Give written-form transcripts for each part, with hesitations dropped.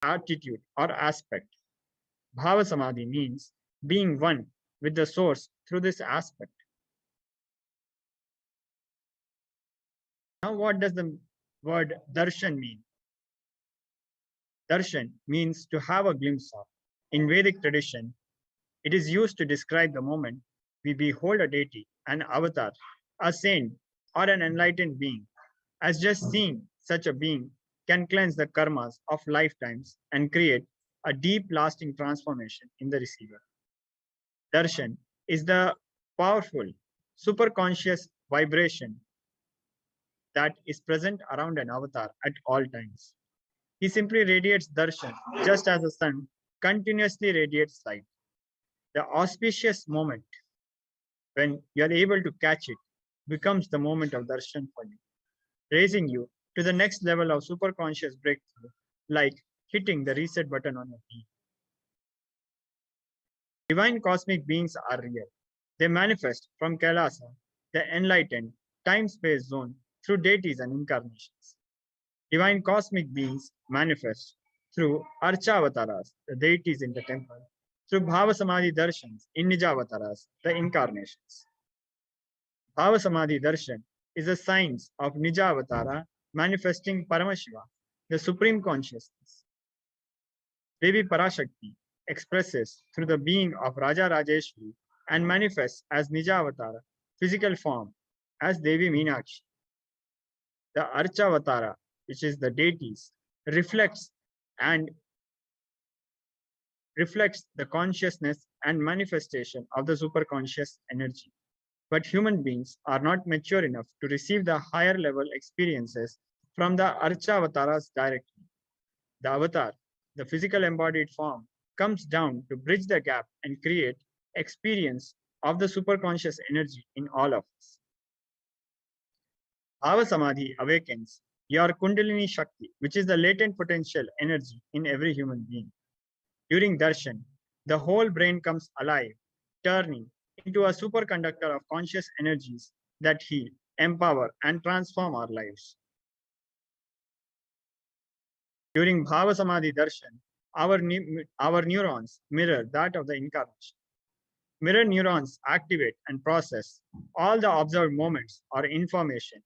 attitude or aspect. Bhava Samadhi means being one with the source through this aspect. Now, what does the word darshan mean? Darshan means to have a glimpse of. In Vedic tradition, it is used to describe the moment we behold a deity, an avatar, a saint, or an enlightened being, as just seeing such a being can cleanse the karmas of lifetimes and create a deep, lasting transformation in the receiver. Darshan is the powerful, superconscious vibration that is present around an avatar at all times. He simply radiates darshan just as the sun continuously radiates light. The auspicious moment when you are able to catch it becomes the moment of darshan for you, raising you to the next level of superconscious breakthrough, like hitting the reset button on your feet. Divine cosmic beings are real. They manifest from Kailasa, the enlightened time-space zone, through deities and incarnations. Divine cosmic beings manifest through Archavataras, the deities in the temple, through Bhava Samadhi Darshans in Nijavataras, the incarnations. Bhava Samadhi Darshan is a science of Nijavatara manifesting Paramashiva, the supreme consciousness. Devi Parashakti expresses through the being of Raja Rajeshwari and manifests as Nijavatara, physical form, as Devi Meenakshi. The Archavatara, which is the deities, reflects the consciousness and manifestation of the superconscious energy. But human beings are not mature enough to receive the higher level experiences from the Archavataras directly. The avatar, the physical embodied form, comes down to bridge the gap and create experience of the superconscious energy in all of us. Bhava Samadhi awakens your Kundalini Shakti, which is the latent potential energy in every human being. During darshan, the whole brain comes alive, turning into a superconductor of conscious energies that heal, empower, and transform our lives. During Bhava Samadhi darshan, our neurons mirror that of the incarnation. Mirror neurons activate and process all the observed moments or information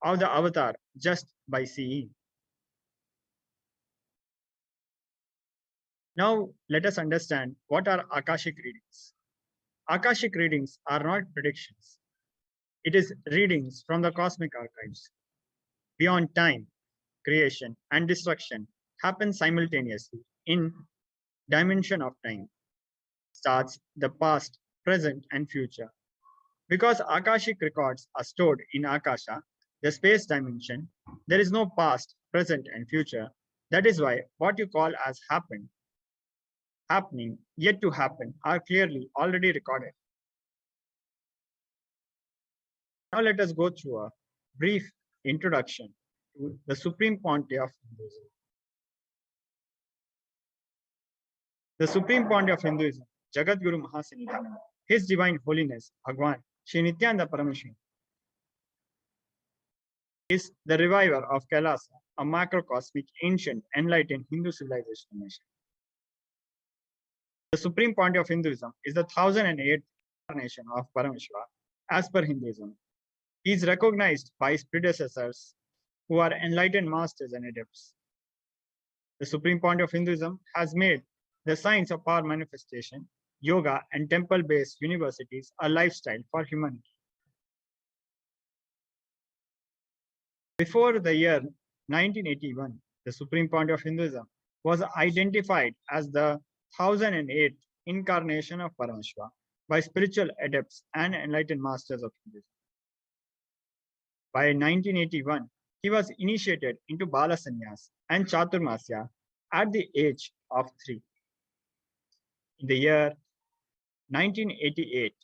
of the avatar just by seeing. Now, let us understand what are Akashik readings. Akashic readings are not predictions. It is readings from the cosmic archives. Beyond time, creation, and destruction happen simultaneously in dimension of time. Starts the past, present, and future. Because Akashic records are stored in Akasha, the space dimension, there is no past, present, and future. That is why what you call as happening, yet to happen, are clearly already recorded. Now let us go through a brief introduction to the Supreme Pontiff of Hinduism. The Supreme Pontiff of Hinduism, Jagat Guru Mahasanidhananda, His Divine Holiness, Bhagwan, Sri Nithyananda Paramashivam, is the reviver of Kailasa, a macrocosmic, ancient, enlightened Hindu civilization nation. The Supreme Pontiff of Hinduism is the 1008th incarnation of Paramashiva as per Hinduism. He is recognized by his predecessors who are enlightened masters and adepts. The Supreme Pontiff of Hinduism has made the science of power manifestation, yoga, and temple-based universities a lifestyle for humanity. Before the year 1981, the Supreme Pontiff of Hinduism was identified as the 1008th incarnation of Paramashiva by spiritual adepts and enlightened masters of Hinduism. By 1981, he was initiated into Bala Sannyas and Chaturmasya at the age of 3. In the year 1988,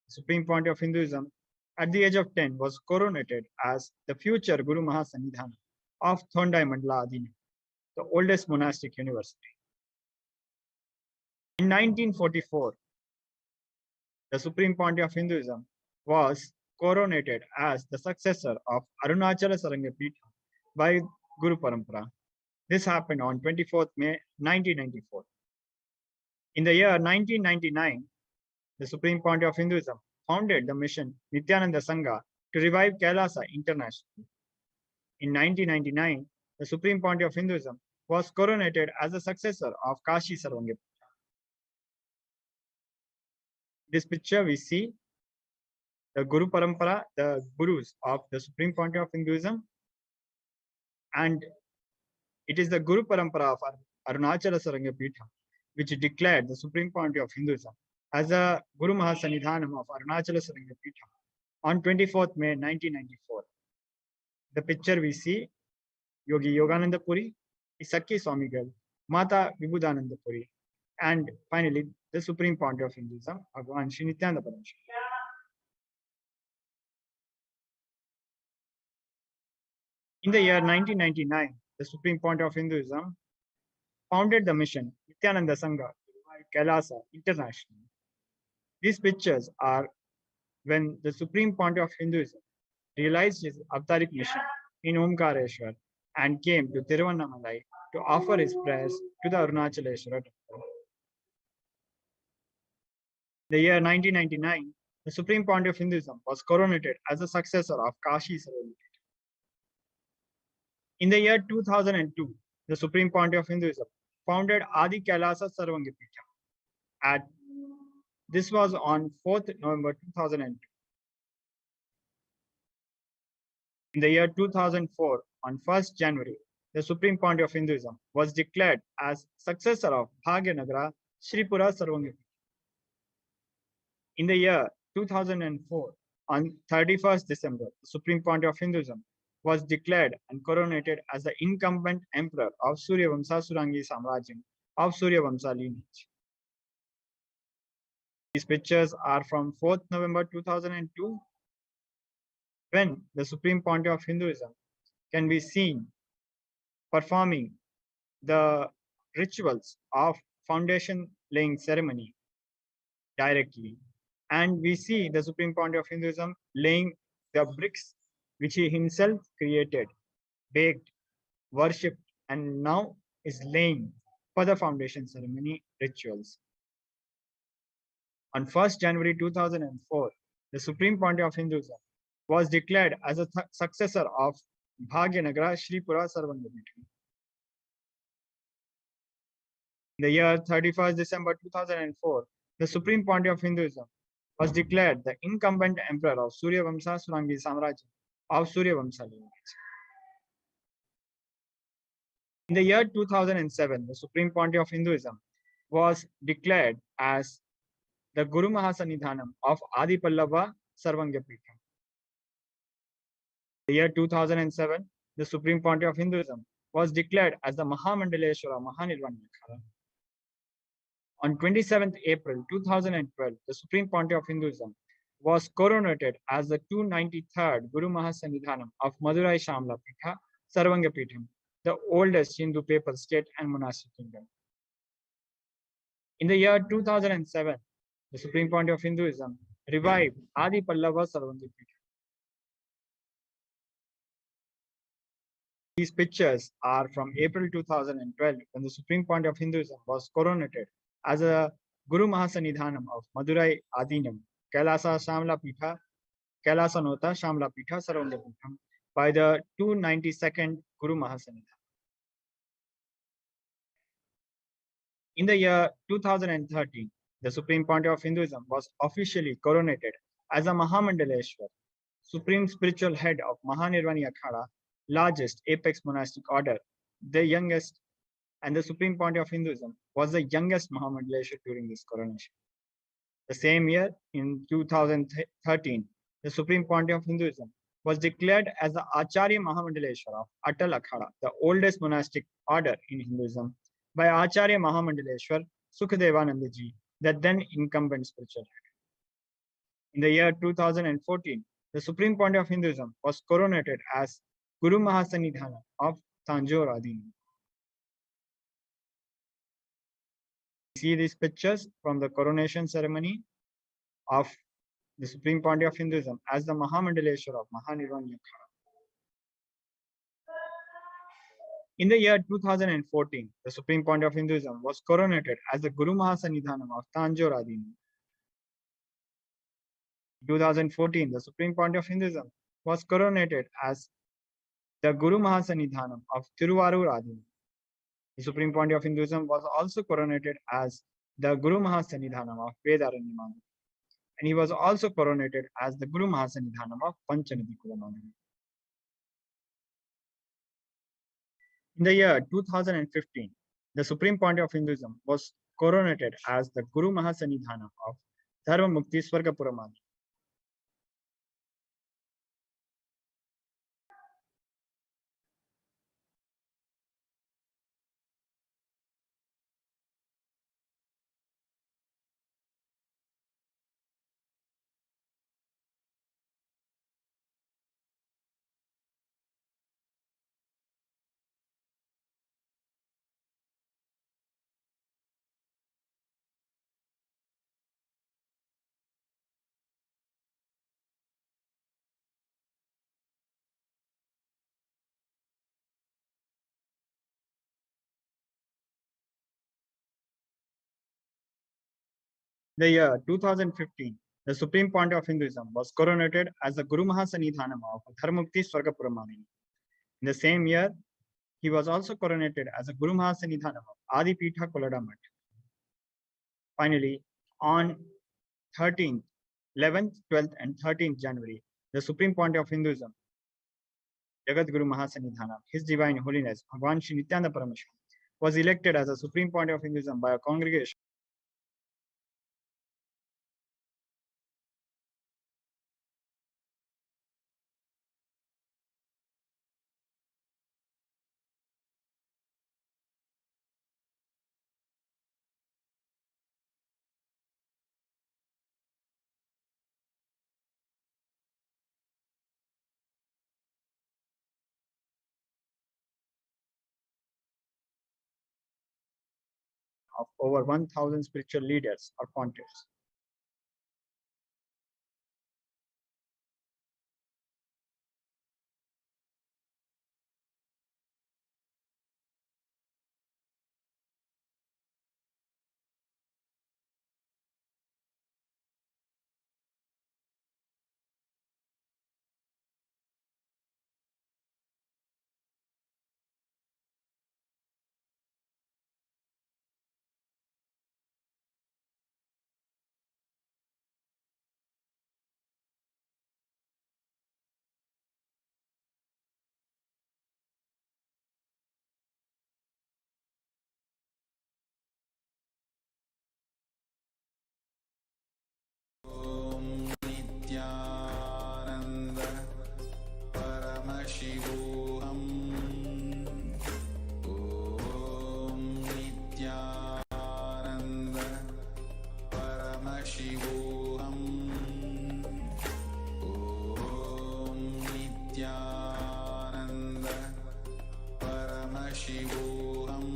the Supreme Pontiff of Hinduism at the age of 10 was coronated as the future Guru Mahasanidhana of Thondai Mandala Adine, the oldest monastic university. In 1944, the Supreme Pontiff of Hinduism was coronated as the successor of Arunachala Sarangapita by Guru Parampara. This happened on 24th May 1994. In the year 1999, the Supreme Pontiff of Hinduism founded the mission Nithyananda Sangha to revive Kailasa internationally. In 1999, the Supreme Pontiff of Hinduism was coronated as the successor of Kashi Sarvanga. This picture we see the Guru Parampara, the Gurus of the Supreme Pontiff of Hinduism, and it is the Guru Parampara of Arunachala Sarvanga Pitha, which declared the Supreme Pontiff of Hinduism as a Guru Mahasanidhanam of Arunachala Sarvanga Pitha on 24th May 1994. The picture we see Yogi Yogananda Puri, Isakki Swamigal, Mata Vibhudananda Puri, and finally the Supreme Pontiff of Hinduism, Bhagavan Sri Nithyananda Paramashivam. In the year 1999, the Supreme Pontiff of Hinduism founded the mission Nithyananda Sangha to revive Kailasa internationally. These pictures are when the Supreme Pontiff of Hinduism realized his avtaric mission in Omkareshwar and came to Tiruvannamalai to offer his prayers to the Arunachaleshwara temple. In the year 1999, the Supreme Pontiff of Hinduism was coronated as the successor of Kashi Sarvanga. In the year 2002, the Supreme Pontiff of Hinduism founded Adi Kailasa Sarvanga Pitha. This was on 4th November 2002. In the year 2004, on 1st January, the Supreme Pontiff of Hinduism was declared as successor of Bhagyanagara Sripura Sarvanga. In the year 2004, on 31st December, the Supreme Pontiff of Hinduism was declared and coronated as the incumbent emperor of Suryavamsa Surangi Samrajyam of Suryavamsa lineage. These pictures are from 4th November 2002, when the Supreme Pontiff of Hinduism can be seen performing the rituals of foundation laying ceremony directly. And we see the Supreme Pontiff of Hinduism laying the bricks which he himself created, baked, worshipped, and now is laying for the foundation ceremony rituals. On 1st January 2004, the Supreme Pontiff of Hinduism was declared as a successor of Bhagyanagara Sripura Sarvanga. In the year 31st December 2004, the Supreme Pontiff of Hinduism was declared the incumbent emperor of Suryavamsa Surangi Samrajyam of Suryavamsa lineage. In the year 2007, the Supreme Pontiff of Hinduism was declared as the Guru Mahasanidhanam of Adi Pallava Sarvanga Pitha. In the year 2007, the Supreme Pontiff of Hinduism was declared as the Mahamandaleshwara Mahanirvana. On 27th April 2012, the Supreme Pontiff of Hinduism was coronated as the 293rd Guru Mahasanidhanam of Madurai Shamla Pitha, Sarvanga Pitham, the oldest Hindu papal state and monastic kingdom. In the year 2007, the Supreme Pontiff of Hinduism revived Adi Pallava Sarvanga Pitha. These pictures are from April 2012, when the Supreme Pontiff of Hinduism was coronated as a Guru Mahasanidhanam of Madurai Adinam, Kailasa Shamla Pitha, Kailasa Nota Shamla Pitha Sarvanga Pitham by the 292nd Guru Mahasanidhanam. In the year 2013, the Supreme Pontiff of Hinduism was officially coronated as a Mahamandaleshwar, Supreme Spiritual Head of Mahanirvani Akhada, largest apex monastic order, the youngest, and the Supreme Pontiff of Hinduism was the youngest Mahamandaleshwar during this coronation. The same year, in 2013, the Supreme Pontiff of Hinduism was declared as the Acharya Mahamandaleshwar of Atal Akhada, the oldest monastic order in Hinduism, by Acharya Mahamandaleshwar Sukhadevanandaji, the then incumbent spiritual head. In the year 2014, the Supreme Pontiff of Hinduism was coronated as Guru Mahasanidhanam of Tanjore Adinam. See these pictures from the coronation ceremony of the Supreme Pontiff of Hinduism as the Mahamandaleshwar of Mahanirvana Akhada. In the year 2014, the Supreme Point of Hinduism was coronated as the Guru Mahasanidhanam of Tanjore Adini. In 2014, the Supreme Point of Hinduism was coronated as the Guru Mahasanidhanam of Tiruvarur Adini. The Supreme Point of Hinduism was also coronated as the Guru Mahasanidhanam of Vedaranyamani. And he was also coronated as the Guru Mahasanidhanam of Panchanadi Kulamani. In the year 2015, the Supreme Point of Hinduism was coronated as the Guru Mahasanidhanam of Dharma Mukti Swargapuramani. The year 2015, the Supreme Point of Hinduism was coronated as the Guru Mahasanidhanam of Dharmukti Swargapuramani. In the same year, he was also coronated as a Guru Mahasanidhanam of Adi Pitha Koladamat. Finally, on 13th, 11th, 12th, and 13th January, the Supreme Point of Hinduism, Jagat Guru Mahasanidhanam, His Divine Holiness, Bhagwan Shri Nithyananda Paramashivam, was elected as a Supreme Point of Hinduism by a congregation of over 1,000 spiritual leaders or pontiffs. Nithyananda Paramashivoham. Om Nithyananda Paramashivoham. Om Nithyananda Paramashivoham.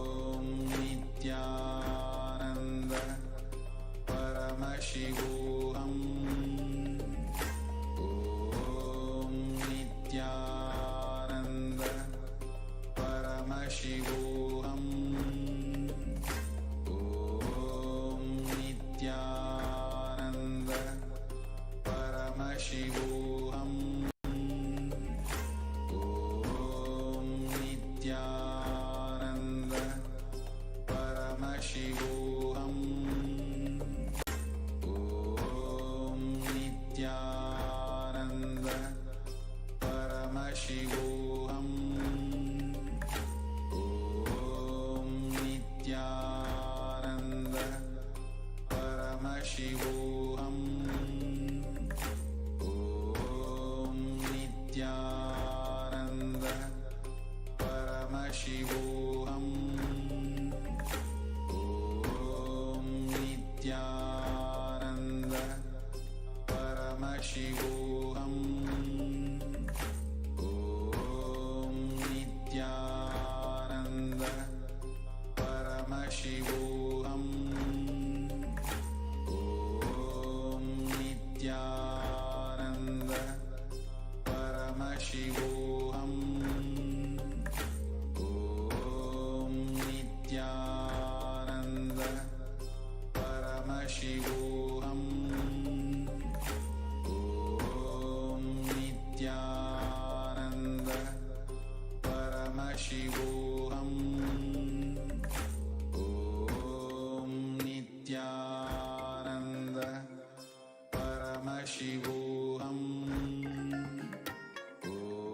Om Nithyananda Paramashivoham. Om Nithyananda Paramashivoham. Om Nithyananda Paramashivoham. Om Nithyananda Paramashivoham. Om Nithyananda Paramashivoham. Om Paramashivoham. Om Nithyananda Paramashivoham.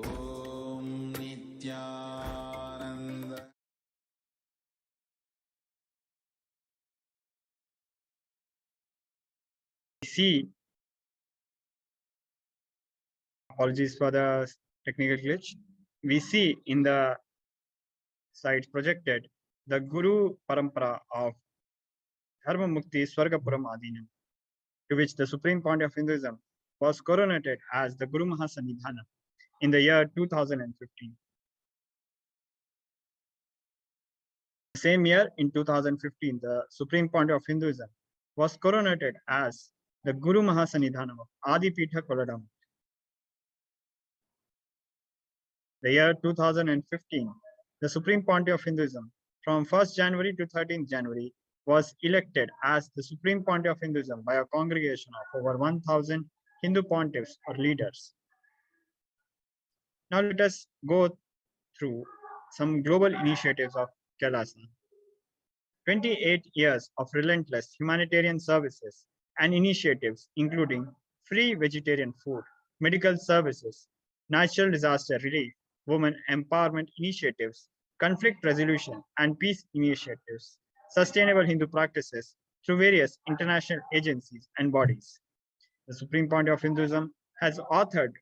Om Nithyananda. We see, apologies for the technical glitch. We see in the slides projected the Guru Parampara of Dharma Mukti Swargapuram Adinam, to which the Supreme Point of Hinduism was coronated as the Guru Mahasanidhana in the year 2015. The same year, in 2015, the Supreme Point of Hinduism was coronated as the Guru Mahasanidhana of Adipitha Koladam. The year 2015, the Supreme Pontiff of Hinduism from 1st January to 13th January was elected as the Supreme Pontiff of Hinduism by a congregation of over 1,000 Hindu pontiffs or leaders. Now let us go through some global initiatives of Kailasa. 28 years of relentless humanitarian services and initiatives including free vegetarian food, medical services, natural disaster relief, women empowerment initiatives, conflict resolution and peace initiatives, sustainable Hindu practices through various international agencies and bodies. The Supreme Pontiff of Hinduism has authored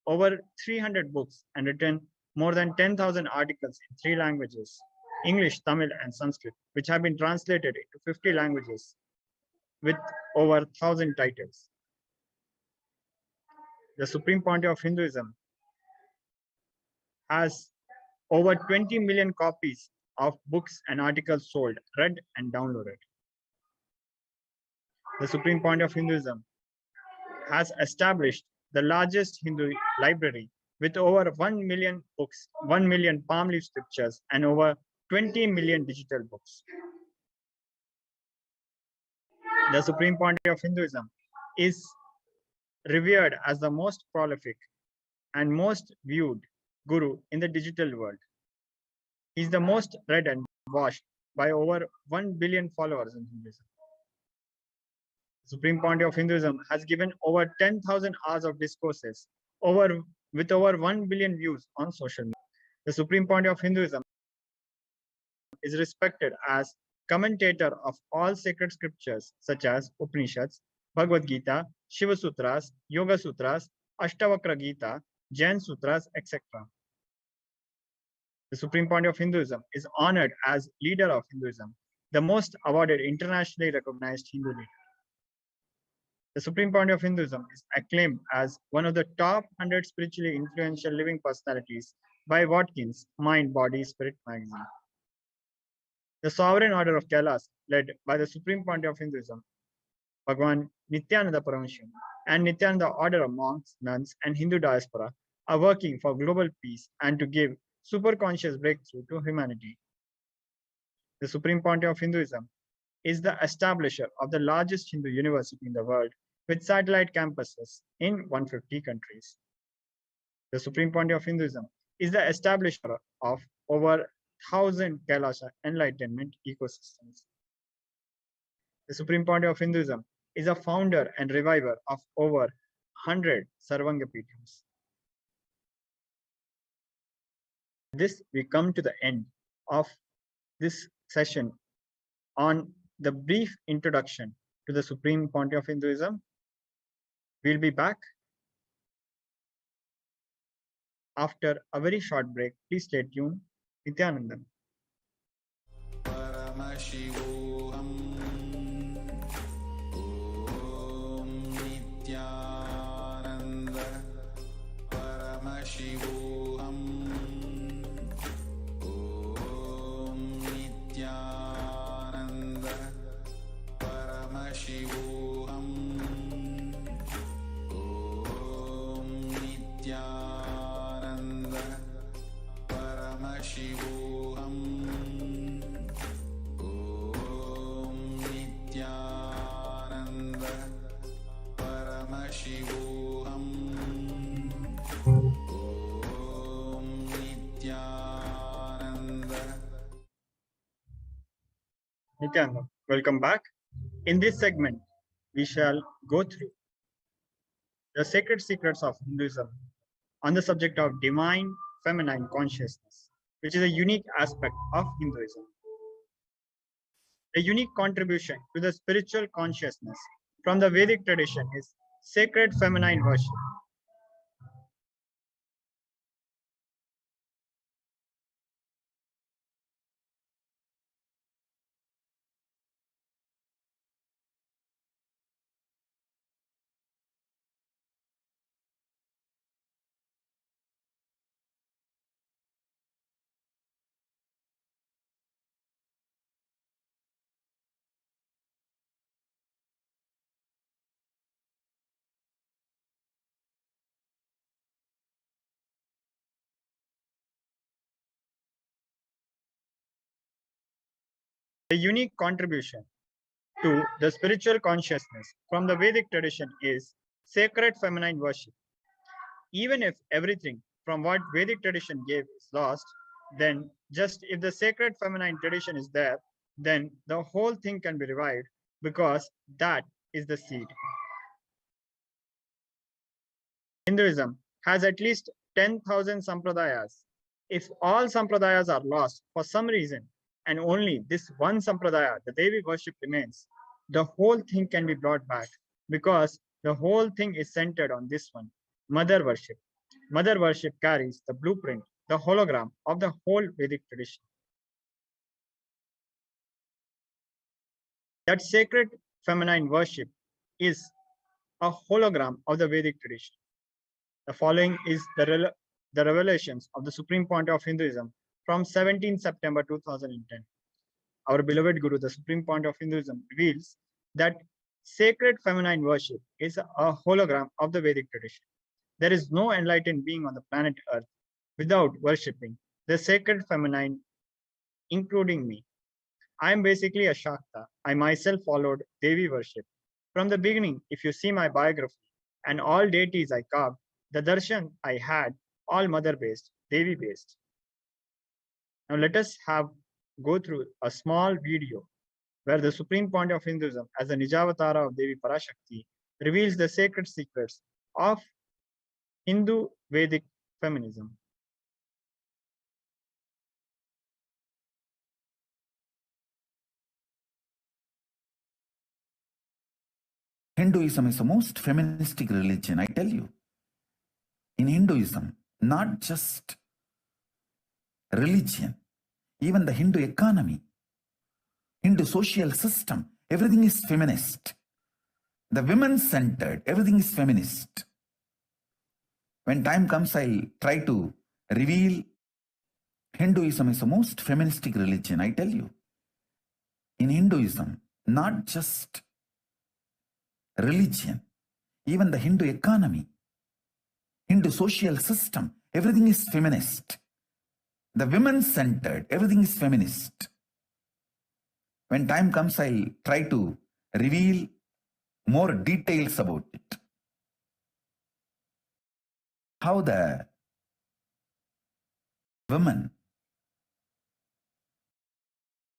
over 300 books and written more than 10,000 articles in 3 languages, English, Tamil, and Sanskrit, which have been translated into 50 languages with over 1,000 titles. The Supreme Pontiff of Hinduism has over 20 million copies of books and articles sold, read, and downloaded. The Supreme Pontiff of Hinduism has established the largest Hindu library with over 1 million books, 1 million palm leaf scriptures, and over 20 million digital books. The Supreme Pontiff of Hinduism is revered as the most prolific and most viewed guru in the digital world. He is the most read and watched by over 1 billion followers in Hinduism. The Supreme Pontiff of Hinduism has given over 10,000 hours of discourses with over 1 billion views on social media. The Supreme Pontiff of Hinduism is respected as commentator of all sacred scriptures such as Upanishads, Bhagavad Gita, Shiva Sutras, Yoga Sutras, Ashtavakra Gita, Jain Sutras, etc. The Supreme Pontiff of Hinduism is honored as leader of Hinduism, the most awarded internationally recognized Hindu leader. The Supreme Pontiff of Hinduism is acclaimed as one of the top 100 spiritually influential living personalities by Watkins Mind, Body, Spirit magazine. The Sovereign Order of Kailas, led by the Supreme Pontiff of Hinduism, Bhagwan Nithyananda Paramashivam, and Nithyananda Order of Monks, Nuns, and Hindu Diaspora are working for global peace and to give superconscious breakthrough to humanity. The Supreme Pontiff of Hinduism is the establisher of the largest Hindu university in the world with satellite campuses in 150 countries. The Supreme Pontiff of Hinduism is the establisher of over 1,000 Kailasa enlightenment ecosystems. The Supreme Pontiff of Hinduism is a founder and reviver of over 100 Sarvanga Peethams. This we come to the end of this session on the brief introduction to the Supreme Pontiff of Hinduism. We'll be back after a very short break. Please stay tuned. Nithyananda. Paramashivoham. Om Nithyananda Paramashivoham. Om Nithyananda Paramashivoham. Om Nithyananda Paramashivoham. Om Nithyananda, welcome back. In this segment, we shall go through the sacred secrets of Hinduism on the subject of divine feminine consciousness, which is a unique aspect of Hinduism. A unique contribution to the spiritual consciousness from the Vedic tradition is sacred feminine worship. A unique contribution to the spiritual consciousness from the Vedic tradition is sacred feminine worship. Even if everything from what Vedic tradition gave is lost, then just if the sacred feminine tradition is there, then the whole thing can be revived because that is the seed. Hinduism has at least 10,000 sampradayas. If all sampradayas are lost for some reason and only this one sampradaya, the Devi worship remains, the whole thing can be brought back because the whole thing is centered on this one, mother worship. Mother worship carries the blueprint, the hologram of the whole Vedic tradition. That sacred feminine worship is a hologram of the Vedic tradition. The following is the revelations of the Supreme Point of Hinduism from 17 September 2010. Our beloved Guru, the Supreme Point of Hinduism, reveals that sacred feminine worship is a hologram of the Vedic tradition. There is no enlightened being on the planet Earth without worshipping the sacred feminine, including me. I am basically a Shakta. I myself followed Devi worship. From the beginning, if you see my biography and all deities I carved, the darshan I had, all mother based, Devi based. Now let us go through a small video where the supreme point of Hinduism as the Nijavatara of Devi Parashakti reveals the sacred secrets of Hindu Vedic feminism. Hinduism is the most feministic religion, I tell you. In Hinduism, not just religion, even the Hindu economy, Hindu social system, everything is feminist. The women-centered, everything is feminist. When time comes, I'll try to reveal Hinduism is the most feministic religion, I tell you. In Hinduism, not just religion, even the Hindu economy, Hindu social system, everything is feminist. The women-centered, everything is feminist. When time comes, I'll try to reveal more details about it. How the woman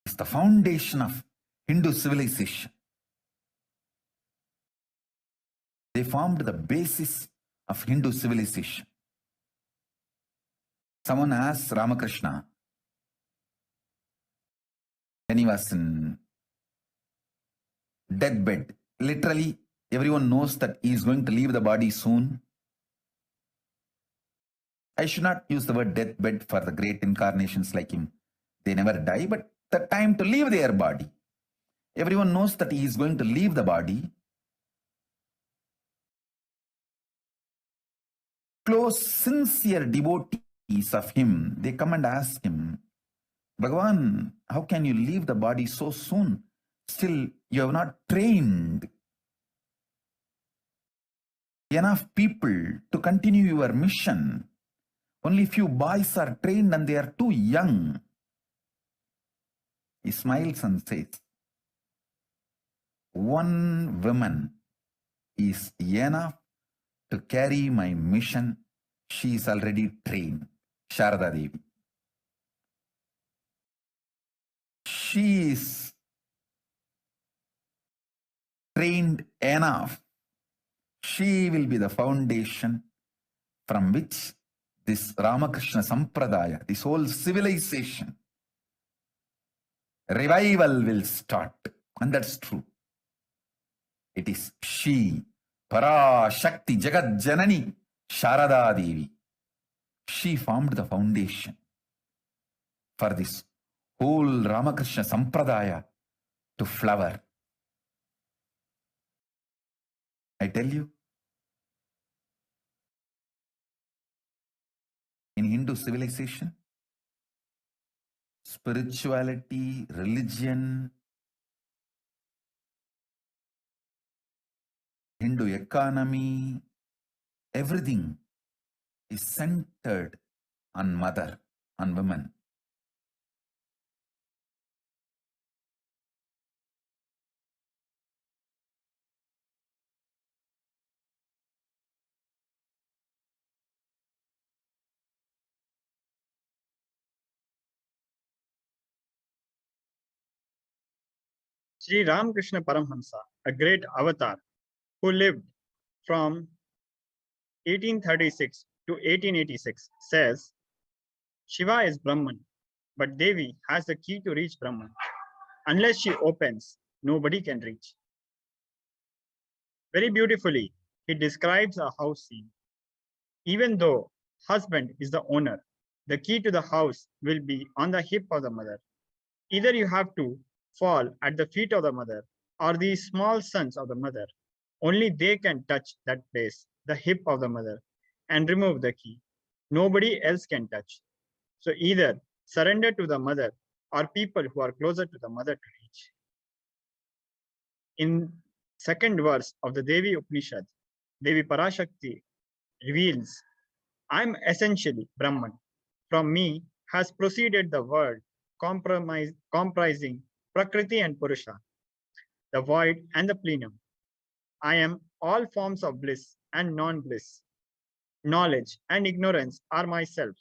is the foundation of Hindu civilization. They formed the basis of Hindu civilization. Someone asked Ramakrishna when he was in deathbed. Literally, everyone knows that he is going to leave the body soon. I should not use the word deathbed for the great incarnations like him. They never die, but the time to leave their body. Everyone knows that he is going to leave the body. Close, sincere devotees of him, they come and ask him, Bhagavan, how can you leave the body so soon? Still, you have not trained enough people to continue your mission. Only few boys are trained and they are too young. He smiles and says, one woman is enough to carry my mission. She is already trained, Sharada Devi. She is trained enough, she will be the foundation from which this Ramakrishna Sampradaya, this whole civilization, revival will start. And that's true. It is she, Parashakti, Jagat Janani, Sharada Devi. She formed the foundation for this whole Ramakrishna Sampradaya to flower. I tell you, in Hindu civilization, spirituality, religion, Hindu economy, everything is centered on mother, on women. Sri Ramakrishna Paramhamsa, a great avatar who lived from 1836 to 1886, says, Shiva is Brahman, but Devi has the key to reach Brahman. Unless she opens, nobody can reach. Very beautifully, he describes a house scene. Even though husband is the owner, the key to the house will be on the hip of the mother. Either you have to fall at the feet of the mother or these small sons of the mother. Only they can touch that place, the hip of the mother, and remove the key. Nobody else can touch. So either surrender to the mother or people who are closer to the mother to reach. In second verse of the Devi Upanishad, Devi Parashakti reveals, I am essentially Brahman. From me has proceeded the world comprising Prakriti and Purusha, the void and the plenum. I am all forms of bliss and non-bliss. Knowledge and ignorance are myself.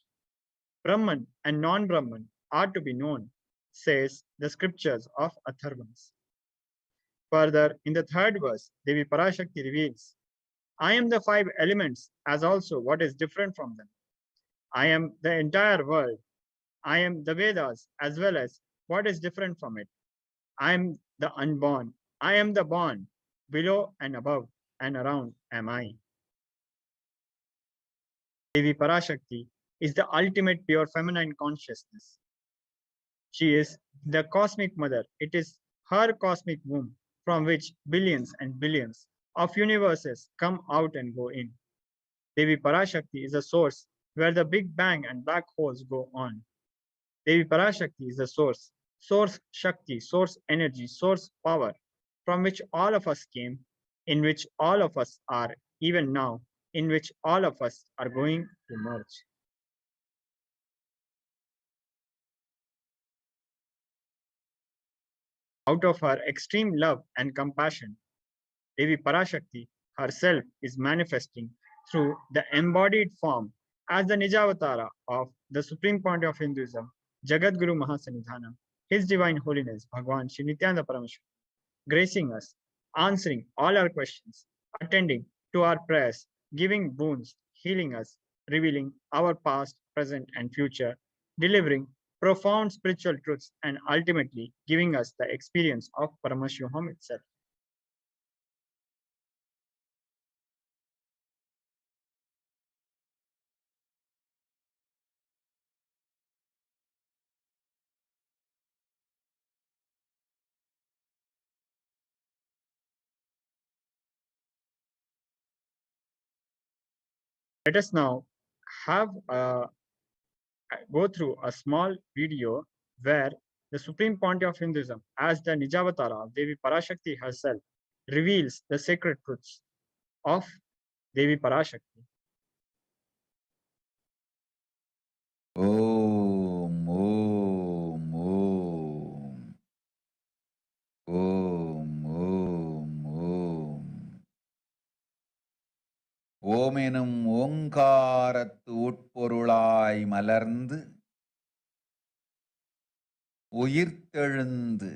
Brahman and non-Brahman are to be known, says the scriptures of Atharvans. Further, in the third verse, Devi Parashakti reveals, I am the five elements as also what is different from them. I am the entire world. I am the Vedas as well as what is different from it. I am the unborn. I am the born. Below and above and around am I. Devi Parashakti is the ultimate pure feminine consciousness. She is the cosmic mother. It is her cosmic womb from which billions and billions of universes come out and go in. Devi Parashakti is a source where the Big Bang and black holes go on. Devi Parashakti is the source Shakti, source energy, source power, from which all of us came, in which all of us are, even now, in which all of us are going to merge. Out of her extreme love and compassion, Devi Parashakti herself is manifesting through the embodied form as the Nijavatara of the supreme point of Hinduism, Jagat Guru Mahasanidhanam, His Divine Holiness, Bhagwan Shri Nithyananda Paramashivam, gracing us, answering all our questions, attending to our prayers, giving boons, healing us, revealing our past, present, and future, delivering profound spiritual truths, and ultimately giving us the experience of Paramashivoham itself. Let us now have go through a small video where the supreme point of Hinduism, as the Nijavatara of Devi Parashakti herself, reveals the sacred truths of Devi Parashakti. Om, Om, Om. Om, Om, Om. ஓமெனும் ஓங்காரத்து உட்பொருளாய் மலர்ந்து உயிர்த்தெழுந்து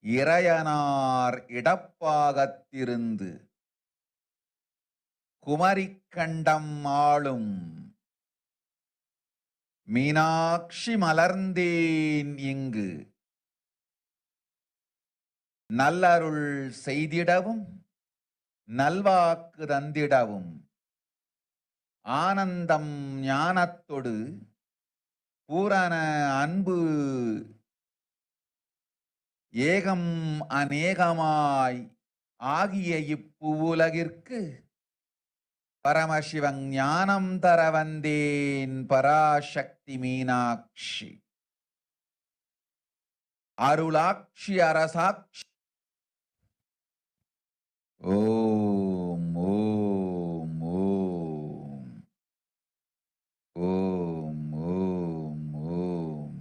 இறையனார் இடப்பாகத்திருந்து குமரிக்கண்டம் ஆளும் மீனாட்சி மலர்ந்தேன் இங்கு நல்லருள் செய்திடவும் நல்வாக்கு தந்திடவும் ஆனந்தம் ஞானத்தொடு பூரண அன்பு ஏகம் அநேகமாய் ஆகிய இப்புவுலகிற்கு பரமசிவன் ஞானம் தர வந்தேன் பராசக்தி மீனாட்சி அருளாட்சி அரசாட்சி. ஓம் ஓம் ஓம் ஓம் ஓம் ஓம்.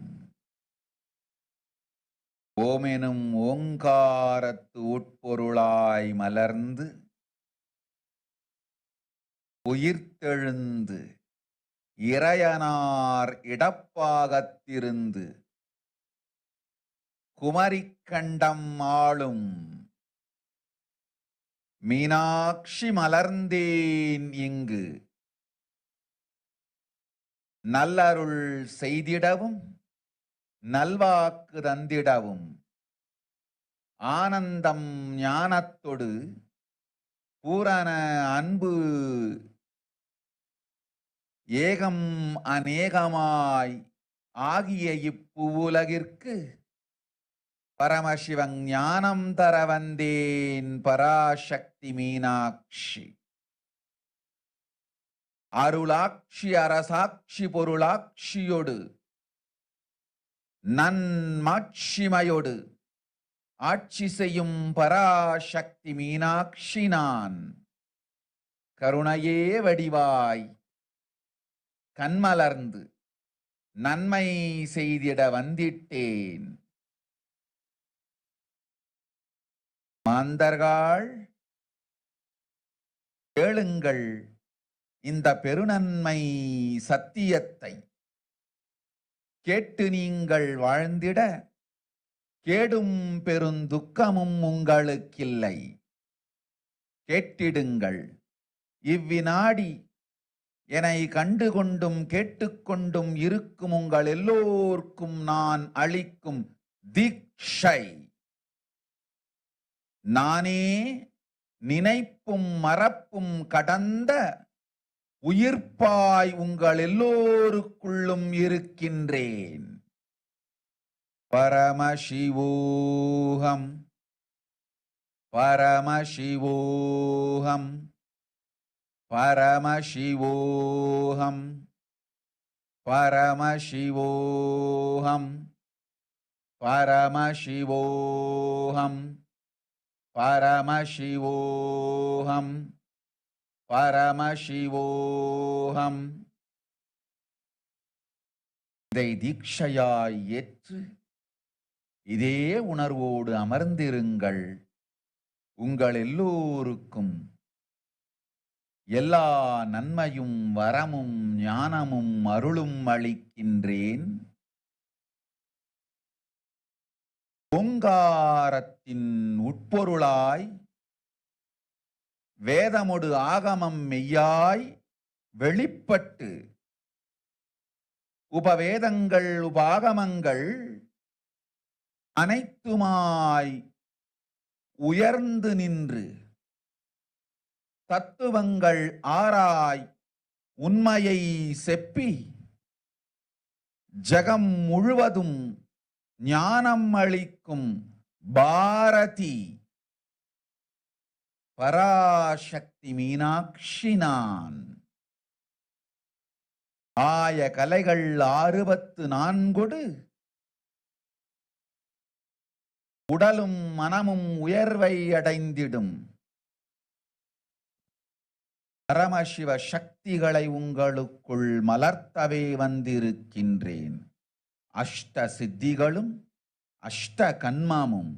ஓமெனும் ஓங்காரத்து உட்பொருளாய் மலர்ந்து உயிர்த்தெழுந்து இறையனார் இடப்பாகத்திருந்து குமரிக்கண்டம் ஆளும் மீனாட்சி மலர்ந்தேன் இங்கு நல்லருள் செய்திடவும் நல்வாக்கு தந்திடவும் ஆனந்தம் ஞானத்தொடு பூரண அன்பு ஏகம் அநேகமாய் ஆகிய இப்புவுலகிற்கு பரமசிவன் ஞானம் தர வந்தேன் பராசக்தி மீனாட்சி அருளாட்சி அரசாட்சி பொருளாட்சியொடு நன்மாட்சிமையொடு ஆட்சி செய்யும் பராசக்தி மீனாட்சி நான் கருணையே வடிவாய் கண்மலர்ந்து நன்மை செய்திட வந்திட்டேன். மாந்தர்கள் கேளுங்கள் இந்த பெருநன்மை சத்தியத்தை, கேட்டு நீங்கள் வாழ்ந்திட கேடும் பெருந்துக்கமும் உங்களுக்கில்லை. கேட்டிடுங்கள். இவ்வினாடி என்னை கண்டுகொண்டும் கேட்டுக்கொண்டும் இருக்கும் உங்கள் எல்லோர்க்கும் நான் அளிக்கும் தீட்சை, நானே நினைப்பும் மறப்பும் கடந்த உயிர்ப்பாய் உங்கள் எல்லோருக்குள்ளும் இருக்கின்றேன். பரமசிவோஹம் பரமசிவோஹம் பரமசிவோஹம் பரமசிவோஹம் பரமசிவோஹம் பரமசிவோஹம் பரமசிவோஹம். இதை தீட்சையாய் ஏற்று இதே உணர்வோடு அமர்ந்திருங்கள். உங்கள் எல்லோருக்கும் எல்லா நன்மையும் வரமும் ஞானமும் அருளும் அளிக்கின்றேன். ஓங்காரத்தின் உட்பொருளாய் வேதமொடு ஆகமம் மெய்யாய் வெளிப்பட்டு உபவேதங்கள் உபாகமங்கள் அனைத்துமாய் உயர்ந்து நின்று தத்துவங்கள் ஆராய் உண்மையை செப்பி ஜகம் முழுவதும் ஞானம் அளிக்கும் பாரதி பராசக்தி மீனாட்சி நான். ஆய கலைகள் 64 உடலும் மனமும் உயர்வை அடைந்திடும் பரமசிவ சக்திகளை உங்களுக்குள் மலர்த்தவே வந்திருக்கின்றேன். அஷ்ட சித்திகளும் அஷ்ட கன்மமும்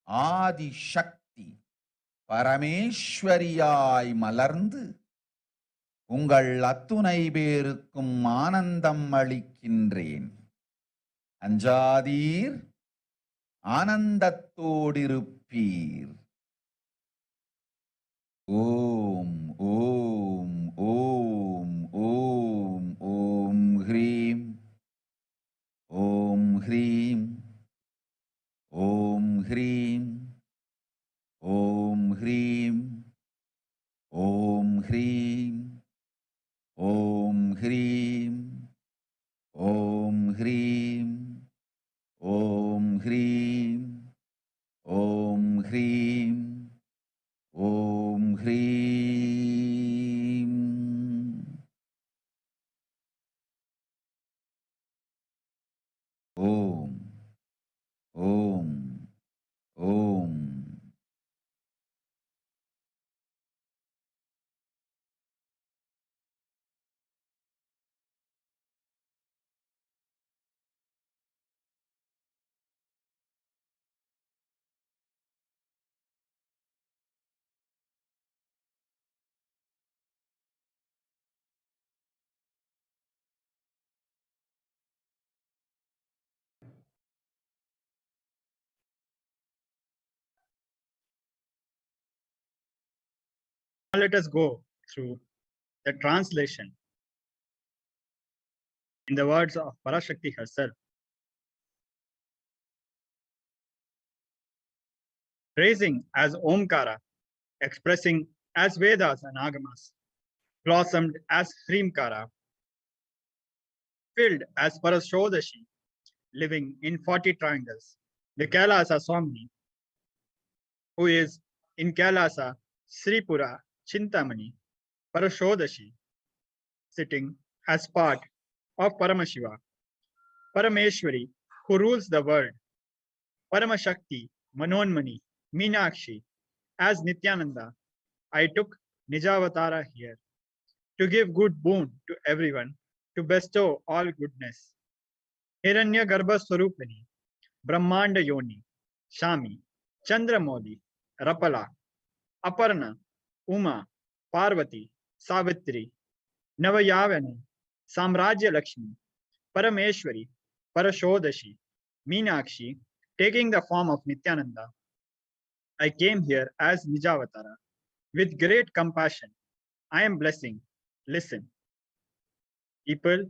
ஆதி சக்தி பரமேஸ்வரியாய் மலர்ந்து உங்கள் அத்துணை பேருக்கும் ஆனந்தம் அளிக்கின்றேன். அஞ்சாதீர் ஆனந்தத்தோடிருப்பீர். ஓம் ஓம் ஓம் ஓம் ஓம் ஹ்ரீம் ஓம் ஹ்ரீம் ஓம் ஹ்ரீம் ஓம் ஹ்ரீம் ஓம் ஹ்ரீம் ஓம் ஹ்ரீம் ஓம் ஹ்ரீம் ஓம் ஹ்ரீம் ஓம் ஹ்ரீம் ஓம் ஹ்ரீம். ஓம் ஓம் ஓம். Now let us go through the translation in the words of Parashakti herself. Praising as Omkara, expressing as Vedas and Agamas, blossomed as Hrimkara, filled as Parashodashi, living in 40 triangles. The Kailasa Swami, who is in Kailasa, Sripura, Chintamani, Parashodashi, sitting as part of Paramashiva, Parameshwari, who rules the world, Paramashakti, Manonmani, Meenakshi, as Nithyananda, I took Nijavatara here to give good boon to everyone, to bestow all goodness. Hiranya Garbha Swarupini, Brahmanda Yoni, Shami, Chandramodi, Rapala, Aparna, Uma, Parvati, Savitri, Navayavani, Samrajya Lakshmi, Parameshwari, Parashodashi, Meenakshi, taking the form of Nithyananda, I came here as Nijavatara. With great compassion, I am blessing. Listen. People,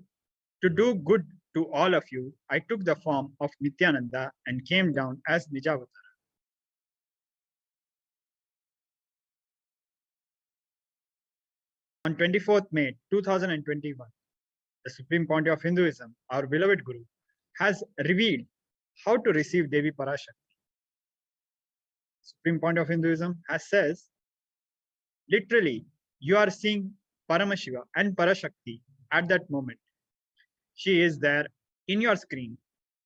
to do good to all of you, I took the form of Nithyananda and came down as Nijavatara. On 24th May 2021, the Supreme Pontiff of Hinduism, our beloved Guru, has revealed how to receive Devi Parashakti. Supreme Pontiff of Hinduism has says, literally, you are seeing Paramashiva and Parashakti at that moment. She is there in your screen,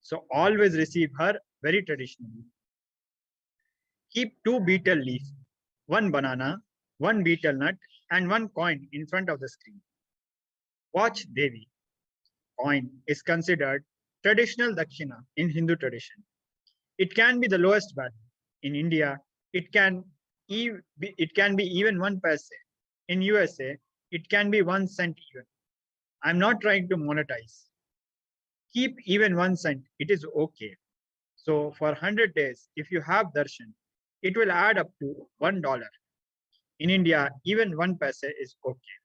so always receive her very traditionally. Keep 2 betel leaf, 1 banana, 1 betel nut, and 1 coin in front of the screen. Watch Devi. Coin is considered traditional dakshina in Hindu tradition. It can be the lowest value. In India, it can be even 1 paise. In USA, it can be 1 cent even. I'm not trying to monetize. Keep even 1 cent, it is okay. So for 100 days, if you have darshan, it will add up to $1. In India, even 1 paise is okay.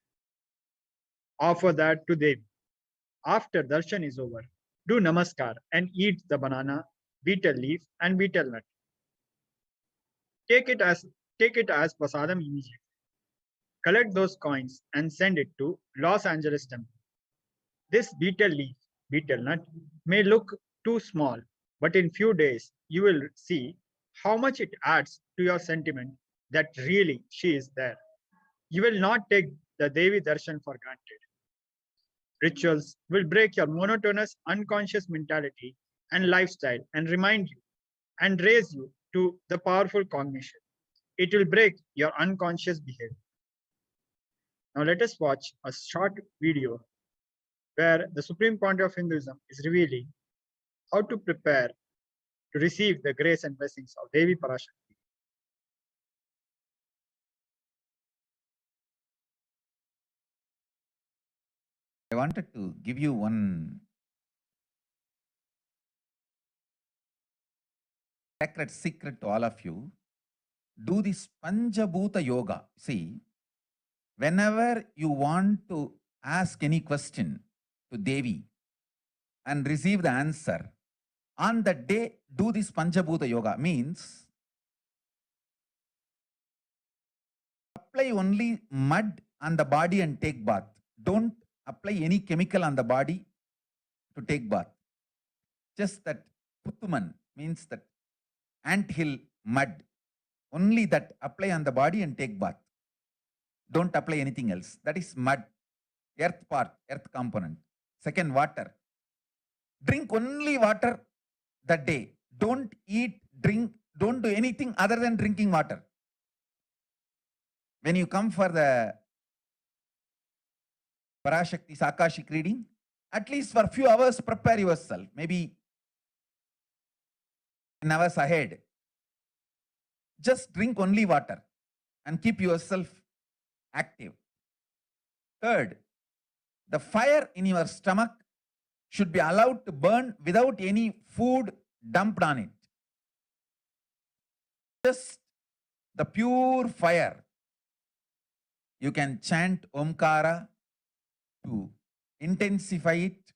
Offer that to Devi. After darshan is over, do namaskar and eat the banana, betel leaf, and betel nut. Take it as prasadam immediately. Collect those coins and send it to Los Angeles Temple. This betel leaf, betel nut may look too small, but in few days you will see how much it adds to your sentiment that really she is there. You will not take the Devi darshan for granted. Rituals will break your monotonous, unconscious mentality and lifestyle and remind you and raise you to the powerful cognition. It will break your unconscious behavior. Now let us watch a short video where the Supreme Pontiff of Hinduism is revealing how to prepare to receive the grace and blessings of Devi Parashakti. I wanted to give you one sacred secret to all of you. Do this Panchabhuta Yoga. See, whenever you want to ask any question to Devi and receive the answer, on that day, do this Panchabhuta Yoga. Means apply only mud on the body and take bath. Don't apply any chemical on the body to take bath. Just that Puttuman means that anthill mud. Only that apply on the body and take bath. Don't apply anything else. That is mud, earth part, earth component. Second, water. Drink only water that day. Don't eat, drink, don't do anything other than drinking water. When you come for the Parashakti Akashik reading, at least for a few hours, prepare yourself. Maybe 10 hours ahead. Just drink only water and keep yourself active. Third, the fire in your stomach should be allowed to burn without any food dumped on it. Just the pure fire. You can chant Omkara to intensify it,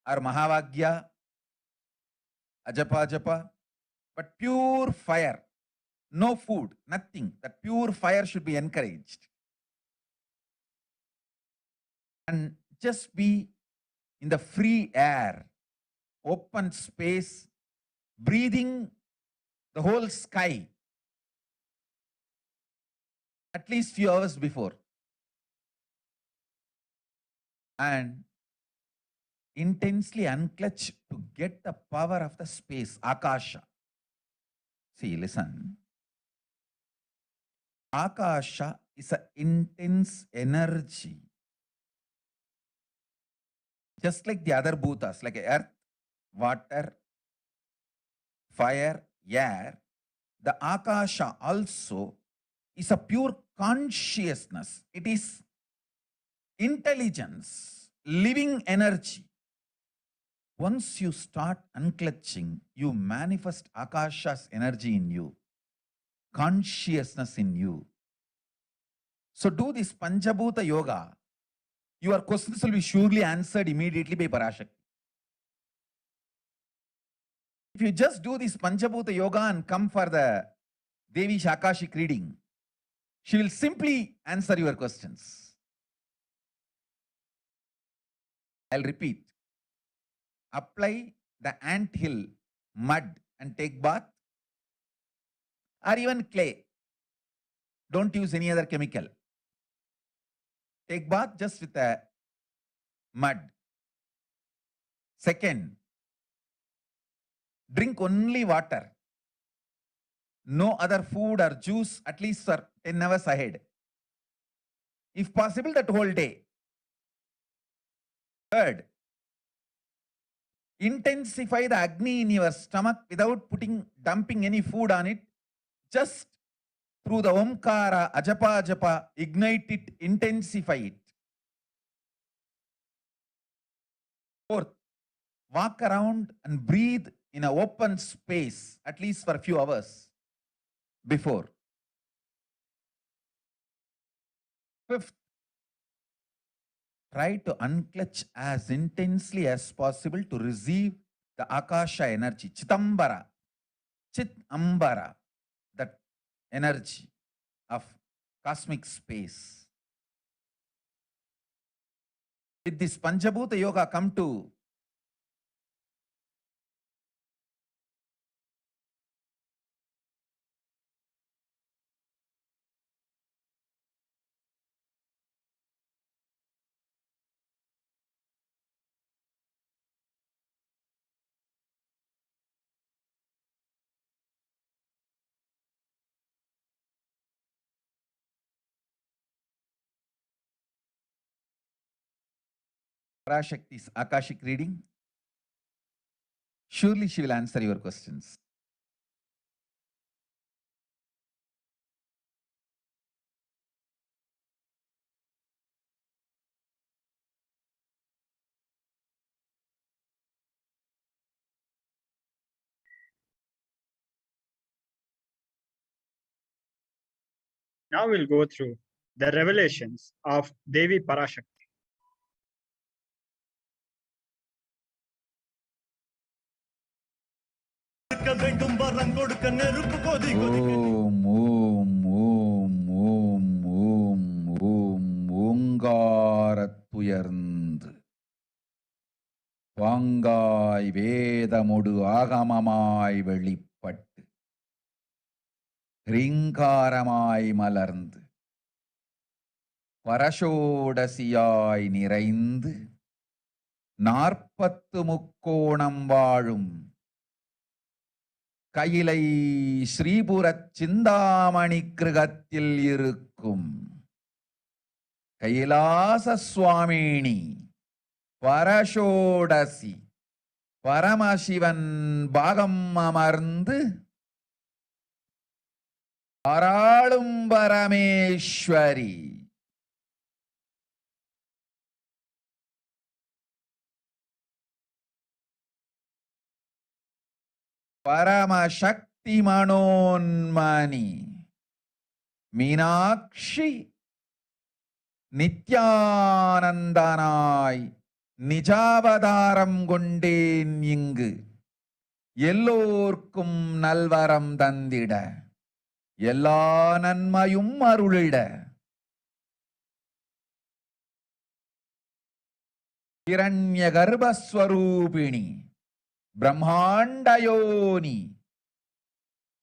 or Mahavagya, Ajapa Japa, but pure fire. No food, nothing. That pure fire should be encouraged. And just be in the free air, open space, breathing the whole sky at least few hours before. And intensely unclutch to get the power of the space, Akasha. See, listen. Akasha is an intense energy. Just like the other bhutas, like earth, water, fire, air, the Akasha also is a pure consciousness. It is intelligence, living energy. Once you start unclutching, you manifest Akasha's energy in you, consciousness in you. So do this Panchabhuta Yoga. Your questions will be surely answered immediately by Parashakti. If you just do this Panchabhuta Yoga and come for the Devi Akashik reading, she will simply answer your questions. I'll repeat. Apply the anthill mud and take bath, or even clay. Don't use any other chemical. Take bath just with the mud. Second, drink only water. No other food or juice, at least for 10 hours ahead. If possible, that whole day. Third, intensify the Agni in your stomach without dumping any food on it. Just through the Omkara, Ajapa Japa, ignite it, intensify it. Fourth, walk around and breathe in an open space, at least for a few hours before. Fifth, try to unclutch as intensely as possible to receive the Akasha energy, Chitambara, Chitambara, that energy of cosmic space. With this Panchabhuta Yoga, come to Parashakti's Akashik reading. Surely she will answer your questions. Now we'll go through the revelations of Devi Parashakti. ஓம் ஓம் ஓம் ஓம் ஓம் ஓம் ஓங்காரத்துயர்ந்து பாங்காய் வேதமொடு ஆகமமாய் வெளிப்பட்டு ரீங்காரமாய் மலர்ந்து பரஷோடசியாய் நிறைந்து 40 முக்கோணம் வாழும் கையிலை ஸ்ரீபுரச் சிந்தாமணி கிருகத்தில் இருக்கும் கைலாச சுவாமினி பரஷோடசி பரமசிவன் பாகம் அமர்ந்து ஆராளும் பரமேஸ்வரி பரமசக்தி மனோன்மணி மீனாட்சி நித்யானந்தனாய் நிஜாவதாரம் கொண்டேன் இங்கு எல்லோர்க்கும் நல்வரம் தந்திட எல்லா நன்மையும் அருளிட ஹிரண்ய கர்ப்பஸ்வரூபிணி பிரம்மாண்டயோனி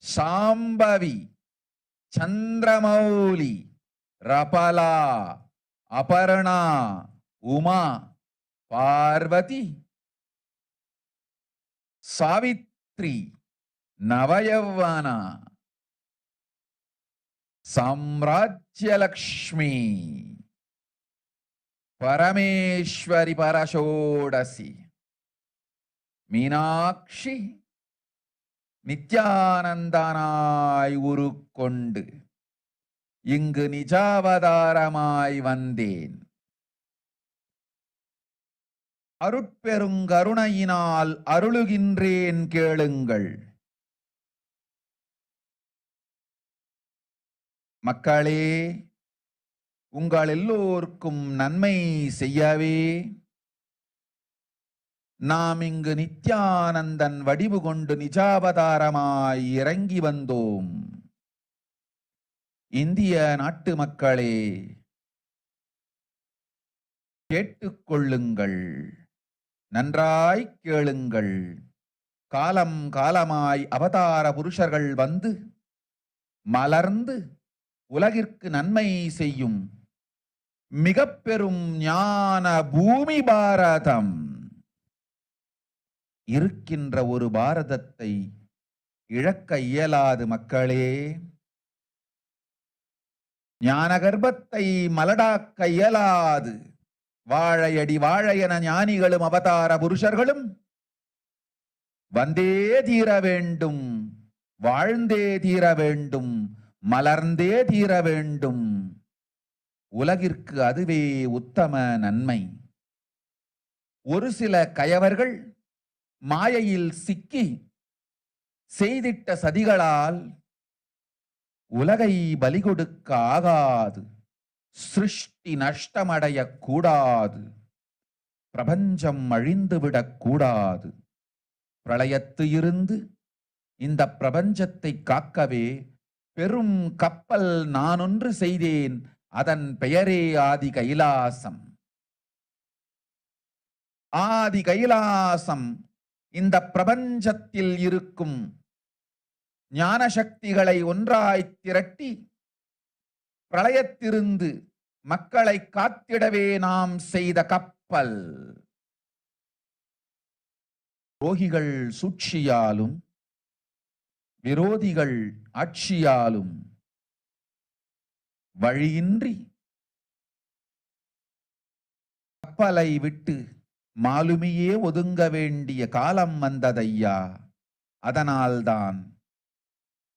சாம்பவி சந்திரமௌலி ரபலா அபர்ணா உமா பார்வதி சாவித்ரி நவயவனா சாம்ராஜ்யலக்ஷ்மி பரமேஸ்வரி பரஷோடசி மீனாட்சி நித்யானந்தனாய் உருக்கொண்டு இங்கு நிஜாவதாரமாய் வந்தேன். அருட்பெருங்கருணையினால் அருளுகின்றேன் கேளுங்கள். மக்களே, உங்கள் எல்லோருக்கும் நன்மை செய்யவே நாம் இங்கு நித்யானந்தன் வடிவு கொண்டு நிஜாவதாரமாய் இறங்கி வந்தோம். இந்திய நாட்டு மக்களே, கேட்டுக்கொள்ளுங்கள், நன்றாய் கேளுங்கள். காலம் காலமாய் அவதார புருஷர்கள் வந்து மலர்ந்து உலகிற்கு நன்மை செய்யும் மிக பெரும் ஞான பூமி பாரதம். இருக்கின்ற ஒரு பாரதத்தை இழக்க இயலாது மக்களே. ஞான கர்ப்பத்தை மலடாக்க இயலாது. வாழையடி வாழையென ஞானிகளும் அவதார புருஷர்களும் வந்தே தீர வேண்டும், வாழ்ந்தே தீர வேண்டும், மலர்ந்தே தீர வேண்டும். உலகிற்கு அதுவே உத்தம நன்மை. ஒரு சில கயவர்கள் மாயையில் சிக்கி செய்திட்ட சதிகளால் உலகை பலி கொடுக்க ஆகாது. சிருஷ்டி நஷ்டமடைய கூடாது. பிரபஞ்சம் அழிந்துவிடக் கூடாது. பிரளயத்து இருந்து இந்த பிரபஞ்சத்தை காக்கவே பெரும் கப்பல் நானொன்று செய்தேன். அதன் பெயரே ஆதி கைலாசம். ஆதி கைலாசம் இந்த பிரபஞ்சத்தில் இருக்கும் ஞான சக்திகளை ஒன்றாய் திரட்டி பிரளயத்திலிருந்து மக்களை காத்திடவே நாம் செய்த கப்பல். துரோகிகள் சூழ்ச்சியாலும் விரோதிகள் ஆட்சியாலும் வழியின்றி கப்பலை விட்டு மாலுமியே ஒதுங்க வேண்டிய காலம் வந்ததையா. அதனால்தான்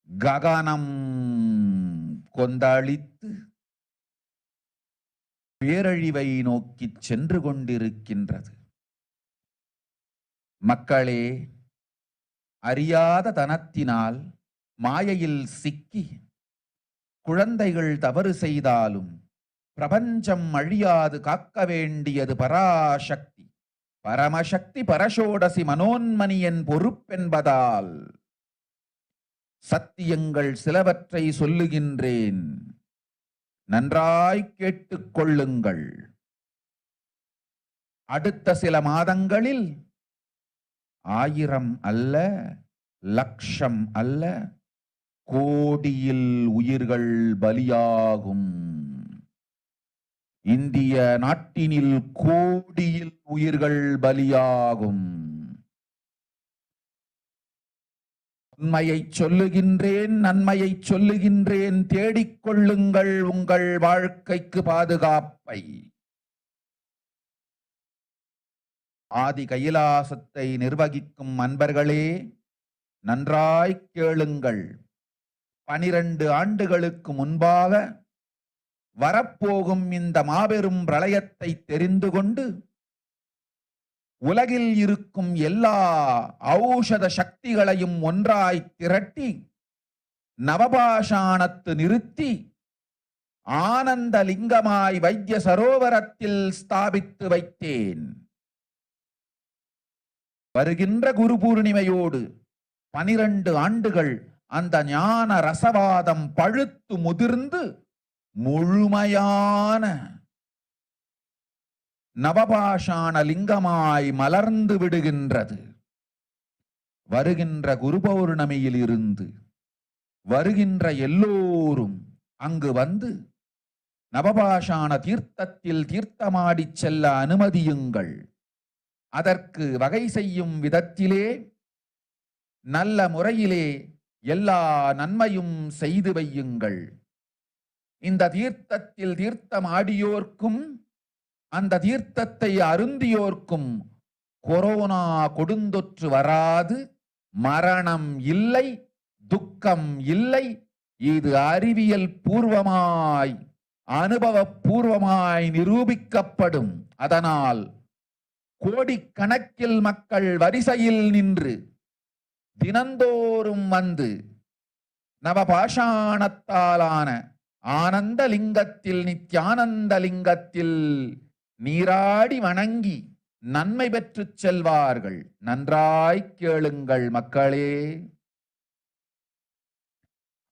ககனம் கொந்தளித்து பேரழிவை நோக்கி சென்று கொண்டிருக்கின்றது. மக்களே, அறியாத தனத்தினால் மாயையில் சிக்கி குழந்தைகள் தவறு செய்தாலும் பிரபஞ்சம் அழியாது காக்க வேண்டியது பராசக்தி. பரமசக்தி பரஷோடசி மனோன்மணியன் பொறுப்பென்பதால் சத்தியங்கள் சிலவற்றை சொல்லுகின்றேன், நன்றாய் கேட்டுக் கொள்ளுங்கள். அடுத்த சில மாதங்களில் 1000 அல்ல, லட்சம் அல்ல, கோடியில் உயிர்கள் பலியாகும். இந்திய நாட்டினில் கோடியில் உயிர்கள் பலியாகும். உண்மையை சொல்லுகின்றேன், நன்மையை சொல்லுகின்றேன், தேடிக்கொள்ளுங்கள் உங்கள் வாழ்க்கைக்கு பாதுகாப்பை. ஆதி கைலாசத்தை நிர்வகிக்கும் அன்பர்களே, நன்றாய் கேளுங்கள். 12 ஆண்டுகளுக்கு முன்பாக வரப்போகும் இந்த மாபெரும் பிரளயத்தை தெரிந்து கொண்டு உலகில் இருக்கும் எல்லா ஔஷத சக்திகளையும் ஒன்றாய் திரட்டி நவபாஷாணத்து நிறுத்தி ஆனந்த லிங்கமாய் வைத்திய சரோவரத்தில் ஸ்தாபித்து வைத்தேன். வருகின்ற குரு பூர்ணிமையோடு 12 ஆண்டுகள் அந்த ஞான ரசவாதம் பழுத்து முதிர்ந்து முழுமையான நவபாஷாண லிங்கமாய் மலர்ந்து விடுகின்றது. வருகின்ற குரு பௌர்ணமியில் இருந்து வருகின்ற எல்லோரும் அங்கு வந்து நவபாஷாண தீர்த்தத்தில் தீர்த்தமாடிச் செல்ல அனுமதியுங்கள். அதற்கு வகை செய்யும் விதத்திலே நல்ல முறையிலே எல்லா நன்மையும் செய்து வையுங்கள். இந்த தீர்த்தத்தில் தீர்த்தமாடியோர்க்கும் அந்த தீர்த்தத்தை அருந்தியோர்க்கும் கொரோனா கொடுந்தொற்று வராது, மரணம் இல்லை, துக்கம் இல்லை. இது அறிவியல் பூர்வமாய் அனுபவ பூர்வமாய் நிரூபிக்கப்படும். அதனால் கோடிக்கணக்கில் மக்கள் வரிசையில் நின்று தினந்தோறும் வந்து நவபாஷாணத்தாலான ஆனந்த லிங்கத்தில், நித்யானந்த லிங்கத்தில் நீராடி வணங்கி நன்மை பெற்றுச் செல்வார்கள். நன்றாய் கேளுங்கள் மக்களே.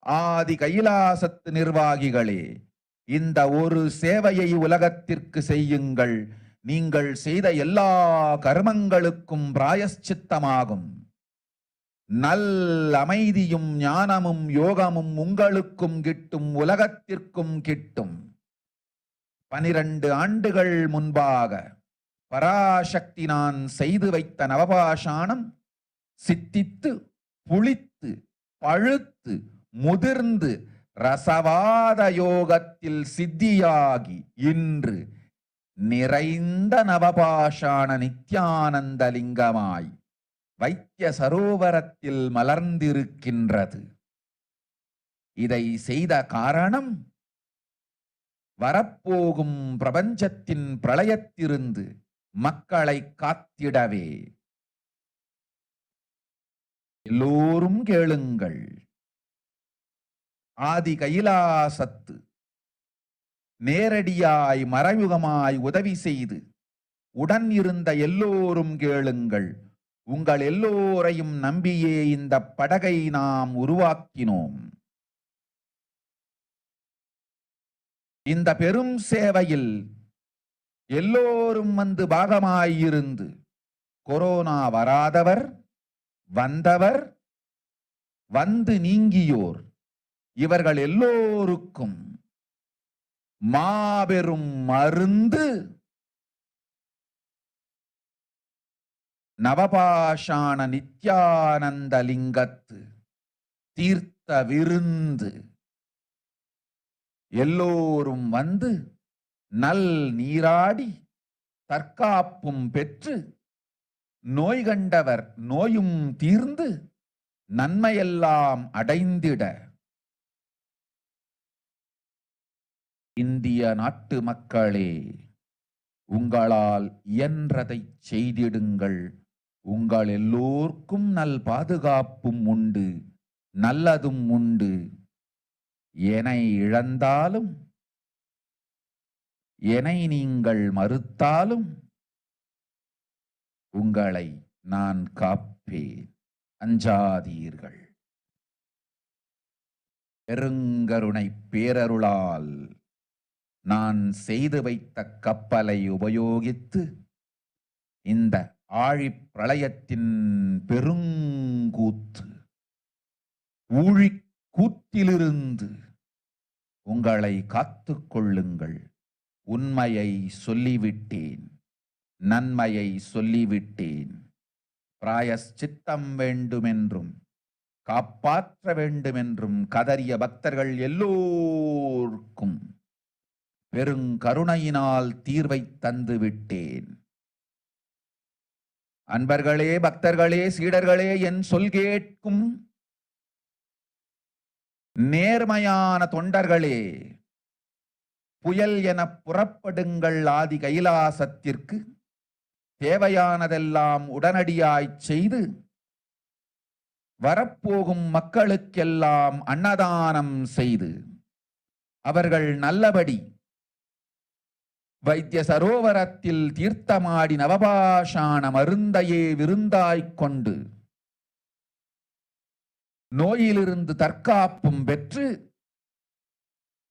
ஆதி கைலாசத்து நிர்வாகிகளே, இந்த ஒரு சேவையை உலகத்திற்கு செய்யுங்கள். நீங்கள் செய்த எல்லா கர்மங்களுக்கும் பிராயஷ்சித்தமாகும். நல் அமைதியும் ஞானமும் யோகமும் உங்களுக்கும் கிட்டும், உலகத்திற்கும் கிட்டும். 12 ஆண்டுகள் முன்பாக பராசக்தி நான் செய்து வைத்த நவபாஷாணம் சித்தித்து புளித்து பழுத்து முதிர்ந்து ரசவாத யோகத்தில் சித்தியாகி இன்று நிறைந்த நவபாஷாண நித்யானந்த லிங்கமாய் வைத்திய சரோவரத்தில் மலர்ந்திருக்கின்றது. இதை செய்த காரணம் வரப்போகும் பிரபஞ்சத்தின் பிரளயத்திலிருந்து மக்களை காத்திடவே. எல்லோரும் கேளுங்கள். ஆதி கைலாசத்து நேரடியாய் மறைமுகமாய் உதவி செய்து உடன் இருந்த எல்லோரும் கேளுங்கள். உங்கள் எல்லோரையும் நம்பியே இந்த படகை நாம் உருவாக்கினோம். இந்த பெரும் சேவையில் எல்லோரும் வந்து பாகமாயிருந்து கொரோனா வராதவர், வந்தவர், வந்து நீங்கியோர், இவர்கள் எல்லோருக்கும் மாபெரும் மருந்து நவபாஷாண நித்யானந்த லிங்கத்து தீர்த்த விருந்து. எல்லோரும் வந்து நல் நீராடி தற்காப்பும் பெற்று நோய் கண்டவர் நோயும் தீர்ந்து நன்மையெல்லாம் அடைந்திட இந்திய நாட்டு மக்களே, உங்களால் இயன்றதை செய்திடுங்கள். உங்கள் எல்லோர்க்கும் நல் பாதுகாப்பும் உண்டு, நல்லதும் உண்டு. என்னை இழந்தாலும் என்னை நீங்கள் மறுத்தாலும் உங்களை நான் காப்பேன், அஞ்சாதீர்கள். பெருங்கருணை பேரருளால் நான் செய்து வைத்த கப்பலை உபயோகித்து இந்த ஆழிப் பிரளயத்தின் பெருங்கூத்து ஊழிக் கூத்திலிருந்து உங்களை காத்துக் கொள்ளுங்கள். உண்மையை சொல்லிவிட்டேன், நன்மையை சொல்லிவிட்டேன். பிராயஷ்சித்தம் வேண்டுமென்றும் காப்பாற்ற வேண்டுமென்றும் கதறிய பக்தர்கள் எல்லோருக்கும் பெருங்கருணையினால் தீர்வை தந்து விட்டேன். அன்பர்களே, பக்தர்களே, சீடர்களே, என் சொல் கேட்கும் நேர்மையான தொண்டர்களே, புயல் என புறப்படுங்கள் ஆதி கைலாசத்திற்கு. தேவையானதெல்லாம் உடனடியாய் செய்து வரப்போகும் மக்களுக்கெல்லாம் அன்னதானம் செய்து அவர்கள் நல்லபடி வைத்திய சரோவரத்தில் தீர்த்தமாடி நவபாஷாண மருந்தையே விருந்தாய்க் கொண்டு நோயிலிருந்து தற்காப்பும் பெற்று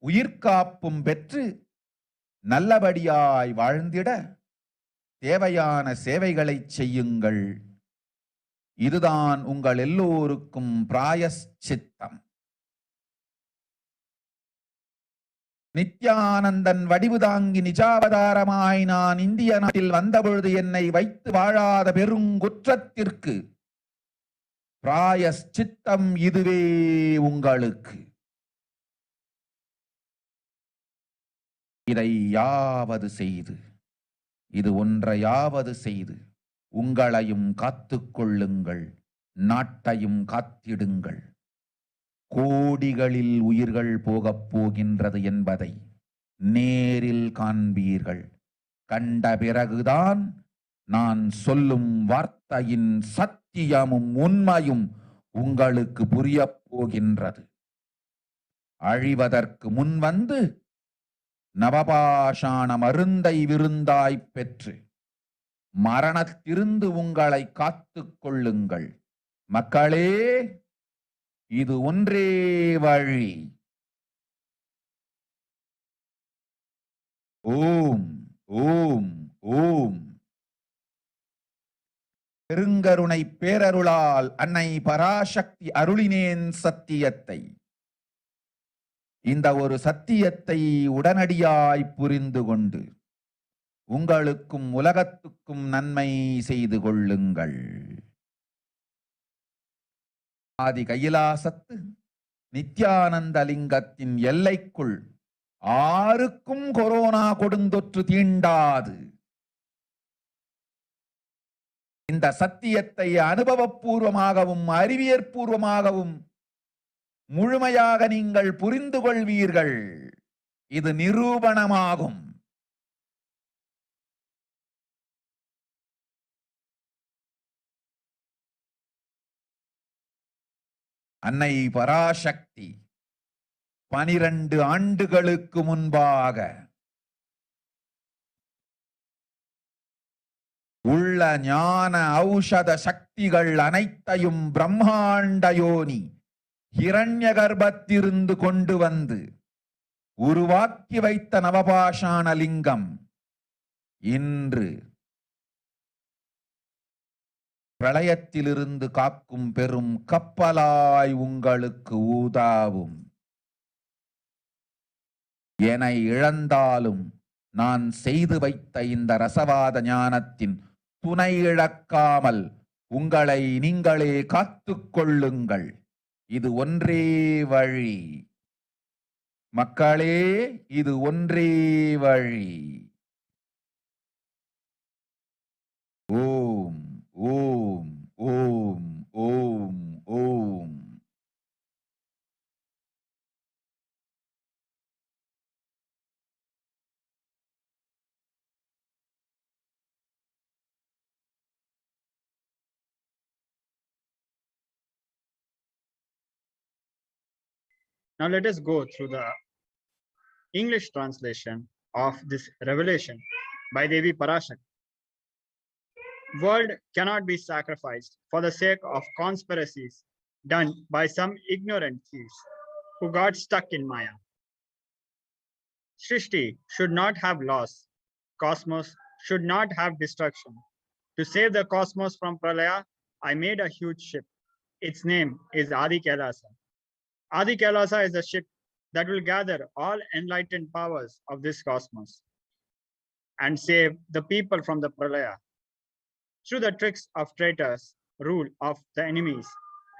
உயிர்காப்பும் பெற்று நல்லபடியாய் வாழ்ந்திட தேவையான சேவைகளை செய்யுங்கள். இதுதான் உங்கள் எல்லோருக்கும் பிராயஷ்சித்தம். நித்யானந்தன் வடிவு தாங்கி நிஜாவதாரமாய் நான் இந்திய நாட்டில் வந்தபொழுது என்னை வைத்து வாழாத பெருங்குற்றத்திற்கு பிராயஷ்சித்தம் இதுவே உங்களுக்கு. இதை யாவது செய்து, இது ஒன்றையாவது செய்து உங்களையும் காத்துக் கொள்ளுங்கள், நாட்டையும் காத்திடுங்கள். கோடிகளில் உயிர்கள் போகப் போகின்றது என்பதை நேரில் காண்பீர்கள். கண்ட பிறகுதான் நான் சொல்லும் வார்த்தையின் சத்தியமும் உண்மையும் உங்களுக்கு புரியப் போகின்றது. அழிவதற்கு முன் வந்து நவபாஷாண மருந்தை விருந்தாய்ப் பெற்று மரணத்திலிருந்து உங்களை காத்துக் கொள்ளுங்கள். மக்களே, இது ஒன்றே வழி. ஓம் ஓம் ஓம். பெருங்கருணை பேரருளால் அன்னை பராசக்தி அருளினேன் சத்தியத்தை. இந்த ஒரு சத்தியத்தை உடனடியாய் புரிந்து கொண்டு உங்களுக்கும் உலகத்துக்கும் நன்மை செய்து கொள்ளுங்கள். ஆதி கைலாசத்து நித்யானந்த லிங்கத்தின் எல்லைக்குள் ஆருக்கும் கொரோனா கொடுந்தொற்று தீண்டாது. இந்த சத்தியத்தை அனுபவபூர்வமாகவும் அறிவியற்பூர்வமாகவும் முழுமையாக நீங்கள் புரிந்து கொள்வீர்கள். இது நிரூபணமாகும். அன்னை பராசக்தி 12 ஆண்டுகளுக்கு முன்பாக உள்ள ஞான ஔஷத சக்திகள் அனைத்தையும் பிரம்மாண்ட யோனி ஹிரண்ய கர்ப்பத்திலிருந்து கொண்டு வந்து உருவாக்கி வைத்த நவபாஷாண லிங்கம் இன்று பிரளயத்திலிருந்து காக்கும் பெரும் கப்பலாய் உங்களுக்கு ஊதாவும். என்னை இழந்தாலும் நான் செய்து வைத்த இந்த ரசவாத ஞானத்தின் துணை இழக்காமல் உங்களை நீங்களே காத்துக் கொள்ளுங்கள். இது ஒன்றே வழி. மக்களே, இது ஒன்றே வழி. ஓம் ஓம் ஓம் ஓம் ஓம். Now let us go through the English translation of this revelation by Devi Parashakti. World cannot be sacrificed for the sake of conspiracies done by some ignorant thieves who got stuck in Maya. Srishti should not have loss. Cosmos should not have destruction. To save the cosmos from Pralaya, I made a huge ship. Its name is Adi Kailasa. Adi Kailasa is a ship that will gather all enlightened powers of this cosmos and save the people from the Pralaya. Through the tricks of traitors, rule of the enemies,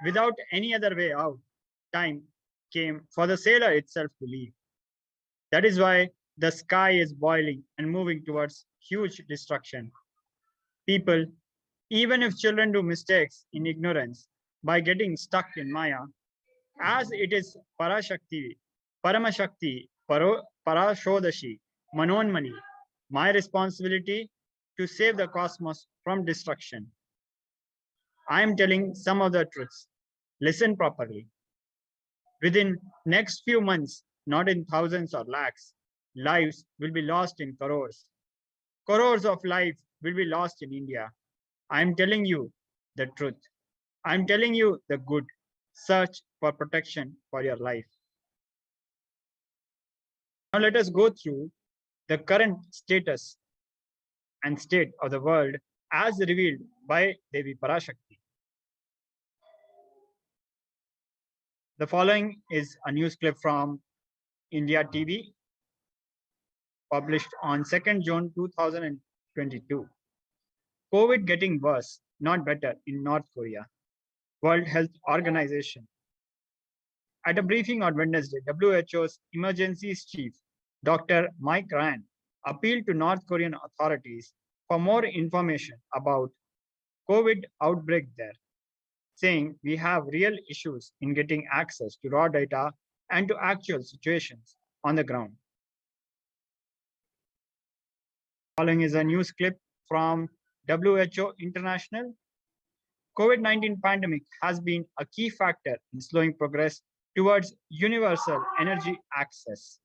without any other way out, time came for the sailor itself to leave. That is why the sky is boiling and moving towards huge destruction. People, even if children do mistakes in ignorance by getting stuck in Maya, as it is Parashakti, Paramashakti, Parashodashi, Manonmani, my responsibility to save the cosmos from destruction. I am telling some of the truths. Listen properly. Within next few months, not in thousands or lakhs, lives will be lost in crores. Crores of lives will be lost in India. I am telling you the truth. I am telling you the good. Search for protection for your life. Now let us go through the current status and state of the world as revealed by Devi Parashakti. The following is a news clip from India TV, published on 2nd June 2022. COVID getting worse, not better in North Korea. World Health Organization. At a briefing on Wednesday, WHO's emergencies chief, Dr. Mike Ryan, appealed to North Korean authorities for more information about COVID outbreak there, saying we have real issues in getting access to raw data and to actual situations on the ground. Following is a news clip from WHO International. COVID-19 pandemic has been a key factor in slowing progress towards universal energy access.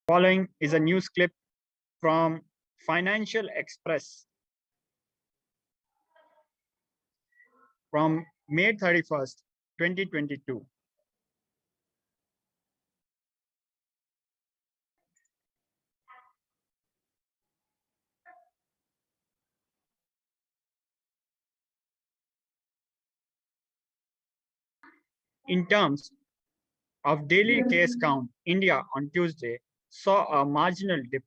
Following is a news clip from Financial Express from May 31st, 2022. In terms of daily case count, India on Tuesday saw a marginal dip.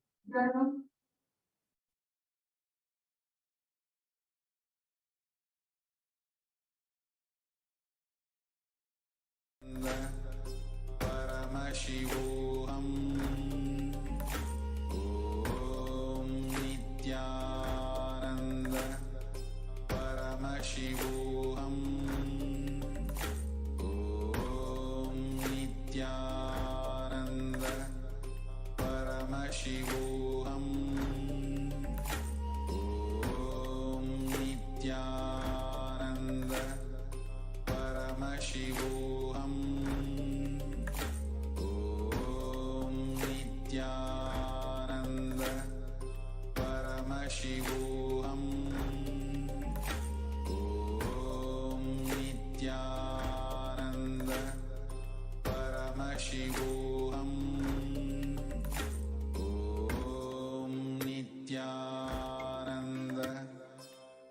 Paramashivoham. Om Nithyananda Paramashivoham. Om Nithyananda Paramashivoham. Om Nithyananda Paramashivoham. Om Nithyananda Paramashivoham. Om Nithyananda Paramashivoham. Om Nithyananda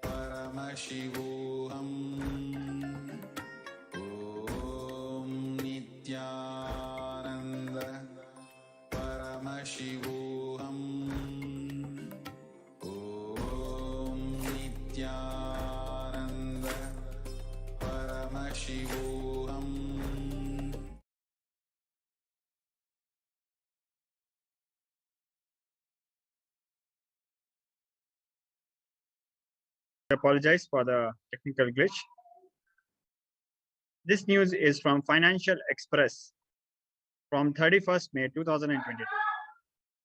Paramashivoham. Om Nithyananda Paramashivoham. Om Nithyananda Paramashivoham. I apologize for the technical glitch. This news is from Financial Express from 31st May 2022.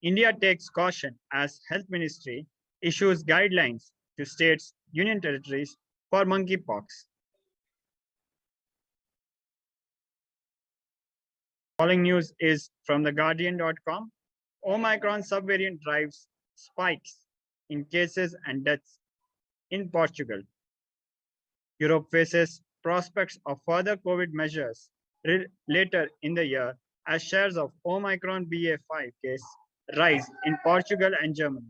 India takes caution as Health Ministry issues guidelines to states, union territories for monkeypox. Following news is from theguardian.com. Omicron subvariant drives spikes in cases and deaths in Portugal. Europe faces prospects of further COVID measures later in the year as shares of Omicron BA.5 case rise in Portugal and Germany.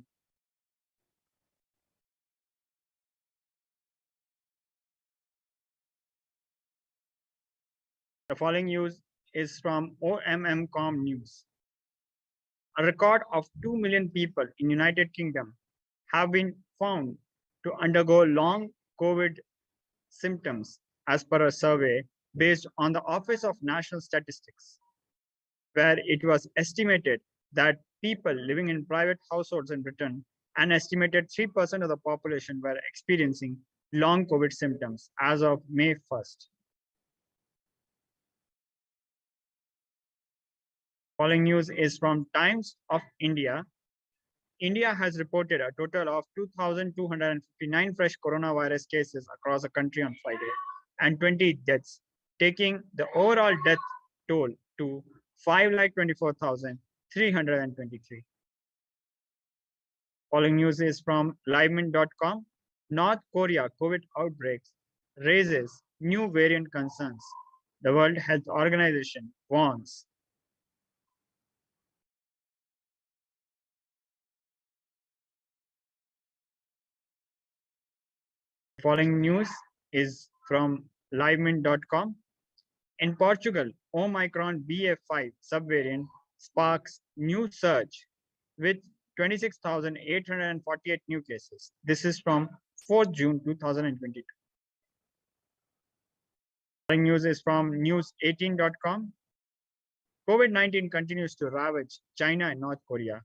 The following news is from OMM.com News. A record of 2 million people in United Kingdom have been found to undergo long COVID symptoms as per a survey based on the Office of National Statistics, where it was estimated that people living in private households in Britain, an estimated 3% of the population were experiencing long COVID symptoms as of May 1st. Following news is from Times of India. India has reported a total of 2,259 fresh coronavirus cases across the country on Friday and 20 deaths, taking the overall death toll to 5,24,323. Following news is from livemint.com. North Korea COVID outbreaks raises new variant concerns. The World Health Organization warns. Following news is from livemint.com. In Portugal, Omicron BA.5 subvariant sparks new surge with 26,848 new cases. This is from 4th June 2022. Following news is from news18.com. COVID-19 continues to ravage China and North Korea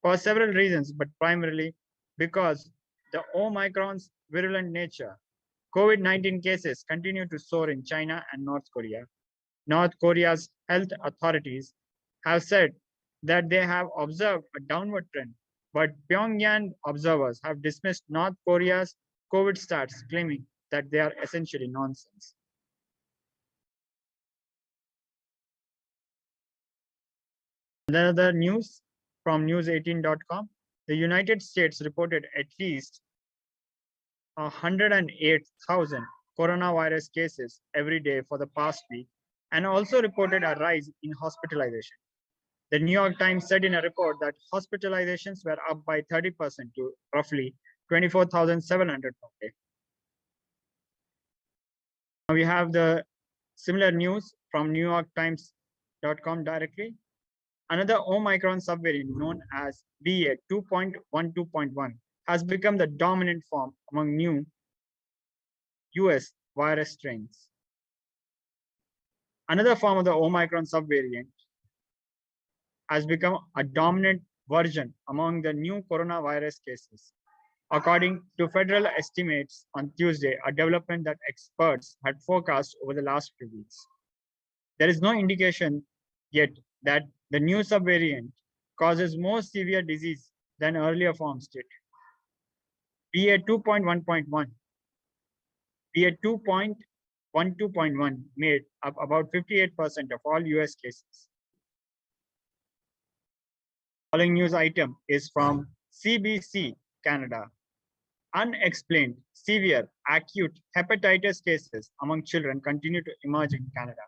for several reasons, but primarily because the Omicron's virulent nature. COVID-19 cases continue to soar in China and North Korea. North Korea's health authorities have said that they have observed a downward trend, but Pyongyang observers have dismissed North Korea's COVID stats, claiming that they are essentially nonsense. Another news from news18.com. The United States reported at least 108,000 coronavirus cases every day for the past week and also reported a rise in hospitalization. The New York Times said in a report that hospitalizations were up by 30% to roughly 24,700 per day. Now we have the similar news from NewYorkTimes.com directly. Another Omicron subvariant known as BA 2.12.1 has become the dominant form among new US virus strains. Another form of the Omicron subvariant has become a dominant version among the new coronavirus cases. According to federal estimates on Tuesday, a development that experts had forecast over the last few weeks. There is no indication yet that the new subvariant causes more severe disease than earlier forms did. BA 2.1.1, BA 2.12.1 made up about 58% of all US cases. Following news item is from CBC Canada. Unexplained severe acute hepatitis cases among children continue to emerge in Canada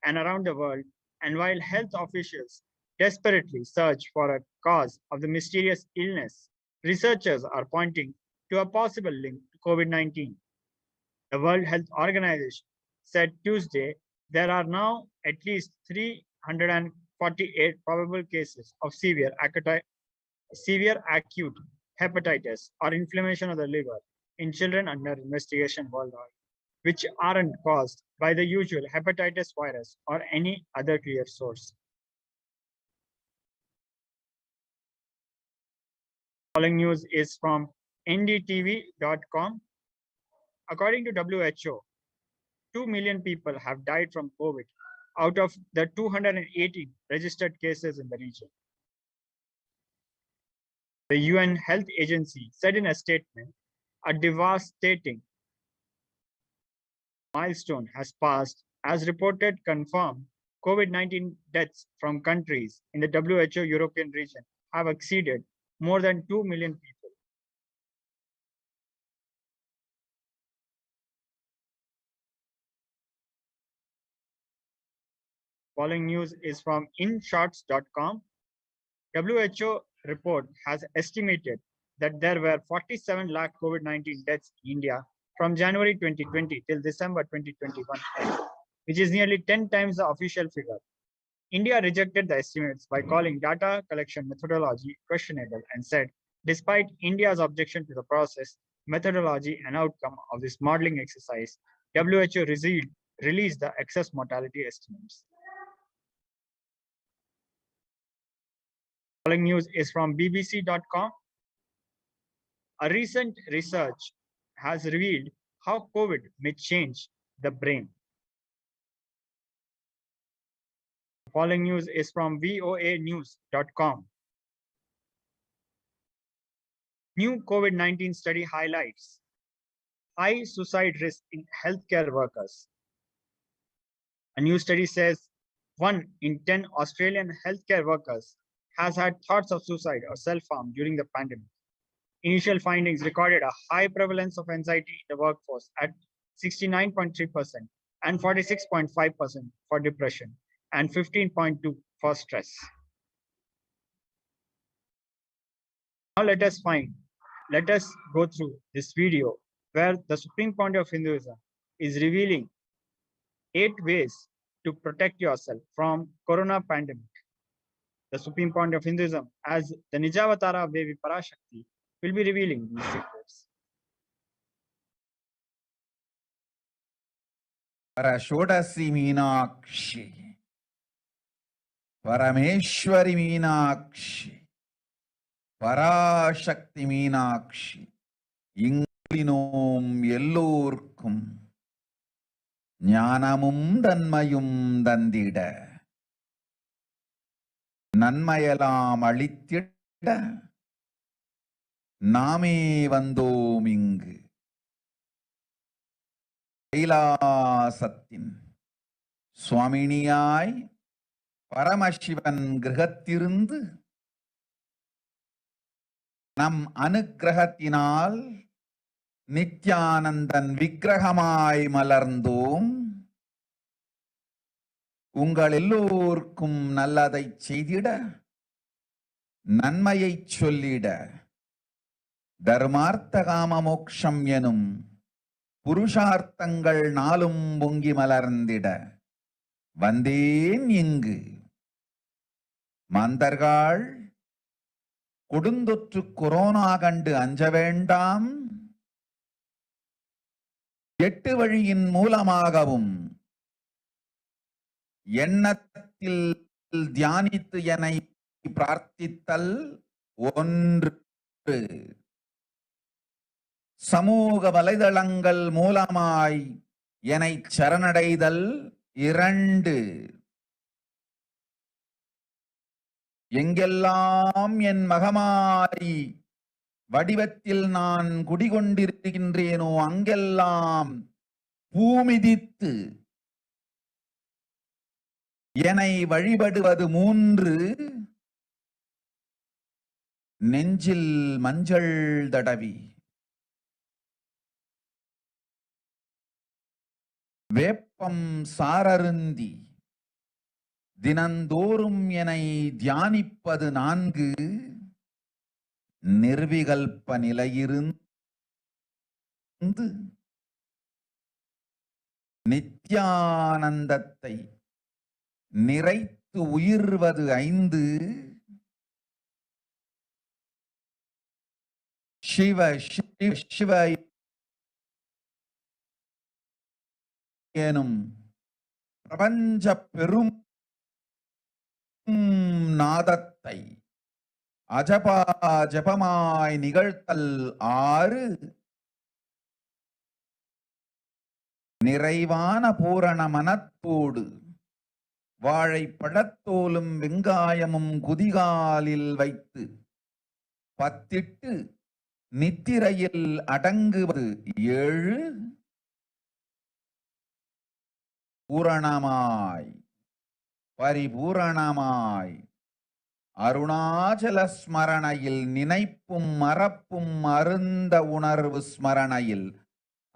and around the world, and while health officials desperately search for a cause of the mysterious illness, researchers are pointing to a possible link to COVID-19. The World Health Organization said Tuesday there are now at least 348 probable cases of severe acute hepatitis or inflammation of the liver in children under investigation worldwide, which aren't caused by the usual hepatitis virus or any other clear source. Following news is from ndtv.com. According to WHO, 2 million people have died from COVID out of the 218 registered cases in the region. The UN Health Agency said in a statement, a devastating milestone has passed as reported confirmed COVID-19 deaths from countries in the WHO European region have exceeded more than 2 million people. Following news is from inshots.com. WHO report has estimated that there were 47 lakh COVID-19 deaths in India from January 2020 till December 2021, which is nearly 10 times the official figure. India rejected the estimates by calling data collection methodology questionable and said, despite India's objection to the process, methodology, and outcome of this modeling exercise, WHO released the excess mortality estimates. Following news is from bbc.com. A recent research has revealed how COVID may change the brain. Following news is from voanews.com. New COVID-19 study highlights high suicide risk in healthcare workers. A new study says 1 in 10 Australian healthcare workers has had thoughts of suicide or self-harm during the pandemic. Initial findings recorded a high prevalence of anxiety in the workforce at 69.3% and 46.5% for depression and 15.2% for stress. Now let us go through this video where the Supreme Court of Hinduism is revealing 8 ways to protect yourself from corona pandemic. The Supreme Court of Hinduism, as the Nijavatara of Devi Parashakti, will be revealing these secrets. Parashodasi Meenakshi, Parameshwari Meenakshi, Parashakti Meenakshi, Inglinum Yellorkum, Jnanamum Danmayum Dandida, Nanmayalam Alitida, Name Vandom கைலாசத்தின் சுவாமினியாய் Paramasivan கிரகத்திருந்து நம் அனுக்கிரகத்தினால் நித்யானந்தன் விக்கிரகமாய் மலர்ந்தோம். உங்கள் எல்லோருக்கும் நல்லதை செய்திட, நன்மையை சொல்லிட, தர்மார்த்த காம மோக்ஷம் எனும் புருஷார்த்தங்கள் நாளும் பொங்கி மலர்ந்திட வந்தேன் இங்கு. மாந்தர்கள் கொடுந்தொற்று கொரோனா கண்டு அஞ்ச வேண்டாம். 8 வழியின் மூலமாகவும் எண்ணத்தில் தியானித்து என்னை பிரார்த்தித்தல் 1, சமூக வலைதளங்கள் மூலமாய் என்னை சரணடைதல் 2, எங்கெல்லாம் என் மகமாரி வடிவத்தில் நான் குடிகொண்டிருக்கின்றேனோ அங்கெல்லாம் பூமிதித்து என்னை வழிபடுவது 3, நெஞ்சில் மஞ்சள் தடவி வேப்பம் சாரருந்தி தினந்தோறும் என்னை தியானிப்பது 4, நிர்விகல்ப நிலையிருந்து நித்யானந்தத்தை நிறைத்து உயிர்வது 5, சிவ சிவ சிவ எனும் பிரபஞ்ச பெரும் நாதத்தை அஜபா ஜபமாய் நிகழ்த்தல் 6, நிறைவான பூரண மனத்தோடு வாழை பழத்தோலும் வெங்காயமும் குதிகாலில் வைத்து பத்திட்டு நித்திரையில் அடங்குவது 7 பூரணமாய் பரிபூரணமாய் அருணாச்சல ஸ்மரணையில் நினைப்பும் மறப்பும் அருந்த உணர்வு ஸ்மரணையில்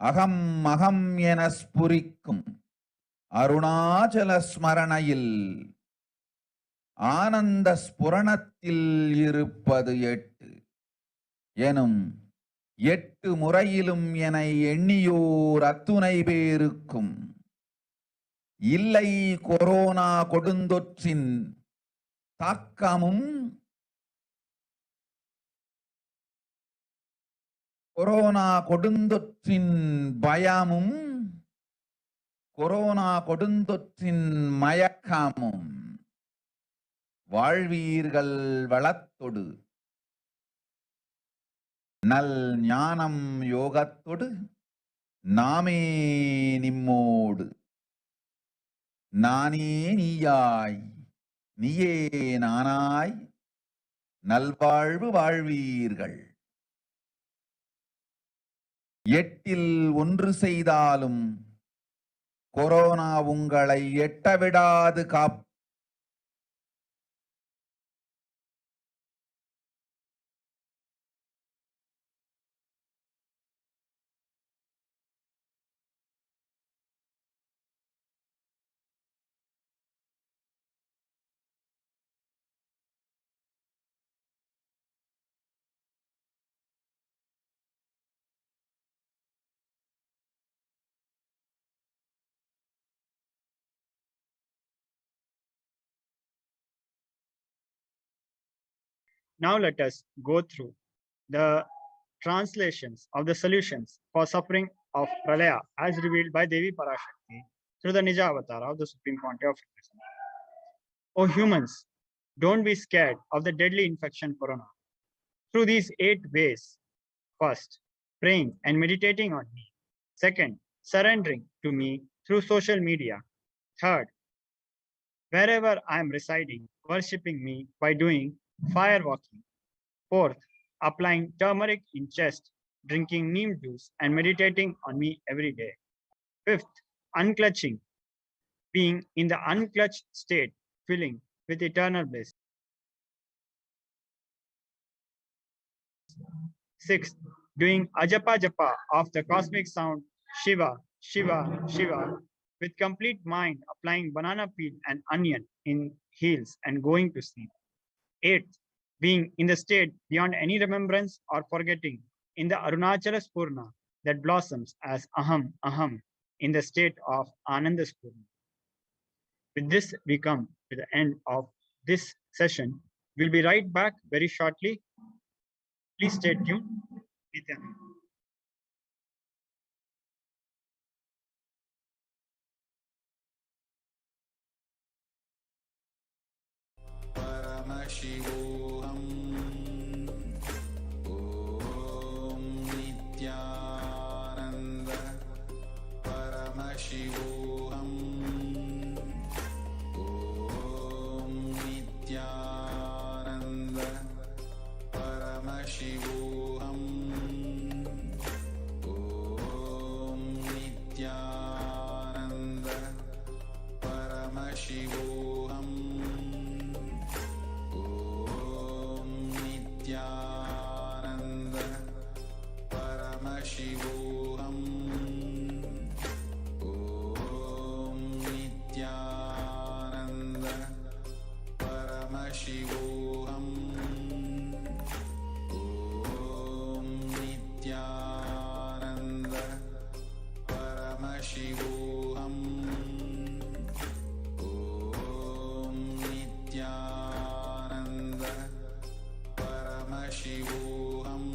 அகம் அகம் என ஸ்புரிக்கும் அருணாச்சல ஸ்மரணையில் ஆனந்த ஸ்புரணத்தில் இருப்பது 8 எனும் 8 முறையிலும் என எண்ணியோர் அத்துணை பேருக்கும் இல்லை கொரோனா கொடுந்தொற்றின் தாக்கமும் கொரோனா கொடுந்தொற்றின் பயமும் கொரோனா கொடுந்தொற்றின் மயக்கமும் வாழ்வீர்கள் வளத்தொடு நல் ஞானம் யோகத்தொடு நாமே நிம்மோடு நானே நீயாய் நீயே நானாய் நல்வாழ்வு வாழ்வீர்கள். 8இல் 1 செய்தாலும் கொரோனா உங்களை எட்டவிடாது Now let us go through the translations of the solutions for suffering of Pralaya as revealed by Devi Parashakti through the Nija avatar of the Supreme Pontiff of Hinduism. O humans, don't be scared of the deadly infection corona. Through these 8 ways: first, praying and meditating on me; second, surrendering to me through social media; third, wherever I am residing, worshipping me by doing fire walking; fourth, applying turmeric in chest, drinking neem juice, and meditating on me every day; fifth, unclutching, being in the unclutched state, filling with eternal bliss; sixth, doing ajapa japa of the cosmic sound Shiva, Shiva, Shiva, with complete mind, applying banana peel and onion in heels and going to sleep; eighth, being in the state beyond any remembrance or forgetting, in the Arunachala Spurna that blossoms as Aham, Aham, in the state of Ananda Spurna. With this, we come to the end of this session. We'll be right back very shortly. Please stay tuned. Nithyananda. Paramashivoham. Om Nithyananda Paramashivoham. Om Nithyananda Paramashivoham. Om Nithyananda Paramashivoham. Nithyananda Paramashivoham. Om Nithyananda Paramashivoham. Om Nithyananda Paramashivoham. Om Nithyananda Paramashivoham.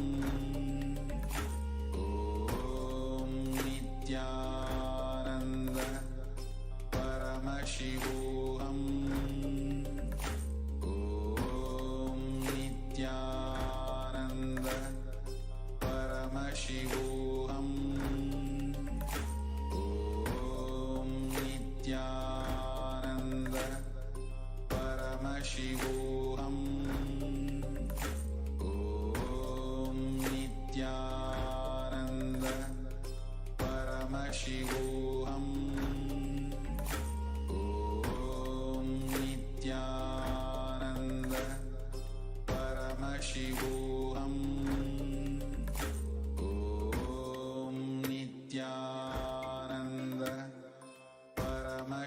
Om Nithyananda Paramashivoham. Om Nithyananda Paramashivoham. Om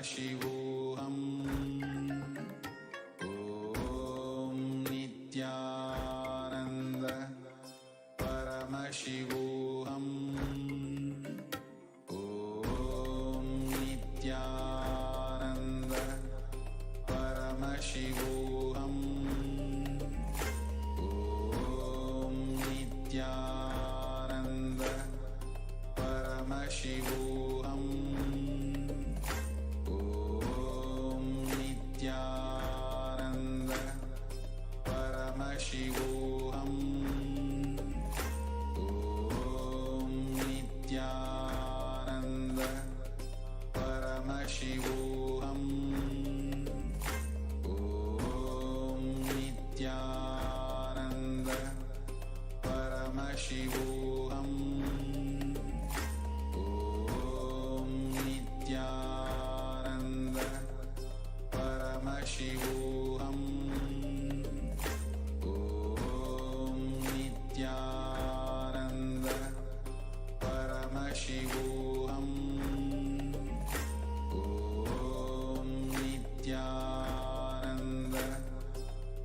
Paramashivoham. Om Nithyananda Paramashivoham. Om Nithyananda Paramashivoham. Om Nithyananda Paramashivoham. Om Nithyananda Paramashivoham. Om Nithyananda Paramashivoham. Om Nithyananda Paramashivoham. Om Nithyananda Paramashivoham. Om Nithyananda Paramashivoham. Om Nithyananda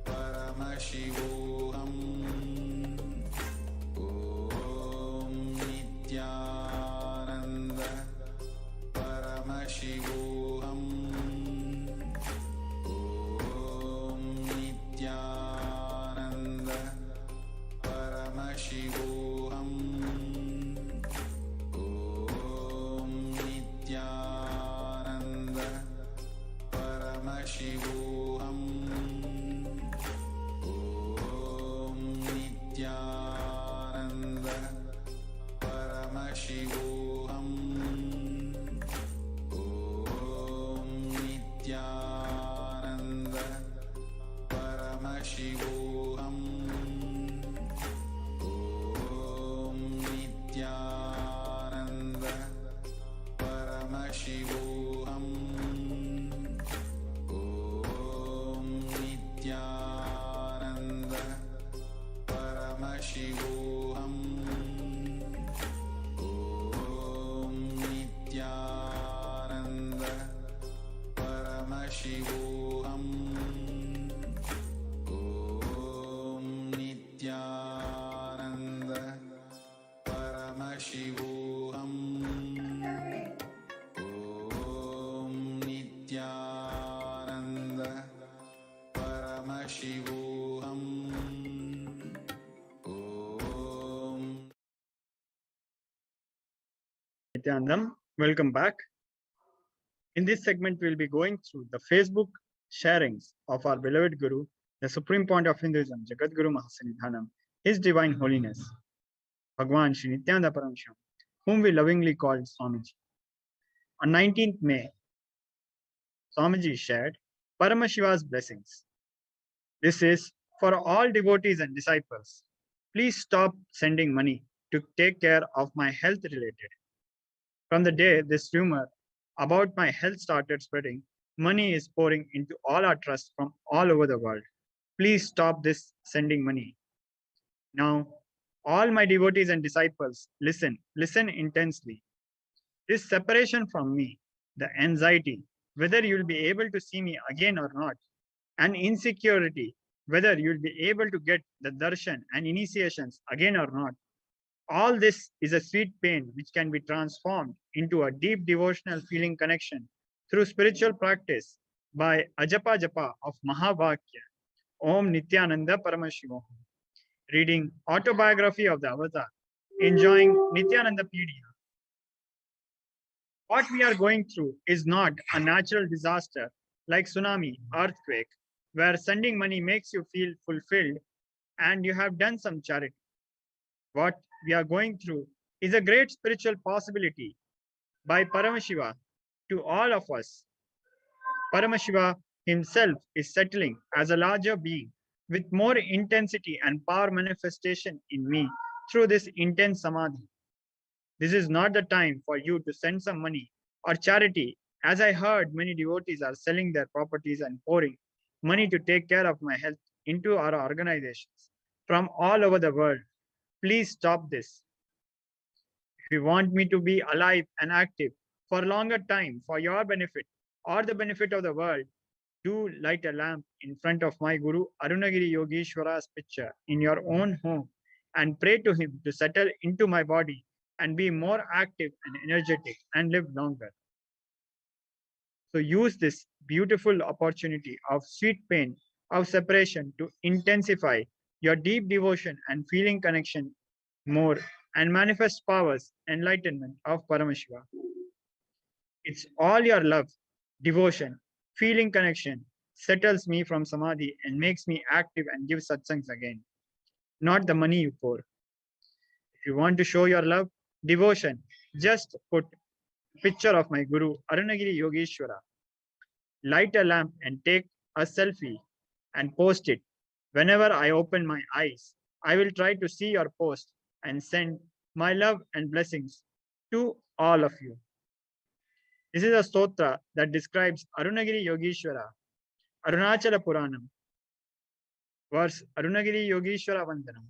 Paramashivoham. Om Nithyananda Paramashivoham. Om Nithyananda Paramashivoham. Om Nithyananda Paramashivoham. Om Nithyananda Paramashivoham. Om Nithyananda Paramashivoham. Om Nithyananda Paramashivoham. Om Nithyananda Paramashivoham. Om Nithyananda Paramashivoham. Om Nithyananda Paramashivoham. Om Nithyananda Paramashivoham. Om Nityanandam, welcome back. In this segment, we'll be going through the Facebook sharings of our beloved Guru, the Supreme Point of Hinduism, Jagat Guru Mahasanidhanam, His Divine Holiness, Bhagwan Shri Nithyananda Paramashivam, whom we lovingly call Swamiji. On 19th May, Swamiji shared Paramashiva's blessings. This is for all devotees and disciples. Please stop sending money to take care of my health related. From the day this rumor about my health started spreading, money is pouring into all our trusts from all over the world. Please stop this sending money. Now, all my devotees and disciples, listen intensely. This separation from me, the anxiety, whether you'll be able to see me again or not, and insecurity, whether you'll be able to get the darshan and initiations again or not, all this is a sweet pain which can be transformed into a deep devotional feeling connection through spiritual practice by Ajapa Japa of Mahavakya, Om Nithyananda Paramashivoham. Reading autobiography of the Avatar, enjoying Nithyanandapedia. What we are going through is not a natural disaster like tsunami, earthquake, where sending money makes you feel fulfilled and you have done some charity. What we are going through is a great spiritual possibility by Paramashiva to all of us. Paramashiva himself is settling as a larger being with more intensity and power manifestation in me through this intense samadhi. This is not the time for you to send some money or charity, as I heard many devotees are selling their properties and pouring money to take care of my health into our organizations from all over the world. Please stop this. If you want me to be alive and active for a longer time for your benefit, or the benefit of the world, do light a lamp in front of my Guru Arunagiri Yogeshwara's picture in your own home and pray to him to settle into my body and be more active and energetic and live longer. So use this beautiful opportunity of sweet pain, of separation to intensify your deep devotion and feeling connection more and manifest powers, enlightenment of Paramashiva. It's all your love, devotion, feeling connection settles me from samadhi and makes me active and give satsangs again, not the money you pour. If you want to show your love, devotion, just put picture of my Guru Arunagiri Yogeshwara, light a lamp and take a selfie and post it. Whenever I open my eyes, I will try to see your post and send my love and blessings to all of you. This is a stotra that describes Arunagiri Yogeshwara, Arunachala Puranam, verse Arunagiri Yogeshwara Vandanam.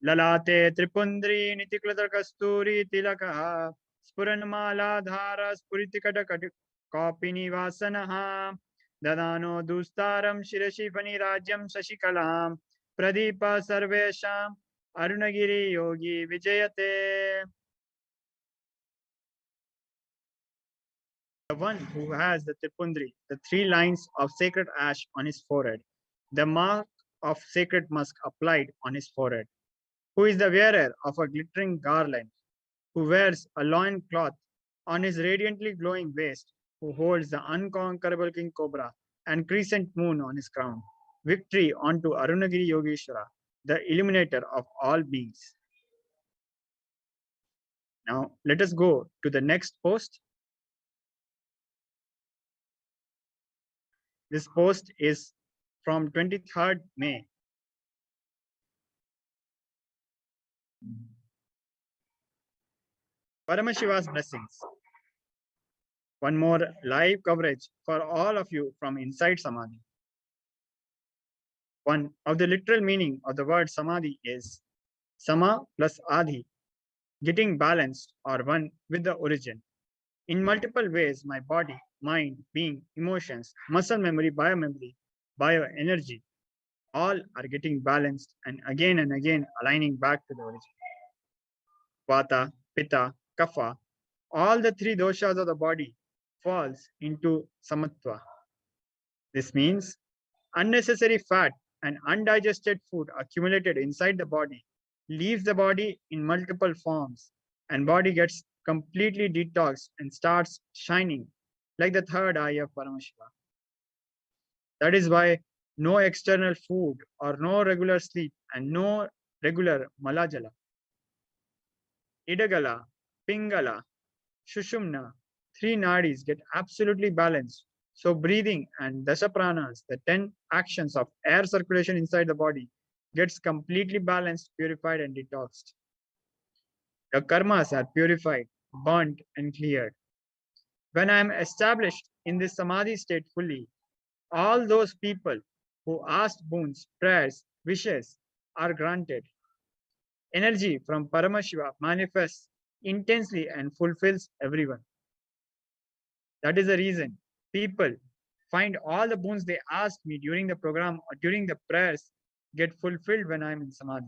Lalate Tripundri Nitiklata Kasturi Tilakaha Spuranmala Dhara Spuritikata Kopini Vasanaha Dadano Dustaram Shirashi Fani Rajyam Sashikalam Pradipa Sarvesham Arunagiri Yogi Vijayate. The one who has the Tripundri, the 3 lines of sacred ash on his forehead, the mark of sacred musk applied on his forehead, who is the wearer of a glittering garland, who wears a loin cloth on his radiantly glowing waist, who holds the unconquerable king cobra and crescent moon on his crown. Victory onto Arunagiri Yogeshwara, the illuminator of all beings. Now, let us go to the next post. This post is from 23rd May. Paramashiva's blessings. One more live coverage for all of you from inside Samadhi. One of the literal meaning of the word Samadhi is Sama plus Adi, getting balanced or one with the origin. In multiple ways, my body, mind, being, emotions, muscle memory, bioenergy, all are getting balanced and again aligning back to the origin. Vata, Pitta, Kapha, all the 3 doshas of the body falls into Samatva. This means unnecessary fat and undigested food accumulated inside the body leaves the body in multiple forms and body gets completely detoxed and starts shining like the third eye of Paramashiva. That is why no external food or no regular sleep and no regular malajala. Idagala, Pingala, Shushumna, 3 nadis get absolutely balanced. So breathing and dasapranas, the 10 actions of air circulation inside the body, gets completely balanced, purified and detoxed. The karmas are purified, burnt and cleared. When I am established in this samadhi state fully, all those people who asked boons, prayers, wishes are granted. Energy from Paramashiva manifests intensely and fulfills everyone. That is the reason people find all the boons they asked me during the program or during the prayers get fulfilled when I'm in Samadhi.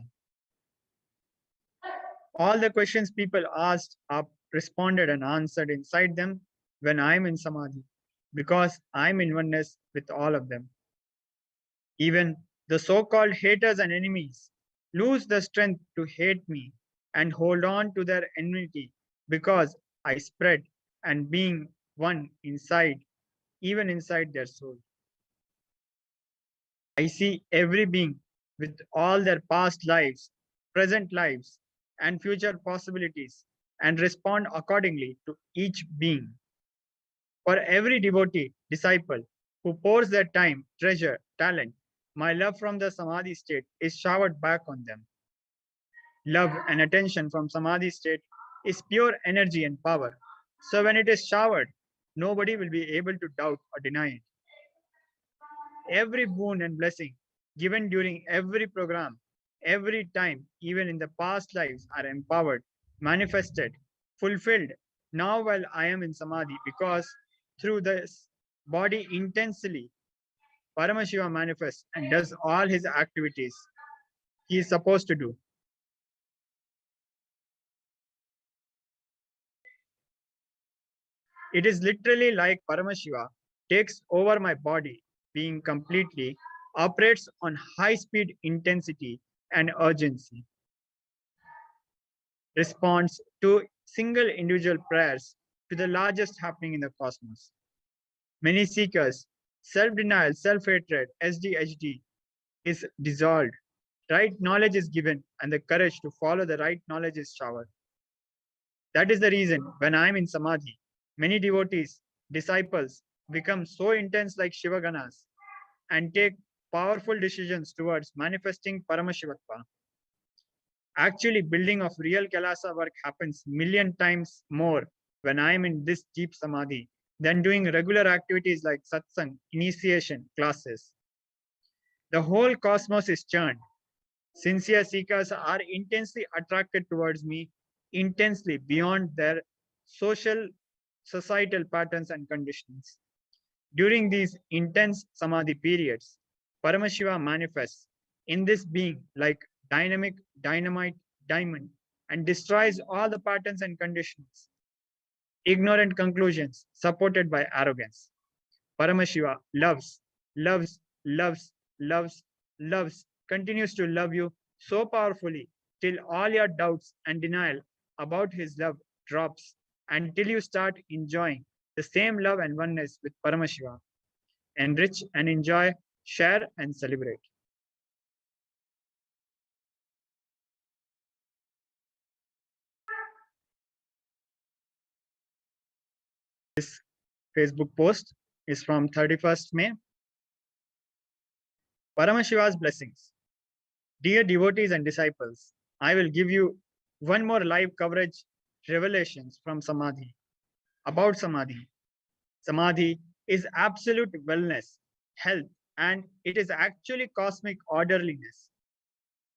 All the questions people asked are responded and answered inside them when I'm in Samadhi because I'm in oneness with all of them. Even the so-called haters and enemies lose the strength to hate me and hold on to their enmity because I spread and being one inside, even inside their soul. I see every being with all their past lives, present lives, and future possibilities and respond accordingly to each being. For every devotee, disciple who pours their time, treasure, talent, my love from the Samadhi state is showered back on them. Love and attention from Samadhi state is pure energy and power. So when it is showered, nobody will be able to doubt or deny it. Every boon and blessing given during every program, every time, even in the past lives, are empowered, manifested, fulfilled now while I am in Samadhi because through this body intensely, Paramashiva manifests and does all his activities he is supposed to do. It is literally like Paramashiva takes over my body, being completely operates on high speed intensity and urgency, responds to single individual prayers to the largest happening in the cosmos. Many seekers, self denial, self hatred, SDHD is dissolved. Right knowledge is given, and the courage to follow the right knowledge is showered. That is the reason when I am in Samadhi, many devotees, disciples become so intense like Shivaganas and take powerful decisions towards manifesting Paramashivatva. Actually, building of real Kailasa work happens million times more when I am in this deep Samadhi than doing regular activities like satsang, initiation, classes. The whole cosmos is churned. Sincere seekers are intensely attracted towards me, intensely beyond their social, societal patterns and conditions. During these intense samadhi periods, Paramashiva manifests in this being like dynamic dynamite diamond and destroys all the patterns and conditions. Ignorant conclusions supported by arrogance. Paramashiva loves, loves, loves, loves, loves, continues to love you so powerfully till all your doubts and denial about his love drops until you start enjoying the same love and oneness with Paramashiva. Enrich and enjoy, share and celebrate. This Facebook post is from 31st May. Paramashiva's blessings. Dear devotees and disciples, I will give you one more live coverage revelations from Samadhi. About Samadhi. Samadhi is absolute wellness, health, and it is actually cosmic orderliness.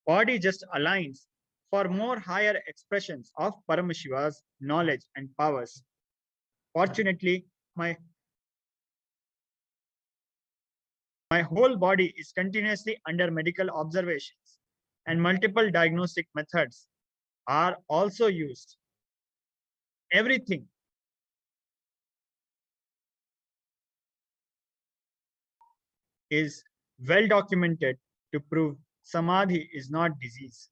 Body just aligns for more higher expressions of Paramashiva's knowledge and powers. Fortunately, my whole body is continuously under medical observations, and multiple diagnostic methods are also used. Everything is well documented to prove Samadhi is not disease.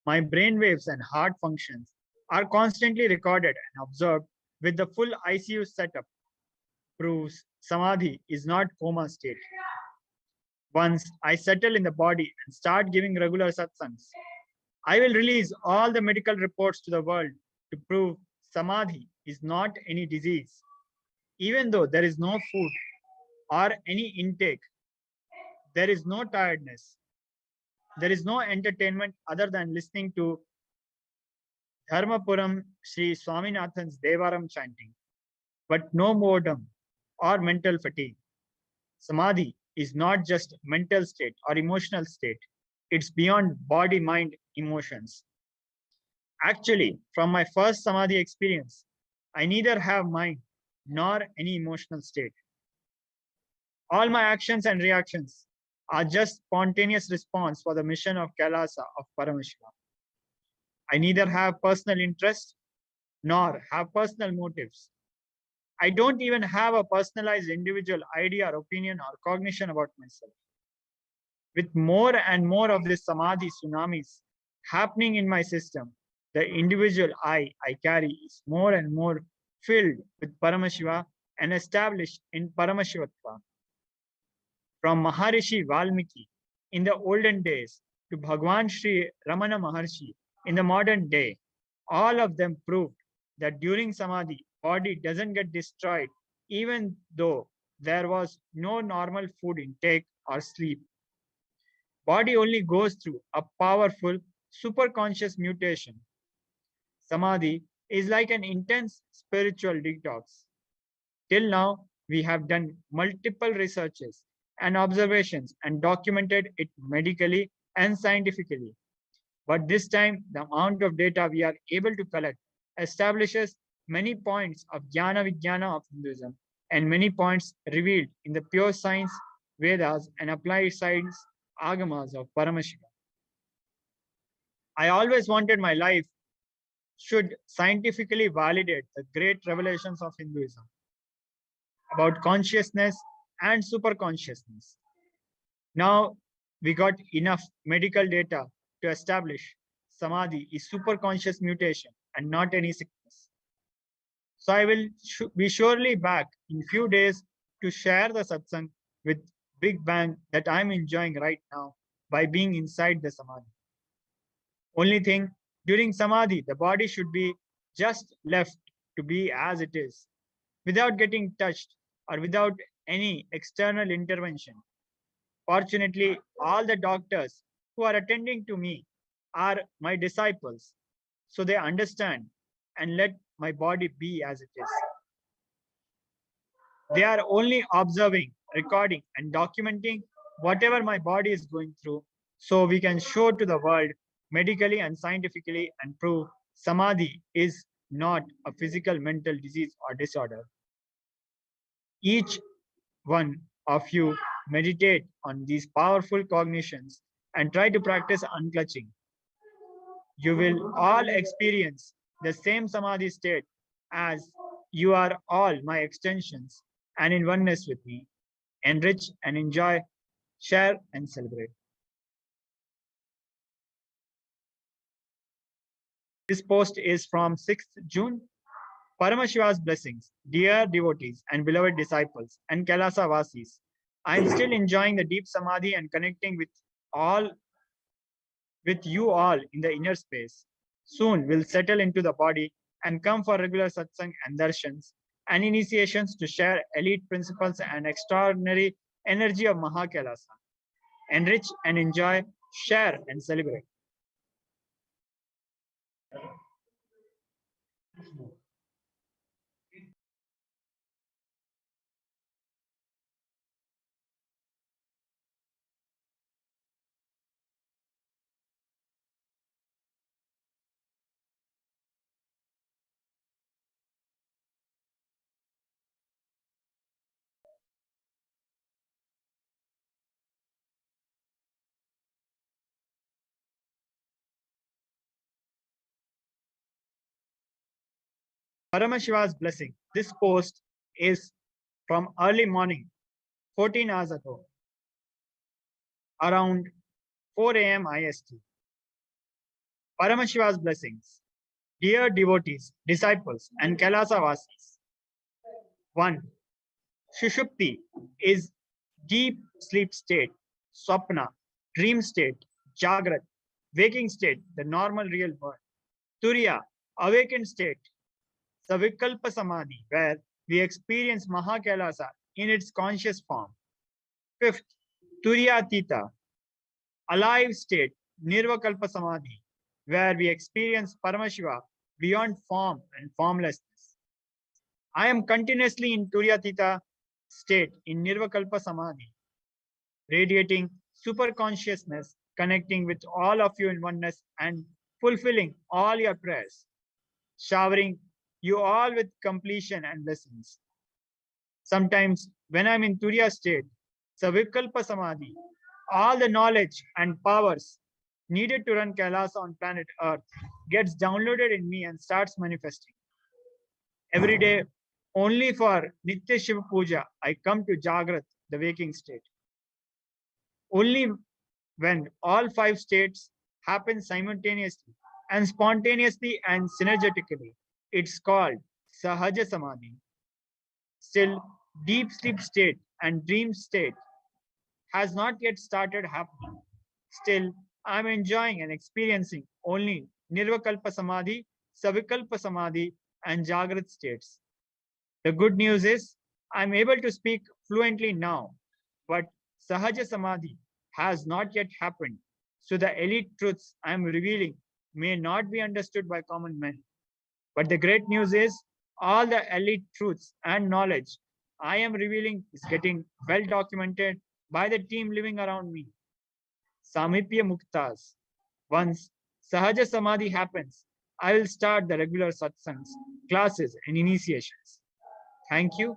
My brain waves and heart functions are constantly recorded and observed with the full ICU setup. Proves Samadhi is not coma state. Once I settle in the body and start giving regular satsangs, I will release all the medical reports to the world to prove Samadhi is not any disease. Even though there is no food or any intake, there is no tiredness, there is no entertainment other than listening to Dharmapuram Sri Swaminathan's Devaram chanting, but no boredom or mental fatigue. Samadhi is not just mental state or emotional state. It's beyond body, mind, emotions. Actually, from my first Samadhi experience, I neither have mind nor any emotional state. All my actions and reactions are just spontaneous response for the mission of Kailasa of Paramashiva. I neither have personal interest nor have personal motives. I don't even have a personalized individual idea or opinion or cognition about myself. With more and more of this Samadhi tsunamis happening in my system, the individual I carry is more and more filled with Paramashiva and established in Paramashivatva. From Maharishi Valmiki in the olden days to Bhagwan Sri Ramana Maharshi in the modern day, all of them proved that during Samadhi, body doesn't get destroyed even though there was no normal food intake or sleep. Body only goes through a powerful superconscious mutation. Samadhi is like an intense spiritual detox. Till now, we have done multiple researches and observations and documented it medically and scientifically. But this time, the amount of data we are able to collect establishes many points of Jnana Vijnana of Hinduism and many points revealed in the pure science, Vedas, and applied science agamas of Paramashiva. I always wanted my life should scientifically validate the great revelations of Hinduism about consciousness and superconsciousness. Now we got enough medical data to establish Samadhi is superconscious mutation and not any sickness. So I will be surely back in few days to share the satsang with Big Bang that I'm enjoying right now by being inside the Samadhi. Only thing, during Samadhi, the body should be just left to be as it is, without getting touched or without any external intervention. Fortunately, all the doctors who are attending to me are my disciples, so they understand and let my body be as it is. They are only observing, recording, and documenting whatever my body is going through, so we can show to the world medically and scientifically and prove Samadhi is not a physical mental disease or disorder. Each one of you meditate on these powerful cognitions and try to practice unclutching. You will all experience the same Samadhi state as you are all my extensions and in oneness with me. Enrich and enjoy, share and celebrate. This post is from 6th June. Paramashiva's blessings, dear devotees and beloved disciples and Kailasa Vasis. I am still enjoying the deep Samadhi and connecting with you all in the inner space. Soon we'll settle into the body and come for regular satsang and darshans and initiations to share elite principles and extraordinary energy of Mahakailasa. Enrich and enjoy, share and celebrate. Paramashiva's blessing. This post is from early morning, 14 hours ago, around 4 a.m. IST. Paramashiva's blessings. Dear devotees, disciples, and Kailasa Vasis. 1. Shushupti is deep sleep state, Swapna, dream state, Jagrat, waking state, the normal real world. Turiya, awakened state, Savikalpa Samadhi, where we experience Mahakailasa in its conscious form. 5th, Turiyatita, alive state, Nirvakalpa Samadhi, where we experience Paramashiva beyond form and formlessness. I am continuously in Turiyatita state in Nirvakalpa Samadhi, radiating super consciousness, connecting with all of you in oneness and fulfilling all your prayers, showering you all with completion and blessings. Sometimes when I'm in Turiya state, Savikalpa Samadhi, all the knowledge and powers needed to run Kailasa on planet Earth gets downloaded in me and starts manifesting. Every day, only for Nitya Shiva Puja, I come to Jagrat, the waking state. Only when all 5 states happen simultaneously and spontaneously and synergetically, it's called Sahaja Samadhi. Still, deep sleep state and dream state has not yet started happening. Still, I'm enjoying and experiencing only Nirvakalpa Samadhi, Savikalpa Samadhi, and Jagrat states. The good news is I'm able to speak fluently now, but Sahaja Samadhi has not yet happened. So the elite truths I'm revealing may not be understood by common men. But the great news is all the elite truths and knowledge I am revealing is getting well documented by the team living around me. Samipya Muktas. Once Sahaja Samadhi happens, I will start the regular satsangs, classes, and initiations. Thank you.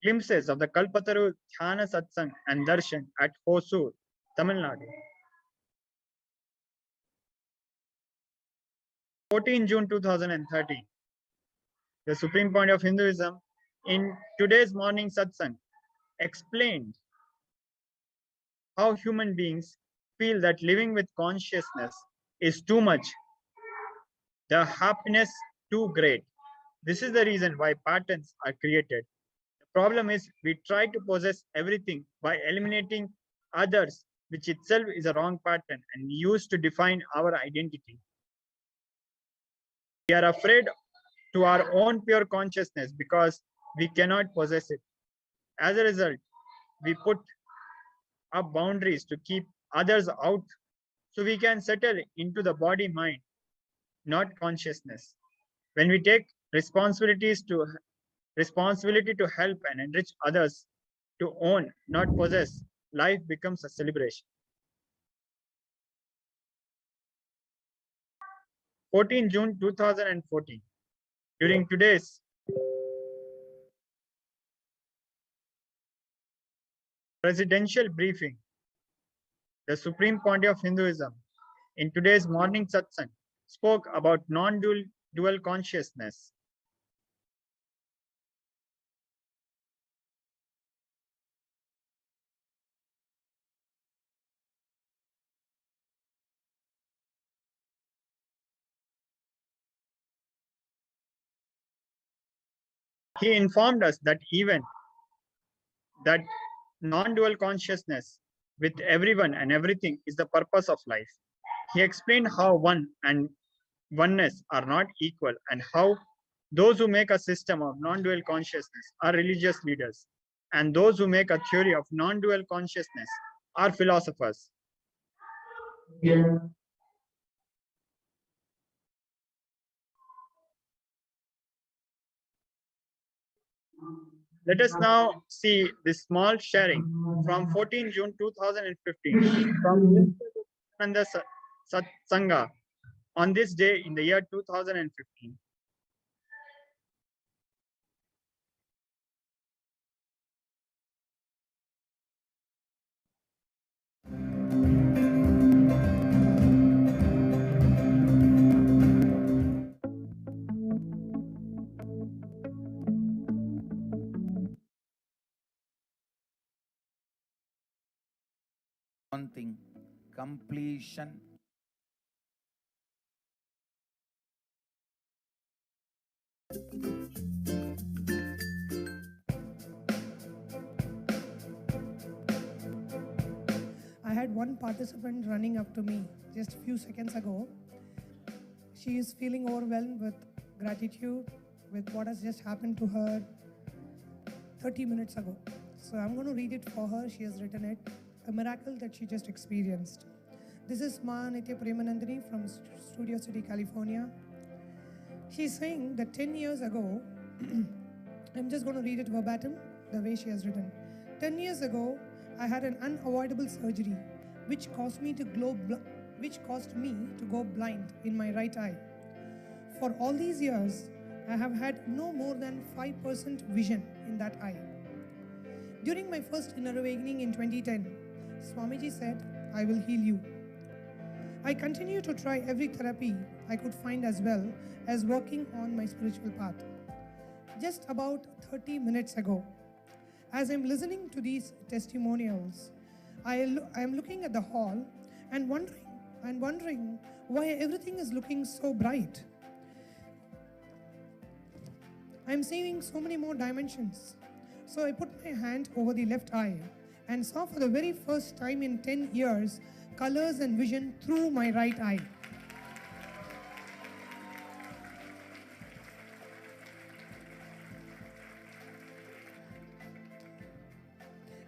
glimpses of the Kalpataru Dhyana Satsang and Darshan at Hosur, Tamil Nadu. 14 June 2013. The Supreme Point of Hinduism in today's morning satsang explained how human beings feel that living with consciousness is too much, the happiness too great. This is the reason why patterns are created. The problem is we try to possess everything by eliminating others, which itself is a wrong pattern and used to define our identity. We are afraid to our own pure consciousness because we cannot possess it. As a result, we put up boundaries to keep others out so we can settle into the body mind, not consciousness. When we take responsibility to help and enrich others, to own, not possess, life becomes a celebration. 14 June 2014. During today's presidential briefing, the Supreme Point of Hinduism in today's morning satsang spoke about non-dual consciousness. He informed us that even that non-dual consciousness with everyone and everything is the purpose of life. He explained how one and oneness are not equal and how those who make a system of non-dual consciousness are religious leaders and those who make a theory of non-dual consciousness are philosophers. Yeah. Let us now see this small sharing from 14 June 2015 from Nithyananda Sangha on this day in the year 2015. One thing, completion. I had one participant running up to me just a few seconds ago. She is feeling overwhelmed with gratitude with what has just happened to her 30 minutes ago. So I'm going to read it for her. She has written it, a miracle that she just experienced. This is Ma Nitya Premanandini from Studio City, California. She's saying that 10 years ago, I'm just going to read it verbatim, the way she has written. 10 years ago, I had an unavoidable surgery which caused me to go blind in my right eye. For all these years, I have had no more than 5% vision in that eye. During my first inner awakening in 2010, Swamiji said, I will heal you. I continue to try every therapy I could find as well as working on my spiritual path. Just about 30 minutes ago, as I'm listening to these testimonials, I am looking at the hall and wondering why everything is looking so bright. I'm seeing so many more dimensions. So I put my hand over the left eye and saw for the very first time in 10 years colors and vision through my right eye.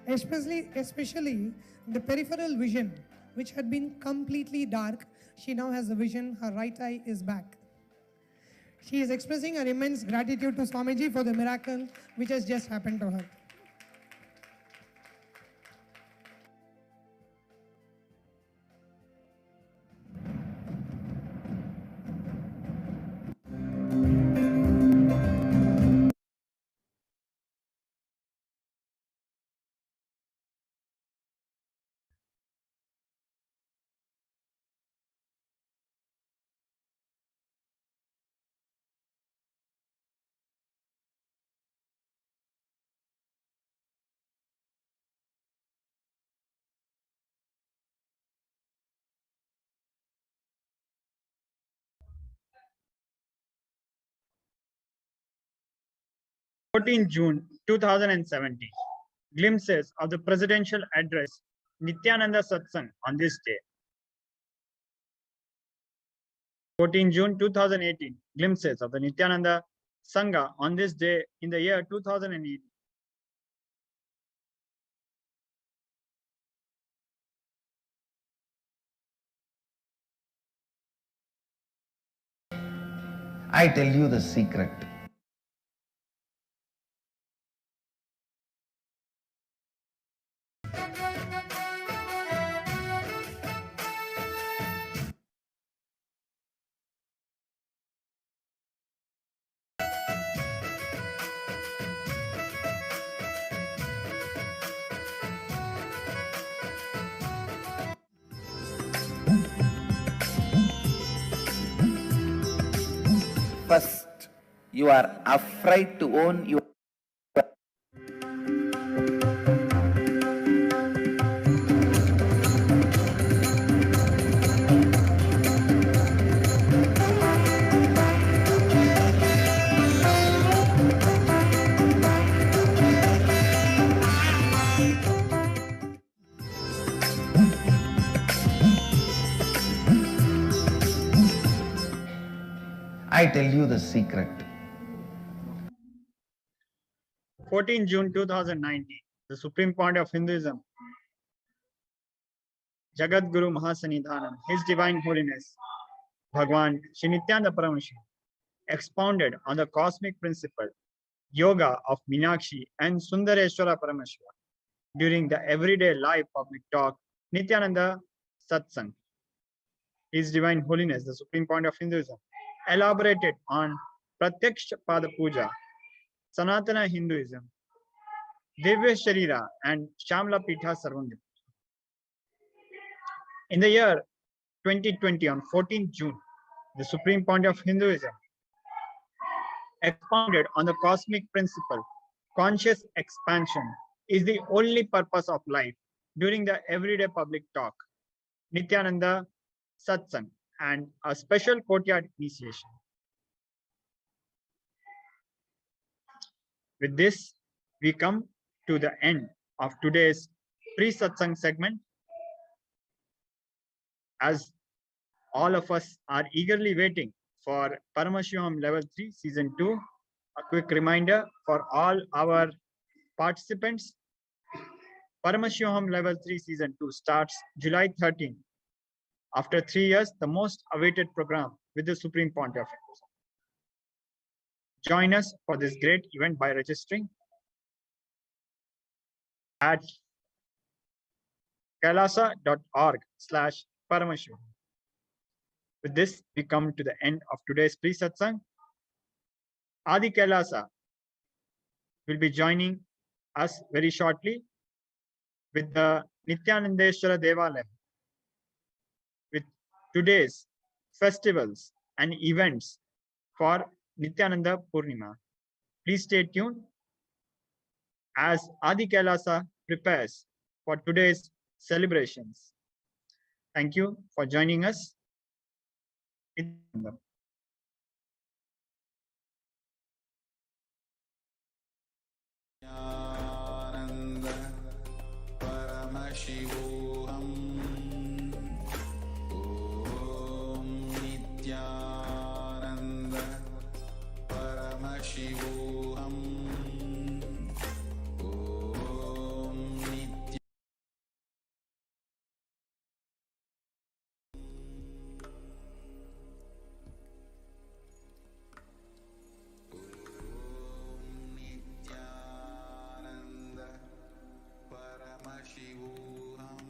Especially the peripheral vision, which had been completely dark, she now has a vision, her right eye is back. She is expressing her immense gratitude to Swamiji for the miracle which has just happened to her. 14 June 2017. Glimpses of the presidential address Nithyananda Satsang on this day. 14 June 2018. Glimpses of the Nithyananda Sangha on this day in the year 2018. I tell you the secret. First, you are afraid to own your. I tell you the secret. 14 June 2019. The Supreme Point of Hinduism, Jagat Guru Mahasanidhanam, His Divine Holiness, Bhagwan Shri Nithyananda Paramashivam, expounded on the cosmic principle, Yoga of Meenakshi and Sundareshwara Paramashiva during the everyday live public talk, Nithyananda Satsang. His Divine Holiness, the Supreme Point of Hinduism, elaborated on Pratyaksha Pada Puja, Sanatana Hinduism, Divya Sharira, and Shamla Pitha Sarvanga. In the year 2020, on 14 June, the Supreme Point of Hinduism expounded on the cosmic principle, conscious expansion is the only purpose of life during the everyday public talk, Nithyananda Satsang, and a special courtyard initiation. With this, we come to the end of today's pre-satsang segment. As all of us are eagerly waiting for Paramashivoham Level 3 Season 2, a quick reminder for all our participants, Paramashivoham Level 3 Season 2 starts July 13. After 3 years, the most awaited program with the Supreme Point of Hinduism. Join us for this great event by registering at kailasa.org/Paramashivoham. With this, we come to the end of today's pre-satsang. Adi Kailasa will be joining us very shortly with the Nithyanandeshwara Devalaya, with today's festivals and events for Nithyananda Purnima. Please stay tuned as Adi Kailasa prepares for today's celebrations. Thank you for joining us. Nithyananda Paramashivoham. Om Nithyananda Paramashivoham. Om Nithyananda Paramashivoham.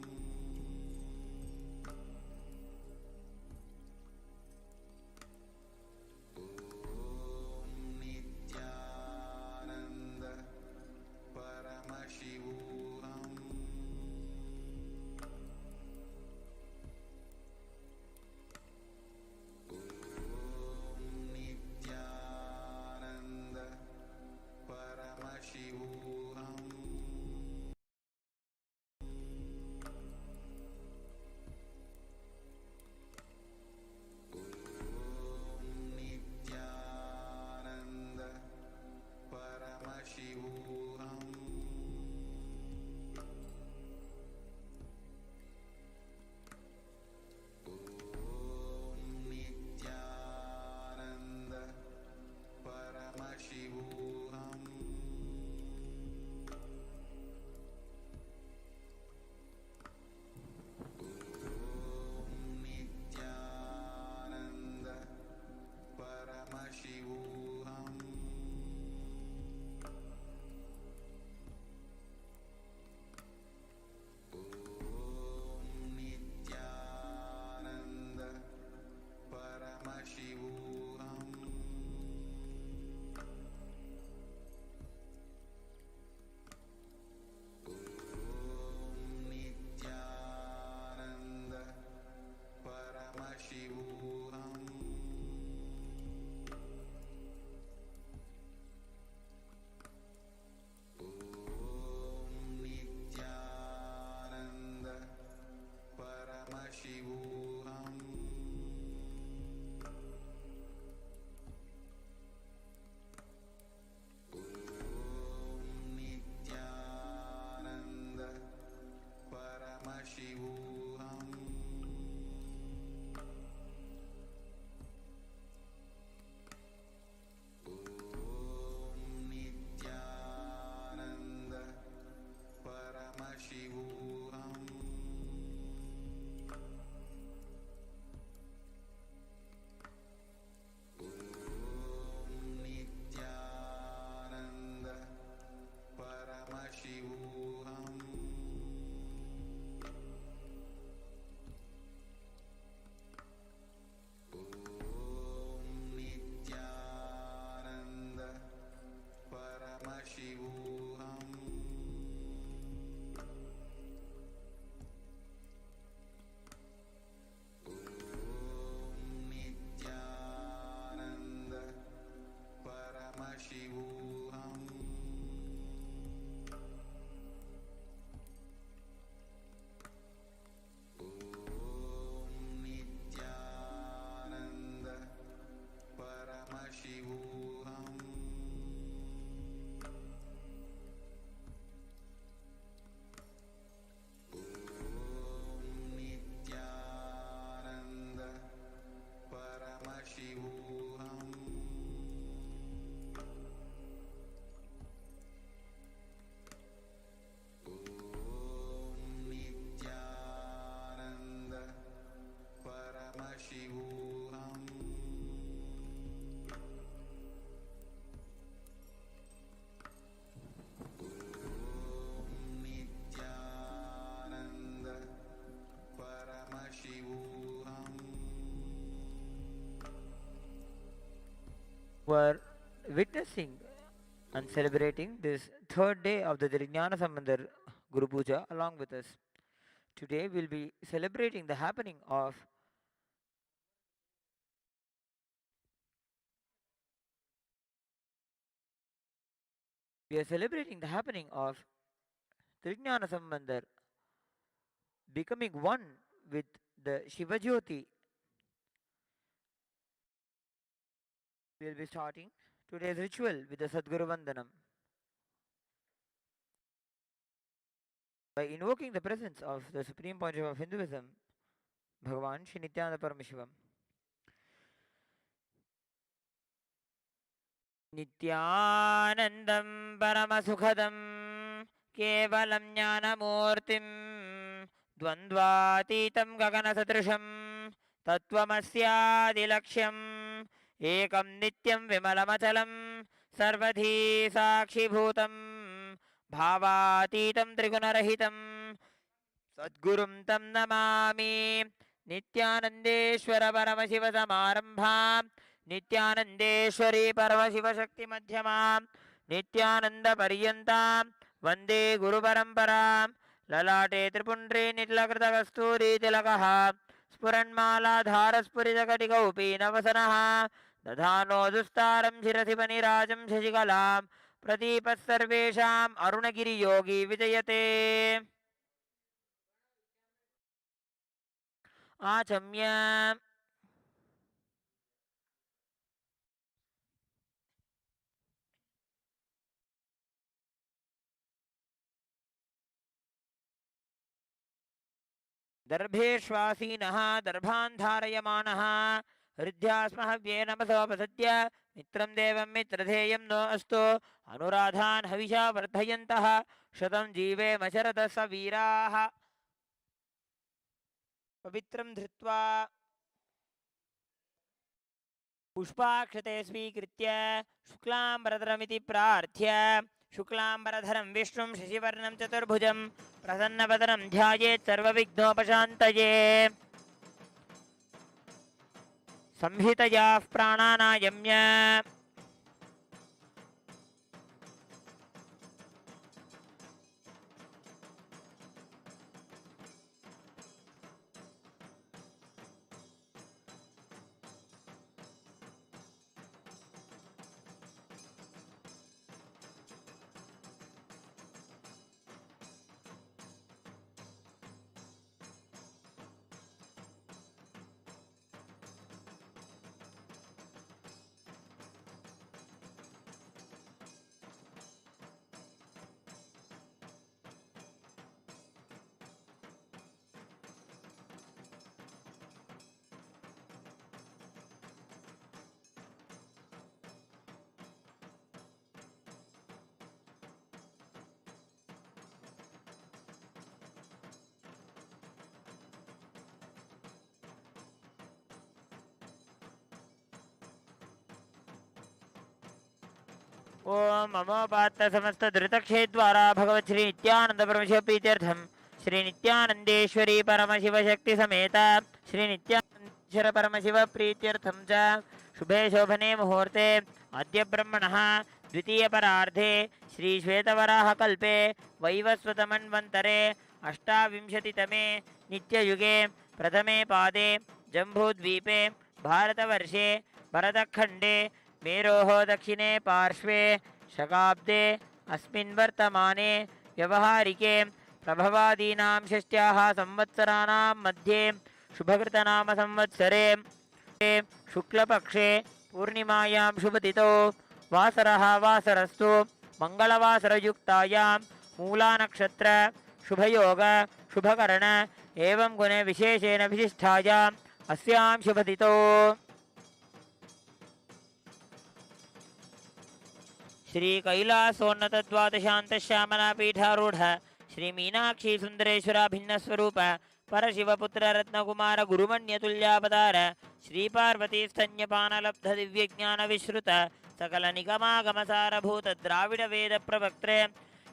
were witnessing and celebrating this third day of the Vijnana Sambandhar Guru Puja along with us. Today we'll be celebrating the happening of we are celebrating the happening of Vijnana Sambandhar becoming one with the Shivajyoti. We'll be starting today's ritual with the Sadguru Vandanam. By invoking the presence of the Supreme Pontiff of Hinduism, Bhagavan Shri Nithyananda Paramashivam. नित्यानन्दं परमसुखदं केवलं ज्ञानमूर्तिं द्वन्द्वातीतं गगनसदृशं तत्त्वमस्यादिलक्ष्यम् एकं नित्यं विमलमचलं सर्वधी साक्षिभूतं भावातीतं त्रिगुणरहितं सद्गुरुं तं नमामि नित्यानन्देश्वर परमशिवसमारम्भां नित्यानन्देश्वरी परमशिवशक्ति मध्यमां नित्यानन्दपर्यन्तां वन्दे गुरुपरम्परां ललाटे त्रिपुण्ड्रे निट्लकृतकस्तूरीतिलकः स्फुरन्मालाधारस्फुरितकटिकौपीनवसनः दधानो दुस्तारं शिरसि फणिराजं शशिकलां प्रदीपः सर्वेषाम् अरुणगिरियोगी विजयते आचम्य दर्भेष्वासीनः दर्भान् धारयमाणः हृद्यास्महव्ये नमसोपसद्य मित्रं देवं मित्रधेयं नो अस्तु अनुराधान् हविषा वर्धयन्तः शतं जीवेमशरथः स वीराः पवित्रं धृत्वा पुष्पाक्षते स्वीकृत्य शुक्लाम्बरधरमिति प्रार्थ्य शुक्लाम्बरधरं विष्णुं शशिवर्णं चतुर्भुजं प्रसन्नवदनं ध्यायेत् सर्वविघ्नोपशान्तये संहितयाः प्राणानायम्य ओम ममोपात्त समस्त धृतक्षेद्वारा भगवत् श्री नित्यानंद परमशिव प्रीत्यर्थम श्री नित्यानंदेश्वरी परमशिव शक्ति समेत श्री नित्यानंदेश्वर परमशिव प्रीत्यर्थम च शुभे शोभने मुहूर्ते अद्य ब्रह्मणः द्वितीय परार्धे श्री श्वेतवराह कल्पे वैवस्वतमन्वन्तरे अष्टाविंशतितमे नित्ययुगे प्रथमे पादे जम्बूद्वीपे भारतवर्षे भरतखण्डे मेरोः दक्षिणे पार्श्वे शकाब्दे अस्मिन् वर्तमाने व्यवहारिके प्रभवादीनां षष्ट्याः संवत्सराणां मध्ये शुभकृतनाम संवत्सरे शुक्लपक्षे पूर्णिमायां शुभतिथौ वासरः वासरस्तु मङ्गलवासरयुक्तायां मूलानक्षत्र शुभयोग शुभकर्ण एवं गुणे विशेषेण विशिष्टायाम् अस्यां शुभतिथौ श्री कैलासोन्नत द्वादशांत श्यामला पीठारूढ़ श्री मीनाक्षी सुंदरेश्वरा भिन्न स्वरूप परशिवपुत्र रत्नकुमार गुरुमण्यतुल्यावतार श्री पार्वती स्तन्यपानलब्ध दिव्य ज्ञान विश्रुत सकल निगमागमसारभूत द्राविड वेद प्रवक्त्रे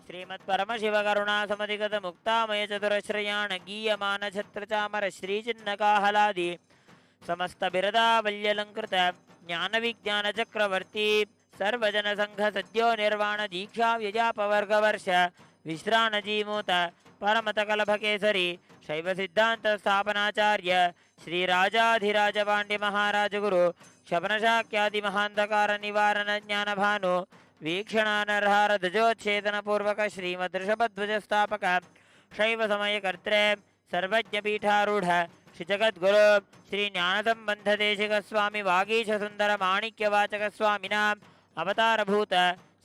श्रीमत् परमशिव करुणा समधिगत मुक्तामय चतुरश्रयाण गीयमान छत्र चामर श्री चिन्नकाहलादि समस्त बिरदावल्यलंकृत ज्ञान विज्ञान चक्रवर्ती सर्वजन संघ सद्यो निर्वाण दीक्षा व्यजापवर्ग वर्ष विश्राण जीमूत परमत कलभ केसरी शैव सिद्धांत स्थापनाचार्य श्री राजाधिराज पांड्य महाराज गुरु शबनशाक्यादि महांधकार निवारण ज्ञान भानु वीक्षणानर्हार ध्वजोच्छेदन पूर्वक श्रीमद ऋषभध्वज स्थापक शैव समय कर्त्रे सर्वज्ञ पीठारूढ़ श्री जगद्गुरु श्री ज्ञानसंबंध देशिक स्वामी वागीश सुंदर माणिक्य वाचक स्वामिना अवतारभूत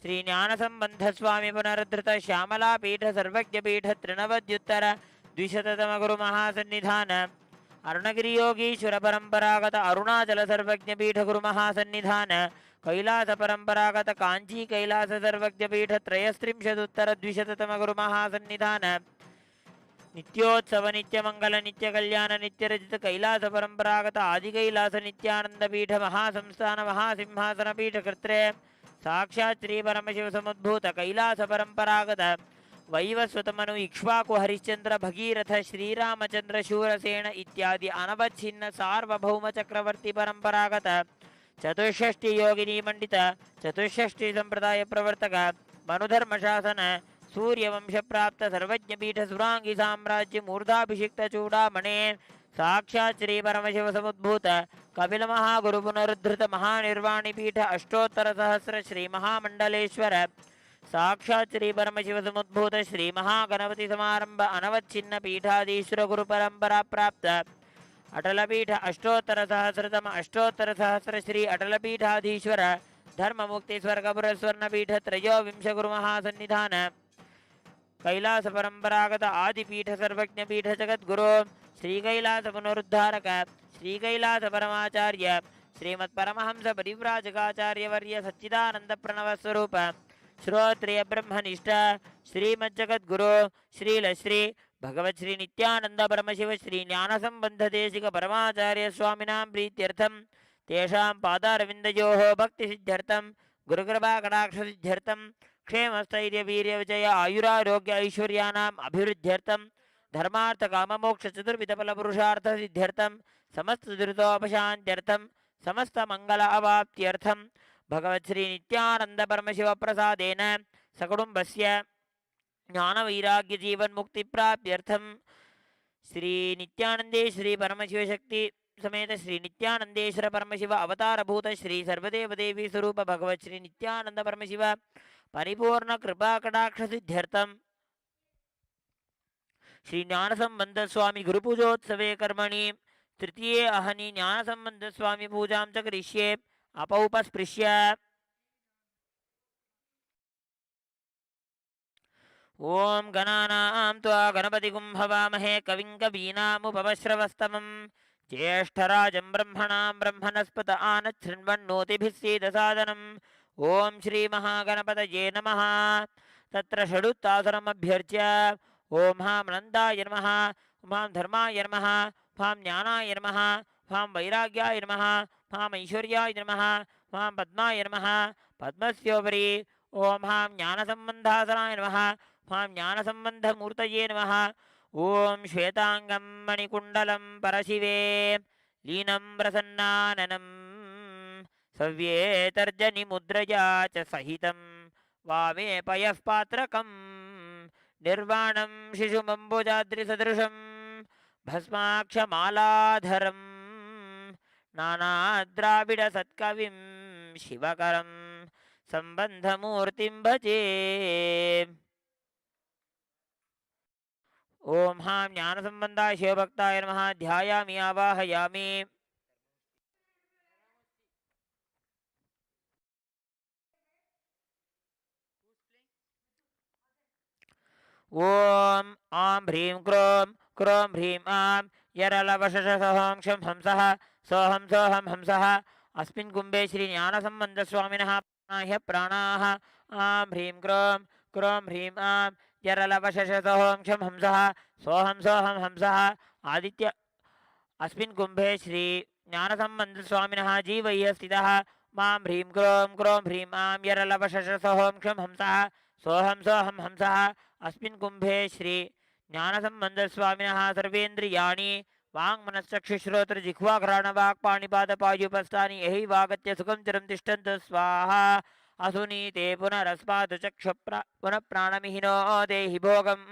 श्री ज्ञानसंबंध स्वामी पुनरुद्धृत श्यामला पीठ सर्वज्ञ पीठ त्रिनवद्युत्तर द्विशततम गुरु महासन्निधान अरुणगिरि योगीश्वर परंपरागत अरुणाचल सर्वज्ञ पीठ गुरु महासन्निधान कैलास परंपरागत कांची कैलास सर्वज्ञ पीठ त्रयस्त्रिंशदुत्तर द्विशततम गुरु महासन्निधान नित्योत्सव नित्य मंगल नित्य कल्याण नित्य रजित कैलास परंपरागत आदि कैलास नित्यानंद पीठ महासंस्थान महासिंहासन पीठ कृत्रे साक्षात् श्री परमशिव समुद्भूत कैलास परंपरागत वैवस्वत मनु इक्ष्वाकु हरिश्चंद्र भगीरथ श्रीरामचंद्र शूरसेन इत्यादि अनवच्छिन्न सार्वभौम चक्रवर्ती परंपरागत चतुष्षष्टि योगिनी मंडित चतुष्षष्टि संप्रदाय प्रवर्तक मनुधर्म शासन सूर्यवंश प्राप्त सर्वज्ञ पीठ सुरांगी साम्राज्य मूर्धाभिषिक्त चूड़ामणे साक्षात् श्री परमशिव समुद्भूत कपिल महागुरु पुनरुद्धृत महानिर्वाणी पीठ अष्टोत्तर सहस्र श्री महामंडलेश्वर साक्षात् श्री परमशिव समुद्भूत श्री महागणपति समारंभ अनवच्छिन्न पीठाधीश्वर गुरु परंपरा प्राप्त अटल पीठ अष्टोत्तर सहस्र श्री अटल पीठाधीश्वर धर्म मुक्ति स्वर्गपुर स्वर्ण पीठ त्रयोविंश गुरु महासन्निधान कैलास परंपरागत आदिपीठ सर्वज्ञ पीठ जगद्गुरु श्री कैलास पुनरुद्धारक श्री कैलास परमाचार्य श्रीमत् परमहंस परिव्राजकाचार्य वर्य सच्चिदानंद प्रणव स्वरूप श्रोत्रिय ब्रह्मनिष्ठ श्रीमज्जगद्गुरु श्रीलश्री भगवत् श्री नित्यानंद परमशिव श्री ज्ञानसंबंध देशिक परमाचार्य स्वामिनां प्रीत्यर्थं तेषां पादारविन्दयोः भक्तिसिद्ध्यर्थं गुरुकृपा कटाक्षसिद्ध्यर्थं क्षेमस्थैर्य वीर्य विजय आयुरारोग्य ऐश्वर्याणाम् अभिवृद्ध्यर्थं धर्मार्थ काममोक्ष चतुर्विध फल पुरुषार्थ सिद्ध्यर्थं समस्त दुरितोपशान्त्यर्थं समस्त मंगल अवाप्त्यर्थं भगवत् श्री नित्यानंद परमशिव प्रसादेन सकुटुम्बस्य ज्ञान वैराग्य जीवन मुक्ति प्राप्त्यर्थं श्री नित्यानंदेश्वरी परमशिव शक्ति समेत श्री नित्यानंदेश्वर परमशिव अवतार भूत श्री सर्वदेव देवी स्वरूप भगवत् श्री नित्यानंद परमशिव परिपूर्ण कृपा कटाक्ष सिद्ध्यर्थं श्री ज्ञानसंबंध स्वामी गुरुपूजोत्सवे कर्मणि तृतीये अहनि ज्ञानसंबंध स्वामी पूजां च करिष्ये अपौपस्पृश्य ओम गणानां त्वा गणपतिगुं हवामहे कविं कवीनामुपमश्रवस्तमं ज्येष्ठराजं ब्रह्मणां ब्रह्मणस्पत आनच्छृण्वन्नोतिभिः सीदसादनम् ओम श्री महागणपतये नमः तत्र षडुत्तासनमभ्यर्च्य ओम हां नन्दाय नमः हां धर्माय नमः हां ज्ञानाय नमः हां वैराग्याय नमः हां ऐश्वर्याय नमः हां पद्माय नमः पद्मस्योपरि ओम हां ज्ञानसम्बन्धासनाय नमः हां ज्ञानसम्बन्धमूर्तये नमः ओम श्वेतांगं मणिकुण्डलं परशिवे लीनं प्रसन्नाननं सव्ये तर्जनि मुद्रया च सहितं वामे पयः पात्रकं निर्वाणं शिशुमम्बुजाद्रिसदृशं भस्माक्षमालाधरं नानाद्राविडसत्कविं शिवकरं सम्बन्धमूर्तिं भजे ओम हां ज्ञानसम्बन्धाय शिवभक्ताय नमः ध्यायामि आवाहयामि ओम आं ह्रीं क्रों क्रों ह्रीं आं यरलवशषसोऽहं क्षं हंसः सोऽहं हंसः अस्मिन् कुम्भे श्री ज्ञानसम्बन्धस्वामिनः प्राणाह्य प्राणाः आं ह्रीं क्रों ह्रीं आं यरलवशषसोऽहं क्षं हंसः सोऽहं हंसः आदित्य अस्मिन् कुम्भे श्री ज्ञानसम्बन्धस्वामिनः जीवय्य स्थितः मां ह्रीं क्रों ह्रीं आं यरलवशषसोऽहं क्षं हंसः सोऽहं हंसः अस्मिन् कुम्भे श्री ज्ञानसम्बन्धस्वामिनः सर्वेन्द्रियाणि वांग मनश्चक्षुश्रोत्र जिह्वा घ्राण वाक् पाणिपाद पायुपस्थानि यही वागत्य सुखं चिरं तिष्ठन्तु स्वाहा असुनीते पुनरस्मात् चक्षु पुनः प्राणमिहिनो देहि भोगं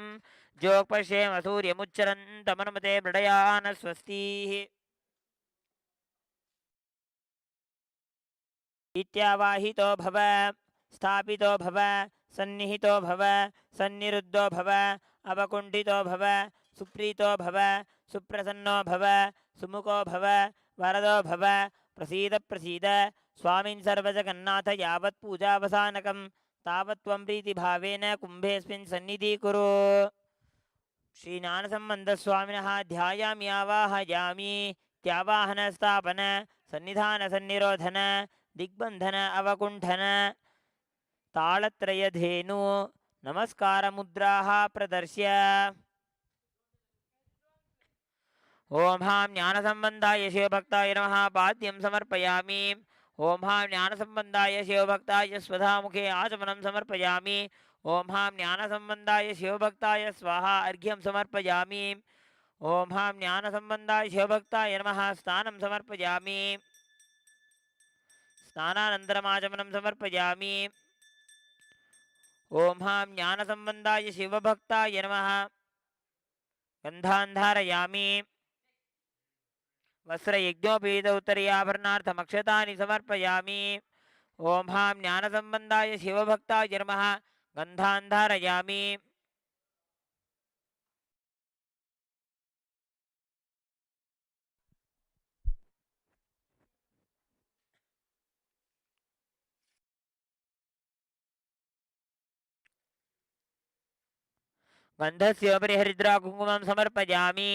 जोक्पश्येम सूर्यमुच्चरन्तमनुमते मृडयान स्वस्तिः इत्यावाहितो भव स्थापितो भव सन्निहितो भव सन्निरुद्धो भव अवकुण्ठितो भव सुप्रीतो भव सुप्रसन्नो भव सुमुखो भव वरदो भव प्रसीद प्रसीद स्वामिन् सर्वजगन्नाथ यावत् पूजावसानकं तावत् त्वं प्रीतिभावेन कुम्भेऽस्मिन् सन्निधीकुरु श्रीज्ञानसम्बन्धस्वामिनः ध्यायामि आवाहयामि त्यावाहन स्थापन सन्निधान सन्निरोधन दिग्बन्धन अवकुण्ठन ताळत्रयधेनु नमस्कारमुद्राः प्रदर्श्य ॐ हां ज्ञानसम्बन्धाय शिवभक्ताय नमः पाद्यं समर्पयामि ॐ हां ज्ञानसम्बन्धाय शिवभक्ताय स्वधामुखे आचमनं समर्पयामि ॐ हां ज्ञानसम्बन्धाय शिवभक्ताय स्वाहा अर्घ्यं समर्पयामि ॐ हां ज्ञानसम्बन्धाय शिवभक्ताय नमः स्नानं समर्पयामि स्नानानन्तरमाचमनं समर्पयामि ॐ हां ज्ञानसम्बन्धाय शिवभक्ताय नमः गन्धान् धारयामि वस्त्रयज्ञोपीत उत्तरीयाभरणार्थमक्षतानि समर्पयामि ॐ हां ज्ञानसम्बन्धाय शिवभक्ताय नमः गन्धान् धारयामि गन्धस्योपरि हरिद्राकुङ्कुमं समर्पयामि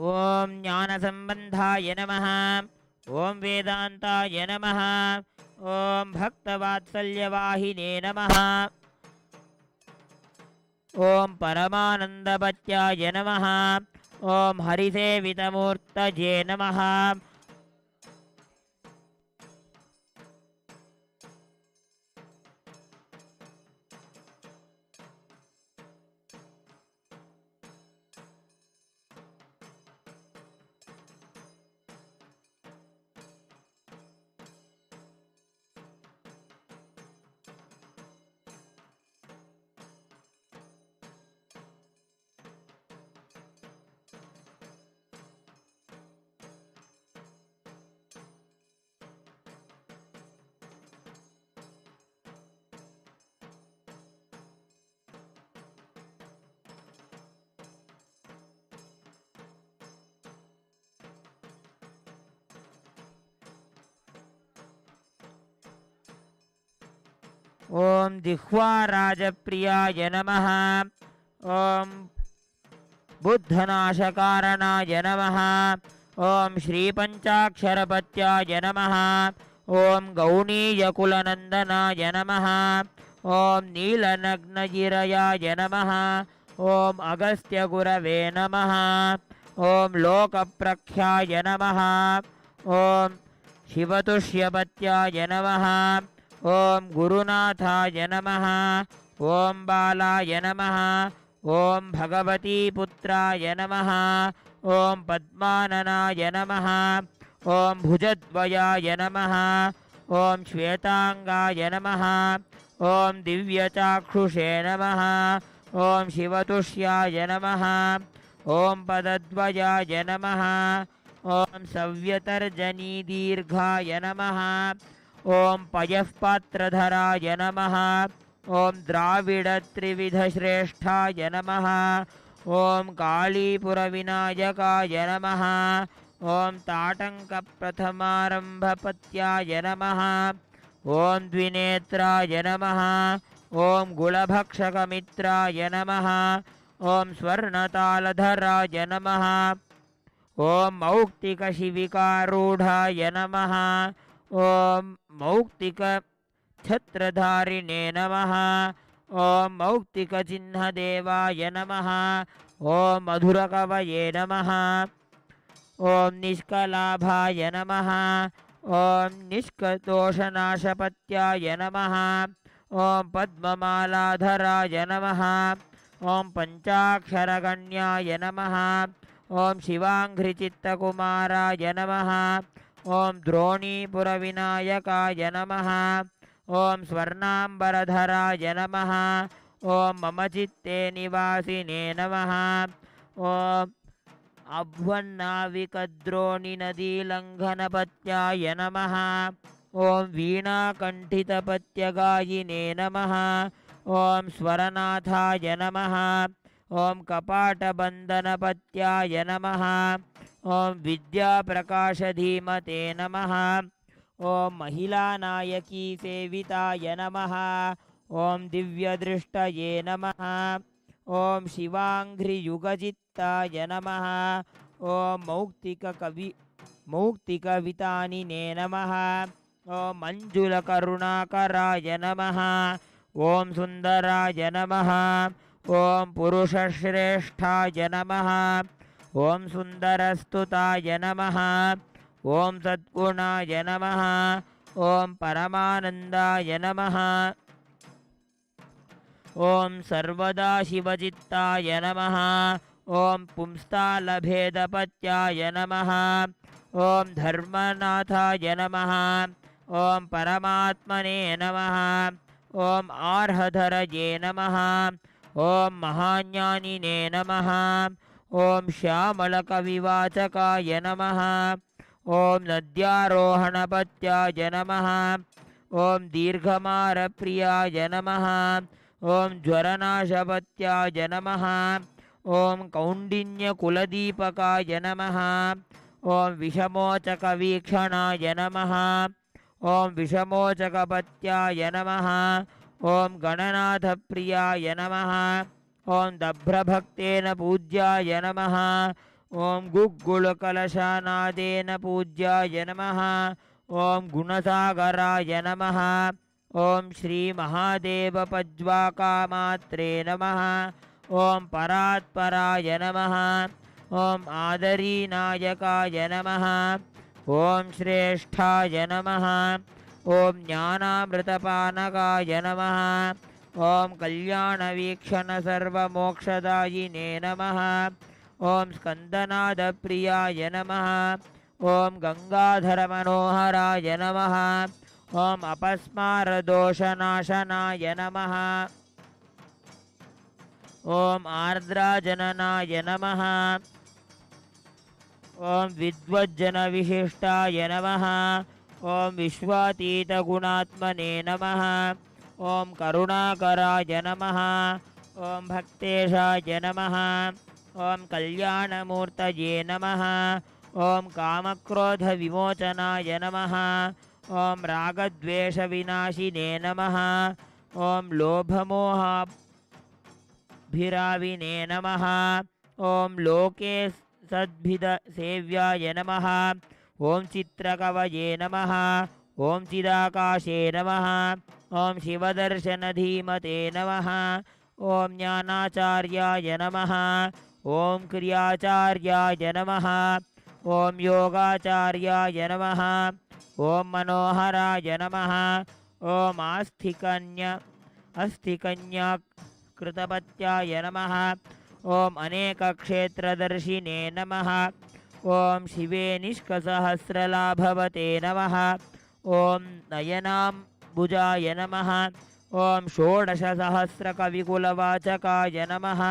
ॐ ज्ञानसम्बन्धाय नमः ॐ वेदान्ताय नमः ॐ भक्तवात्सल्यवाहिने नमः ॐ परमानन्दपत्याय नमः ॐ हरिसेवितमूर्तये नमः ॐ जिह्वाराजप्रियाय नमः ॐ बुद्धनाशकारणाय नमः ॐ श्रीपञ्चाक्षरपत्याय नमः ॐ गौणीयकुलनन्दनाय नमः ॐ नीलनग्नगिरयाय नमः ॐ अगस्त्यगुरवे नमः ॐ लोकप्रख्याय नमः ॐ शिवतुष्यपत्याय नमः ॐ गुरुनाथाय नमः ॐ बालाय नमः ॐ भगवतीपुत्राय नमः ॐ पद्माननाय नमः ॐ भुजद्वयाय नमः ॐ श्वेताङ्गाय नमः ॐ दिव्यचाक्षुषे नमः ॐ शिवतुष्याय नमः ॐ पदद्वयाय नमः ॐ सव्यतर्जनीदीर्घाय नमः ॐ पयःपात्रधराय नमः ॐ द्राविडत्रिविधश्रेष्ठाय नमः ॐ कालीपुरविनायकाय नमः ॐ ताटङ्कप्रथमारम्भपत्याय नमः ॐ द्विनेत्राय नमः ॐ गुलभक्षकमित्राय नमः ॐ स्वर्णतालधराय नमः ॐ मौक्तिकशिविकारूढाय नमः ॐ मौक्तिकछत्रधारिणे नमः ॐ मौक्तिकचिह्नदेवाय नमः ॐ मधुरकवये नमः ॐ निष्कलाभाय नमः ॐ निष्कदोषनाशपत्याय नमः ॐ पद्ममालाधराय नमः ॐ पञ्चाक्षरगण्याय नमः ॐ शिवाङ्घ्रिचित्तकुमाराय नमः ॐ द्रोणीपुरविनायकाय नमः ॐ स्वर्णाम्बरधराय नमः ॐ मम चित्ते निवासिने नमः ॐ अभ्वन्नाविकद्रोणिनदीलङ्घनपत्याय नमः ॐ वीणाकण्ठितपत्यगायिने नमः ॐ स्वरनाथाय नमः ॐ कपाटबन्धनपत्याय नमः ॐ विद्याप्रकाशधीमते नमः ॐ महिलानायकीसेविताय नमः ॐ दिव्यदृष्टये नमः ॐ शिवाङ्घ्रियुगजित्ताय नमः ॐ मौक्तिकवितानिने नमः ॐ मञ्जुलकरुणाकराय नमः ॐ सुन्दराय नमः ॐ पुरुषश्रेष्ठाय नमः ॐ सुन्दरस्तुताय नमः ॐ सद्गुणाय नमः ॐ परमानन्दाय नमः ॐ सर्वदा शिवचित्ताय नमः ॐ पुंस्तालभेदपत्याय नमः ॐ धर्मनाथाय नमः ॐ परमात्मने नमः ॐ आर्हधरये नमः ॐ महाज्ञानिने नमः ॐ श्यामलकविवाचकाय नमः ॐ नद्यारोहणपत्याय नमः ॐ दीर्घमारप्रियाय नमः ॐ ज्वरनाशपत्याय नमः ॐ कौण्डिन्यकुलदीपकाय नमः ॐ विषमोचकवीक्षणाय नमः ॐ विषमोचकपत्याय नमः ॐ गणनाथप्रियाय नमः ॐ दभ्रभक्तेन पूज्याय नमः ॐ गुग्गुलकलशनादेन पूज्याय नमः। ॐ गुणसागराय नमः। ॐ श्रीमहादेवपज्वाकामात्रे नमः। ॐ परात्पराय नमः। ॐ आदरीनायकाय नमः। ॐ श्रेष्ठाय नमः। ॐ ज्ञानामृतपानकाय नमः। ॐ कल्याणवीक्षणसर्वमोक्षदायिने नमः। ॐ स्कन्दनादप्रियाय नमः। ॐ गङ्गाधरमनोहराय नमः। ॐ अपस्मारदोषनाशनाय नमः। ॐ आर्द्राजननाय नमः। ॐ विद्वज्जनविशिष्टाय नमः। ॐ विश्वातीतगुणात्मने नमः। ॐ करुणाकराय नमः। ॐ भक्तेशाय नमः। ॐ कल्याणमूर्तये नमः। ॐ कामक्रोधविमोचनाय नमः। ॐ रागद्वेषविनाशिने नमः। ॐ लोभमोहाभिराविने नमः। ॐ लोके सद्भिदसेव्याय नमः। ॐ चित्रकवये नमः। ॐ चिदाकाशे नमः। ॐ शिवदर्शनधीमते नमः। ॐ ज्ञानाचार्याय नमः। ॐ क्रियाचार्याय नमः। ॐ योगाचार्याय नमः। ॐ मनोहराय नमः। ॐ अस्थिकन्याकृतपत्याय नमः। ॐ अनेकक्षेत्रदर्शिने नमः। ॐ शिवे निष्कसहस्रलाभवते नमः। ॐ नयनाम्बुजाय नमः। ॐ षोडशसहस्रकविकुलवाचकाय नमः।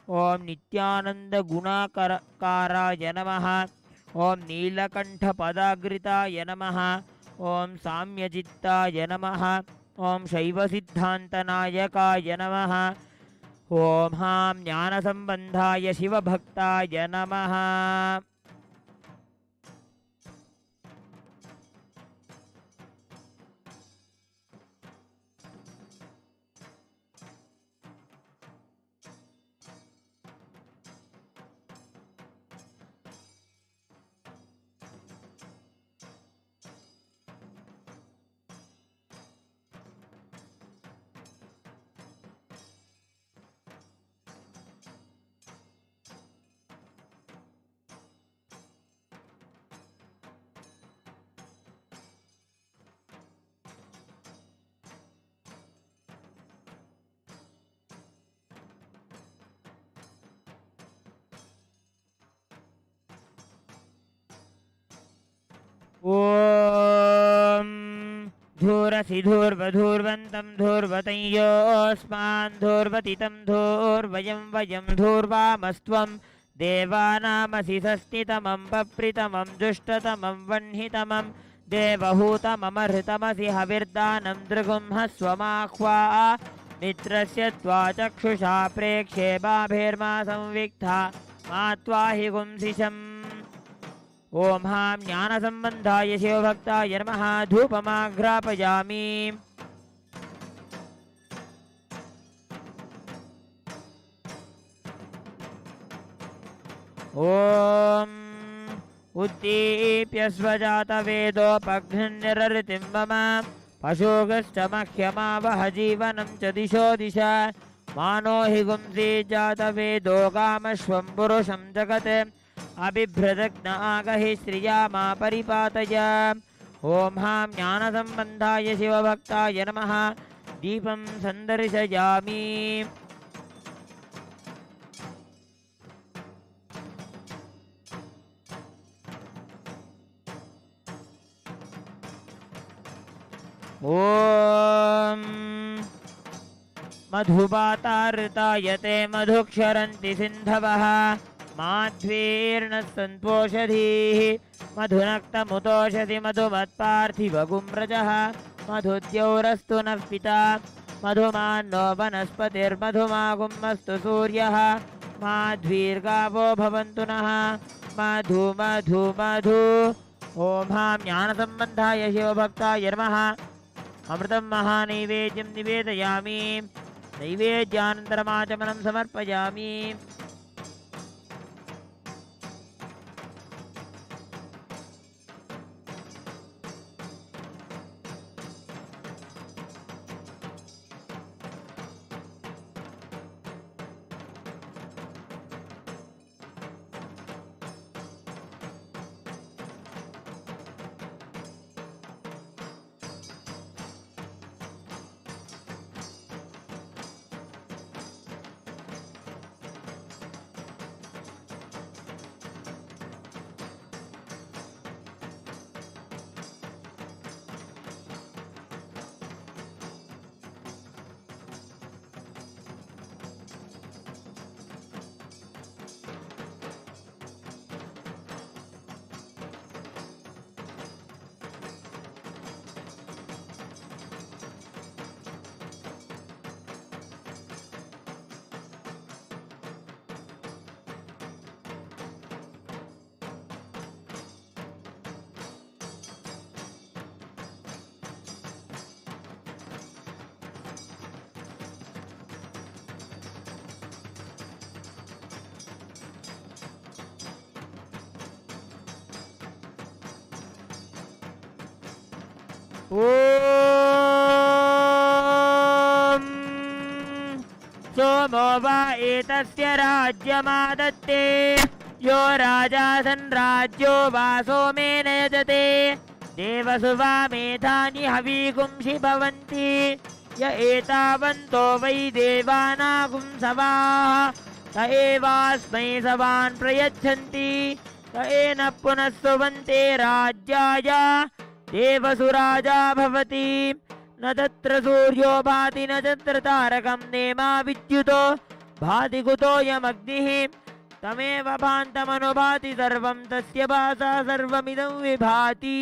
ॐ नित्यानन्दगुणाकाराय नमः। ॐ नीलकण्ठपदाग्रिताय नमः। ॐ साम्यचित्ताय नमः। ॐ शैवसिद्धान्तनायकाय नमः। ॐ हां ज्ञानसम्बन्धाय शिवभक्ताय नमः। ॐ धूरसि धूर्वधूर्वन्तं धूर्वतञ्योऽस्मान् धूर्वतितं धूर्वयं वयं धूर्वामस्त्वं देवानामसि षष्टितमं पप्रितमं दुष्टतमं वह्नितमं देवहूतममहृतमसि हविर्दानं दृगुंहस्वमाह्वा मित्रस्य त्वा चक्षुषा प्रेक्षे बाभिर्मा संविक्था मा त्वाहि गुंसिषम्। ॐ हां ज्ञानसम्बन्धाय शिवभक्ताय नमः। धूपमाघ्रापयामि। ॐ उद्दीप्य स्वजातवेदोपघ्निर्निरृतिं मम पशुगश्च मह्यमावह जीवनं च दिशो दिश मानो हि गुंसि जातवेदो कामश्वं पुरुषं जगत् अबिभ्रदग्न आगहि श्रिया मा परिपातय। ॐ हां ज्ञानसम्बन्धाय शिवभक्ताय नमः। दीपं सन्दर्शयामि। ॐ मधुवातार्तायते मधुक्षरन्ति सिन्धवः माध्वीर्नः सन्तोषधीः मधुनक्तमुतोषधि मधुमत्पार्थिवगुम्रजः मधुद्यौरस्तु नः पिता मधुमान्नो वनस्पतिर्मधुमागुमस्तु सूर्यः माध्वीर्गावो भवन्तु नः मधु मधु मधु। ॐ हां ज्ञानसम्बन्धाय शिवभक्ताय नमः। अमृतं महानैवेद्यं निवेदयामि। नैवेद्यानन्तरमाचमनं समर्पयामि। ॐ सोमो वा एतस्य राज्यमादत्ते यो राजा सन्राज्यो वा सोमेन यजते देवसु वा मेधानि हवीगुंषि भवन्ति य एतावन्तो वै देवानागुंसवाः त एवास्मै सवान् प्रयच्छन्ति त एन पुनः सुवन्ते राज्याय देवसु राजा भवति न तत्र सूर्यो भाति न तत्र तारकं नेमा विद्युतो भाति कुतोऽयमग्निः तमेव भान्तमनुभाति सर्वं तस्य भासा सर्वमिदं विभाति।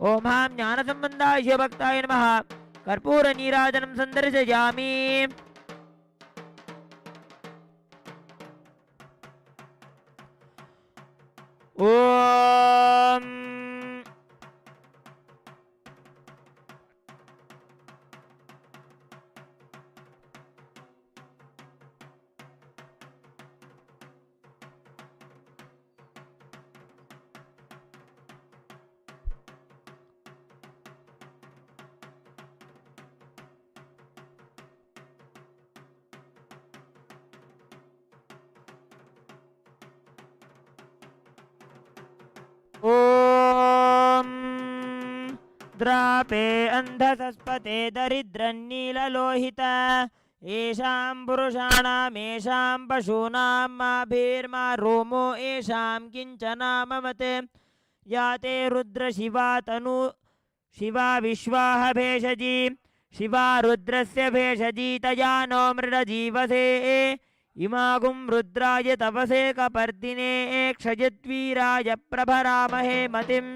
ॐ हां ज्ञानसम्बन्धाय शिवभक्ताय नमः। कर्पूरनीराजनं सन्दर्शयामि। ॐ ॐ द्रापे अन्धसस्पते दरिद्रन्नीललोहित येषां पुरुषाणामेषां पशूनां माभिर्मा रोमो येषां किञ्चनामवत् याते रुद्रशिवा तनु शिवा विश्वाः भेषजी शिवा रुद्रस्य भेषजी तया नो मृडजीवसे इमागुं रुद्राय तपसे कपर्दिने क्षयद्वीराय प्रभरामहे मतिं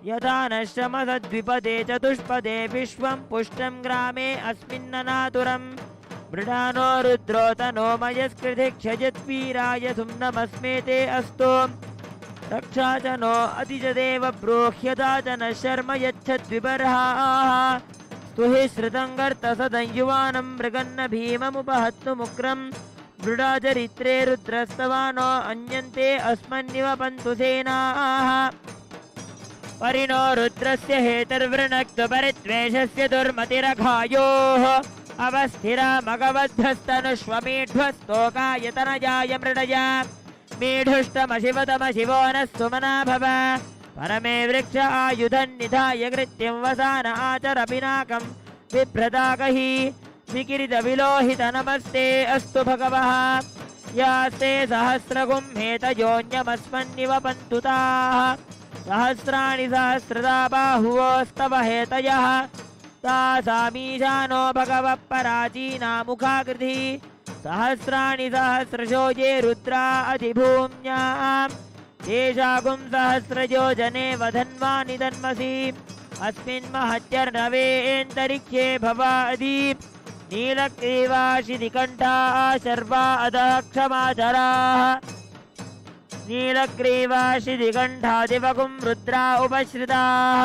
यथा नश्यमसद्विपदे चतुष्पदे विश्वं पुष्टं ग्रामे अस्मिन्ननातुरं मृडानो रुद्रो तनो मयस्कृति क्षयद्वीराय सुम्नमस्मेते अस्तु रक्षा च नो अतिजदेव ब्रूह्यता च न शर्म यच्छद्विबर्हाः स्तुहि श्रुतं गर्तसदं युवानं मृगन्न भीममुपहत्तुमुग्रम् मृडाचरित्रे रुद्रस्तवानो अन्यन्ते अस्मन्निव पन्तु सेनाः परिणो रुद्रस्य हेतुर्वृणक्तु परित्वेषस्य दुर्मतिरघायोः अवस्थिरा मगवद्धस्तनुष्वमीढ्वस्तोकायतनजाय मृडय मीढुष्टमशिवतमशिवो नः सुमना भव परमे वृक्ष आयुधन्निधाय कृत्यं वसान आचर पिनाकं बिभ्रताकहि विकिरितविलोहित नमस्ते अस्तु भगवः यास्ते सहस्रगुंहेतयोऽन्यमस्मन्निव पन्तु ताः सहस्राणि सहस्रदा बाहुवोस्तव हेतयः तासामीशानो भगवः पराचीना मुखाकृतिः सहस्राणि सहस्रशो ये रुद्रा अधिभूम्यां तेषागुं सहस्रजो जने वधन्वानि धन्मसि अस्मिन् महत्यर्णवेऽन्तरिक्षे भवादि नीलग्रीवाशिनिकण्ठाः शर्वा अधः क्षमाचराः नीलग्रीवाशिनिकण्ठादिवगुं रुद्रा उपश्रिताः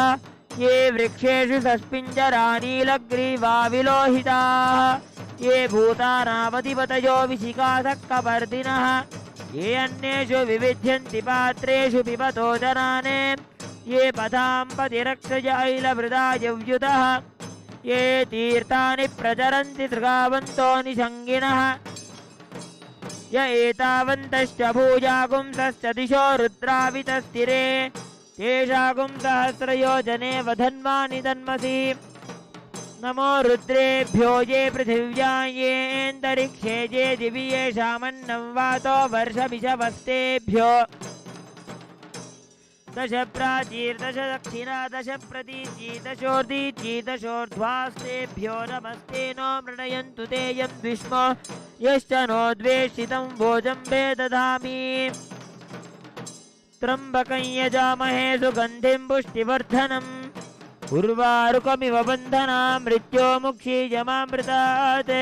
ये वृक्षेषु सस्पिञ्जरा नीलग्रीवा विलोहिताः ये भूतानामधिपतयो विशिखासक्कपर्दिनः ये अन्येषु विविध्यन्ति पात्रेषु पिबतो जनान् ये पथां पतिरक्षय ऐलवृदा यव्युतः ये तीर्थानि प्रचरन्ति तृगावन्तो निषङ्गिनः य एतावन्तश्च भूजागुंसश्च दिशो रुद्रावितस्थिरे तेषागुं सहस्रयोजने वधन्वानि धन्मसि नमो रुद्रेभ्यो ये पृथिव्यां येऽन्तरिक्षे ये दिवि येषामन्नं वातो वर्षमिषवस्तेभ्यो दश प्राचीर्दश दक्षिणा दश प्रतीची दशोर्दीची दशोर्ध्वास्तेभ्यो नमस्ते नो मृणयन्तु ते यं विष्मो यश्च नो द्वेषितं भोजम्बे दधामि त्र्यम्बकं यजामहे सुगन्धिं पुष्टिवर्धनम् उर्वारुकमिव बन्धना मृत्योमुक्षीयमामृतात्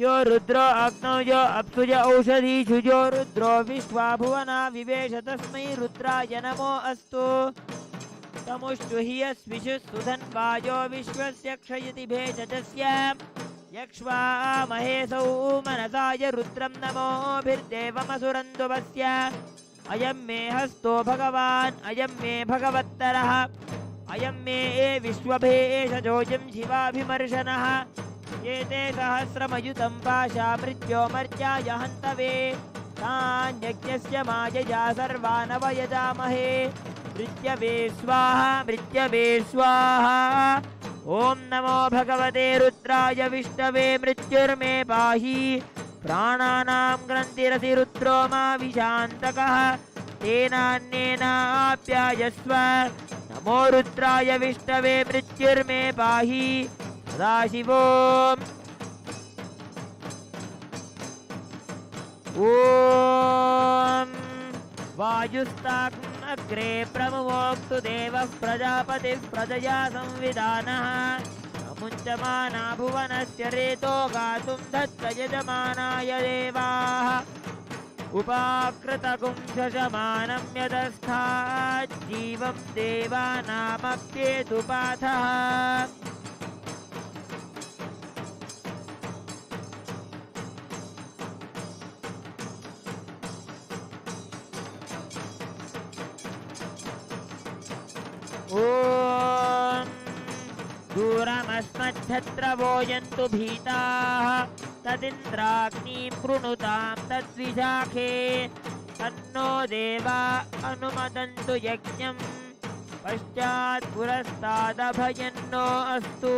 यो रुद्रो अग्नौ यो अप्सुज औषधीषु यो रुद्रो विश्वा भुवना विवेश तस्मै रुद्राय नमो अस्तु तमुष्टु हि यस्विषु सुधन्वायो विश्वस्य क्षयति भेषजस्य यक्ष्वा महेशौ मनसाय रुद्रं नमोभिर्देवमसुरन्दुवस्य अयं मे हस्तो भगवान् अयं मे भगवत्तरः अयं मे विश्वभेषजोजं शिवाभिमर्शनः एते सहस्रमयुतं पाशा मृत्योमर्त्याय हन्तवे तान्यज्ञस्य मायया सर्वानवयजामहे मृत्यवे स्वाहा ॐ नमो भगवते रुद्राय विष्णवे मृत्युर्मे पाहि प्राणानां ग्रन्थिरसि रुद्रो मा विशान्तकः तेनान्येनाप्यायस्व नमो रुद्राय विष्णवे मृत्युर्मे पाहि सदाशिवो ॐ वायुस्ताग्रे प्रमुक्तु देवः प्रजापतिः प्रजया संविधानः मुञ्चमाना भुवनस्य रेतो गातुं दत्त यजमानाय देवाः उपाकृतकुं शशमानं यदस्थात् जीवं देवानामप्येतुपाथः ॐ दूरमस्मच्छत्रवो यन्तु भीताः तदिन्द्राग्निं कृणुतां तद्विशाखे तन्नो देवा अनुमदन्तु यज्ञं पश्चात् पुरस्तादभयन्नो अस्तु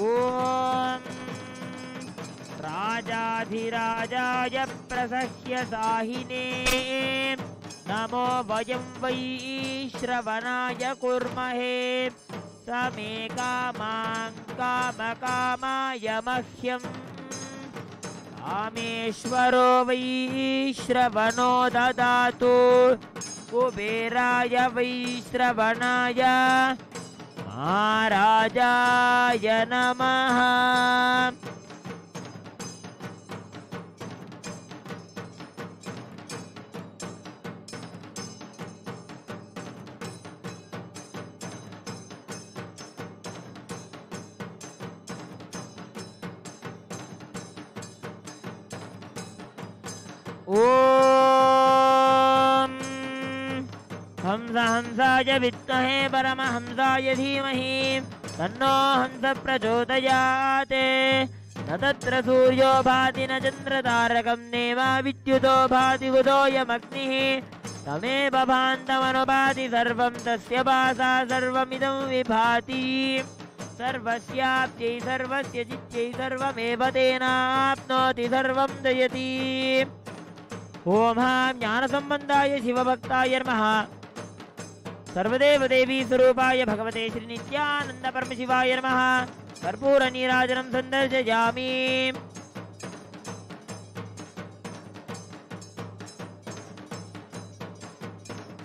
ॐ राजाधिराजाय प्रसह्य साहिने नमो वयं वै श्रवणाय कुर्महे स मे कामां कामकामाय मह्यं कामेश्वरो वै श्रवणो ददातु कुबेराय वै श्रवणाय महाराजाय नमः ॐ हंसाय विद्महे परमहंसाय धीमहि तन्नो हंस प्रचोदयात् न तत्र सूर्यो भाति न चन्द्रतारकं नेवा विद्युतो भाति उदोऽयमग्निः तमेव भान्तमनुभाति सर्वं तस्य भासा सर्वमिदं विभाति सर्वस्याप्त्यै सर्वस्य जित्यै सर्वमेव तेनाप्नोति सर्वं जयति ॐ ज्ञानसम्बन्धाय शिवभक्ताय नमः सर्वदेव देवी स्वरूपाय भगवते श्री नित्यानंद परमशिवाय नमः कर्पूर नीराजनं सन्दर्शयामि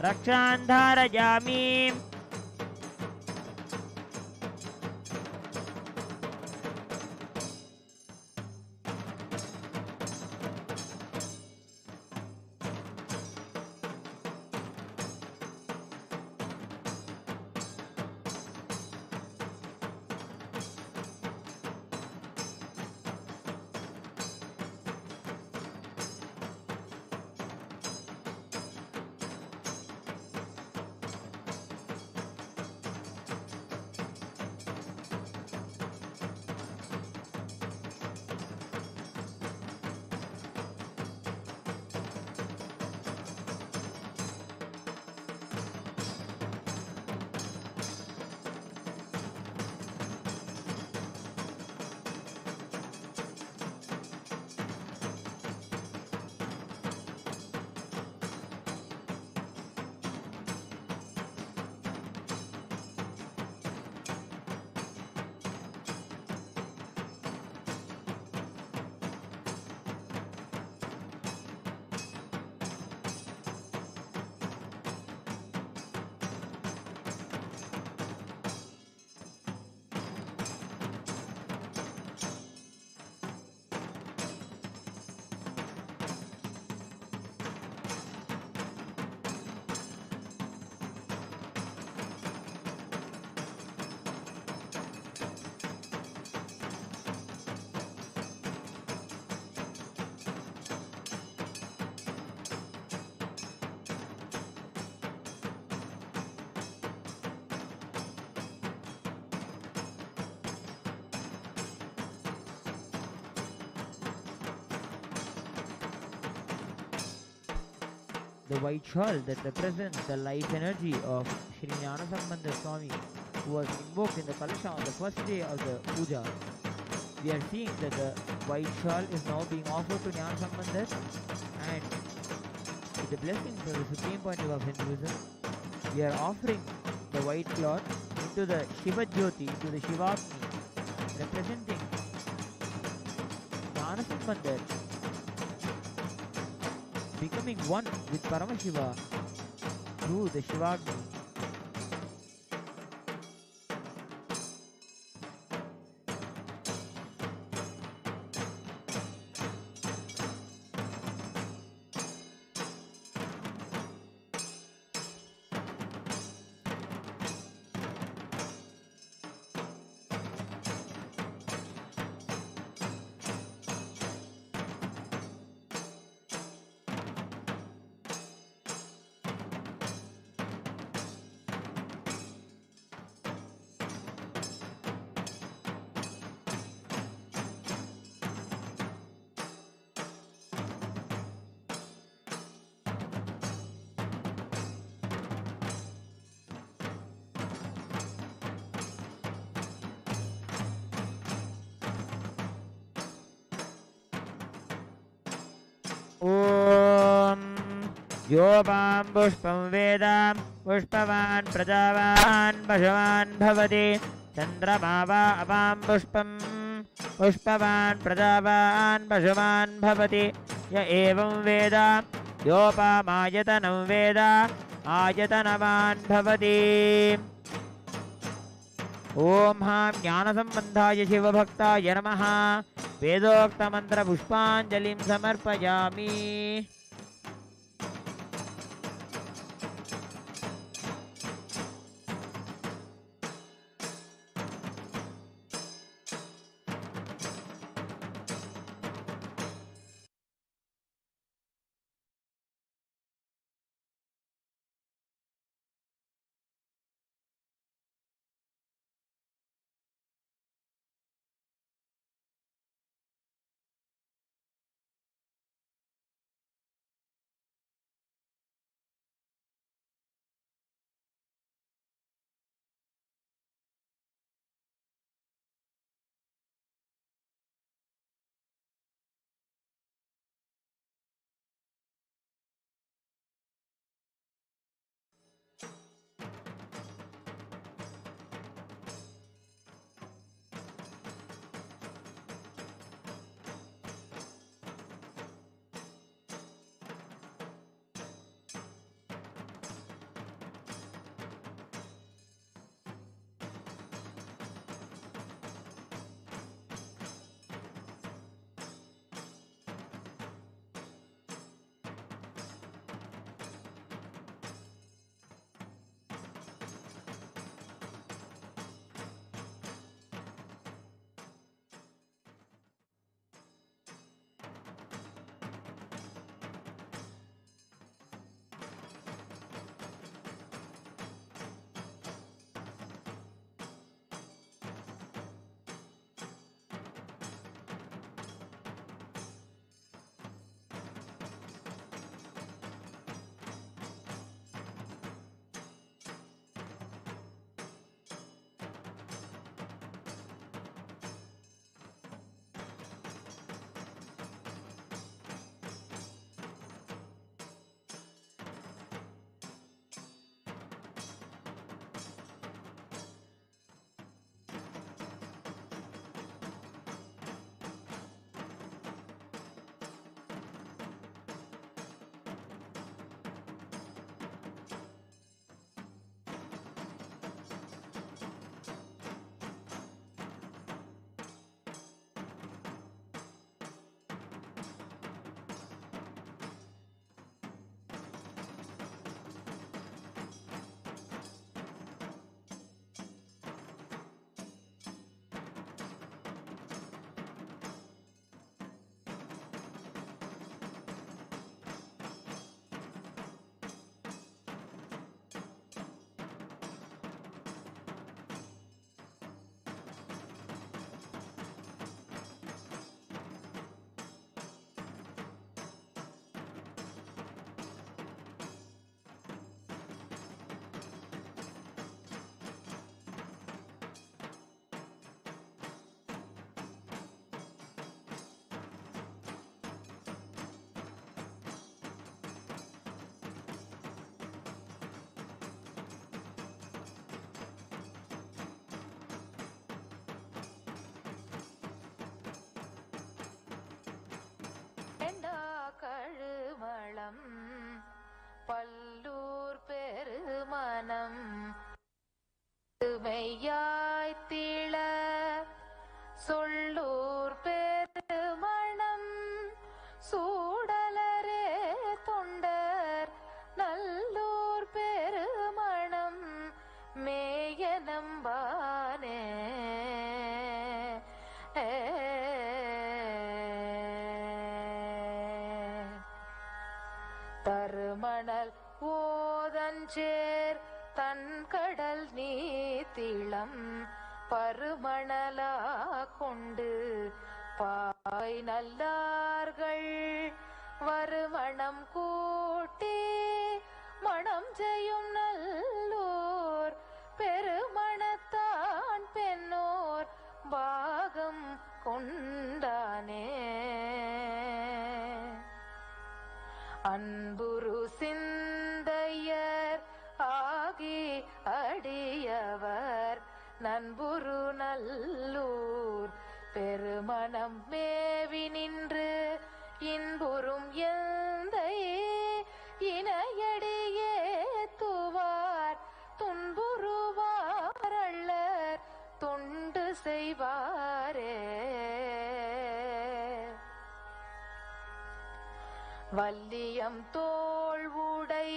रक्षान् धारयामि the white shawl that represents the life energy of Sri Sambandha Swami, who was invoked in the Kalasha on the first day of the puja. We are seeing that the white shawl is now being offered to Jnana Sambandha, and with the blessings of the Supreme Pontiff of Hinduism, we are offering the white cloth into the Shiva Jyoti, into the Shivagni, representing Jnana Sambandha becoming one with Paramashiva through the Shivagni. ॐ योपां पुष्पं वेद पुष्पवान् प्रजावान् पशवान् भवति चन्द्रमा वा अपां पुष्पं पुष्पवान् प्रजावान् पशवान् भवति य एवं वेद योपामायतनं वेद आयतनवान् भवति ॐ हां ज्ञानसम्बन्धाय शिवभक्ताय नमः वेदोक्तमन्त्रपुष्पाञ्जलिं समर्पयामि। பெருமணல் ஓதஞ்சேர் தன்கடல் நீத்திளம் பருமணலா கொண்டு பாய் நல்லார்கள் வருமணம் கூட்டி மணம் செய்யும் நல்லோர் பெருமணத்தான் பெண்ணோர் பாகம் கொண்டானே. அன்புரு சிந்தையர் ஆகி அடியவர் நண்புரு நல்லூர் பெருமணம் மேவி நின்று இன்புறும் எந்தை இணையடியே துவார் துன்புறுவாரள்ளர் தொண்டு செய்வாரே. வல்லியம் தோள் உடை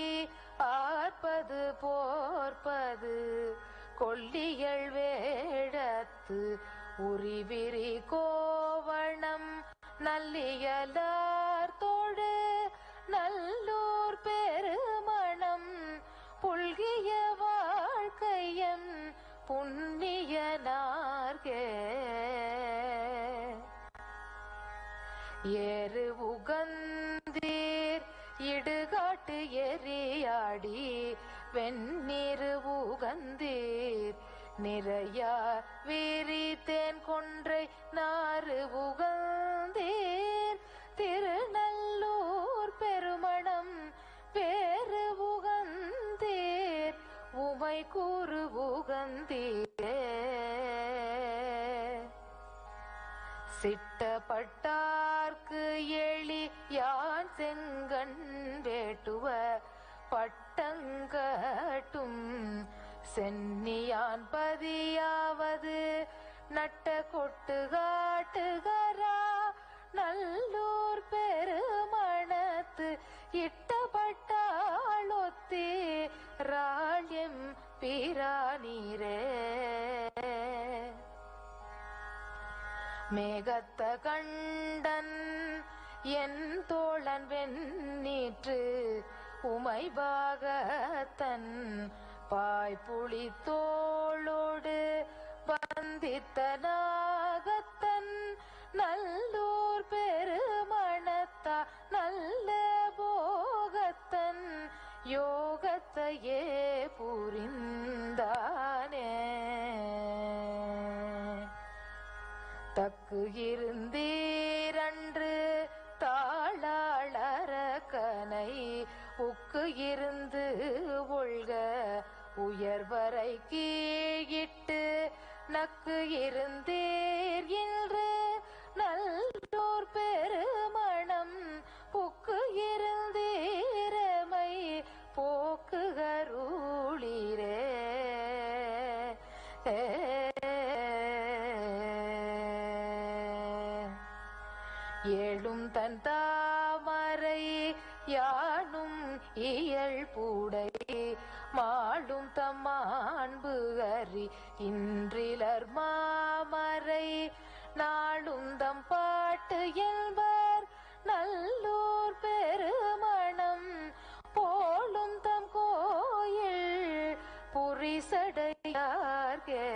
ஆர்ப்பது போர்ப்பது கொல்லியல் வேடத்து உரிவிரி கோவணம் நல்லியலார் தோடு நல்லூர் பெருமணம் புல்கிய வாழ்க்கையம் புண்ணியனார்கே. ஏறு உகந்தீர் இடுகாட்டு எரியாடி வெந்நீரு உகந்தீர் நிறையா வீரி தேன் கொன்றை நாறு உகந்தீர் திருநல்லூர் பெருமணம் பேரு உகந்தீர் உமை கூறு உகந்தீரே. சிட்டப்பட்டார்க்கு எளி யான் செங்கண் வேட்டுவ பட்டங்கட்டும் சென்னியான் பதியாவது நட்ட கொட்டு காட்டுகரா நல்லூர் பெருமணத்து இட்டப்பட்டாளொத்தி ராள்யம் பிரானீரே. மேகத்த கண்டன் என் தோழன் வெண்ணீற்று உமைபாகத்தன் பாய்புளி தோளோடு வந்தித்த நாகத்தன் நல்லூர் பெருமணத்தா நல்ல போகத்தன் யோகத்தையே புரிந்தானே. தக்கு இருந்தீரன்று தாளாளரக்கனை உக்கு இருந்து ஒழ்க உயர்வரை கீழிட்டு நக்கு இருந்தீர் என்று நல்லோர் பெருமணம் புக்கு இருந்தீரமை போக்குகருளீரே. ஏழும் தன் தாமரை யானும் இயல் பூடை மாளும் தம்மாண்பு அறி இன்றிலர் மாமரை நாளும் தம் பாட்டு என்பர் நல்லூர் பெருமணம் போலும் தம் கோயில் புரிசடையார்கே.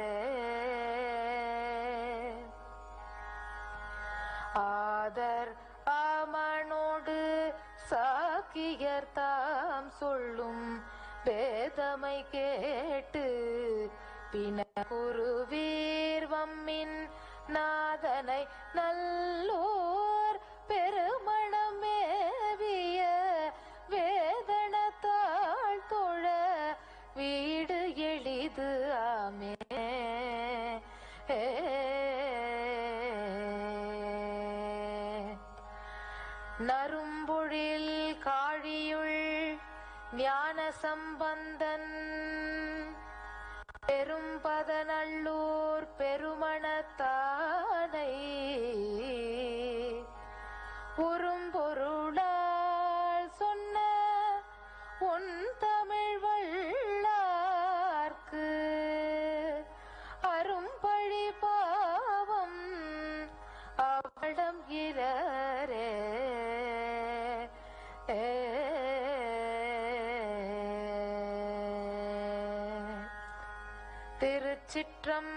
ஆதர் ஆமனோடு சாக்கியர் தாம் சொல்லும் வேதமை கேட்டு பின குருவீர் வம்மின் நாதனை நல்லோர் பெருமணம் மேவிய வேதனத்தாள் தொழ வீடு எளிது ஆமே. நரும்பொழில் காழியுள் ஞான சம்பந்தன் பெரும்பதநல்லூர் பெருமணத்தானை உறும்பொருளால் சொன்ன உன் தமிழ் வள்ளார்க்கு அரும்பழி பாவம் அவடம் இரரே. திருச்சிற்றம்பலம்.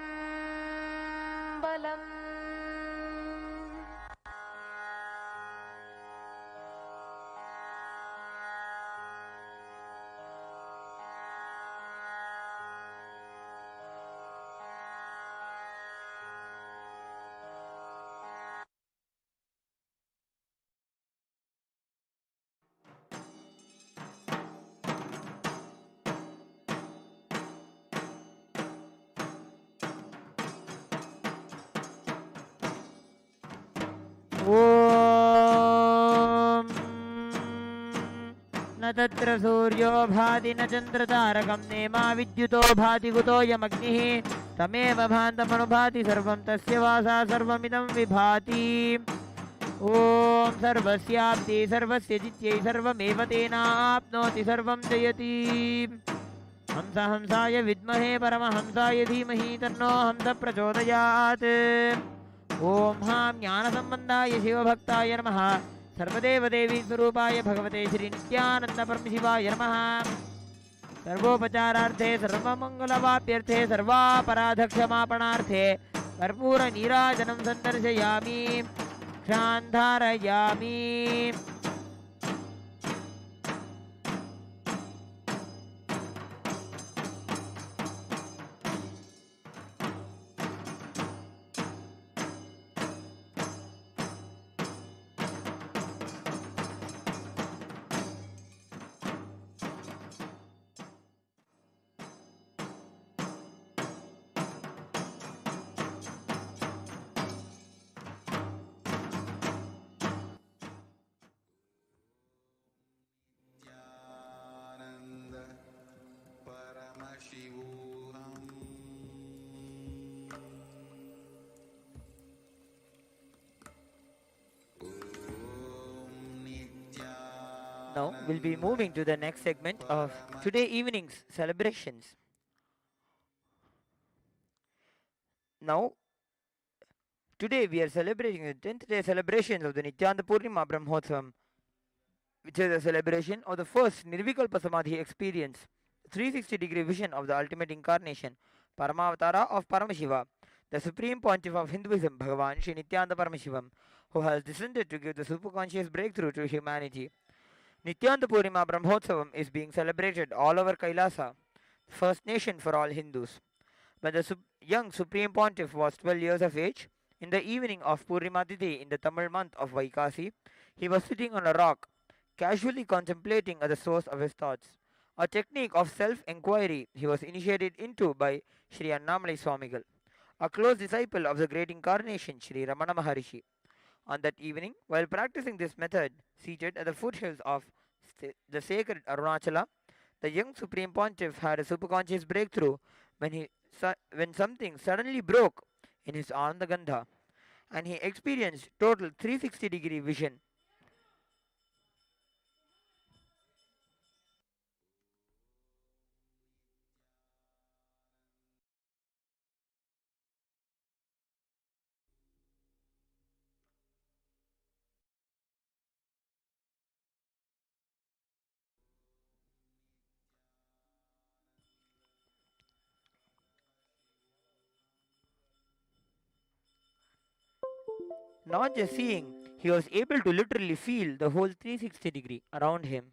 ॐ न तत्र सूर्यो भाति न चन्द्रतारकं नेमा विद्युतो भाति कुतोऽयमग्निः तमेव भान्तमनुभाति सर्वं तस्य वासा सर्वमिदं विभाति. ॐ सर्वस्याप्ति सर्वस्य जित्यै सर्वमेव तेनाप्नोति सर्वं जयति. हंस हंसाय विद्महे परमहंसाय धीमहि तन्नो हंस प्रचोदयात्. ओम हां ज्ञानसंबंधाय शिवभक्ताय नमः. सर्वदेवदेवी स्वरूपाय भगवते श्री नित्यानंद परमशिवाय नमः. सर्वोपचारार्थे सर्वमंगलवाप्यर्थे सर्वापराधक्षमापणार्थे कर्पूर नीराजनं सन्दर्शयामि क्षान्धारयामि. Nithyananda Paramashivoham. Om Nithyananda. Now we'll be moving to the next segment of today evening's celebrations. Now, today we are celebrating the 10th day celebrations of the Nithyananda Purnima Brahmotsavam, which is a celebration of the first Nirvikalpa Samadhi experience, 360-degree vision of the ultimate incarnation, Paramavatara of Paramashiva, the supreme pontiff of Hinduism, Bhagavan Sri Nithyananda Paramashivam, who has descended to give the superconscious breakthrough to humanity. Nithyananda Purnima Brahmotsavam is being celebrated all over Kailasa, first nation for all Hindus. When the young supreme pontiff was 12 years of age, in the evening of Purnima Tithi in the Tamil month of Vaikasi, he was sitting on a rock, casually contemplating at the source of his thoughts, a technique of self-enquiry he was initiated into by Sri Annamalai Swamigal, a close disciple of the great incarnation Sri Ramana Maharishi. On that evening, while practicing this method, seated at the foothills of the sacred Arunachala, the young supreme pontiff had a superconscious breakthrough when something suddenly broke in his Anandagandha, and he experienced total 360-degree vision. Not just seeing, he was able to literally feel the whole 360 degree around him.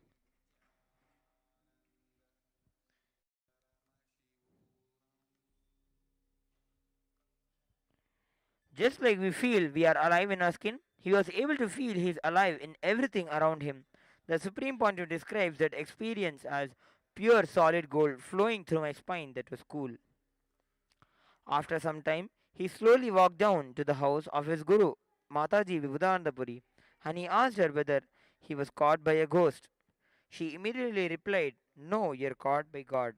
Just like we feel we are alive in our skin, he was able to feel he is alive in everything around him. The Supreme Pontiff describes that experience as pure solid gold flowing through my spine that was cool. After some time, he slowly walked down to the house of his guru, Mataji Vibhudanandapuri, and he asked her whether he was caught by a ghost. She immediately replied, "No, you're caught by God."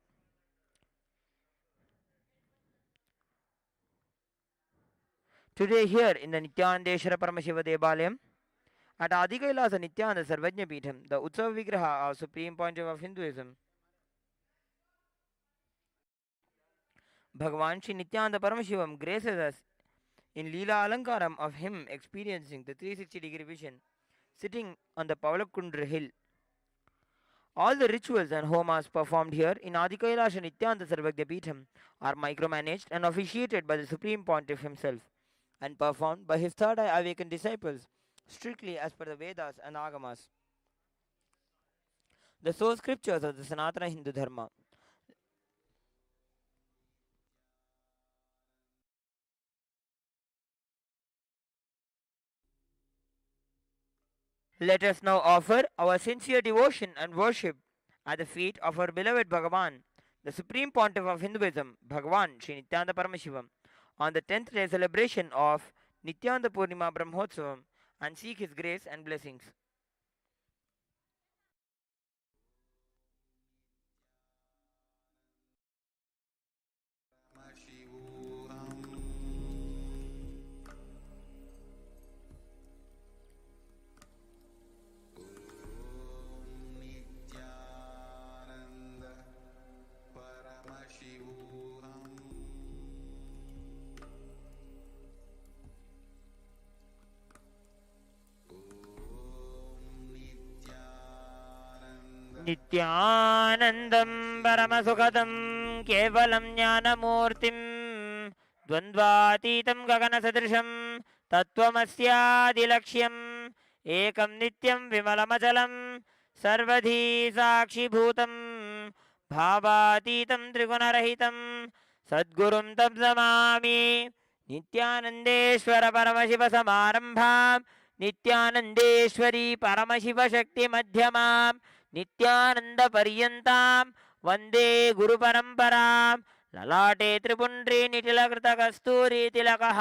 Today, here in the Nityanandeshwara Paramashiva Devalayam, at Adikailasa Nityananda Sarvajna Peetham, the Utsav Vigraha, our supreme pontiff of Hinduism, Bhagavan Sri Nithyananda Paramashivam graces us in Leela Alankaram of him experiencing the 360-degree vision, sitting on the Pavlakundra hill. All the rituals and homas performed here in Adi Kailasha Nithyananda Sarvagya Peetham are micromanaged and officiated by the Supreme Pontiff himself and performed by his third eye awakened disciples strictly as per the Vedas and Agamas, the source scriptures of the Sanatana Hindu Dharma. Let us now offer our sincere devotion and worship at the feet of our beloved Bhagavan, the Supreme Pontiff of Hinduism, Bhagavan Sri Nithyananda Paramashivam, on the 10th day celebration of Nithyananda Purnima Brahmotsavam and seek his grace and blessings. Paramashivoham. Om Nithyananda Paramashivoham. Om Nithyananda नित्यानन्दं परमसुखदं केवलं ज्ञानमूर्तिं द्वन्द्वातीतं गगनसदृशं तत्त्वमस्यादिलक्ष्यम् एकं नित्यं विमलमचलं सर्वधी साक्षिभूतं भावातीतं त्रिगुणरहितं सद्गुरुं तं नमामि नित्यानन्देश्वर परमशिवसमारम्भां नित्यानन्देश्वरी परमशिवशक्तिमध्यमां नित्यानन्दपर्यन्तां वन्दे गुरुपरम्परां ललाटे त्रिपुण्ड्री निटिलकृतकस्तूरीतिलकः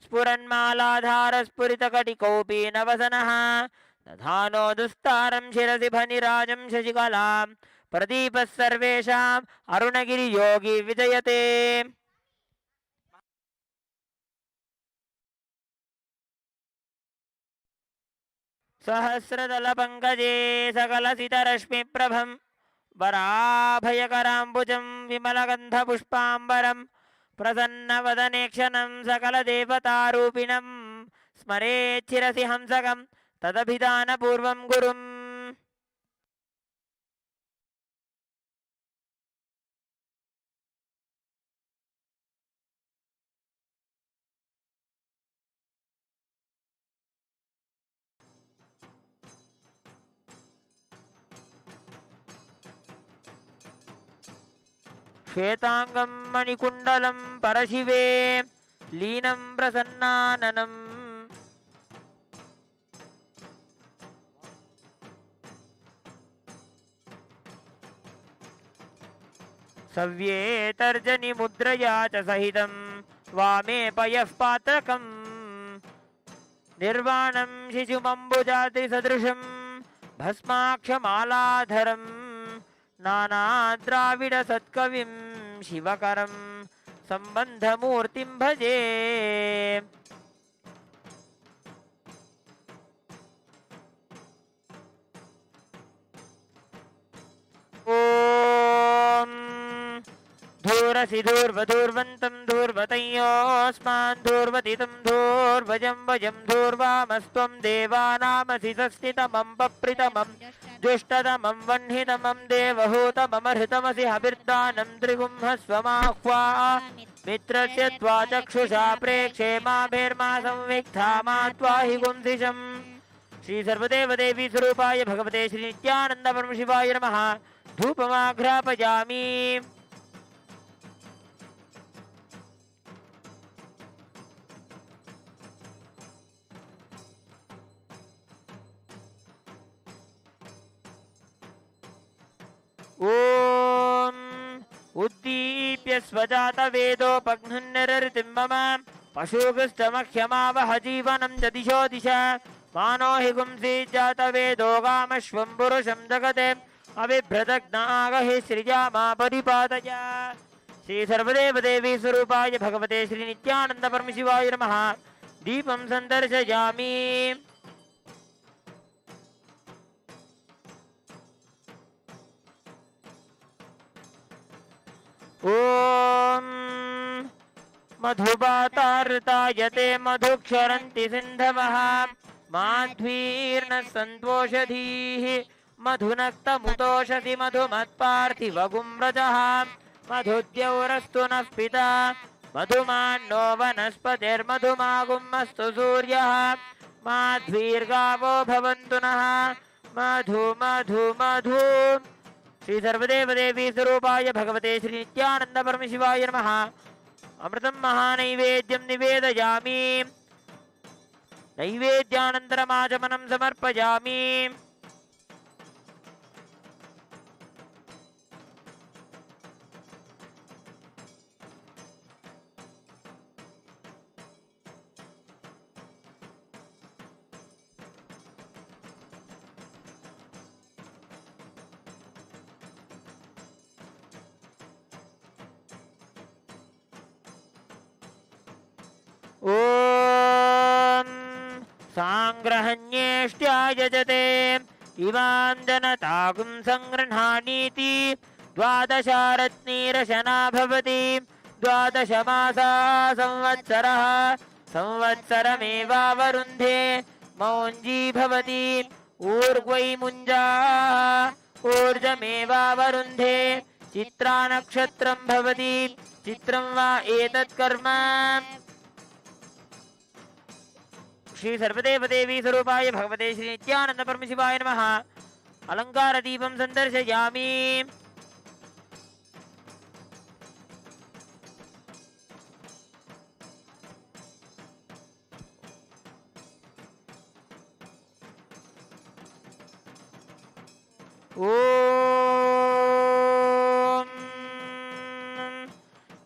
स्फुरन्मालाधारस्फुरितकटिकोऽपि नवसनः दधानो दुस्तारं शिरसि फनिराजं शशिकलां प्रदीपः सर्वेषाम् अरुणगिरियोगी विजयते सहस्रदलपङ्कजे सकलसितरश्मिप्रभं वराभयकराम्बुजं विमलगन्धपुष्पाम्बरं प्रसन्नवदनेक्षणं सकलदेवतारूपिणं स्मरेच्छिरसि हंसकं तदभिधानपूर्वं गुरुम् श्वेताङ्गं मणिकुण्डलं परशिवे लीनं प्रसन्नाननम् सव्ये तर्जनिमुद्रया च सहितं वामे पयः पात्रकम् निर्वाणं शिशुमम्बुजातिसदृशं भस्माक्षमालाधरम् नानाद्राविडसत्कविं शिवकरं सम्बन्धमूर्तिं भजे ॐ धूरसि धूर्वधूर्वन्तं धूर्वतयोऽस्मान् धूर्वतितं धूर्वजं वजं धूर्वामस्त्वं देवानामसि संस्थितमं पप्रितमं जुष्टतमं वह्नितमं देवहूतममहृतमसि हविर्दानं त्रिगुंहस्वमाह्वा मित्रस्य त्वा चक्षुषा प्रेक्षे माभिर्मा संविक्था मा त्वाहि गुंसिषम् श्री सर्वदेवदेवी स्वरूपाय भगवते श्री नित्यानंद परमशिवाय नमः धूपमाघ्रापयामि ॐ उद्दीप्य स्वजातवेदोपघ्नुन्निरृतिं मम पशुगुष्टमह्यमावह जीवनं च दिशो दिशा मानो हि गुंसि जातवेदो गामश्वं पुरुषं जगते अबिभ्रदग्नागहि सृजा मा परिपादय श्री सर्वदेवदेवी स्वरूपाय भगवते श्री नित्यानंद परमशिवाय नमः दीपं सन्दर्शयामि ॐ मधुबातार्तायते मधुक्षरन्ति सिन्धवः माध्वीर्न सन्तोषधीः मधुनक्तमुतोषसि मधुमत्पार्थिवगुम्रजः मधुद्यौरस्तु नः पिता मधुमान्नो वनस्पतिर्मधुमागुम्मस्तु सूर्यः माध्वीर्गावो भवन्तु नः मधु मधु मधु। श्री सर्वदेवदेवी स्वरूपाय भगवते श्री नित्यानंद परमशिवाय नमः। अमृतं महानैवेद्यं निवेदयामि नैवेद्यानन्तरमाचमनं समर्पयामि। ॐ साङ्ग्रहण्येष्ट्यायजते इमां जनतागुं सङ्गृह्णानीति द्वादशारत्नीरशना भवति द्वादशमासा संवत्सरः संवत्सरमेवावरुन्धे मौञ्जी भवति ऊर्ग्वै मुञ्जाः ऊर्जमेवावरुन्धे चित्रा नक्षत्रं भवति चित्रं वा एतत् कर्म। श्री सर्वदेवदेवी स्वरूपाय भगवते श्री नित्यानंद परमशिवाय नमः। अलंकार दीपं संदर्शयामि। ओम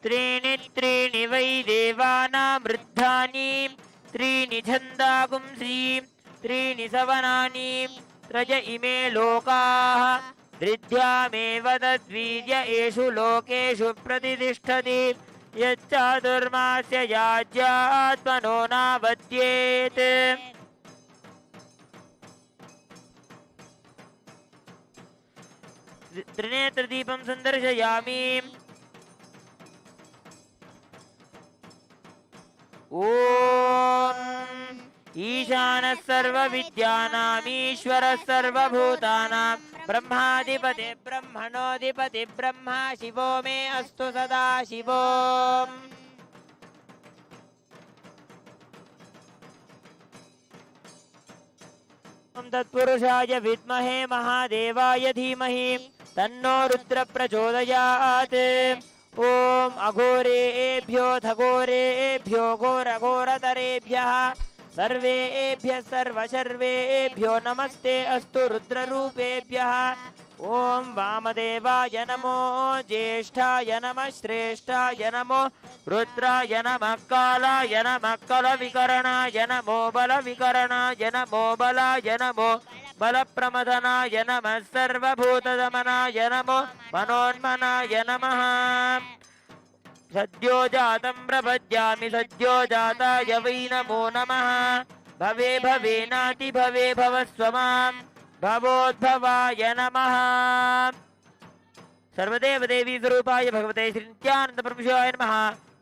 त्रीणि त्रीणि वै देवानां वृद्धानि त्रीणि छन्दागुंसि त्रीणि सवनानि त्रय इमे लोकाः धृत्यामेव तद्वीर्य एषु लोकेषु प्रतितिष्ठति यच्चातुर्मास्य याज्यात्मनो नावद्येत्। त्रिनेत्रदीपं संदर्शयामि। ॐ ईशानः सर्वविद्यानामीश्वरः सर्वभूतानां ब्रह्माधिपति ब्रह्मणोऽधिपति ब्रह्मा शिवो मे अस्तु सदा शिवो। तत्पुरुषाय विद्महे महादेवाय धीमहि तन्नो रुद्र प्रचोदयात्। ओम अघोरेभ्यो थघोरेभ्यो घोरघोरतरेभ्यः सर्वेभ्यः सर्वशर्वेभ्यो नमस्ते अस्तु रुद्ररूपेभ्यः। ओम वामदेवाय नमो ज्येष्ठाय नमः श्रेष्ठाय नमो रुद्राय नमः कालाय नमः कलविकरणाय नमो बलविकरणाय नमो बलाय नमो बलप्रमदनाय नमः सर्वभूतदमनाय नमो मनोन्मनाय नमः। सद्यो जातं प्रपद्यामि सद्यो जाताय वै नमो नमः। भवे भवेनाति भवे भवस्व मां भवोद्भवाय नमः। सर्वदेवदेवी स्वरूपाय भगवते श्री नित्यानंद परमशिवाय नमः।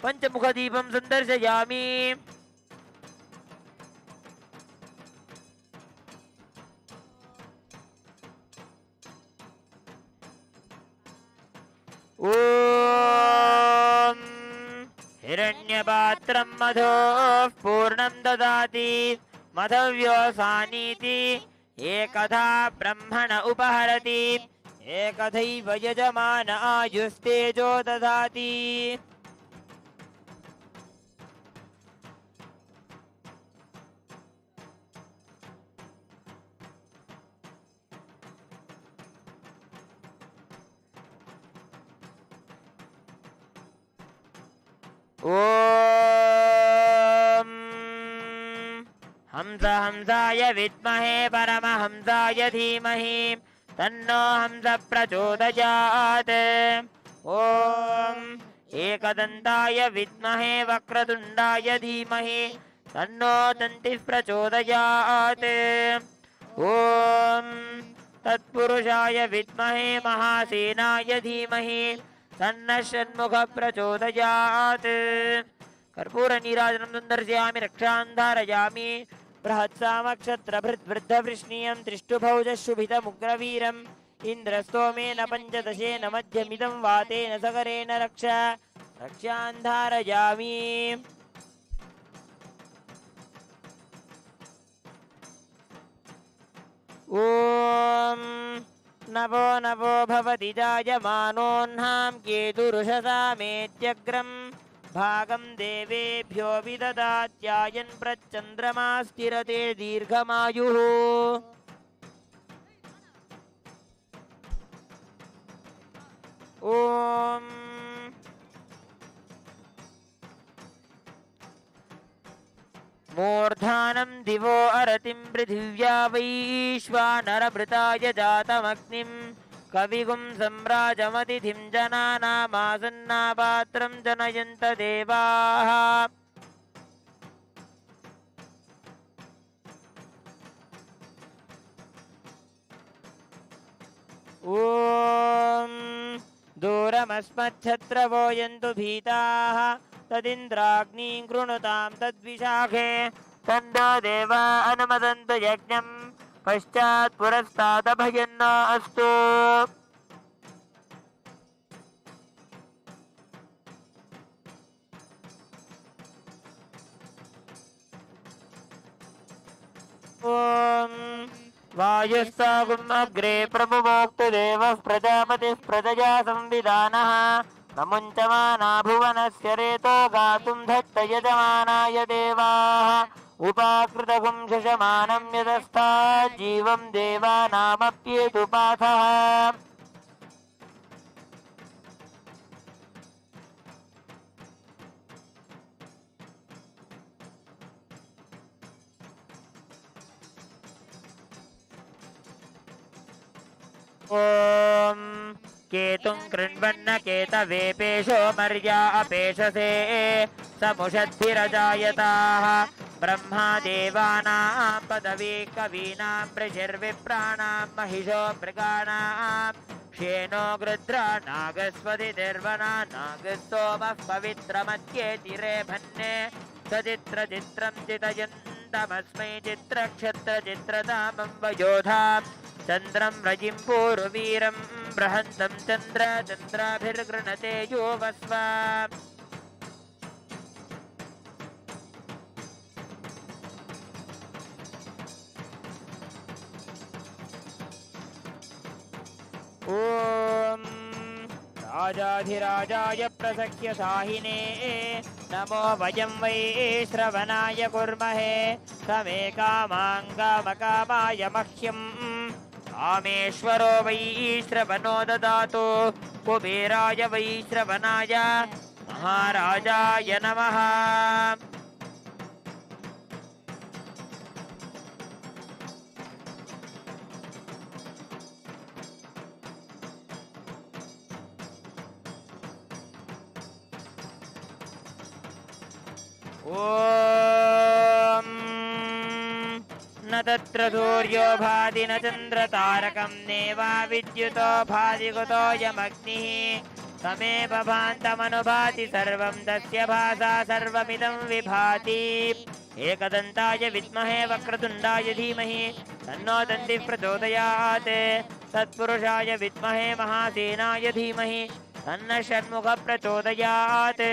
पंचमुखदीपं संदर्शयामि। ॐ हिरण्यपात्रं मधोः पूर्णं ददाति मधव्योऽसानीति एकधा ब्रह्मण उपहरति एकथैव यजमान आयुस्तेजो ददाति। ॐ हंस हंसाय विद्महे परमहंसाय धीमहि तन्नो हंस प्रचोदयात्। ॐ एकदन्ताय विद्महे वक्रतुण्डाय धीमहि तन्नो दन्तिः प्रचोदयात्। ॐ तत्पुरुषाय विद्महे महासेनाय धीमहि तन्नः षण्मुखः प्रचोदयात्। कर्पूरनीराजनं संदर्शयामि रक्षां धारयामि बृहत्सामक्षत्रभृद्वृद्धवृष्णीयं त्रिष्टुभौजशुभितमुग्रवीरम् इन्द्रस्तोमेन पञ्चदशेन मध्यमिदं वातेन सगरेण रक्ष्यान्धारयामि। ॐ नभो नभो भवति जायमानोऽह्नां केतुरुषसामेत्यग्रं भागं देवेभ्यो विददात्यायन् प्रच्चन्द्रमा स्थिरते दीर्घमायुः। ॐ मूर्धानं दिवो अरतिं पृथिव्या वैश्वानरभृताय जातमग्निं कविगुं सम्राजमतिथिं जनानामासन्नापात्रं जनयन्त देवाः। ॐ दूरमस्मच्छत्रवो यन्तु भीताः तदिन्द्राग्नीं कृणुतां तद्विशाखे तन्नो देवा अनुमदन्तु यज्ञं पश्चात् पुरस्तादभयन्न अस्तु। ॐ वायुस्तागुम् अग्रे प्रमुमोक्तु देवः प्रजापतिः प्रजया संविधानः प्रमुञ्चमाना भुवनस्य रेतो गातुं धत्त यजमानाय देवाः उपाकृतगुं शशमानं यदस्तात् जीवं देवानामप्येतुपाथः। ॐ केतुं कृण्वन्न केतवेपेशो मर्या अपेशसे समुषद्भिरजायताः ब्रह्मा देवानां पदवी कवीनां ऋषिर्विप्राणां महिषो मृगाणां क्षेनो गृध्रा नागस्वतिर्वना नागस्तोमः पवित्रमत्येतिरे भन्ने सचित्रचित्रं चितयन्तमस्मै चित्रक्षत्रचित्रतामं वयोधाम् चन्द्रं रजिं पूर्ववीरं बृहन्तं चन्द्राभिर्गृणते यो वस्व। ॐ राजाधिराजाय प्रसख्य साहिने नमो वयं वै श्रवणाय कुर्महे समे कामाङ्गामकामाय मह्यम् कामेश्वरो वै श्रवणो ददातु कुबेराय वै श्रवणाय महाराजाय नमः। ॐ न तत्र सूर्यो भाति न चन्द्रतारकं नेवा विद्युतो भाति कुतोऽयमग्निः तमेव भान्तमनुभाति सर्वं तस्य भासा सर्वमिदं विभाति। एकदन्ताय विद्महे वक्रतुण्डाय धीमहि तन्नो दन्तिः प्रचोदयात् तत्पुरुषाय विद्महे महासेनाय धीमहि तन्नः षण्मुखः प्रचोदयात्।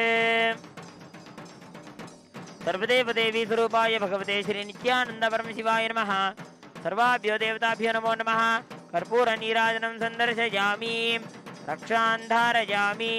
सर्वदेव देवी स्वरूपाय भगवते श्री नित्यानंद परमशिवाय नमः। सर्वाभ्यो देवताभ्यो नमो नमः। कर्पूर नीराजनं सन्दर्शयामि रक्षान् धारयामि।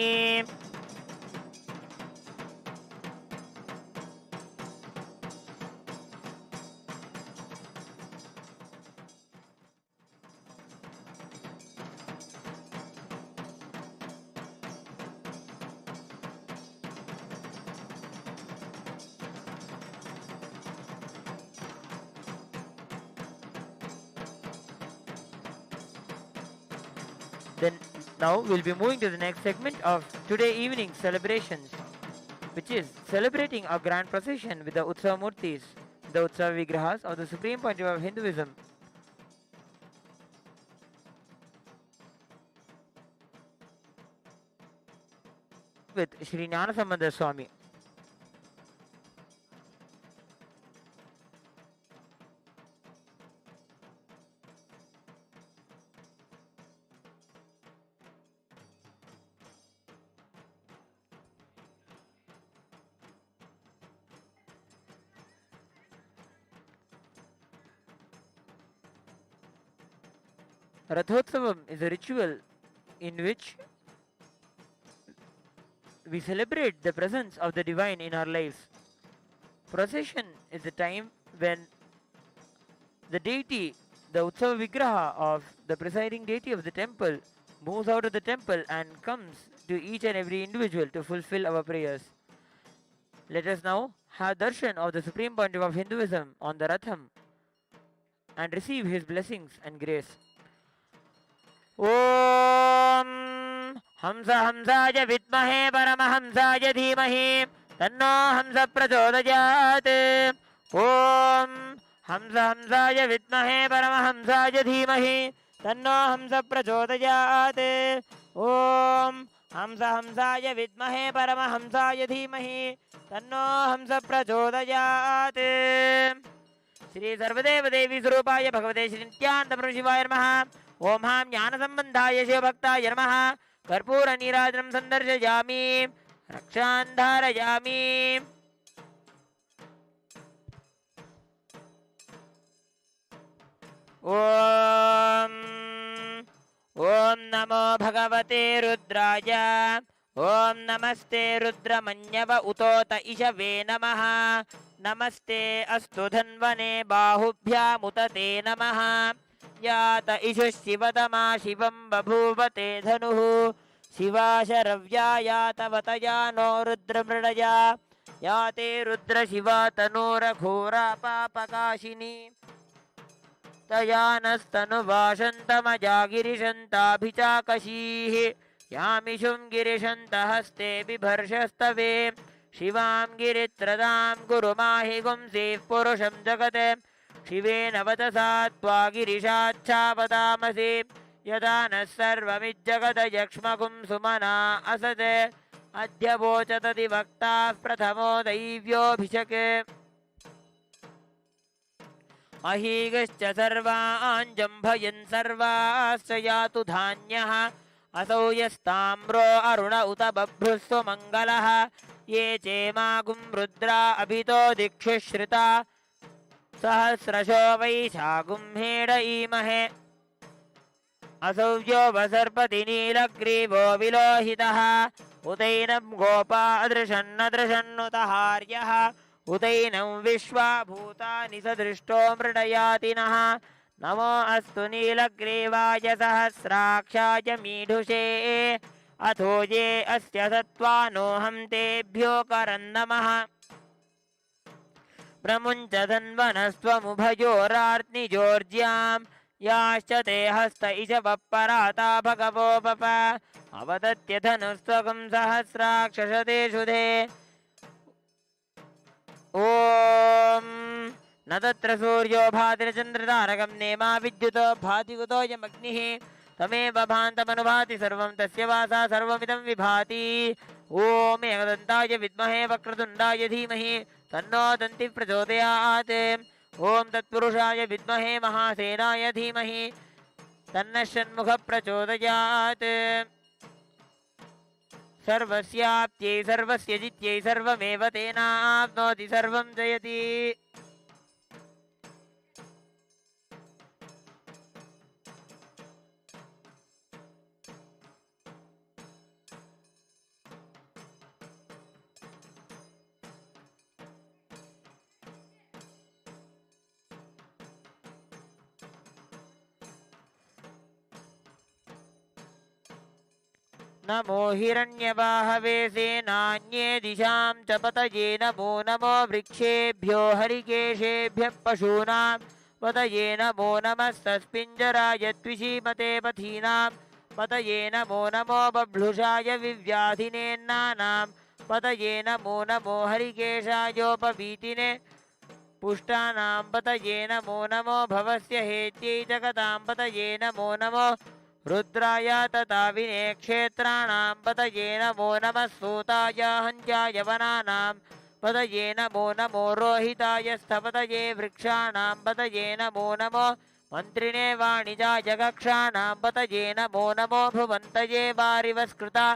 Then now we'll be moving to the next segment of today evening celebrations, which is celebrating a grand procession with the Utsava Murtis, the Utsava Vigrahas of the supreme point of Hinduism. With Sri Jnanasambandha Swami. Rathotsavam is a ritual in which we celebrate the presence of the divine in our lives. Procession is the time when the deity, the Utsava Vigraha of the presiding deity of the temple, moves out of the temple and comes to each and every individual to fulfill our prayers. Let us now have darshan of the Supreme Pontiff of Hinduism on the Ratham and receive his blessings and grace. Om Hamsa Hamsaya Vidmahe Paramahamsaya Dhimahi Tanno Hamsa Prachodayat. Om Hamsa Hamsaya Vidmahe Paramahamsaya Dhimahi Tanno Hamsa Prachodayat. Om Hamsa Hamsaya Vidmahe Paramahamsaya Dhimahi Tanno Hamsa Prachodayat. Shri सर्वदेव देवी स्वरूपाय भगवते श्री नित्यानंद परमशिवाय नमः। ओम हां ज्ञान संबंधाय शिवभक्ताय नमः। कर्पूर नीराजनं संदर्शयामि, रक्षां धारयामि। ओम ओम नमो भगवते रुद्राय। ओम नमस्ते रुद्रमन्यव उतोत इषवे नमः। नमस्ते अस्तु धन्वने बाहुभ्यामुतते नमः। यात इषुः शिवतमा शिवं बभूवते धनुः। शिवा शरव्या यातवतया नो रुद्रमृडया। याते रुद्रशिवा तनूरघोरा पापकाशिनी। तया नस्तनुवाशन्तमजा गिरिशन्ताभिचाकशीः। यामिषुं गिरिशन्तहस्ते बिभर्षस्तवे। शिवां गिरित्रदां गुरुमाहि गुंसीः पुरुषं जगत्। शिवेन वतसा त्वा गिरिशाच्छावदामसि। यदा नः सर्वमिज्जगदयक्ष्मगुं सुमना असत्। अद्य वोचतधिवक्ताः प्रथमो दैव्योऽभिषक्। अहीगश्च सर्वान् जम्भयन् सर्वाश्च यातु धान्यः। असौ यस्ताम्रो अरुण उत बभ्रुस्व मङ्गलः। ये चेमागुं रुद्रा अभितो दिक्षुश्रिता। सहस्रशो वैशागुं हेडईमहे। असौ यो वसर्पति नीलग्रीवो विलोहितः। उतैनं गोपा अदृशन्नदृशन्नुतहार्यः। उतैनं विश्वा भूतानि सदृष्टो मृडयातिनः। नमो अस्तु नीलग्रीवाय सहस्राक्षाय मीढुषे। अथो ये अस्य सत्त्वानोऽहं तेभ्यो करन्नमः। प्रमुञ्च धन्वनस्त्वमुभयोरार्त्निजोर्ज्यां। याश्च ते हस्त इषवः भगवो पप। अवदत्य धनुस्त्वगं सहस्राक्षशतेषु ते। ॐ न तत्र सूर्यो भाति न चन्द्रतारकं नेमा विद्युतो भाति कुतोऽयमग्निः। तमेव भान्तमनुभाति सर्वं तस्य वासा सर्वमिदं विभाति। ॐ एकदन्ताय विद्महे वक्रतुण्डाय धीमहि तन्नो दन्तिः प्रचोदयात्। ॐ तत्पुरुषाय विद्महे महासेनाय धीमहि तन्नः षण्मुखः प्रचोदयात्। सर्वस्याप्त्यै सर्वस्य जित्यै सर्वमेव तेनाप्नोति सर्वं जयति। नमो हिरण्यबाहवे सेनान्ये दिशां च पतये। नमो नमो वृक्षेभ्यो हरिकेशेभ्यः पशूनां पतये। नमो नमस्तस्पिञ्जराय त्विषीमते पथीनां पतये। नमो नमो बभ्लुषाय विव्याधिनेन्नानां पतये। नमो नमो हरिकेशायोपवीतिने पुष्टानां पतये। नमो नमो भवस्य हेत्यै जगतां पतये। नमो नमो रुद्राय तथा विनेक्षेत्राणां पतये। नमो नमः सूताय हन्त्याय वनानां पतये। नमो नमो रोहिताय स्थपतये वृक्षाणां पतये। नमो नमो मन्त्रिणे वाणिजाय कक्षाणां पतये। नमो नमो भुवन्तये वारिवस्कृता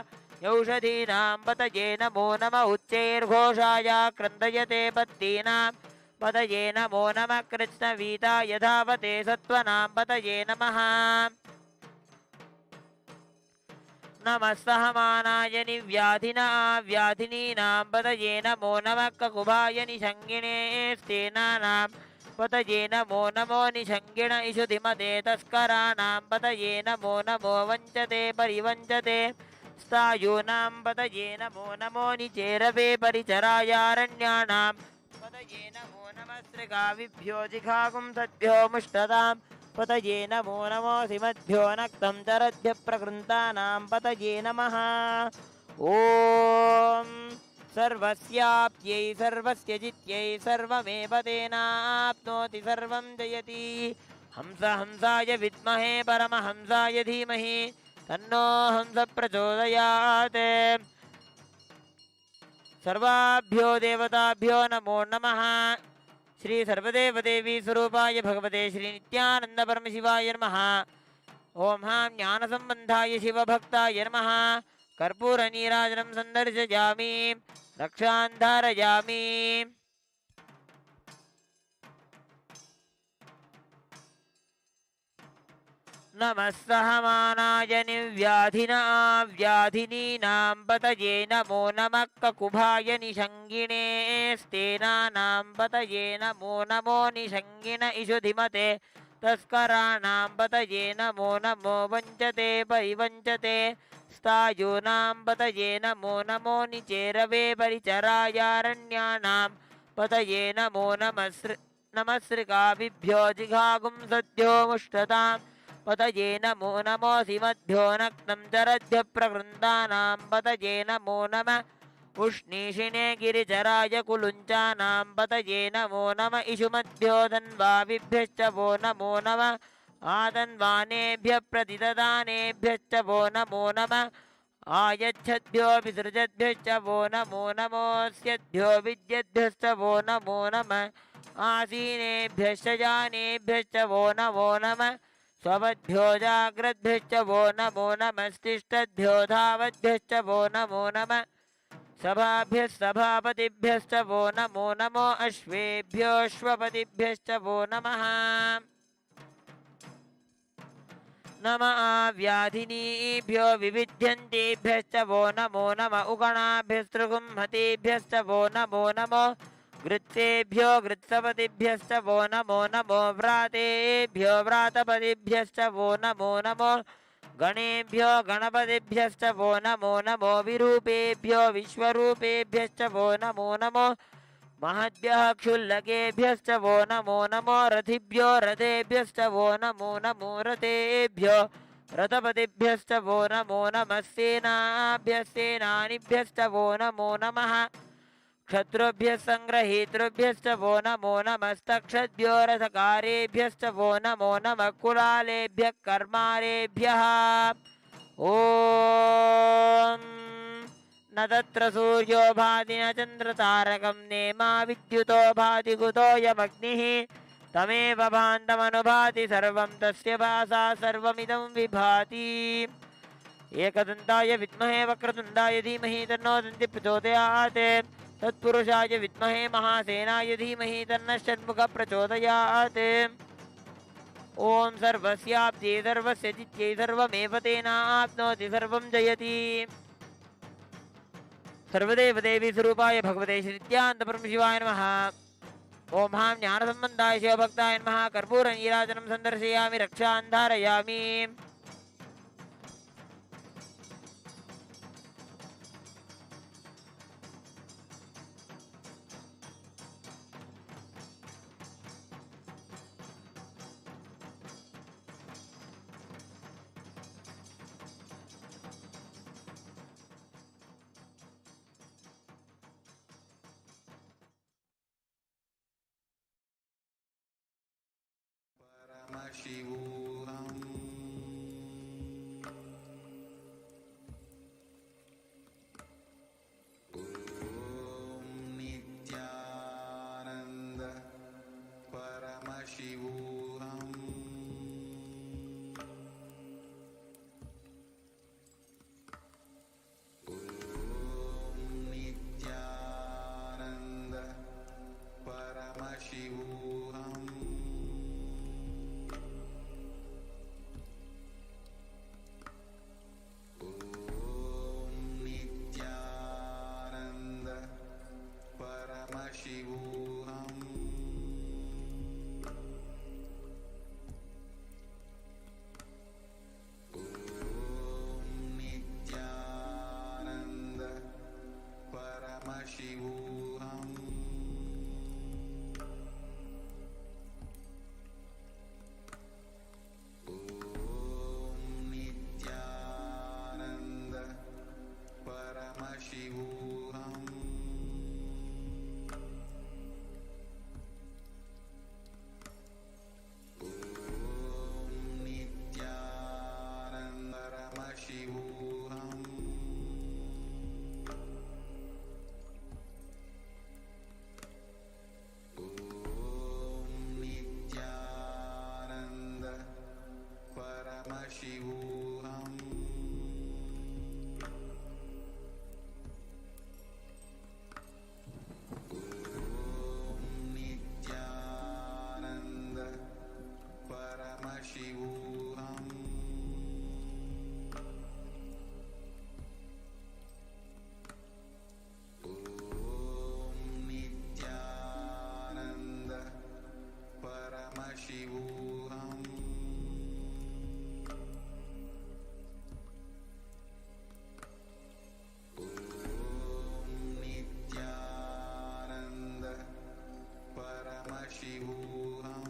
यौषधीनां पतये। नमो नम उच्चैर्घोषाय क्रन्दयते पत्तीनां पतये। नमो नमः कृत्स्नवीताय धावते सत्त्वनां पतये नमः। नमः सहमानाय निव्याधिना व्याधिनीनां पतये नमो नमः ककुभाय निषङ्गिणे स्तेनानां पतये नमो नमो निषङ्गिण इषुधिमते तस्कराणां पतये नमो नमो वञ्चते परिवञ्चते स्थायूनां पतये नमो नमो निचेरवे परिचरायारण्याणां पतये नमो नमस्त्रिकाविभ्यो जिघागुंसद्भ्यो मुष्टतां पतये नमो नमोऽसिमद्भ्यो नक्तं चरद्भ्य प्रकृन्तानां पतये नमः ॐ सर्वस्याप्यै सर्वस्य जित्यै सर्वमेव तेनाप्नोति सर्वं जयति हंसाय विद्महे परमहंसाय धीमहि तन्नो हंस प्रचोदयात् सर्वाभ्यो देवताभ्यो नमो नमः श्री सर्वदेवदेवी स्वरूपाय भगवते श्री नित्यानंद परमशिवाय नमः ओम हां ज्ञानसंबंधाय शिवभक्ताय नमः कर्पूरनीराजनं सन्दर्शयामि रक्षां धारयामि नमः सहमानाय निव्याधिना व्याधिनीनां पतये नमो नमः ककुभाय निषङ्गिणे स्तेनानां पतये नमो नमो निषङ्गिण इषुधिमते तस्कराणां पतये नमो नमो वञ्चते परिवञ्चते स्थायूनां पतये नमो नमो निचेरवे परिचरायारण्याणां पतये नमो नमस्त्रिकाभिभ्यो जिघागुंसद्भ्यो मुष्टतां पतये नमो नमोऽसिमद्भ्यो नक्तं चरद्भ्य प्रकृन्तानां पतये नमो नमः उष्णीषिणे गिरिचराय कुलुञ्चानां पतये नमो नम इषुमद्भ्यो धन्वाभिभ्यश्च वो नमो नमः आतन्वानेभ्यः प्रतिददानेभ्यश्च वो नमो नमः आयच्छद्भ्यो विसृजद्भ्यश्च वो नमो नमोऽस्यद्भ्यो विद्यद्भ्यश्च वो नमो नमः आसीनेभ्यश्च जानेभ्यश्च वो नमो नमः स्वपद्भ्यो जाग्रद्भ्यश्च वो नमो नमस्तिष्ठद्भ्यो धावद्भ्यश्च वो नमो नमः सभाभ्यः सभापतिभ्यश्च वो नमो नमो अश्वेभ्योऽश्वपतिभ्यश्च वो नमः नमः व्याधिनीभ्यो विविध्यन्तेभ्यश्च वो नमो नमः उगणाभ्यस्तृगुंहतेभ्यश्च वो नमो नमो गृत्सेभ्यो गृत्सपतिभ्यश्च वो नमो नमो व्रातेभ्यो व्रातपतिभ्यश्च वो नमो नमो गणेभ्यो गणपतिभ्यश्च वो नमो नमो विरूपेभ्यो विश्वरूपेभ्यश्च वो नमो नमो महद्भ्यः क्षुल्लकेभ्यश्च वो नमो नमो रथिभ्यो रथेभ्यश्च वो नमो नमो रथेभ्यो रथपतिभ्यश्च वो नमो नमः सेनाभ्यः सेनानिभ्यश्च वो नमो नमः क्षत्रुभ्यः सङ्ग्रहीतृभ्यश्च वो नमो नमस्तक्षद्भ्यो रथकारेभ्यश्च वो नमो नमः कुलालेभ्यः कर्मारेभ्यः ॐ न तत्र सूर्यो भाति न चन्द्रतारकं नेमा विद्युतो भाति कुतोऽयमग्निः तमेव भान्तमनुभाति सर्वं तस्य भासा सर्वमिदं विभाति एकदन्ताय विद्महे वक्रतुण्डाय धीमहि तन्नो दन्तिः प्रचोदयात् तत्पुरुषाय विद्महे महासेनाय धीमहि तन्नः षण्मुखः प्रचोदयात् ॐ सर्वस्याप्त्यै सर्वस्य जित्यै सर्वमेव तेनाप्नोति सर्वं जयति सर्वदेवदेवी स्वरूपाय भगवते श्री नित्यानंद परमशिवाय नमः ओम हां ज्ञानसंबंधाय शिवभक्ताय नमः कर्पूरनीराजनं सन्दर्शयामि रक्षां धारयामि Paramashivoham. Om Nithyananda Paramashivoham. Om Nithyananda Paramashivoham. Paramashivoham. Nithyananda Paramashivoham. Nithyananda Paramashivoham. Nithyananda Paramashivoham.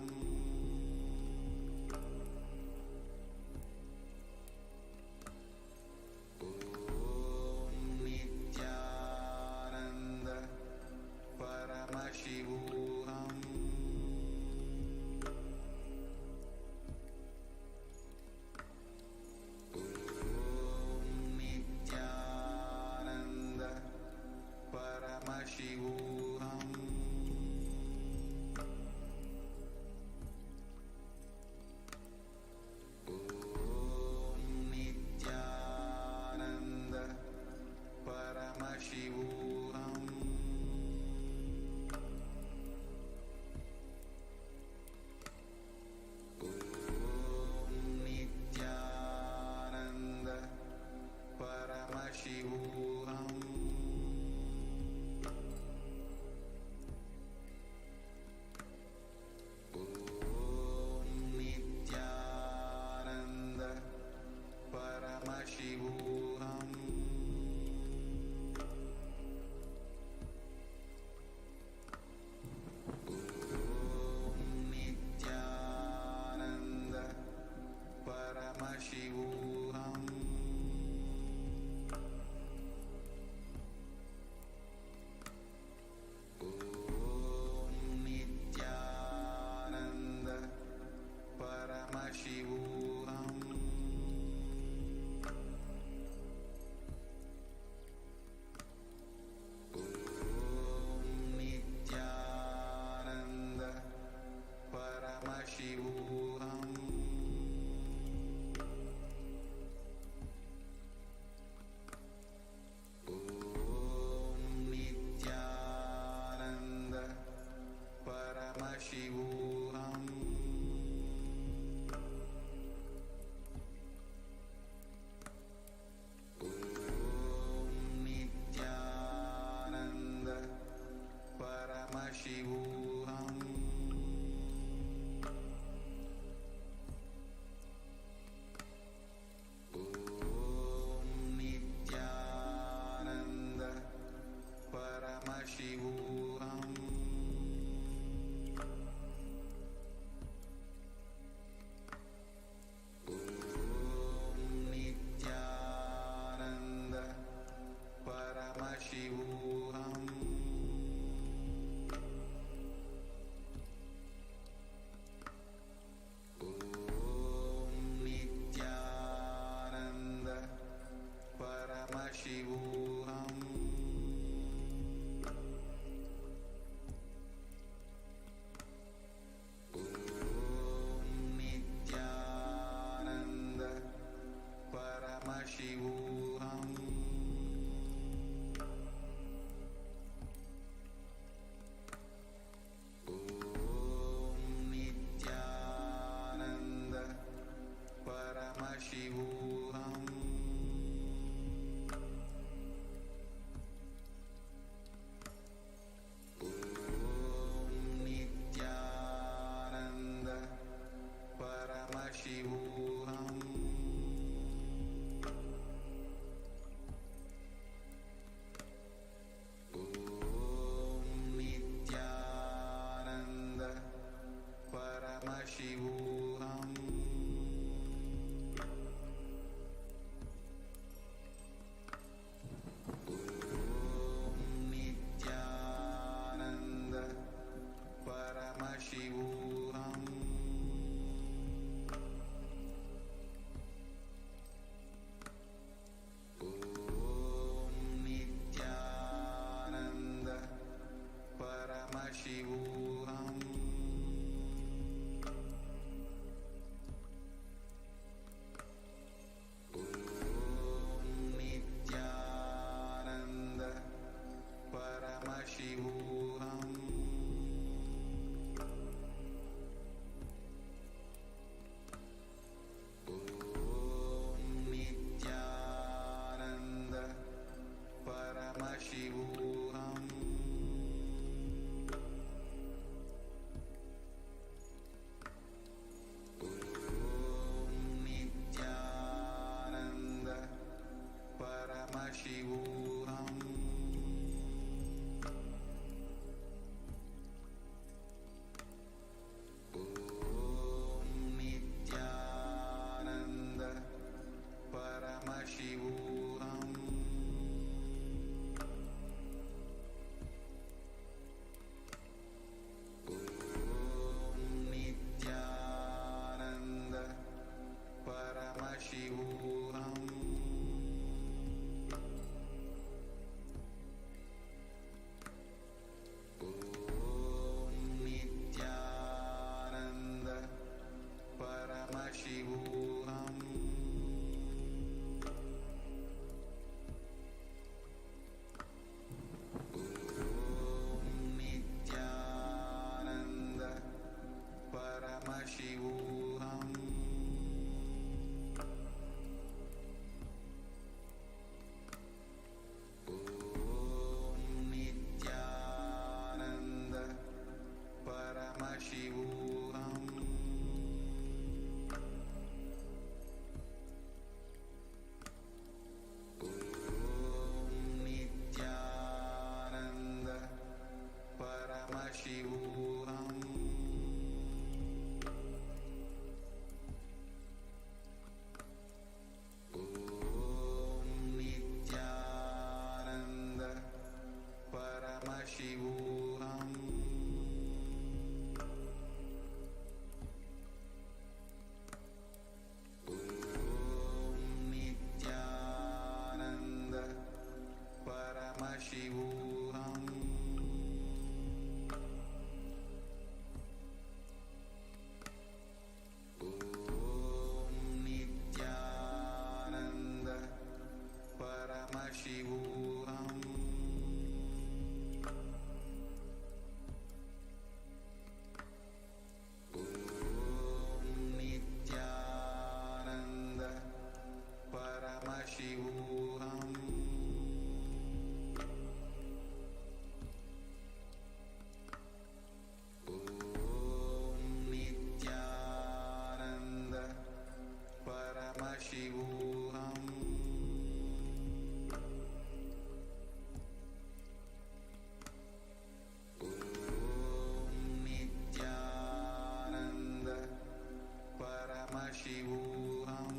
Paramashivoham.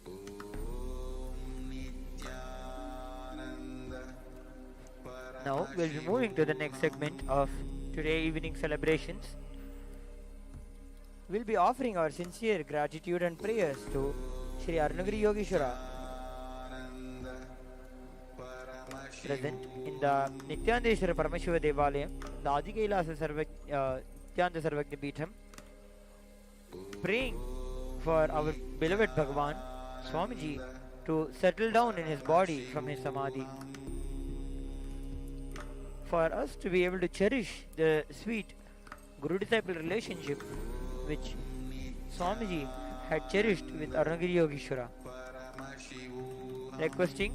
Om Nithyananda Now we'll be moving to the next segment of today evening celebrations. We'll be offering our sincere gratitude and prayers to Sri Arunagiri Yogeshwara, present in the Nithyananda Paramashiva Devalayam, the Adikailasa Nithyananda Sarvagna Peetham, praying for our beloved Bhagavan, Swamiji, to settle down in his body from his Samadhi. For us to be able to cherish the sweet Guru-disciple relationship which Swamiji had cherished with Arunagiri Yogeshwara. Requesting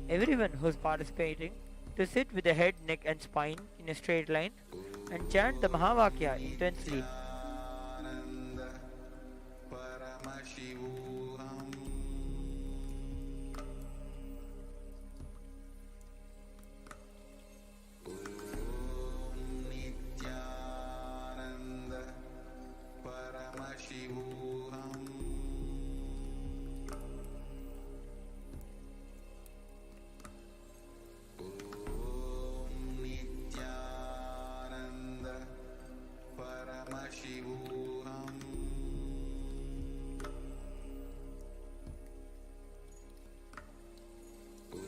everyone who is participating to sit with the head, neck and spine in a straight line and chant the Mahavakya intensely. Paramashivoham. Om Nithyananda Paramashivoham. Om Nithyananda Paramashivoham. Om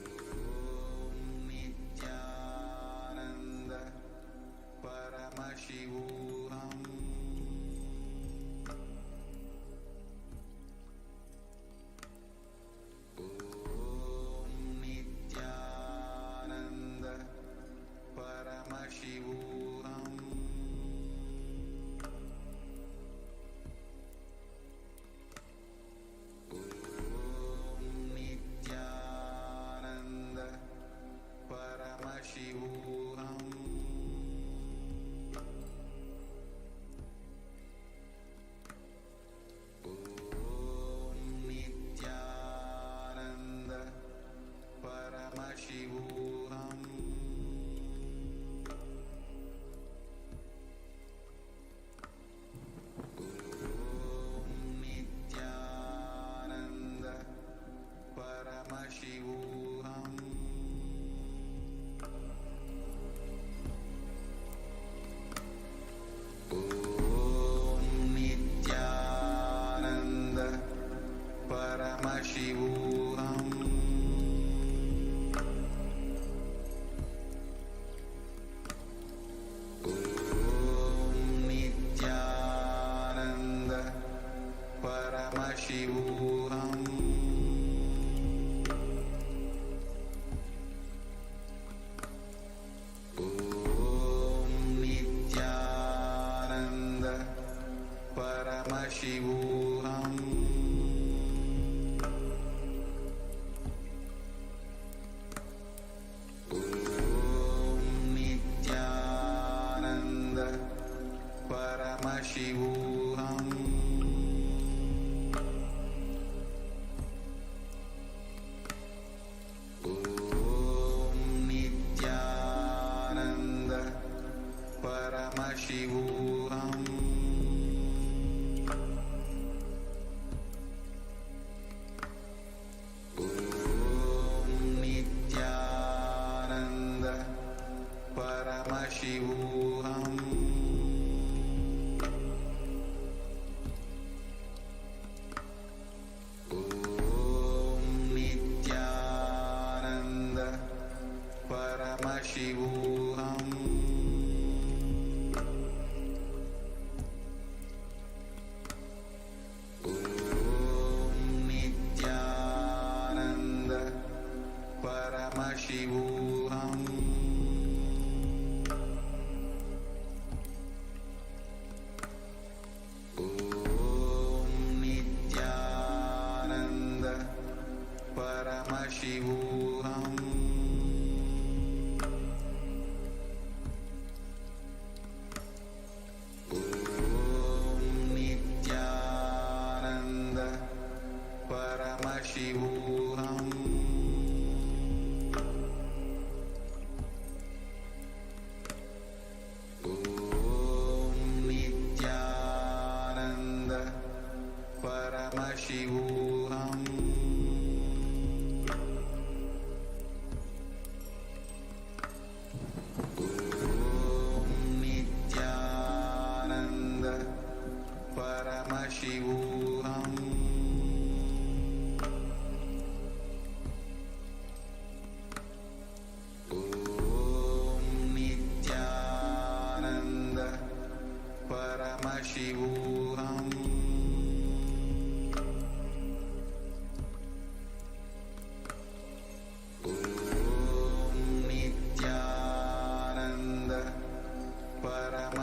Nithyananda Paramashivoham. Om Nithyananda Paramashivoham. Om Nithyananda Paramashivoham. Om Nithyananda Paramashivoham. Om Nithyananda Paramashivoham. Om Nithyananda Paramashivoham. Om Nithyananda Paramashivoham. Om Nithyananda Paramashivoham. Om Nithyananda Paramashivoham. Om Nithyananda Paramashivoham. Om Nithyananda Paramashivoham. Om Nithyananda Paramashivoham. Om Nithyananda Paramashivoham.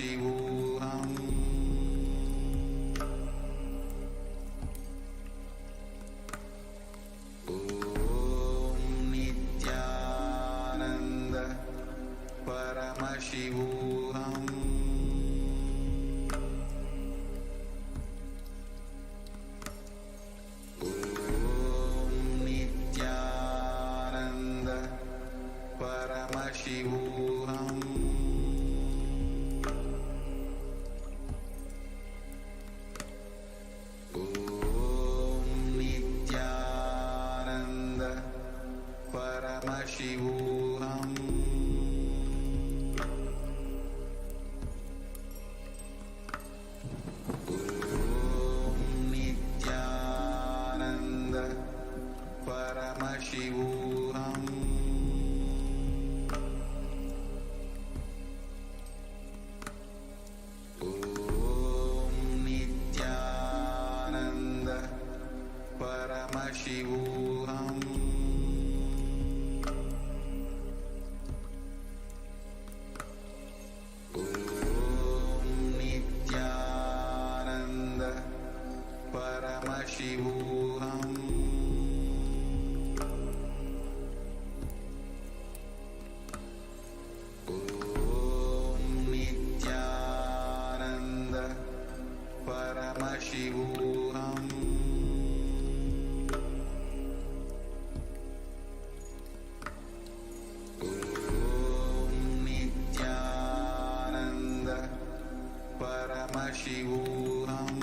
Paramashivoham. Om Nithyananda Paramashivoham. Om Nithyananda Paramashivoham. Om Nithyananda Paramashivoham. Om Nithyananda Paramashivoham. Om Nithyananda Paramashivoham. Om Nithyananda Paramashivoham. Om Nithyananda Paramashivoham. Om Nithyananda Paramashivoham.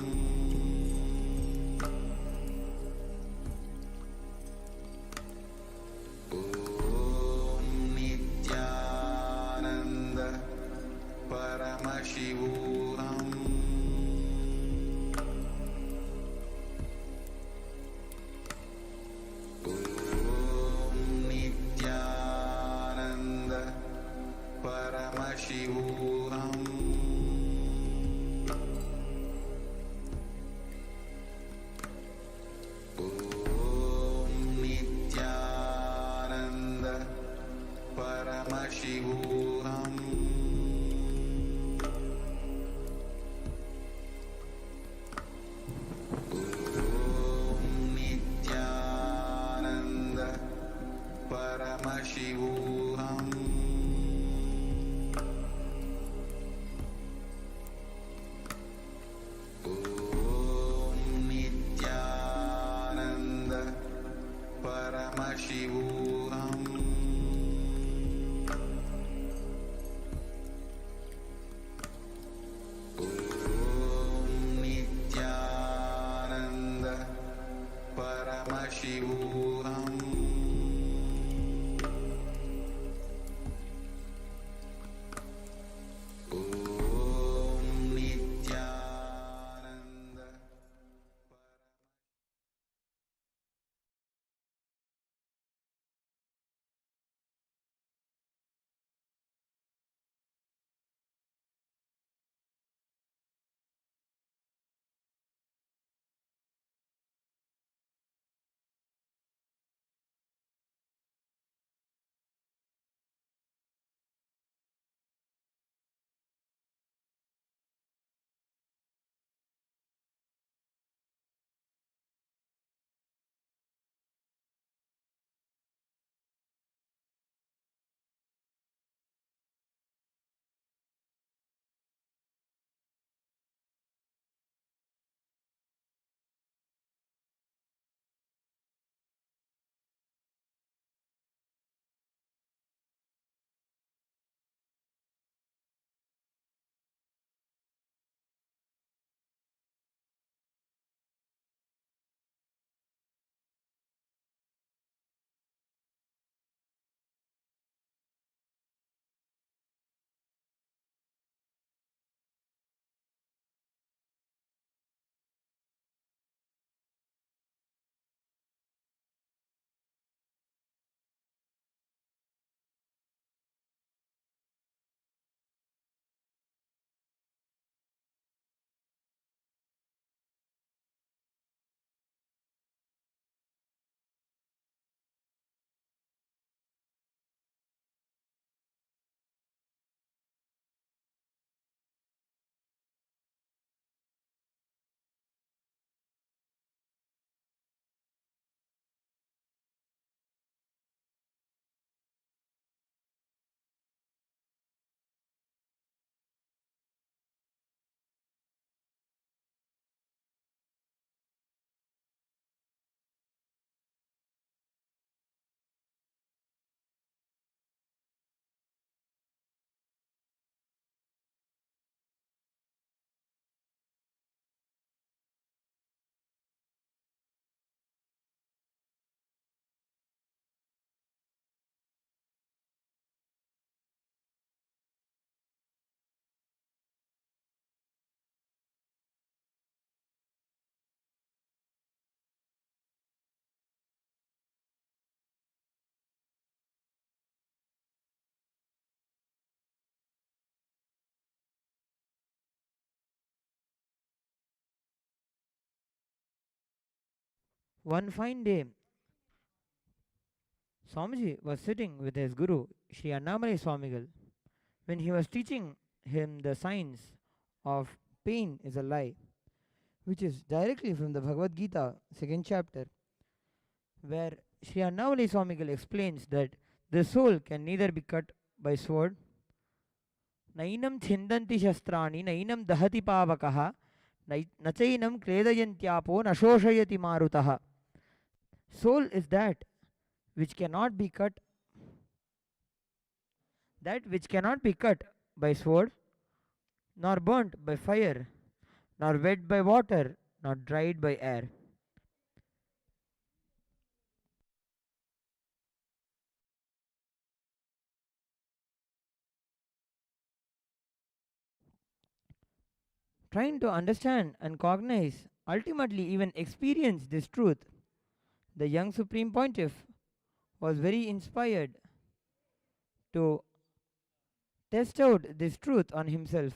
Om Nithyananda Paramashivoham. Om Nithyananda Paramashivoham. Om Nithyananda Paramashivoham. Om Nithyananda Paramashivoham. One fine day, Swamiji was sitting with his guru, Sri Annamalai Swamigal. When he was teaching him the science of pain is a lie, which is directly from the Bhagavad Gita, second chapter, where Sri Annamalai Swamigal explains that the soul can neither be cut by sword, nainam chindanti shastrani, nainam dahati pavakaha, nachainam kledayantyapo, nashoshayati marutaha. Soul is which cannot be cut, that which cannot be cut by sword, nor burnt by fire, nor wet by water, nor dried by air. Trying to understand and cognize, ultimately even experience this truth, the young Supreme Pontiff was very inspired to test out this truth on himself.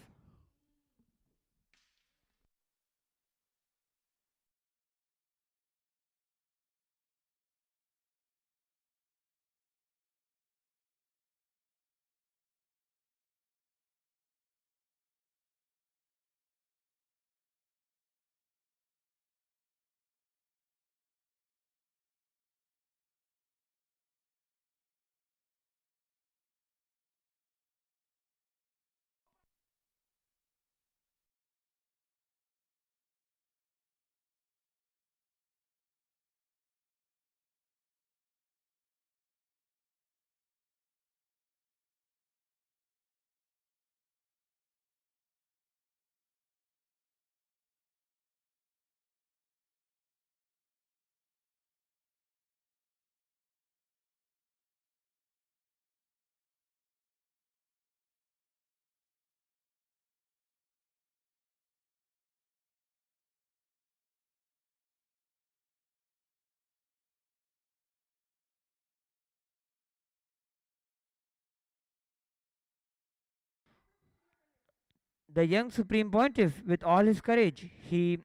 The young Supreme Pontiff, with all his courage, he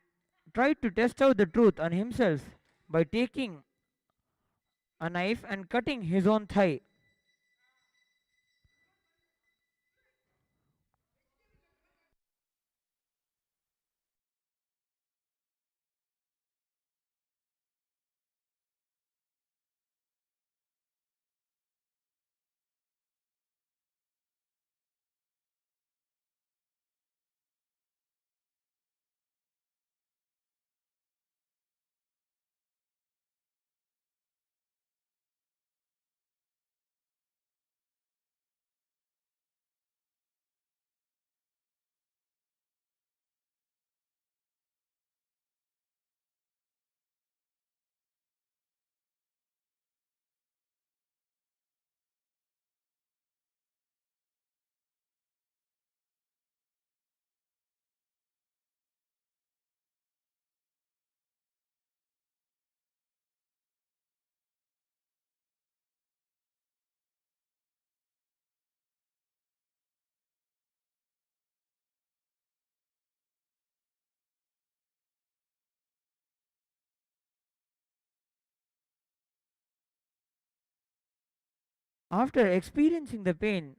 tried to test out the truth on himself by taking a knife and cutting his own thigh. After experiencing the pain,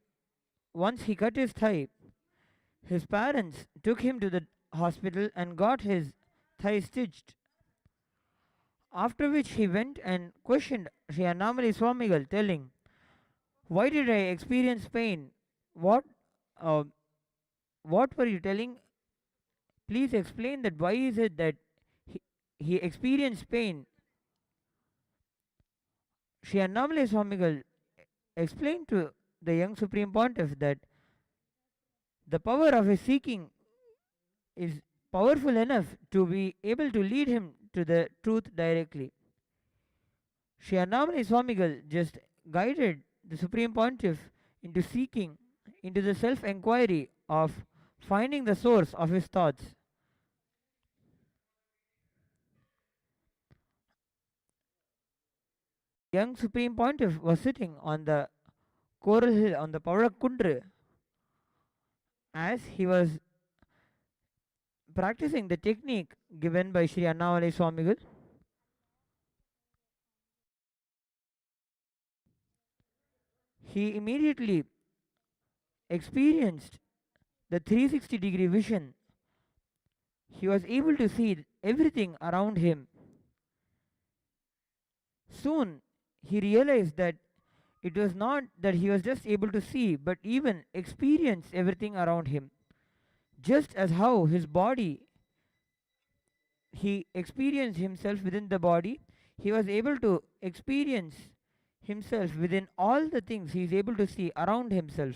once he cut his thigh, his parents took him to the hospital and got his thigh stitched. After which he went and questioned Sri Annamalai Swamigal, telling, "Why did I experience pain? What, uh, what were you telling? Please explain that. Why is it that he, he experienced pain?" Sri Annamalai Swamigal explained to the young Supreme Pontiff that the power of his seeking is powerful enough to be able to lead him to the truth directly. Sri Annamalai Swamigal just guided the Supreme Pontiff into seeking, into the self enquiry of finding the source of his thoughts. Young Supreme Pontiff was sitting on the coral hill on the Pavarakundru as he was practicing the technique given by Sri Annamalai Swamigal. he immediately experienced the 360-degree vision. He was able to see everything around him. Soon he realized that it was not that he was just able to see, but even experience everything around him. Just as how his body, he experienced himself within the body, he was able to experience himself within all the things he is able to see around himself.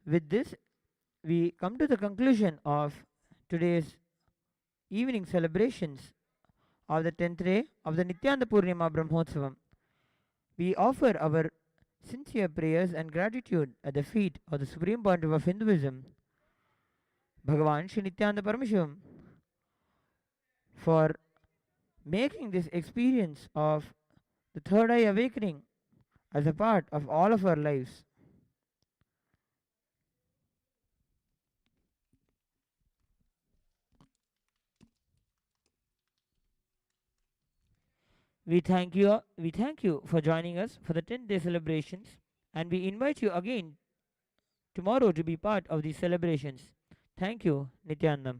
With this, we come to the conclusion of today's evening celebrations of the 10th day of the Nithyananda Purnima Brahmotsavam. We offer our sincere prayers and gratitude at the feet of the Supreme Pontiff of Hinduism, Bhagavan Sri Nithyananda Paramashivam, for making this experience of the third eye awakening as a part of all of our lives. We thank you for joining us for the 10th day celebrations, and we invite you again tomorrow to be part of these celebrations. Thank you, Nityanandam.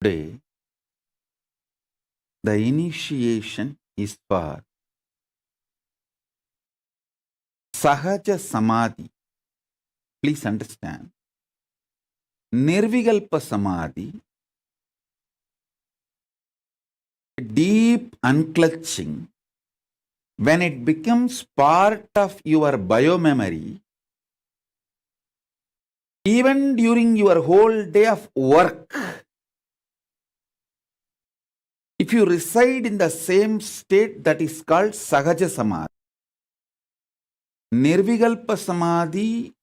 Today, the initiation is for Sahaja Samadhi. Please understand. Nirvikalpa Samadhi, deep unclutching, when it becomes part of your biomemory, even during your whole day of work, if you reside in the same state, that is called Sahaja Samadhi. Nirvikalpa Samadhi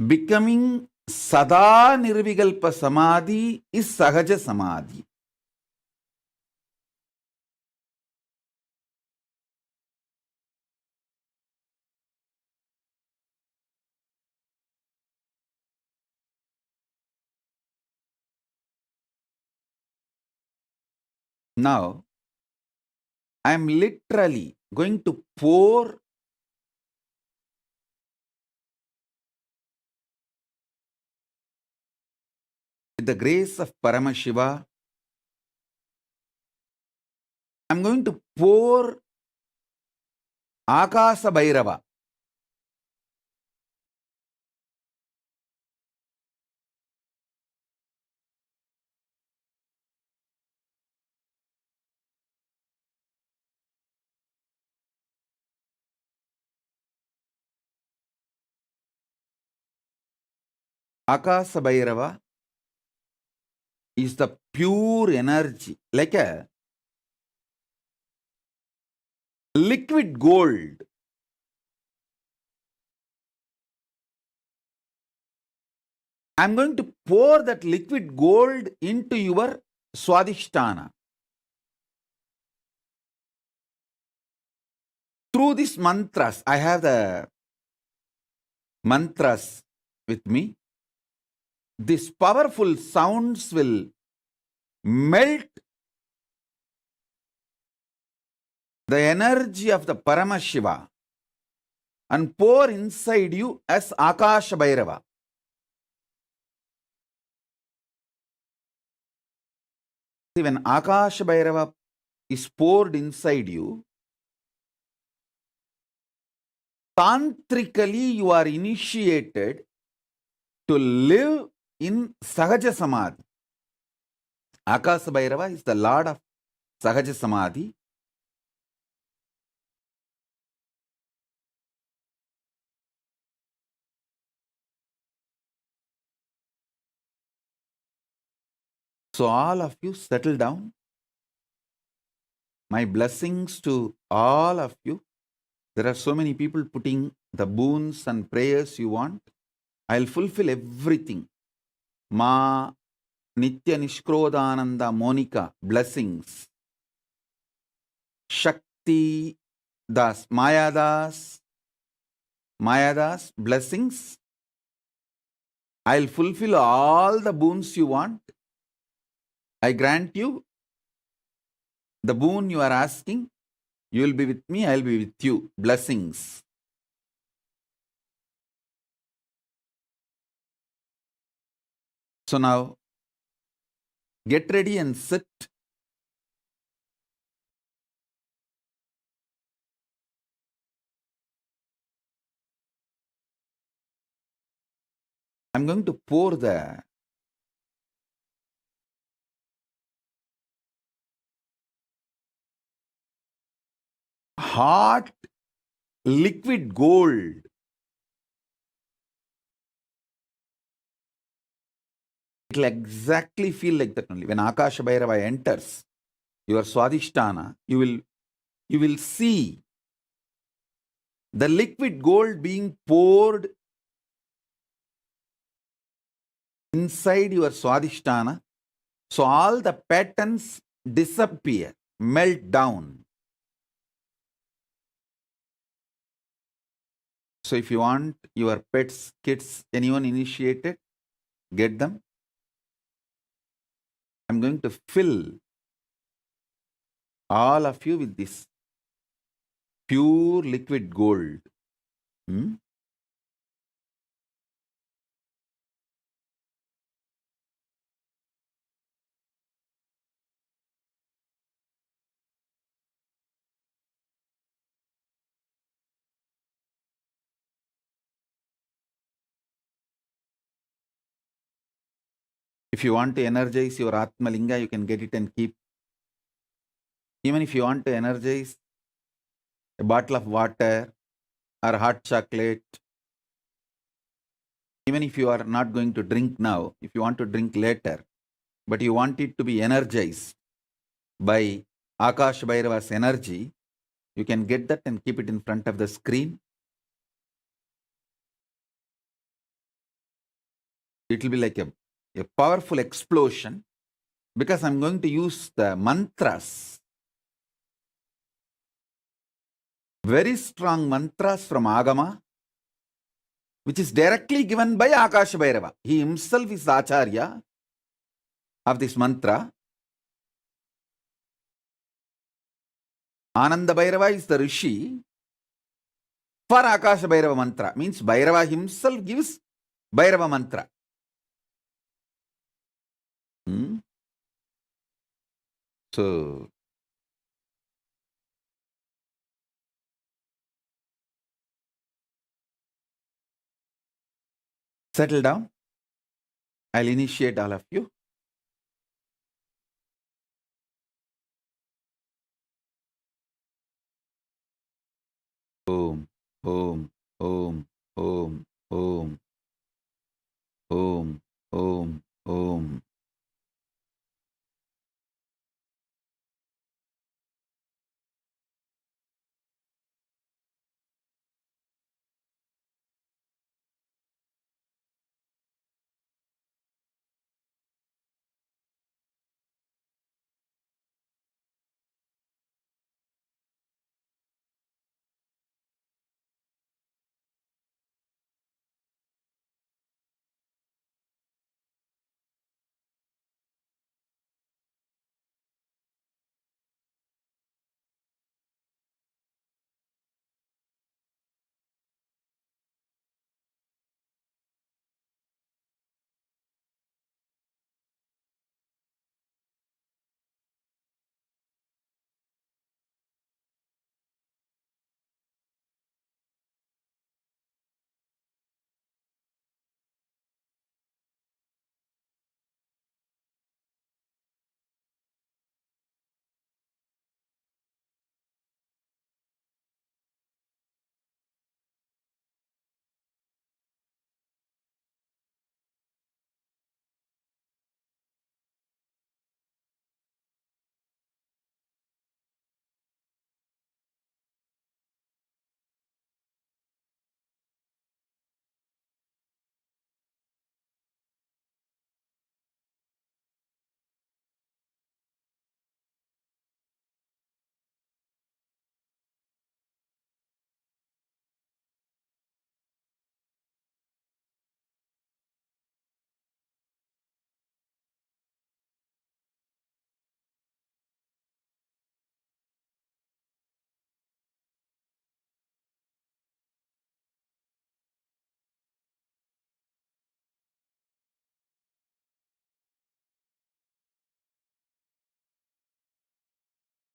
becoming Sada Nirvikalpa Samadhi is Sahaja Samadhi. Now, I am literally going to pour with the grace of Paramashiva. I am going to pour Akasa Bhairava. Akasa Bhairava is the pure energy, like a liquid gold. I am going to pour that liquid gold into your Swadhisthana. Through these mantras, I have the mantras with me. These powerful sounds will melt the energy of the Paramashiva and pour inside you as Akasha Bhairava. See, when Akasha Bhairava is poured inside you, tantrically you are initiated to live in Sahaja Samadhi. Akasha Bhairava is the Lord of Sahaja Samadhi. So all of you settle down. My blessings to all of you. There are so many people putting the boons and prayers you want. I'll fulfill everything. Ma Nitya Nishkrodananda Monica, blessings. Shakti Das, Mayadas, blessings. I'll fulfill all the boons you want. I grant you the boon you are asking. You will be with me, I'll be with you. Blessings. So now, get ready and sit. I'm going to pour the hot liquid gold. It'll exactly feel like that only. When Akasha Bhairava enters your Swadhisthana, you will see the liquid gold being poured inside your Swadhisthana. So all the patterns disappear, melt down. So if you want your pets, kids, anyone initiated, get them. I'm going to fill all of you with this pure liquid gold. If you want to energize your Atmalinga, you can get it and keep. Even if you want to energize a bottle of water or hot chocolate, even if you are not going to drink now, if you want to drink later, but you want it to be energized by Akash Bhairava's energy, you can get that and keep it in front of the screen. It will be like a powerful explosion because I'm going to use the mantras. Very strong mantras from Agama, which is directly given by Akash Bhairava. He himself is Acharya of this mantra. Ananda Bhairava is the Rishi for Akasha Bhairava mantra. Means Bhairava himself gives Bhairava mantra. So, settle down. I'll initiate all of you. Om, Om, Om, Om, Om, Om, Om, Om.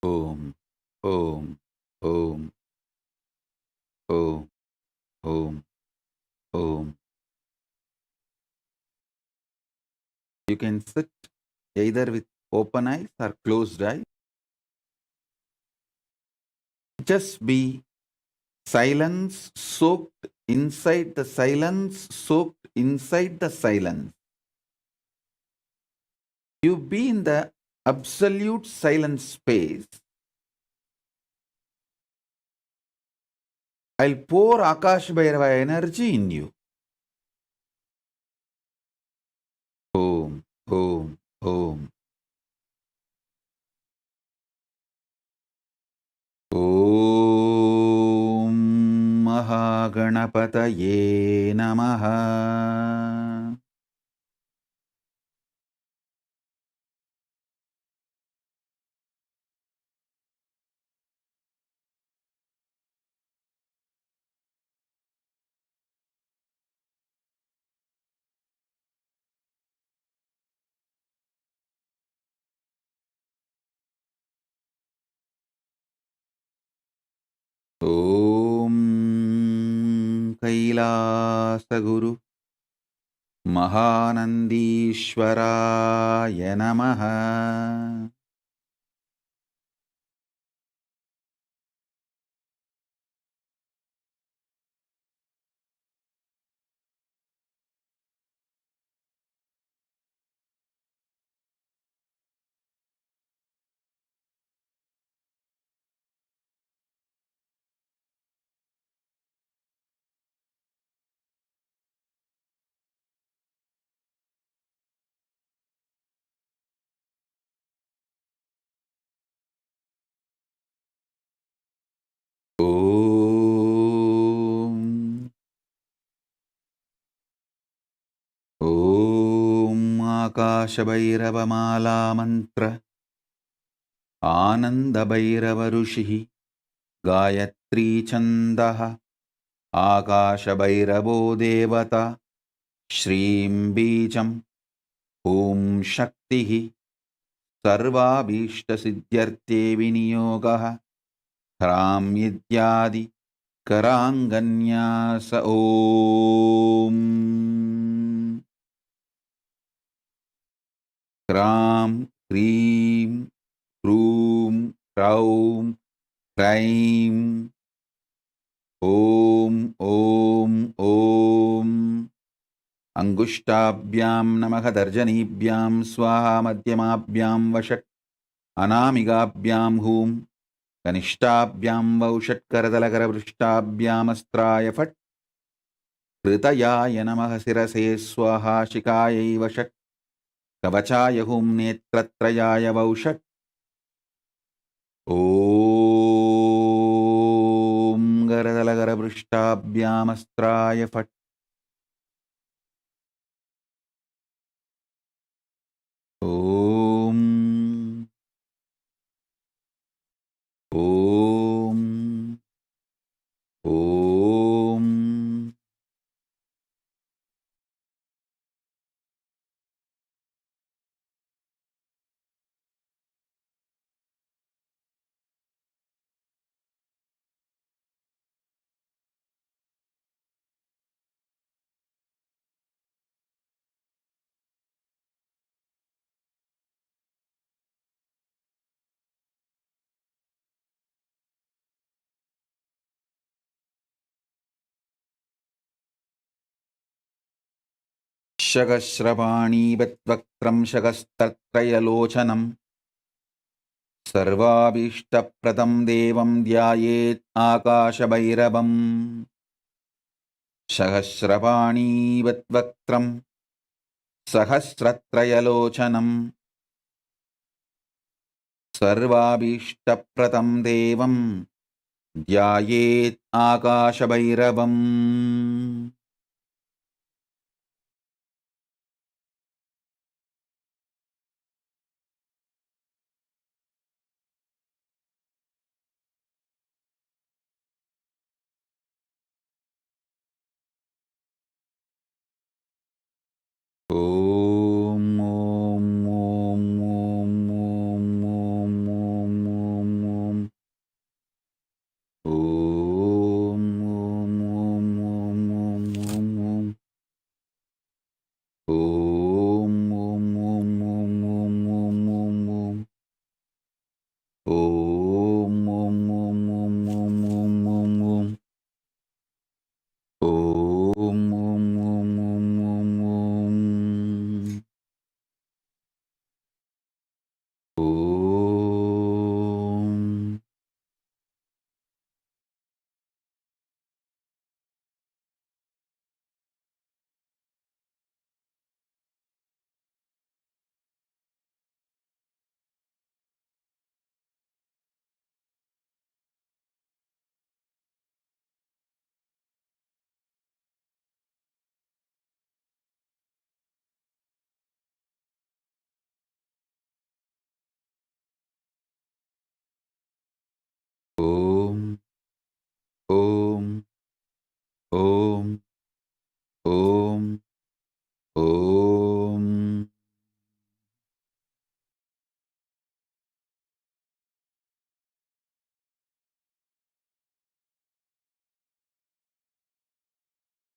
Om, Om, Om, Om, Om, Om. You can sit either with open eyes or closed eyes. Just be silence, soaked inside the silence, soaked inside the silence. You be in the absolute silent space. I'll pour Akash Bhairava energy in you. Om, Om, Om. Om Mahaganapataye Namaha. Om Kailasaguru Mahanandishwaraya Namaha. Om Om Akashabhairavamala mantra Ananda Bhairava Rushihi Gayatri Chandaha Akashabhairavo Devata Shrim Bijam Om Shaktihi Sarvabhishta Viniyogah Hram Yidyadi Karanganyasa Om Kram Krim Krum Kraum Kraim Om Om Om Angushtabhyam Namaha Darjanibhyam Swaha Madhyamabhyam Vashat Anamigabhyam Hum Kanishtabhyam Vaushat Karadalakaravrishtabhyam Astraya Fat Kritayaya Namaha Sirase Swaha Shikayai Vashat Kavachaya Hum Netratrayaya Vaushat Om Garadalakaravrishtabhyam Astraya Fat Om Om Om Shagashravani Vatvakram Shagastatrayalocanam Sarvabhishtapratam Devam Dhyayet Akashabhairavam Shagashravani Vatvakram Sahasratrayalocanam Sarvabhishtapratam Devam Dhyayet Akashabhairavam Om Om Om Om Om Om Om Om ॐ ॐ ॐ ॐ ॐ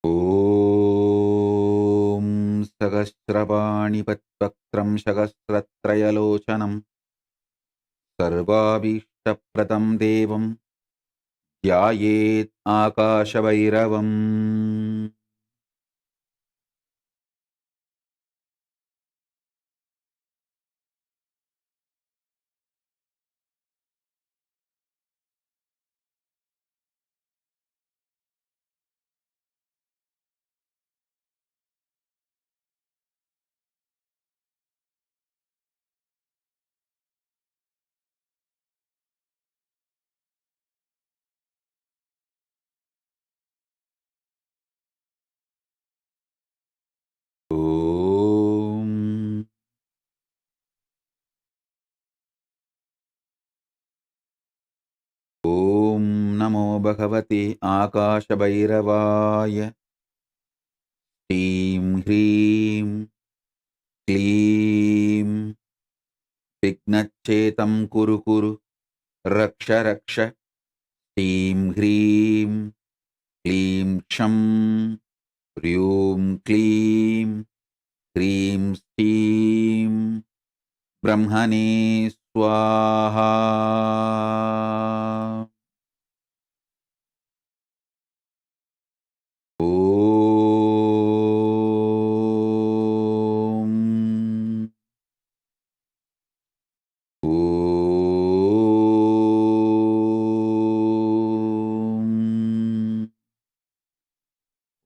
ॐ सहस्रपाणिपद्वक्त्रं सहस्रत्रयलोचनं सर्वाभीष्टप्रदं देवं ध्यायेत् आकाशभैरवम्। ॐ ॐ नमो भगवते आकाशभैरवाय। ह्रीं ह्रीं क्लीं विघ्नच्छेदं कुरु कुरु रक्ष रक्ष। ह्रीं ह्रीं क्लीं क्षं ह्रीं क्लीं ह्रीं श्रीं ब्रह्मणे स्वाहा। ॐ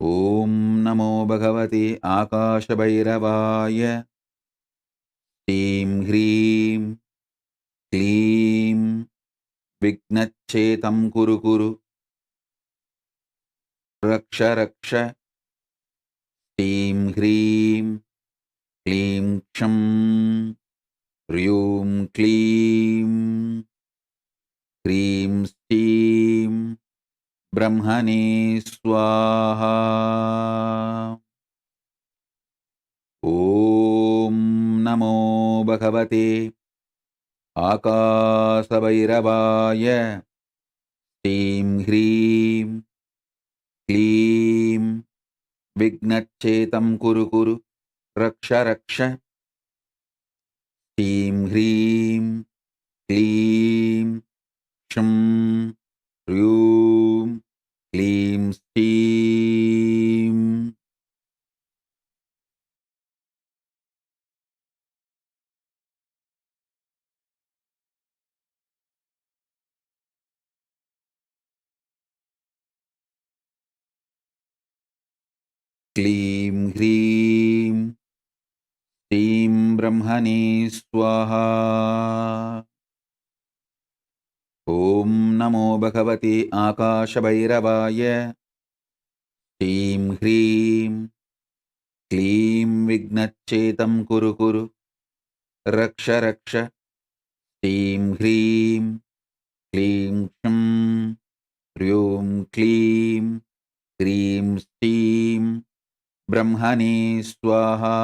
ॐ नमो भगवते आकाशभैरवाय। ह्रीं ह्रीं क्लीं विघ्नच्छेदं कुरु कुरु रक्ष रक्ष। ह्रीं ह्रीं क्लीं क्षं ह्रीं क्लीं ह्रीं श्रीं ब्रह्मणे स्वाहा। ॐ नमो भगवते आकाशभैरवाय। ह्रीं ह्रीं क्लीं विघ्नच्छेदं कुरु कुरु रक्ष रक्ष। ह्रीं ह्रीं क्लीं क्षं ह्रीं क्लीं श्रीं क्लीं ह्रीं श्रीं ब्रह्मणे स्वाहा। ॐ नमो भगवते आकाशभैरवाय। ह्रीं ह्रीं क्लीं विघ्नच्छेदं कुरु कुरु रक्ष रक्ष। ह्रीं ह्रीं क्लीं क्षं ह्रीं क्लीं ह्रीं श्रीं ब्रह्मणे स्वाहा।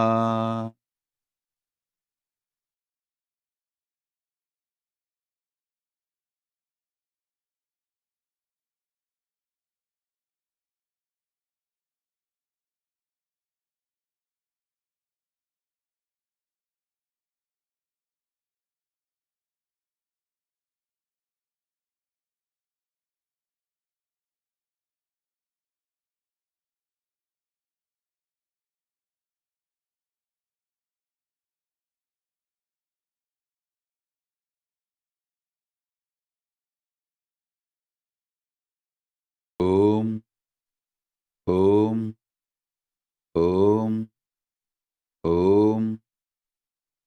ॐ ॐ ॐ ॐ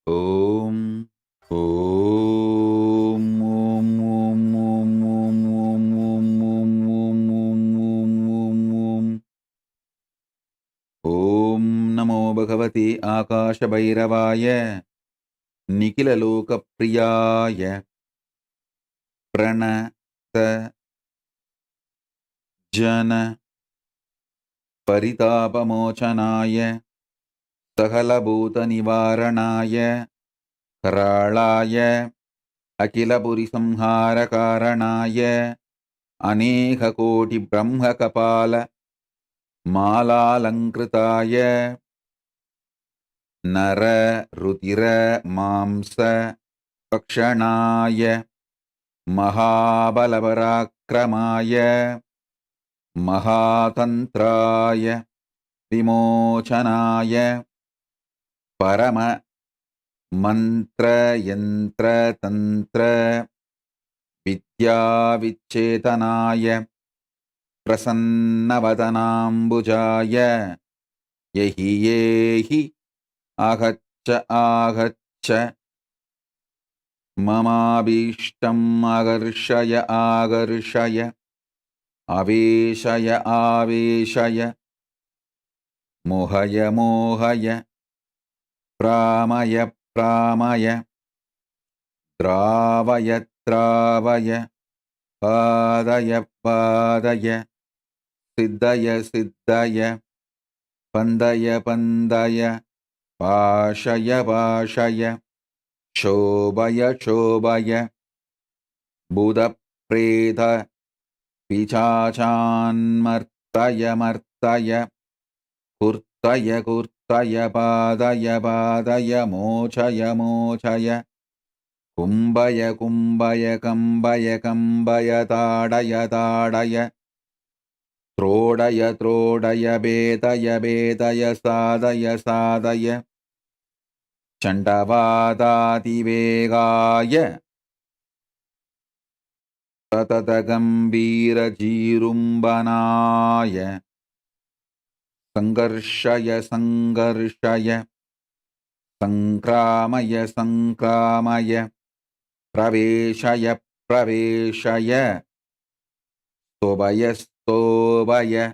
ॐ ॐ ॐ नमो भगवते आकाशभैरवाय। निखिललोकप्रियाय प्रण जन परितापमोचनाय सकलभूतनिवारणाय कराळाय अखिलपुरिसंहारकारणाय अनेककोटिब्रह्मकपाल मालालङ्कृताय नर रुधिर मांस भक्षणाय महाबलपराक्रमाय महातन्त्राय विमोचनाय परम मंत्र यंत्र तंत्र विद्याविच्छेतनाय प्रसन्नवदनाम्बुजाय येहि आगच्छ आगच्छ ममाभीष्टम् आकर्षय आकर्षय आवेशय आवेशय मोहय मोहय प्रामय प्रामय द्रावय द्रावय पादय पादय सिद्धय सिद्धय पन्दय पन्दय पाशय पाशय शोभय शोभय बुधप्रेत पिशाचान्मर्तय मर्तय कुर्तय कुर्तय पादय पादय मोचय मोचय कुम्भय कुम्भय कम्बय कम्बय ताडय ताडय त्रोडय त्रोडय भेदय भेदय सादय सादय चण्डवादातिवेगाय सतत गम्भीरजीरुम्बनाय संघर्षय संघर्षय संक्रामय संक्रामय प्रवेशय प्रवेशय स्तोभय स्तोभय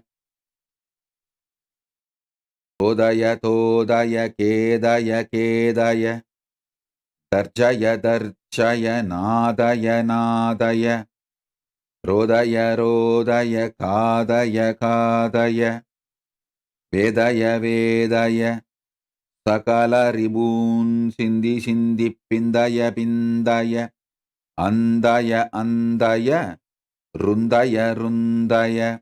तोदय तोदय केदय केदय दर्जय दर्जय नादय नादय रोदय रोदय खादय खादय वेदय वेदय सकल रिबून् सिन्धि सिन्धि पिन्दय पिन्दय अन्दय अन्दय रुन्दय रुन्दय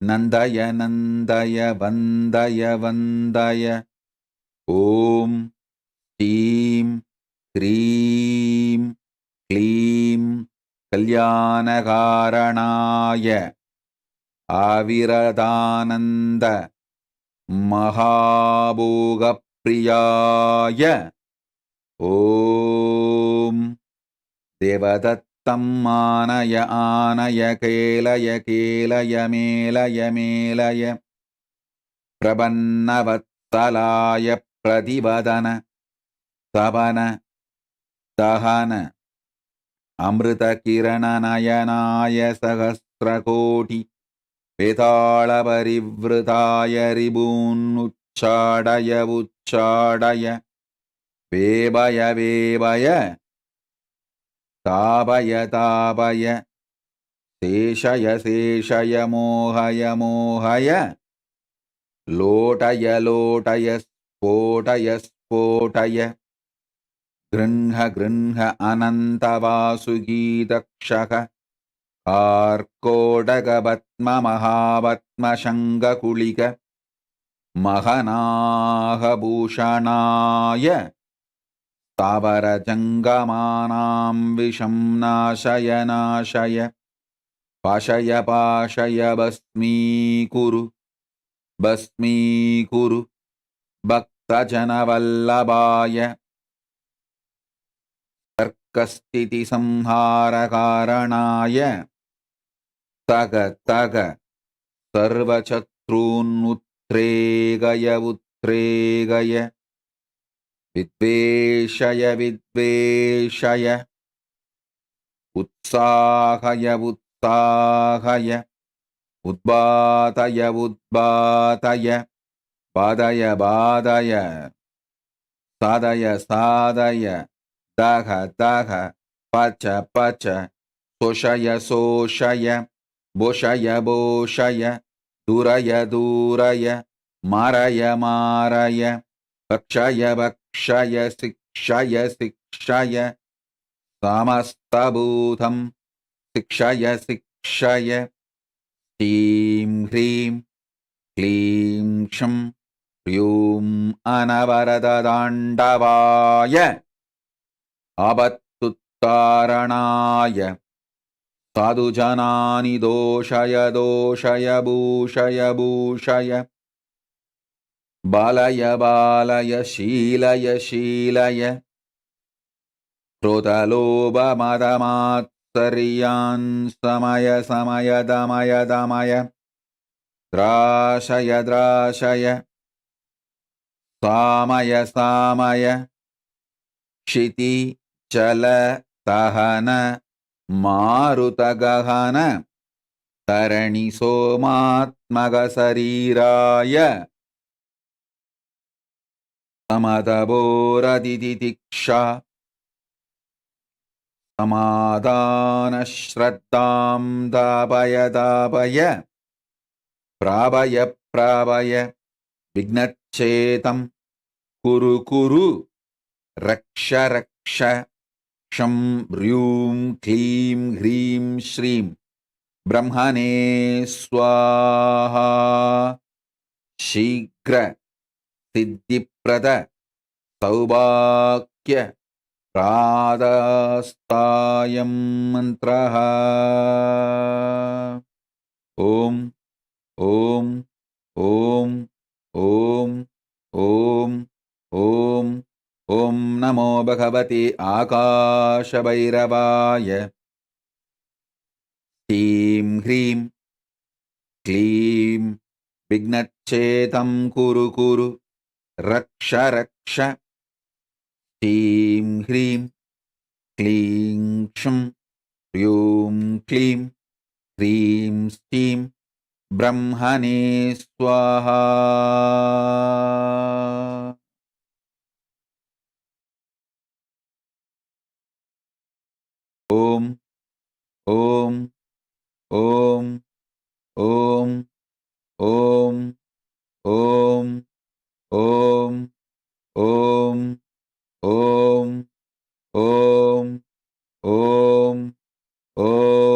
नन्दय नन्दय वन्दय वन्दय ॐ श्रीं ह्रीं क्लीं कल्याणकारणाय आविरदानन्द महाभोगप्रियाय ॐ देवदत्तं आनय आनय केलय केलय मेलय मेलय प्रपन्नवत्सलाय प्रतिवदन तवन दहन अमृतकिरणनयनाय सहस्रकोटि वेतालपरिवृताय रिबून्नुच्चाडय उच्चाडय वेबय वेबय तापय तापय शेषय शेषय मोहय मोहय लोटय लोटय स्फोटय स्फोटय गृह्ण गृह्ण अनन्तवासुगीतक्षक कार्कोटकपद्ममहापद्मशङ्खकुलिक महनाहभूषणाय स्थावरजङ्गमानां विषं नाशय नाशय पाशय पाशय भस्मीकुरु भस्मीकुरु भक्तजनवल्लभाय तर्कस्थितिसंहारकारणाय तग तग सर्वशत्रून्नुत्रेगय उत्रेगय विद्वेषय विद्वेषय उत्साहय उत्साहय उद्बातय उद्बातय बाधय बाधय साधय साधय दह दह पच पच Soshaya soshaya, boshaya boshaya, duraya duraya, maraya maraya, bakshaya bakshaya, sikshaya sikshaya, samastabhutam, sikshaya sikshaya, Steam Hreem Kleem Ksham Ryum Anavaradadandavaya Abattuttaranaya Sadhujanani doshaya doshaya bhushaya bhushaya Balaya balaya shilaya shilaya Krodaloba madamatsariyan samaya samaya damaya damaya Drashaya drashaya Samaya samaya Shiti chala tahana Marutagahana Tarani somatmaga sariraya Samadabora diditiksha Samadana shraddam dabaya dabaya Prabaya prabaya Vignacchetam Kuru kuru Raksha raksha Sham Ryum Klim Hrim Shrim Brahmane Swaha Shigra Siddhiprada Saubhakya Pradastayam Mantraha Om Om Om Om Om Om Om Namo Bhagavate Akashabhairavaya Steam Hreem Kleem Vignacchetam Kuru Kuru Raksha Raksha Steam Hreem Kleem Ksham Ryum Kleem Hreem Steam Brahmane Swaha Om Om Om Om Om Om Om Om Om Om Om Om Om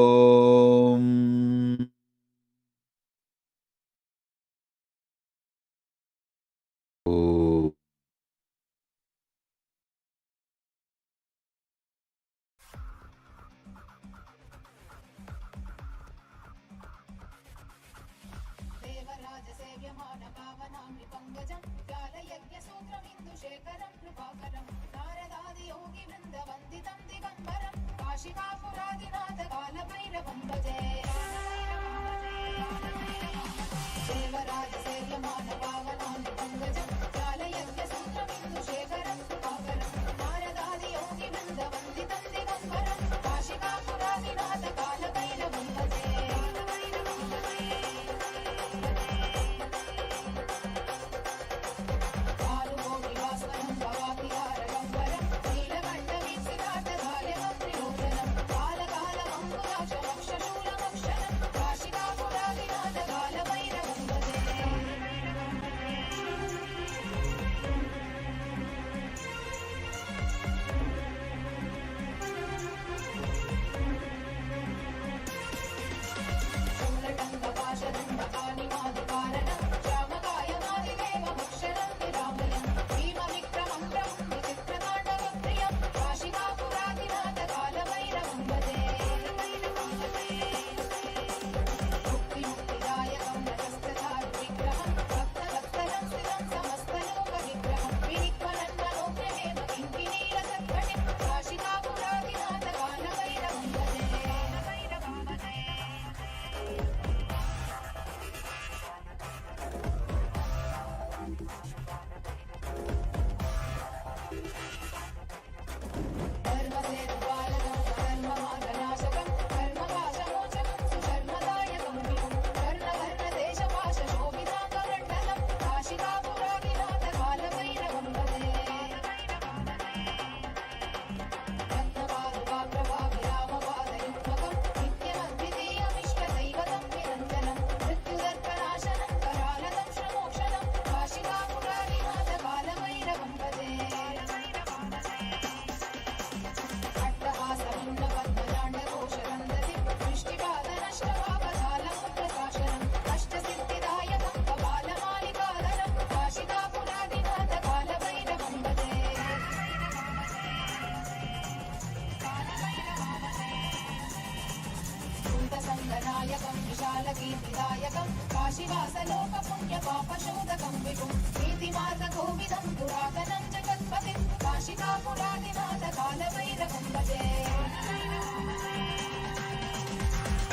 कीर्तिदायकं काशीवासलोकपुण्यपापशोधकं विभुं नीतिमार्गकोविदं पुरातनं जगत्पतिं काशिकापुरादिनाथकालभैरवं भजे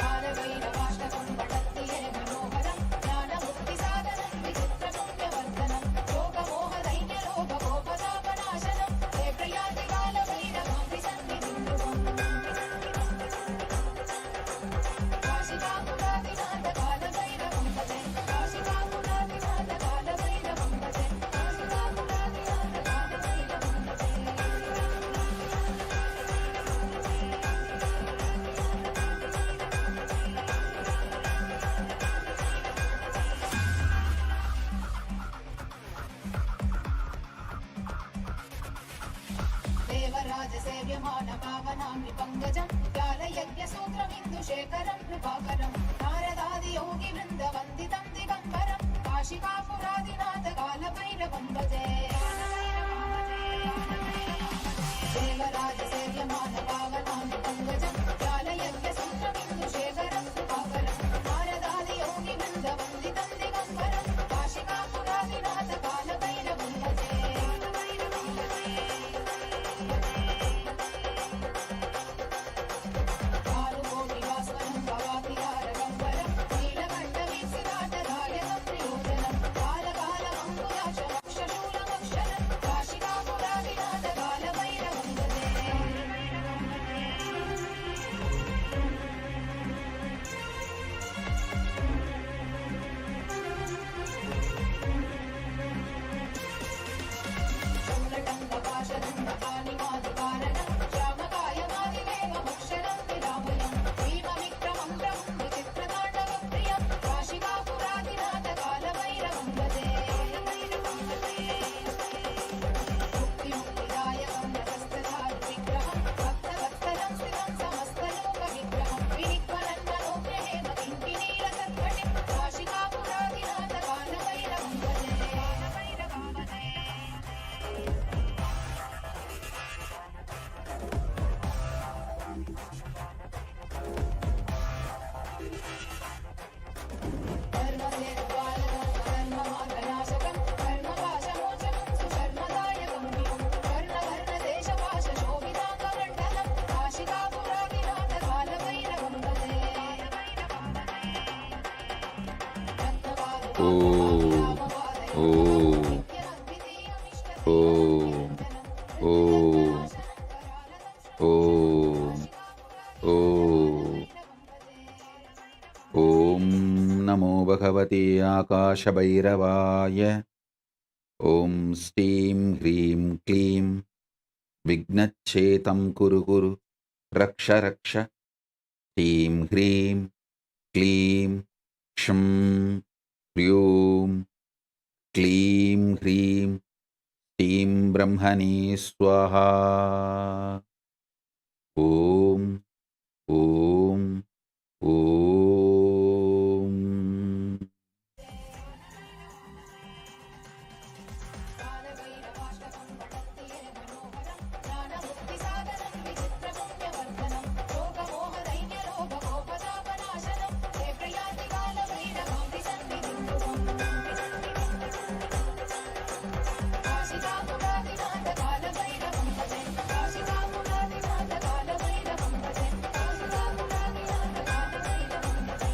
कालभैरवाष्टकं पठन्ति ये मनोहरं ज्ञानमुक्तिसाधनं विचित्रपुण्यवर्धनं योगमोहदैन्यलोभगोपतापनाशनं हे प्रयाति कालभैरवं विसन्निधिं ध्रुवम् काशिकापुरादिनाथकालभैरवं भजे काशिकापुरादिनाथकालभैरवं भजे काशिकापुरादिनाथकालभैरवं भजे देवराजसेव्यमानपावनामृपङ्गजं व्यालयज्ञसूत्रमिन्दुशेखरं कृपाकरं नारदादियोगिवृन्दवन्दितं दिगम्बरं काशिकापुरादिनाथकालभैरवं भजे देवराजसेव्यमानपावनामृपङ्गजं व्यालयज्ञसूत्रमिन्दुशेखरं कृपाकरं नारदादियोगिवृन्दवन्दितं दिगम्बरं काशिकापुरादिनाथकालभैरवं भजे कालकोटिवास्वनं भवातिहारगम्बरं नीलकण्ठवीक्षिताटधायकं प्रयोजनं कालकालमङ्कुलाशमक्षशूलमक्षरं काशिकापुरादिनाथकालभैरवं भजे शूलटङ्कपाशदण्डपाणिमादिकारणं श्यामकायमादिदेवमक्षरं निरामयं भीमविक्रमं प्रभुं विचित्रताण्डवप्रियं काशिकापुरादिनाथकालभैरवं भजे मुक्तिमुक्तिदायकं रथस्थधारुविग्रहं भक्तवत्सलं स्थितं समस्तलोकविग्रहं विनिक्वलन्मनोग्रहेम किङ्किणीरसत्पटिं काशिकापुरादिनाथकालभैरवं भजे धर्ममार्गनाशकं धर्मपाशमोचकं सुशर्मदायकं विभुं वर्णवर्णदेशपाशशोभिताङ्गमण्डलं काशिकापुरादिनाथकालभैरवं भजे ఓం నమో భగవతే ఆకాశభైరవాయ. ఓం శ్రీం హ్రీం క్లీం విఘ్నచ్ఛేతం కురు కురు రక్ష రక్ష. శ్రీం హ్రీం క్లీం క్షం హ్రీం క్లీం హ్రీం శ్రీం బ్రహ్మణే స్వాహా. ఓం ఓం ఓం. कालभैरवाष्टकं पठन्ति ये मनोहरं ज्ञानमुक्तिसाधनं विचित्रपुण्यवर्धनं योगमोहदैन्यलोभगोपतापनाशनं हे प्रयाति कालभैरवं विसन्निधिं ध्रुवम् काशिकापुरादिनाथकालभैरवं भजे काशिकापुरादिनाथकालभैरवं भजे काशिकापुरादिनाथकालभैरवं भजे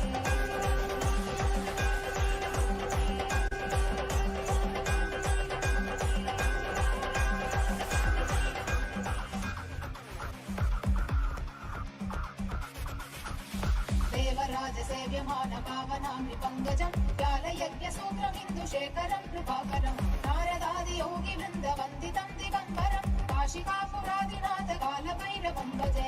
देवराजसेव्यमानपावनामृपङ्गजं व्यालयज्ञसूत्रमिन्दुशेखरं कृपाकरं नारदादियोगिवृन्दवन्दितं दिगम्बरं काशिकापुरादिनाथकालभैरवं भजे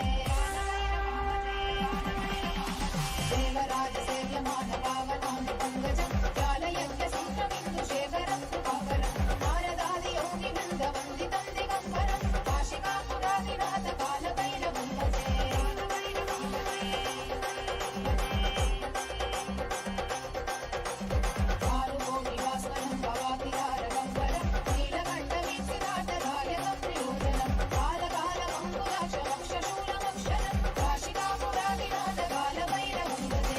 देवराजसेव्यमानपावनामृपङ्गजं व्यालयज्ञसूत्रमिन्दुशेखरं कृपाकरं नारदादियोगिवृन्दवन्दितं दिगम्बरं काशिकापुरादिनाथकालभैरवं भजे कालकोटिवास्वनं भवातिहारगम्बरं नीलकण्ठवीक्षिताटधायकं प्रयोजनं कालकालमङ्कुलाशमक्षशूलमक्षरं काशिकापुरादिनाथकालभैरवं भजे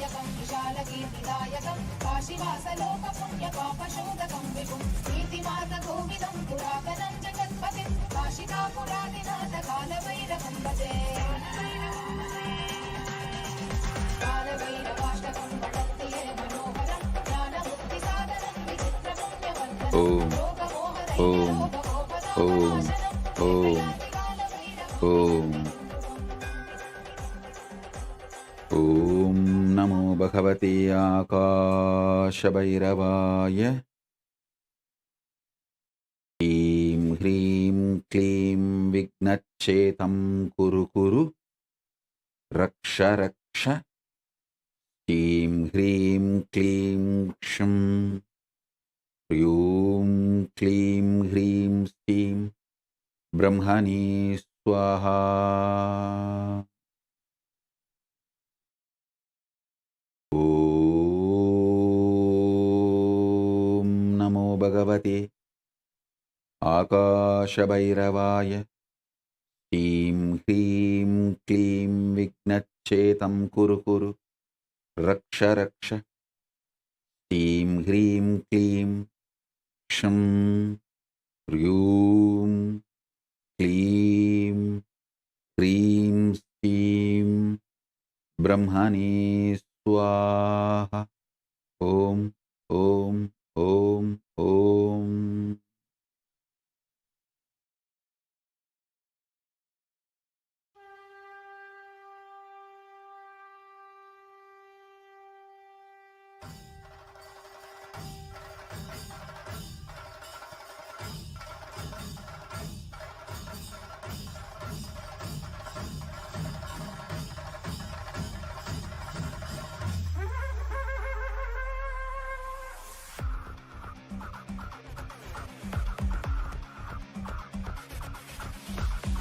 कालवैरवाष्टकं विशालकीर्तिदायकं काशीवासलोकपुण्यपापशोधकं विभुं कीर्तिमार्गगोविदं पुरातनं जगत्पतिं काशिकापुरादिनाथ कालभैरवं भजे कालभैरवाष्टकं पठन्ति ये मनोहरं ज्ञानमुक्तिसाधनं विचित्रपुण्यवर्धनं ఓం నమో భగవతే ఆకాశభైరవాయ. హ్రీం హ్రీం క్లీం విఘ్నచ్ఛేతం కురు కురు రక్ష రక్ష. హ్రీం హ్రీం క్లీం క్షం హ్రీం క్లీం హ్రీం శ్రీం బ్రహ్మణే స్వాహా. ఓం నమో భగవతే ఆకాశభైరవాయ. హ్రీం హ్రీం క్లీం విఘ్నచ్ఛేతం కురు కురు రక్ష రక్ష. హ్రీం హ్రీం క్లీం క్షం హ్రీం క్లీం హ్రీం శ్రీం బ్రహ్మణే స్వాహ. ఓం ఓం ఓం ఓం.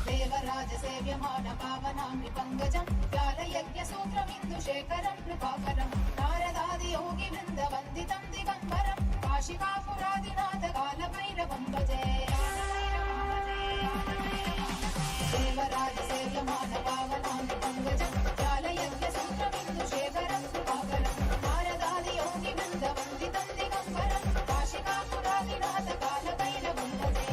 देवराजसेव्यमानपावनां विपङ्कजं व्यालयज्ञसूत्रमिन्दुशेखरं कृपाकरं नारदादियोगिवृन्दवन्दितं दिगम्बरं काशिकापुरादिनाथ कालभैरवं भजे देवराजसेव्यमानपावनां विपङ्कजं व्यालयज्ञसूत्रमिन्दुशेखरं कृपाकरं नारदादियोगिवृन्दवन्दितं दिगम्बरं काशिकापुरादिनाथ कालभैरवं भजे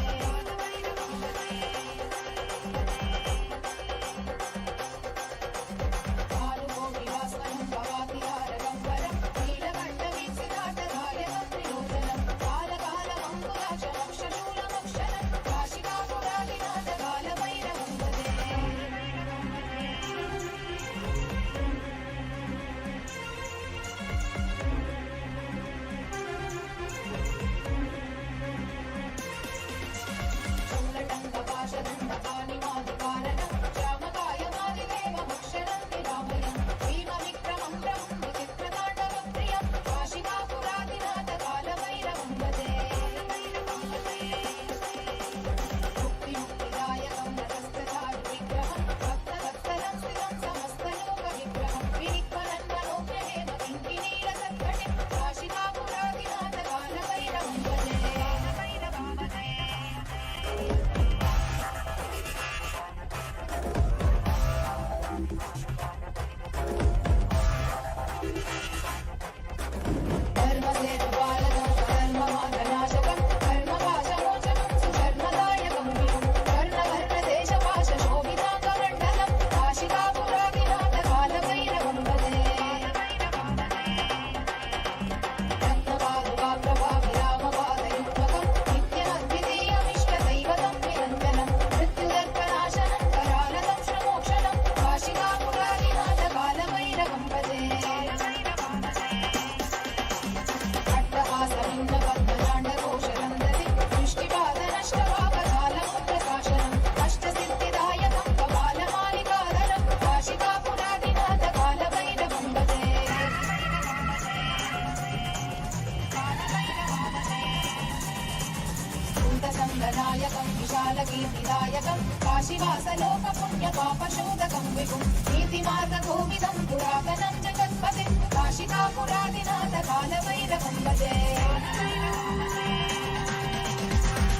नायकं विशालकीर्तिदायकं काशीवासलोकपुण्यपापशोधकं विभुं नीतिमार्गगोविदं पुरातनं जगत्पतिं काशिकापुरादिनाथ कालभैरवं भजे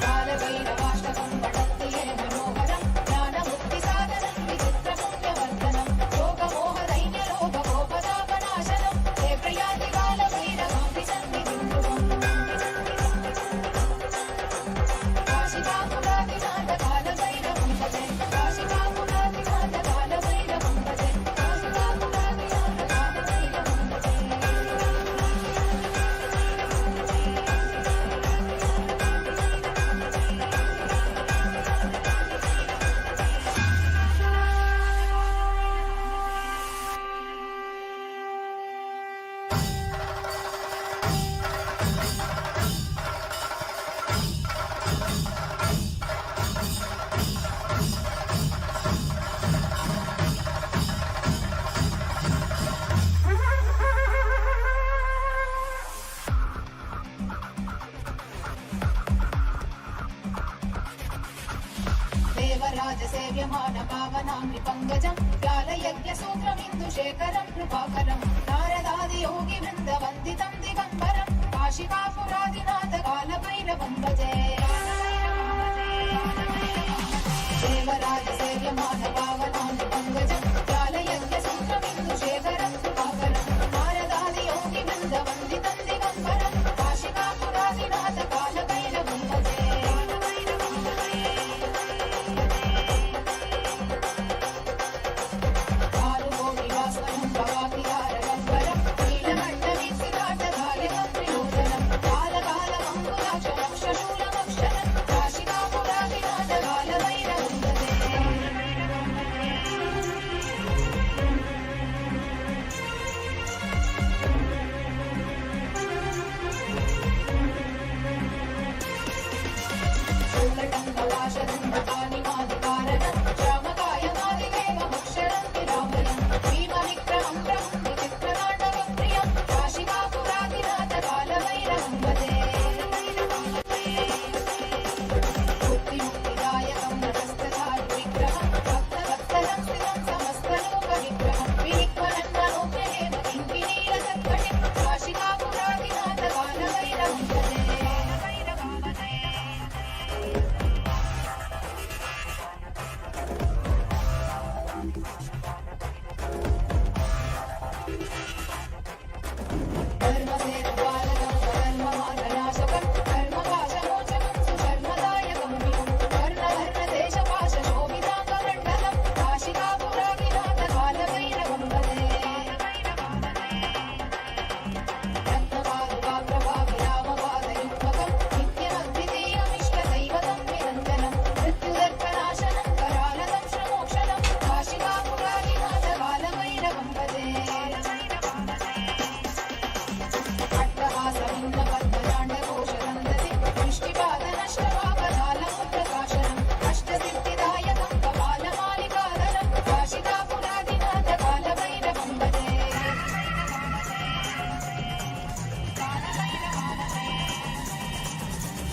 कालभैरवाष्टकं पठन्ति ये मनोहरं ज्ञानमुक्तिसाधनं विचित्रपुण्यवर्धनं योगमोहदैन्यलोभकोपतापनाशनं कालयज्ञसूत्रमिन्दुशेखरं कृपाकरं नारदादि योगिवृन्दवन्दितं दिगम्बरं काशिकापुरादिनाथ कालभैरवं भजे देवराजसेव्यमानपावनानुपङ्कजं कालयज्ञसूत्रमिन्दुशेखरं कृपाकरं नारदादि योगिवृन्दवन्दितं दिगम्बरं काशिकापुरादिनाथ कालभैरवं भजे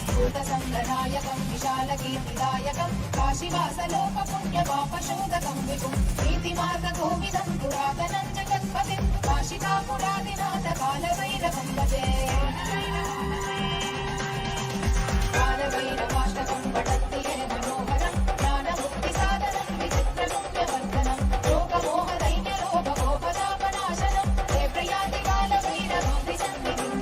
भूतसङ्गनायकं विशालकीर्तिदायकं काशीवासलोकपुण्यपापशोधकं विभुं नीतिमार्गकोविदं पुरातनं जगत्पतिं काशिकापुरादिनाथ कालभैरवं भजे कालभैरवाष्टकं पठन्ति ये मनोहरं ज्ञानमुक्तिसाधनं विचित्रशून्यवर्धनं लोकमोहदैन्यलोभगोपतापनाशनं ते प्रयाति कालभैरवं विसन्निधिं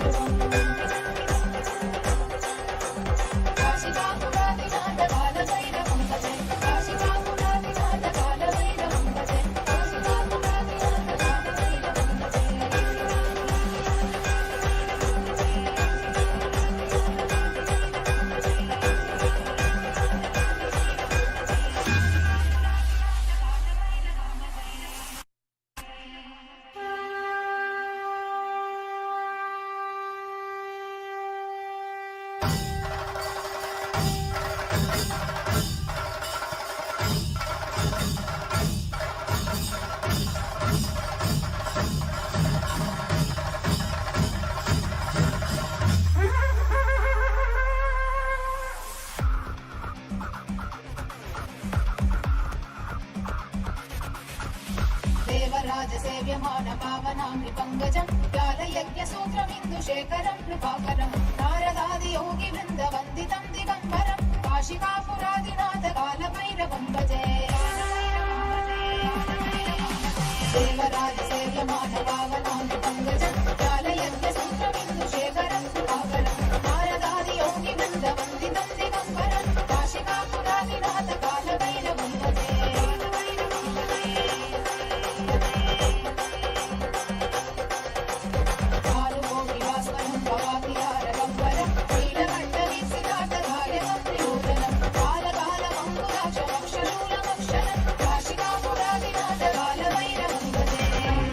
काशिकापुरादिनाथ कालभैरवं भजे काशिकापुरादिनाथ कालभैरवं भजे काशिकापुरादिनाथ कालभैरवं भजे देवराजसेव्यमानपावनामृपङ्कजं कालयज्ञसूत्रमिन्दुशेखरं कृपाकरं नारदादि योगिवृन्दवन्दितं दिगम्बरं काशिकापुरादिनाथ कालभैरवं भजे देवराजसेव्यमानपावनामृपङ्कजं कालयज्ञसूत्रमिन्दुशेखरं कृपाकरं नारदादि योगिवृन्दवन्दितं दिगम्बरं काशिकापुरादिनाथ कालभैरवं भजे काशिकापुरादिनाथ कालभैरवं भजे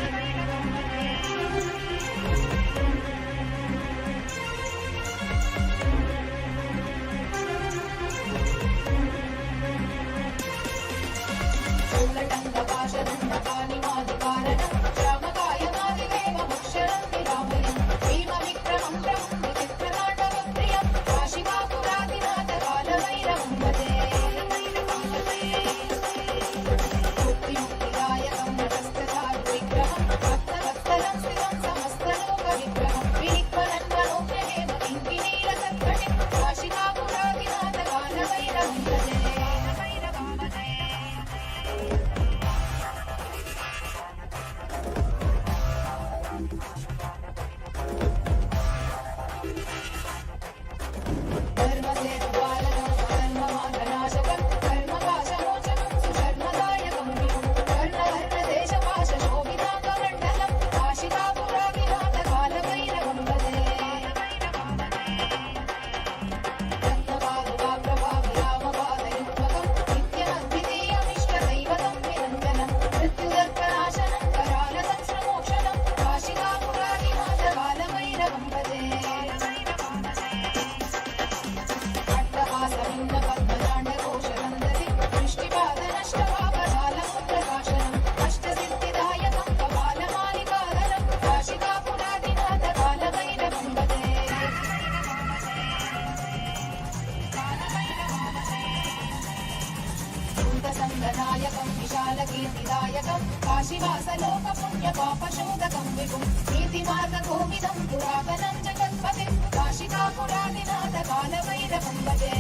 काशीवासलोक पुण्य पापशोधकं विभुं नीतिमार्गकोविदं पुरातनं जगत्पतिं काशिकापुरादिनाथ कालभैरवं भजे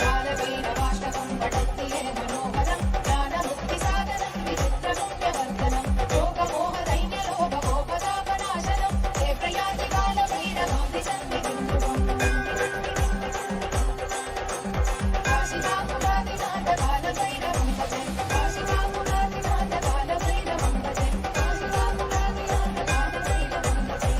कालभैरवाष्टकं पठन्ति ये मनोहरं ज्ञानमुक्तिसाधनं विचित्रपुण्यवर्धनं योगमोहदैन्यलोभकोपतापनाशनं हे प्रयाति कालभैरवां दिशन्निधिं काशिकापुरादिनाथ कालभैरवं भजे काशिकापुरादिनाथ कालभैरवं भजे काशिकापुरादिनाथ कालभैरवं भजे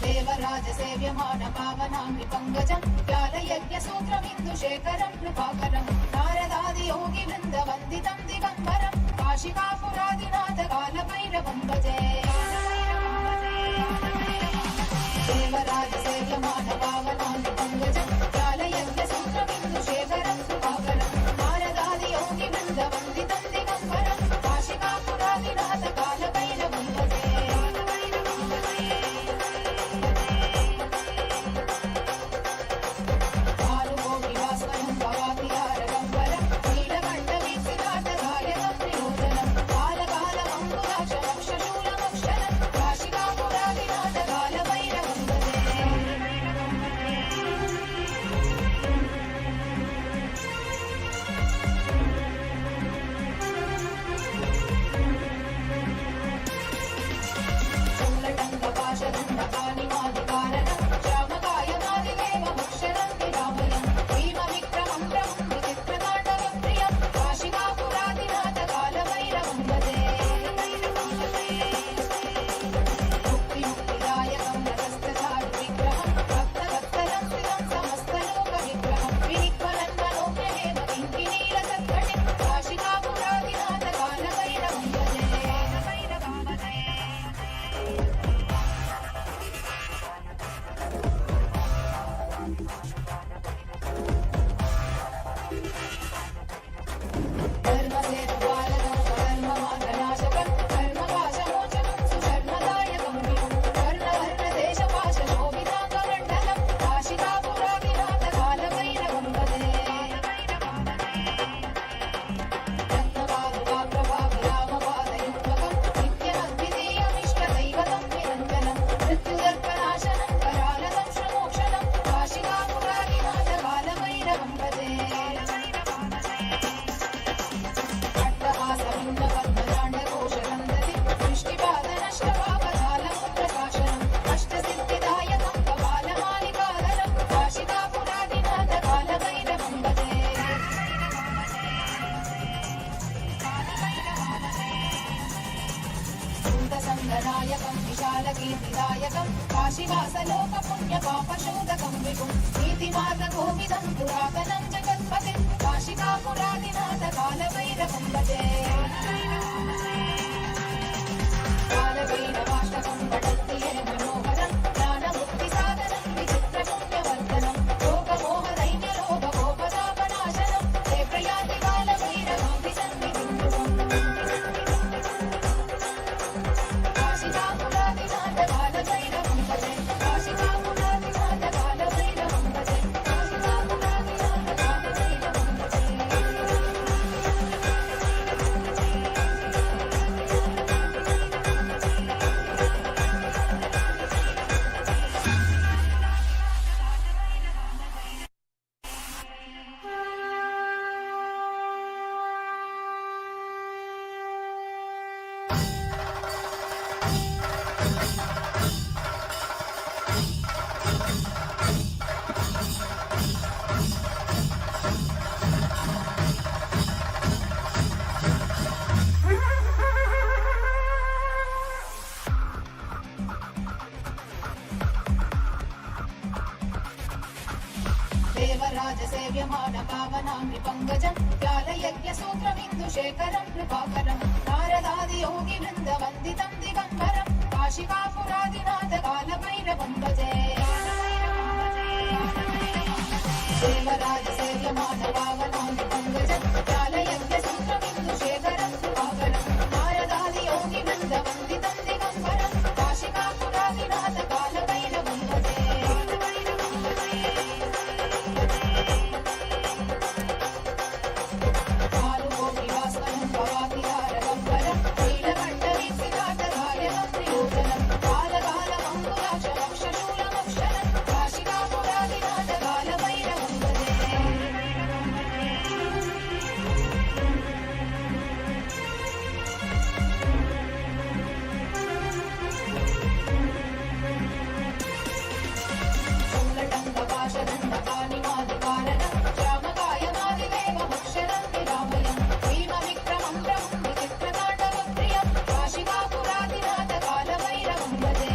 देवराजसेव्यमान पावनाङ्गि पङ्कजं ज्ञानयज्ञसूत्रमिन्दुशेखरं कृपाकरं नारदादियोगिवृन्दवन्दितं दिगम्बरं काशिकापुरादिनाथ कालभैरवं भजे देवराजसेव्यमान पावनाङ्गि पङ्कजं ज्ञानयज्ञसूत्रमिन्दुशेखरं कृपाकरं नारदादियोगिवृन्दवन्दितं दिगम्बरं काशिकापुरादिनाथ कालभैरवं भजे आरुकोटिवास्वयं भवातिहारगम्बरं नीलकण्ठवीक्षितार्थकार्यकं त्रिलोचनं कालकालमङ्कुलाक्षरक्षशूलमक्षरं काशिकापुरादिनाथ कालभैरवं भजे शूलटङ्कपाशदण्डपाणिमादिकारणं श्यामकायमादिदेवमक्षरं विरामयं भीमविक्रमं प्रभुं विचित्रताण्डवप्रियं काशिकापुरादिनाथ कालभैरवं भजे मुक्तिमुक्तिदायकं रतस्थचारुविग्रहं भक्तवत्सलं स्थितं समस्तलोकविग्रहं विनिक्वलन्मनोज्ञदेव किङ्किणीरसत्कटिं काशिकापुरादिनाथ कालभैरवं भजे धर्मसेतुपालकं स्वधर्ममार्गनाशकं धर्मपाशमोचनं सुधर्मदायकं विभुं कर्णवर्णदेशपाशशोभिताङ्गमण्डलं काशिकापुरादिनाथ कालभैरवं भजे रत्नपादुकाप्रभाविरामपादयुग्मकं नित्यमद्वितीयमिष्टदैवतं निरञ्जनं मृत्युदर्पनाशनं करालकं श्रमोक्षणं काशिकापुरादिनाथ कालभैरवं भजे अट्टहासभिन्नपद्मजाण्डकोशगन्धति दृष्टिपादनष्टपापजालमुद्रशासनम् अष्टसिद्धिदायकं कपालमालिकाधरं काशिकापुरादिनाथ कालभैरवं भजे भूतसङ्गनायकं विशालकीर्तिदायकं काशीवासलोकपुण्यपापशोधकं विभुं नीतिमार्गकोविदं पुरातनं जगत्पतिं काशिकापुरादिनाथ कालभैरवं भजे कालभैरवाष्टकं पठन्ति ये मनोहरं ज्ञानमुक्तिसाधनं विचित्रपुण्यवर्धनं योगमोहदैन्यलोभकोपतापनाशनं हे प्रयाति कालभैरवां दिशन्निधिं काशिकापुरादिनाथ कालभैरवं भजे काशिकापुरादिनाथ कालभैरवं भजे काशिकापुरादिनाथ कालभैरवं भजे शिवराजसेव्यमान पावनाङ्घ्रिपङ्कजं व्यालयज्ञसूत्रमिन्दुशेखरं कृपाकरं नारदादियोगिवृन्दवन्दितं दिगम्बरं काशिकापुरादिनाथकालभैरवं भजे शिवराजसेव्यमान पावनाङ्घ्रिपङ्कजं व्यालयज्ञसूत्रमिन्दुशेखरं कृपाकरं नारदादियोगिवृन्दवन्दितं दिगम्बरं काशिकापुरादिनाथकालभैरवं भजे कालुकोटिवासनं भवातिहारगम्बरं नीलकण्ठवीक्षितार्थकार्यकं त्रिलोचनं कालकालमङ्कुलाक्षमक्षशूलमक्षरं काशिकापुरादिनाथकालभैरवं भजे शूलटङ्कपाशदण्डपाणिमादिकारणं श्यामकायमादिदेवमक्षरं निरामयं भीमविक्रमं प्रभुं विचित्रताण्डवप्रियं काशिकापुरादिनाथकालभैरवं भजे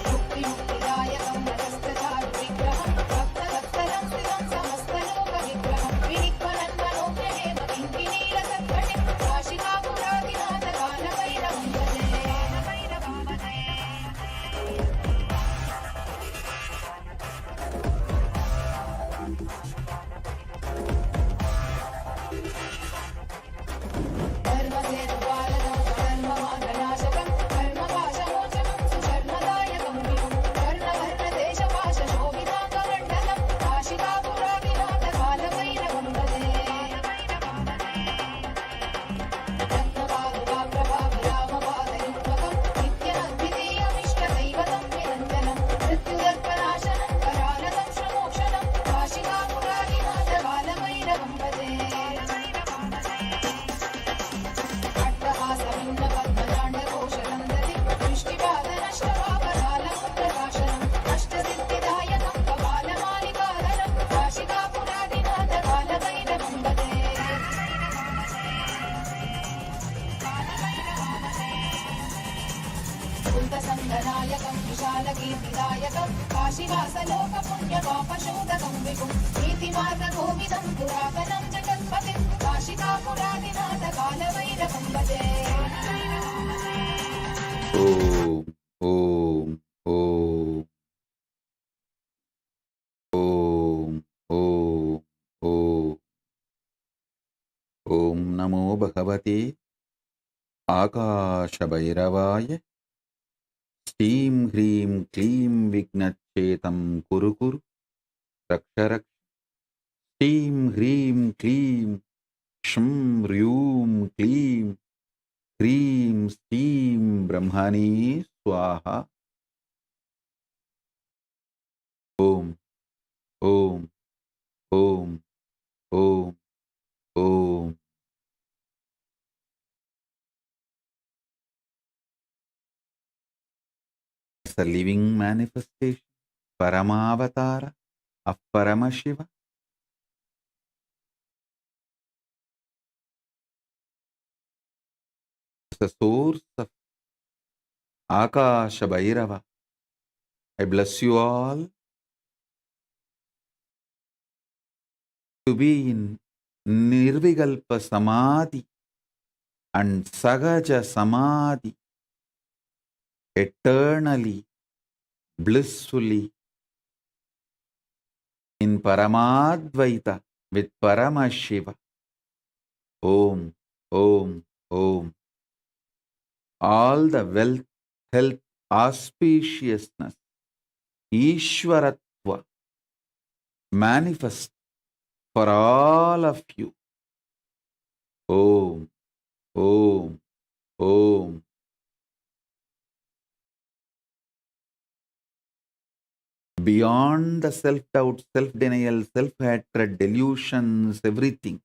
मुक्तिमुक्तिदायकं रजस्तचारुविग्रहं भक्तवत्सलं स्थितं समस्तलोकविग्रहं विनिक्वलन्मनोज्ञहेम किङ्किणीलसत्पटिं काशिकापुरादिनाथकालभैरवं भजे धर्मसेतुपालकं धर्ममार्गनाशकं धर्मपाशमोचनं सुशर्मदायकं विभुं वर्णवर्णदेशपाशशोभिताङ्गमण्डलं काशिकापुरादिनाथकालभैरवं भजे रत्नपादुकाप्रभाविरामपादयुग्मकं नित्यमद्वितीयमिष्टदैवतं निरञ्जनं मृत्युदर्पनाशनं करालकं श्रमोक्षणं काशिकापुरादिनाथकालभैरवं भजे अट्टहासभिन्नपद्मजाण्डकोशरन्दति दृष्टिपादनष्टपापरालमुद्रकाशनम् अष्टसिद्धिदायकं कपालमालिकाधरं काशिकापुरादिनाथकालभैरवं भजे कुन्तसङ्गनायकं विशालकीर्तिदायकं काशीवासलोकपुण्यपापशोधकं विभुं नीतिमार्गकोविदं पुरातनं जगत्पतिं काशिकापुरादिनाथकालभैरवं भजे ఓం ఓం ఓం ఓం ఓం ఓం ఓం నమో భగవతే ఆకాశభైరవాయ శ్రీం హ్రీం క్లీం విఘ్నచ్చేతం కురు కురు రక్ష రక్ష శ్రీం హ్రీం క్లీం క్షం హ్రూం క్లీం హ్రీం శ్రీం బ్రహ్మణే స్వాహ ఓం ఓం ఓం ఓం ఓం a living manifestation, Paramavatara of Paramashiva. The source of Akasha Bhairava. I bless you all to be in Nirvikalpa Samadhi and Sagaja Samadhi, eternally, blissfully, in Paramadvaita with Paramashiva. Om, Om, Om. All the wealth, health, auspiciousness, Ishwaratva manifest for all of you. Om, Om, Om. Beyond the self-doubt, self-denial, self-hatred, delusions, everything,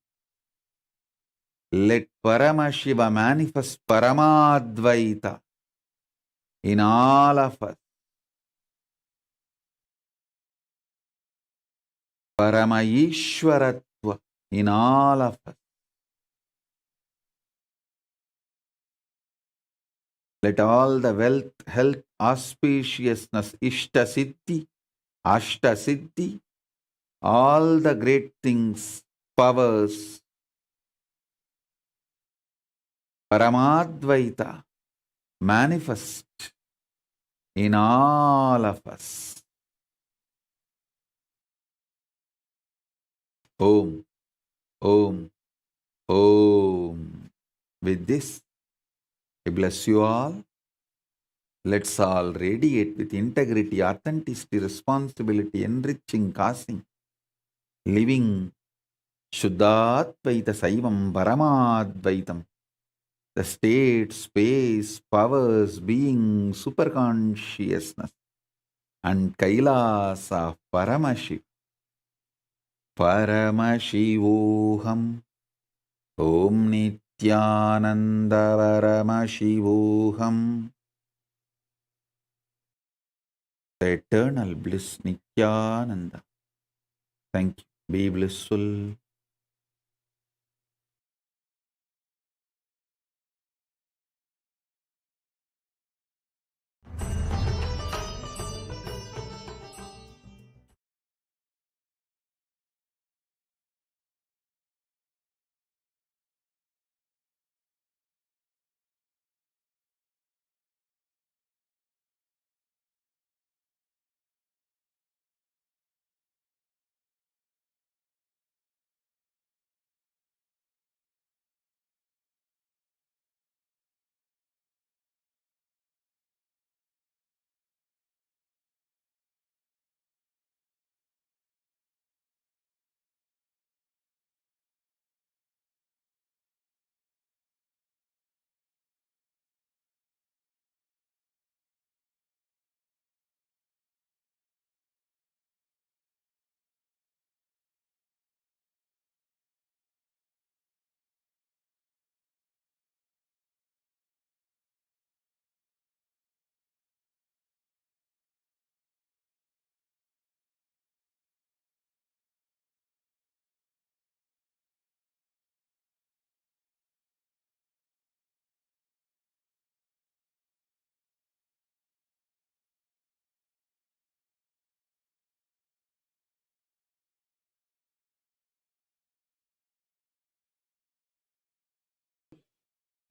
let Paramashiva manifest Paramadvaita in all of us. Paramayishwaratva in all of us. Let all the wealth, health, auspiciousness, Ishta Siddhi Ashta Siddhi, all the great things, powers, Paramadvaita manifest in all of us. Om, Om, Om. With this, I bless you all. Let's all radiate with integrity, authenticity, responsibility, enriching, causing, living Shuddhadvaita Saivam Paramadvaitam. The state, space, powers, being, superconsciousness, and Kailasa of Paramashivoham. Om Nithyananda Paramashivoham. The eternal bliss Nithyananda. Thank you. Be blissful.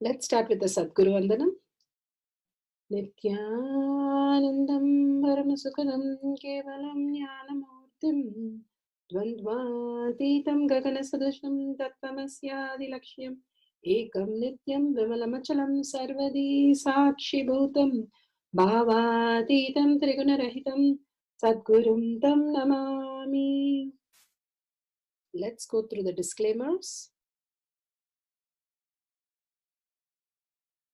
Let's start with the Sadguru Vandanam. Nithyanandam Paramasukhanam Kevalam Jnanamurtim Dvandvatitam Gaganasadusham Tattvamasyaadilakshya Ekam Nityam Vimalamachalam Sarvadi Sakshi Bhutam Bhavatitam Trigunarahitam Sadgurum Tam Namami. Let's go through the disclaimers.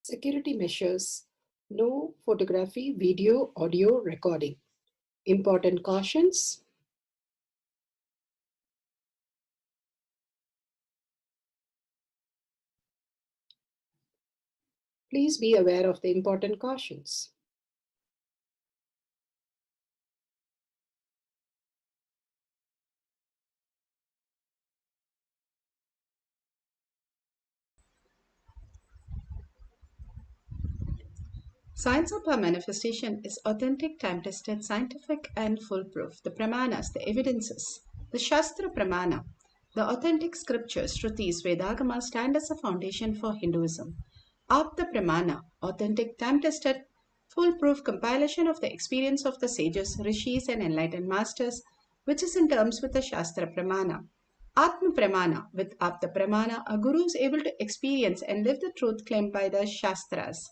Security measures. No photography, video, audio recording. Important cautions. Please be aware of the important cautions. Science of our manifestation is authentic, time-tested, scientific and foolproof. The pramanas, the evidences, the Shastra Pramana, the authentic scriptures, Shrutis, Vedagamas stand as a foundation for Hinduism. Apta Pramana, authentic, time-tested, foolproof compilation of the experience of the sages, rishis and enlightened masters, which is in terms with the Shastra Pramana. Atma Pramana, with Apta Pramana, a guru is able to experience and live the truth claimed by the Shastras.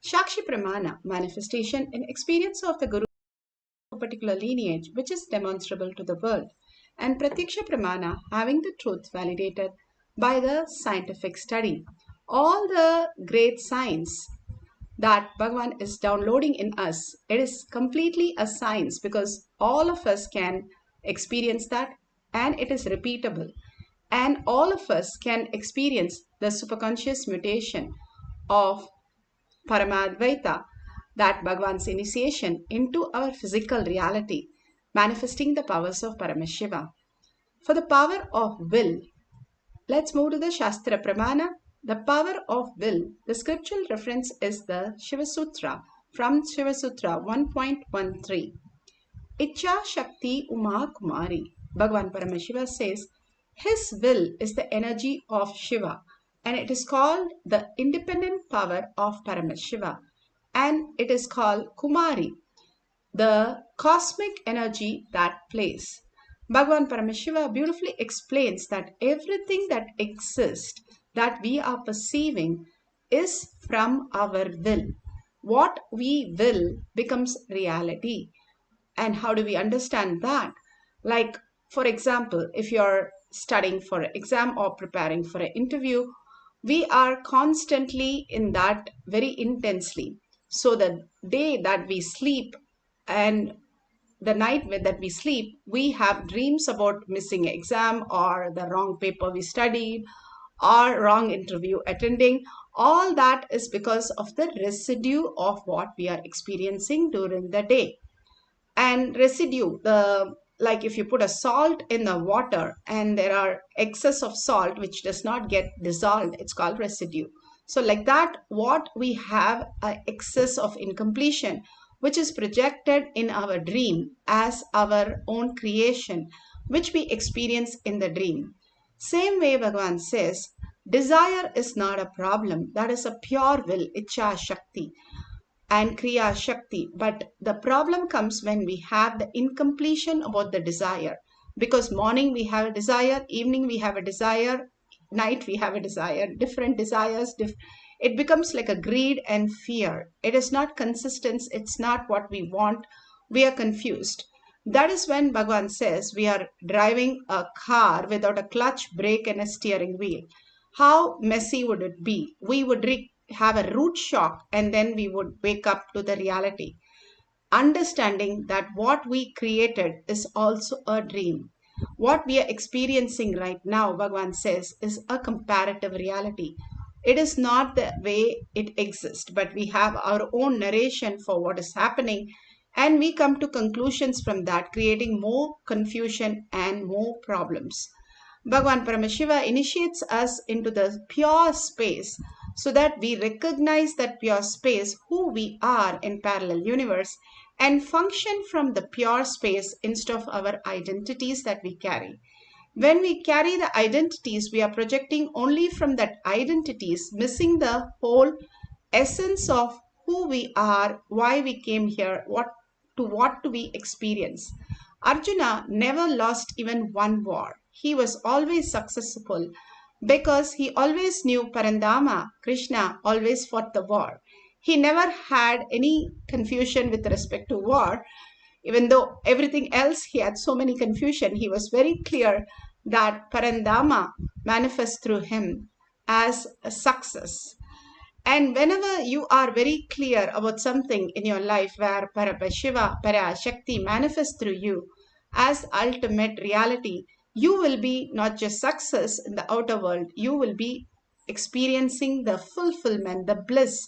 Shakshi Pramana, manifestation and experience of the Guru of a particular lineage which is demonstrable to the world. And Pratyaksha Pramana, having the truth validated by the scientific study. All the great science that Bhagavan is downloading in us, it is completely a science because all of us can experience that and it is repeatable. And all of us can experience the superconscious mutation of Paramadvaita, that Bhagavan's initiation into our physical reality, manifesting the powers of Paramashiva. For the power of will, let's move to the Shastra Pramana. The power of will, the scriptural reference is the Shiva Sutra from Shiva Sutra 1.13. Icha Shakti Uma Kumari. Bhagavan Paramashiva says, his will is the energy of Shiva, and it is called the independent power of Paramashiva, and it is called Kumari, the cosmic energy that plays. Bhagavan Paramashiva beautifully explains that everything that exists, that we are perceiving, is from our will. What we will becomes reality. And how do we understand that? Like, for example, if you're studying for an exam or preparing for an interview, we are constantly in that very intensely. So the day that we sleep and the night that we sleep, we have dreams about missing exam or the wrong paper we studied or wrong interview attending. All that is because of the residue of what we are experiencing during the day. And residue, the like if you put a salt in the water and there are excess of salt which does not get dissolved, it's called residue. So like that, what we have a excess of incompletion which is projected in our dream as our own creation, which we experience in the dream. Same way Bhagavan says, desire is not a problem, that is a pure will, Icha Shakti and Kriya Shakti. But the problem comes when we have the incompletion about the desire. Because morning we have a desire, evening we have a desire, night we have a desire, different desires. It becomes like a greed and fear. It is not consistent, it's not what we want. We are confused. That is when Bhagavan says we are driving a car without a clutch, brake, and a steering wheel. How messy would it be? We would have a root shock and then we would wake up to the reality. Understanding that what we created is also a dream. What we are experiencing right now, Bhagavan says, is a comparative reality. It is not the way it exists, but we have our own narration for what is happening, and we come to conclusions from that, creating more confusion and more problems. Bhagavan Paramashiva initiates us into the pure space so that we recognize that pure space, who we are in parallel universe, and function from the pure space instead of our identities that we carry. When we carry the identities, we are projecting only from that identities, missing the whole essence of who we are, why we came here, what do we experience. Arjuna never lost even one war. He was always successful because he always knew Parandama, Krishna, always fought the war. He never had any confusion with respect to war. Even though everything else he had so many confusion, he was very clear that Parandama manifests through him as a success. And whenever you are very clear about something in your life where Parashiva, Parashakti manifests through you as ultimate reality, you will be not just success in the outer world, you will be experiencing the fulfillment, the bliss,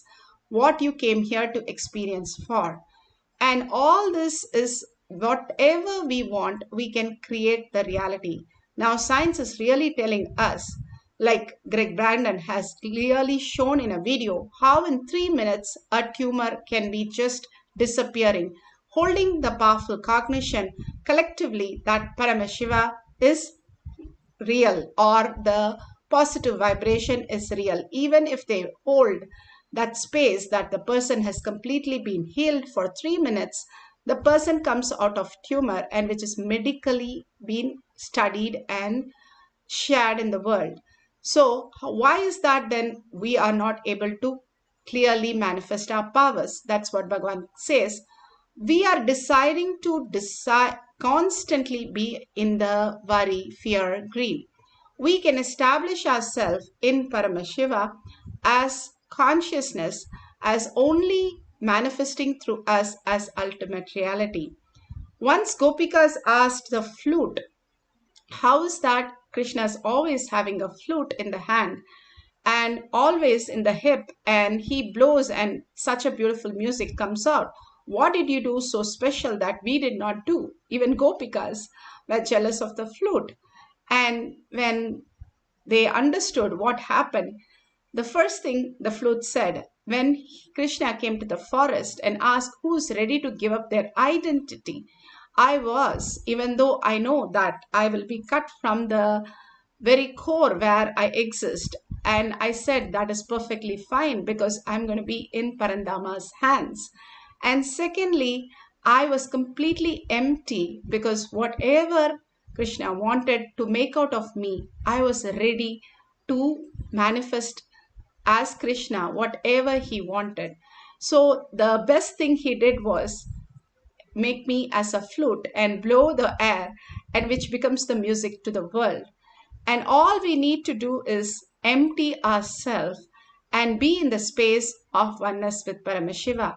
what you came here to experience for. And all this is whatever we want, we can create the reality. Now, science is really telling us, like Greg Brandon has clearly shown in a video, how in 3 minutes a tumor can be just disappearing, holding the powerful cognition collectively that Paramashiva is real or the positive vibration is real. Even if they hold that space that the person has completely been healed for 3 minutes, the person comes out of tumor and which is medically been studied and shared in the world. So why is that then we are not able to clearly manifest our powers? That's what Bhagavan says. We are deciding to constantly be in the worry, fear, greed. We can establish ourselves in Paramashiva as consciousness, as only manifesting through us as ultimate reality. Once Gopikas asked the flute, how is that Krishna is always having a flute in the hand and always in the hip, and he blows and such a beautiful music comes out? What did you do so special that we did not do? Even Gopikas were jealous of the flute. And when they understood what happened, the first thing the flute said, when Krishna came to the forest and asked who's ready to give up their identity, I was, even though I know that I will be cut from the very core where I exist. And I said that is perfectly fine because I'm going to be in Parandama's hands. And secondly, I was completely empty because whatever Krishna wanted to make out of me, I was ready to manifest as Krishna whatever he wanted. So the best thing he did was make me as a flute and blow the air, and which becomes the music to the world. And all we need to do is empty ourselves and be in the space of oneness with Paramashiva.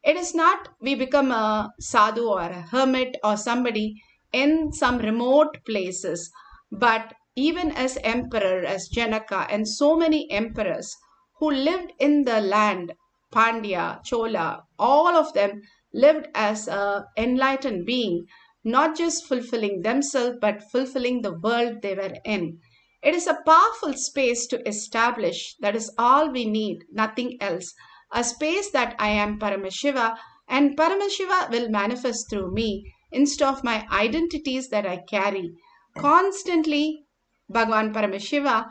It is not we become a sadhu or a hermit or somebody in some remote places, but even as emperor, as Janaka, and so many emperors who lived in the land, Pandya, Chola, all of them lived as a enlightened being, not just fulfilling themselves, but fulfilling the world they were in. It is a powerful space to establish. That is all we need, nothing else. A space that I am Paramashiva and Paramashiva will manifest through me instead of my identities that I carry. Constantly, Bhagavan Paramashiva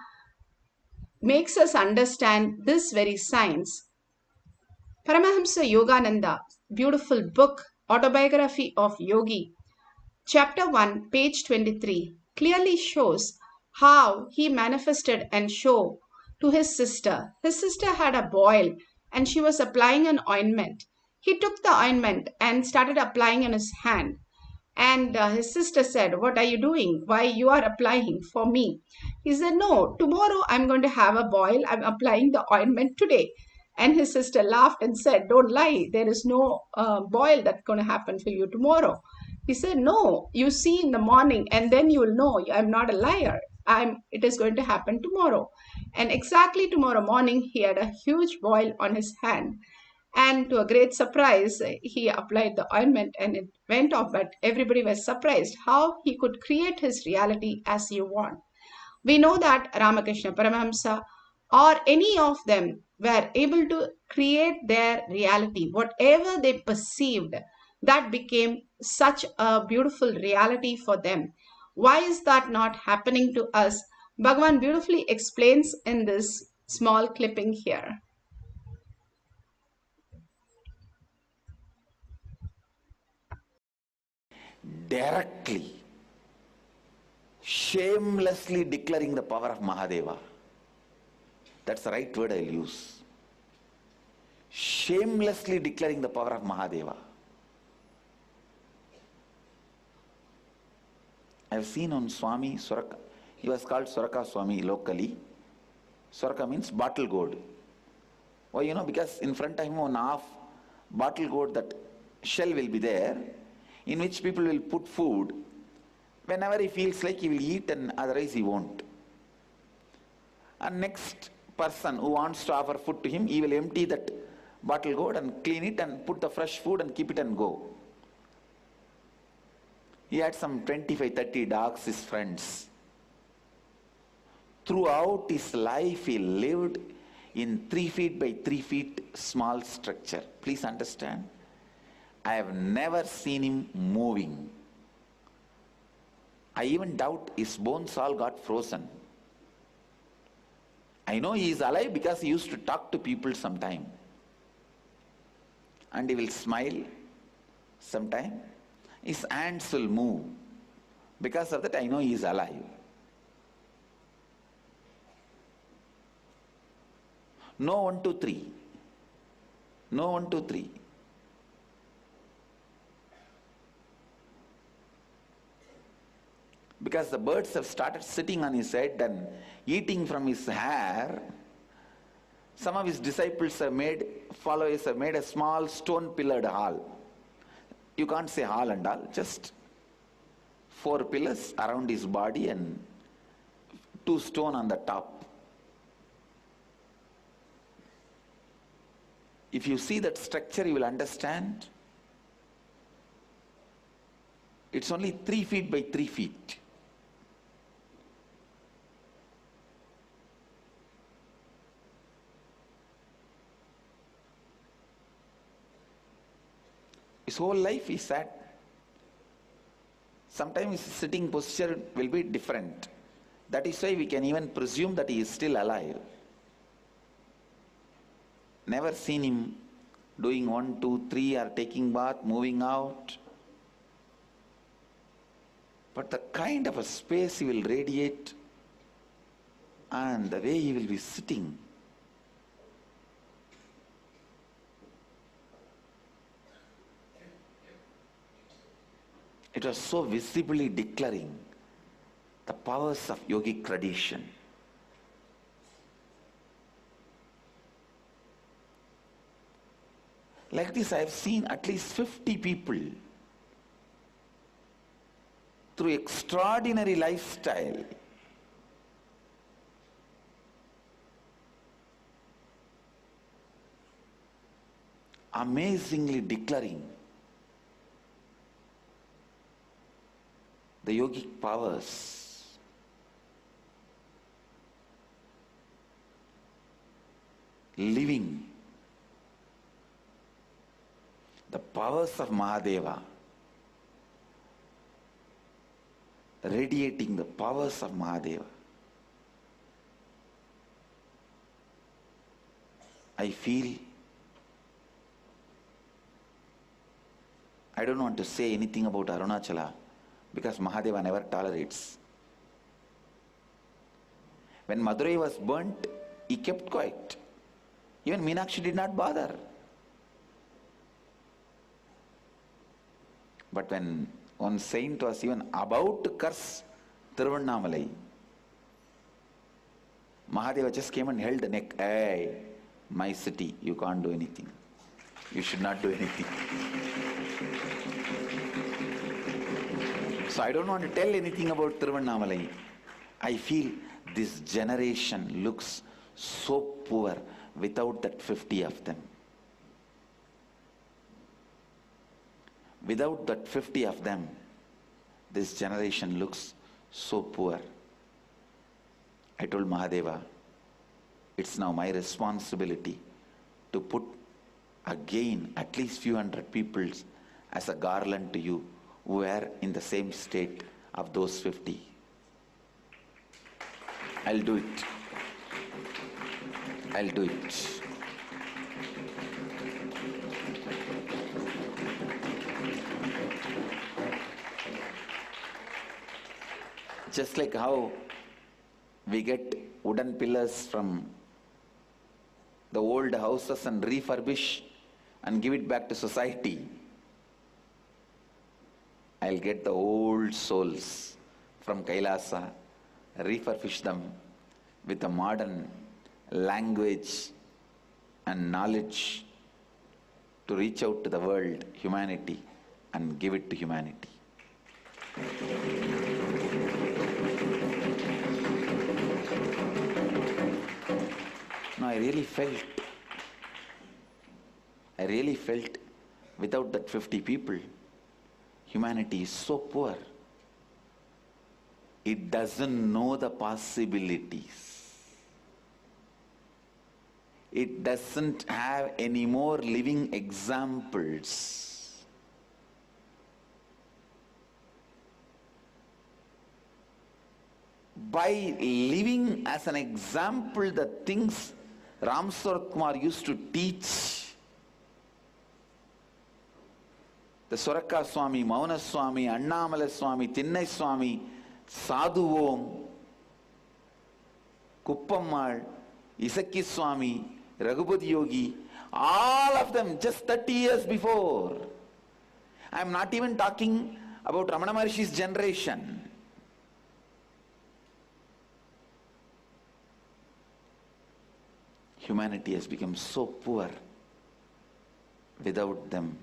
makes us understand this very science. Paramahamsa Yogananda, beautiful book, Autobiography of Yogi, Chapter 1, page 23, clearly shows how he manifested and showed to his sister. His sister had a boil and she was applying an ointment. He took the ointment and started applying on his hand. And his sister said, "What are you doing? Why you are applying for me?" He said, "No, tomorrow I'm going to have a boil. I'm applying the ointment today." And his sister laughed and said, "Don't lie. There is no boil that's going to happen for you tomorrow." He said, "No, you see in the morning and then you will know I'm not a liar. It is going to happen tomorrow." And exactly tomorrow morning, he had a huge boil on his hand. And to a great surprise, he applied the ointment and it went off. But everybody was surprised how he could create his reality as he want. We know that Ramakrishna Paramahamsa or any of them were able to create their reality. Whatever they perceived, that became such a beautiful reality for them. Why is that not happening to us? Bhagavan beautifully explains in this small clipping here. Directly, shamelessly declaring the power of Mahadeva. That's the right word I'll use. Shamelessly declaring the power of Mahadeva. I've seen on Swami Suraka. He was called Suraka Swami locally. Suraka means bottle gourd. Why, because in front of him on half bottle gourd, that shell will be there, in which people will put food. Whenever he feels like he will eat, and otherwise he won't. And next person who wants to offer food to him, he will empty that bottle gourd and clean it and put the fresh food and keep it and go. He had some 25-30 dogs, his friends. Throughout his life, he lived in 3 feet by 3 feet small structure. Please understand, I have never seen him moving. I even doubt his bones all got frozen. I know he is alive because he used to talk to people sometime. And he will smile sometime. His hands will move. Because of that, I know he is alive. No 1, 2, 3. No 1, 2, 3. Because the birds have started sitting on his head and eating from his hair. Some of his disciples have followers have made a small stone pillared hall. You can't say hall and all, just 4 pillars around his body and 2 stone on the top. If you see that structure, you will understand. It's only 3 feet by 3 feet. His whole life he sat Sometimes his sitting posture will be different. That is why we can even presume that he is still alive. Never seen him doing 1, 2, 3 or taking bath, moving out. But the kind of a space he will radiate and the way he will be sitting, it was so visibly declaring the powers of yogic tradition. Like this, I have seen at least 50 people through extraordinary lifestyle amazingly declaring the yogic powers, living the powers of Mahadeva, radiating the powers of Mahadeva. I feel, I don't want to say anything about Arunachala because Mahadeva never tolerates. When Madurai was burnt, he kept quiet. Even Meenakshi did not bother. But when one saint was even about to curse Tiruvannamalai, Mahadeva just came and held the neck. Hey, my city, you can't do anything. You should not do anything. So I don't want to tell anything about Tiruvannamalai. I feel this generation looks so poor without that 50 of them. Without that 50 of them, this generation looks so poor. I told Mahadeva, it's now my responsibility to put again at least few hundred people as a garland to you who are in the same state of those 50. I'll do it. I'll do it. Just like how we get wooden pillars from the old houses and refurbish and give it back to society, I'll get the old souls from Kailasa, refurbish them with a modern language and knowledge to reach out to the world, humanity, and give it to humanity. No, I really felt without that 50 people, humanity is so poor. It doesn't know the possibilities. It doesn't have any more living examples. By living as an example the things Ram Sarat Kumar used to teach, the Suraka Swami, Mauna Swami, Annamala Swami, Thinnai Swami, Sadhuvom, Kuppammal, Isaki Swami, Raghupati Yogi, all of them just 30 years before. I am not even talking about Ramana Maharshi's generation. Humanity has become so poor without them.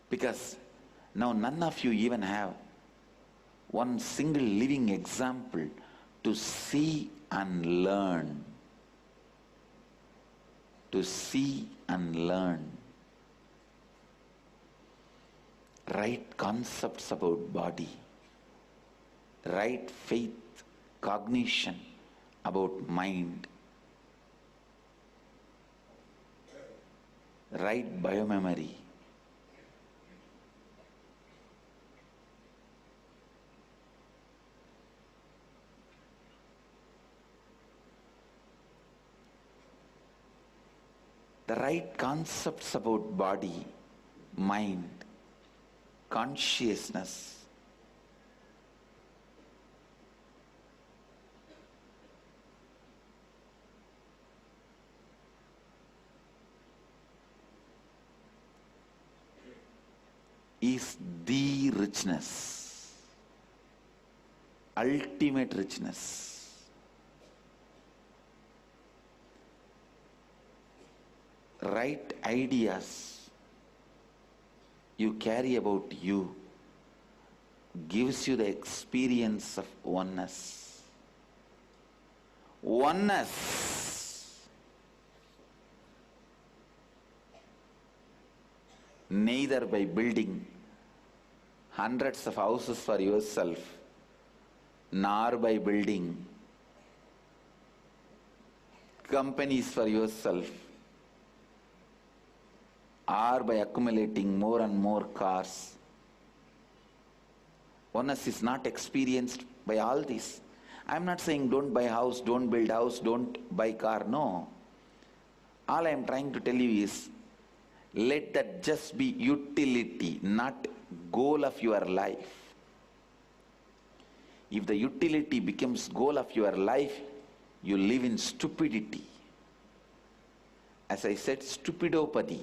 Because now none of you even have one single living example to see and learn. To see and learn. Right concepts about body. Right faith, cognition about mind. Right biomemory. the right concepts about body, mind, consciousness, is the richness, ultimate richness. Right ideas you carry about you gives you the experience of oneness. Oneness. Neither by building hundreds of houses for yourself, nor by building companies for yourself, or by accumulating more and more cars. Oneness is not experienced by all this. I'm not saying don't buy house, don't build house, don't buy car. No. All I'm trying to tell you is, let that just be utility, not goal of your life. If the utility becomes goal of your life, you live in stupidity. As I said, stupidopathy.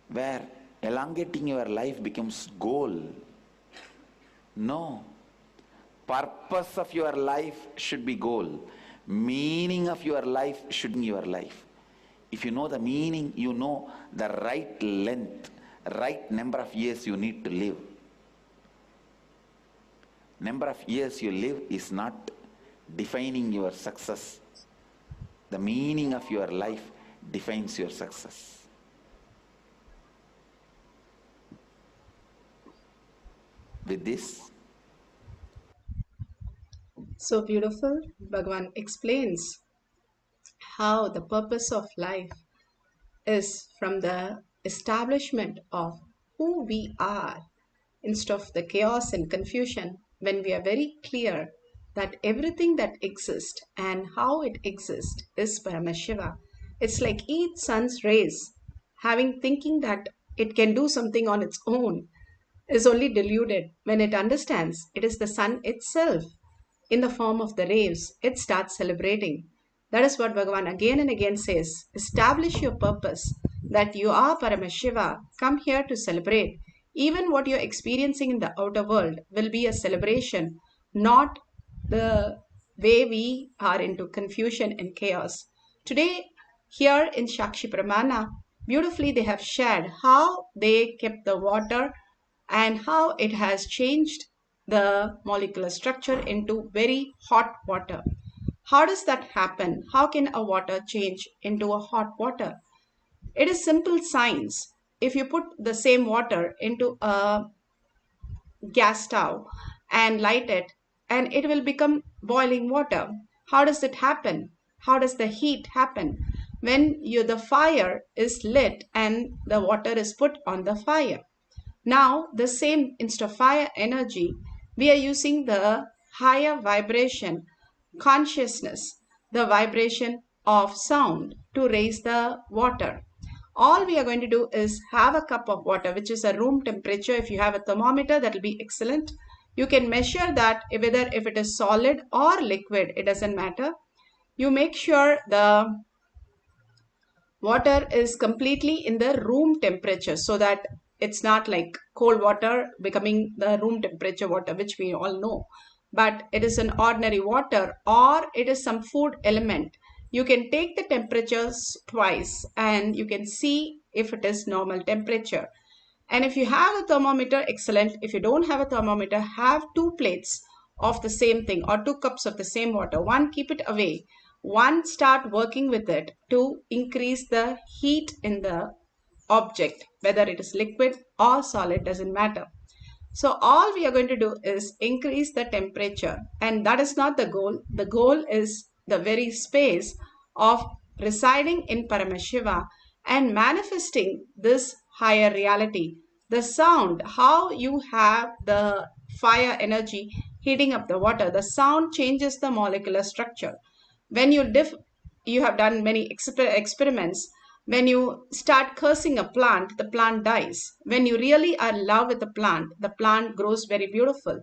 Where elongating your life becomes goal. No. Purpose of your life should be goal. Meaning of your life should be your life. If you know the meaning, you know the right length, right number of years you need to live. Number of years you live is not defining your success. The meaning of your life defines your success. With this, So beautiful, Bhagavan explains how the purpose of life is from the establishment of who we are instead of the chaos and confusion, when we are very clear that everything that exists and how it exists is Paramashiva. It's like each sun's rays having thinking that it can do something on its own is only deluded when it understands it is the sun itself in the form of the rays. It starts celebrating. That is what Bhagavan again and again says. Establish your purpose that you are Paramashiva. Come here to celebrate. Even what you're experiencing in the outer world will be a celebration, not the way we are into confusion and chaos. Today, here in Shakshi Pramana, beautifully they have shared how they kept the water and how it has changed the molecular structure into very hot water. How does that happen? How can a water change into a hot water? It is simple science. If you put the same water into a gas stove and light it, and it will become boiling water. How does it happen? How does the heat happen? When the fire is lit and the water is put on the fire. Now, the same instead of fire energy, we are using the higher vibration consciousness, the vibration of sound to raise the water. All we are going to do is have a cup of water, which is a room temperature. If you have a thermometer, that will be excellent. You can measure that whether if it is solid or liquid, it doesn't matter. You make sure the water is completely in the room temperature so that it's not like cold water becoming the room temperature water, which we all know. But it is an ordinary water or it is some food element. You can take the temperatures twice and you can see if it is normal temperature. And if you have a thermometer, excellent. If you don't have a thermometer, have 2 plates of the same thing or 2 cups of the same water. One, keep it away. One, start working with it to increase the heat in the object, whether it is liquid or solid, doesn't matter. So all we are going to do is increase the temperature, and that is not the goal. The goal is the very space of residing in Paramashiva and manifesting this higher reality. The sound, how you have the fire energy heating up the water, the sound changes the molecular structure. When you have done many experiments. When you start cursing a plant, the plant dies. When you really are in love with the plant grows very beautiful.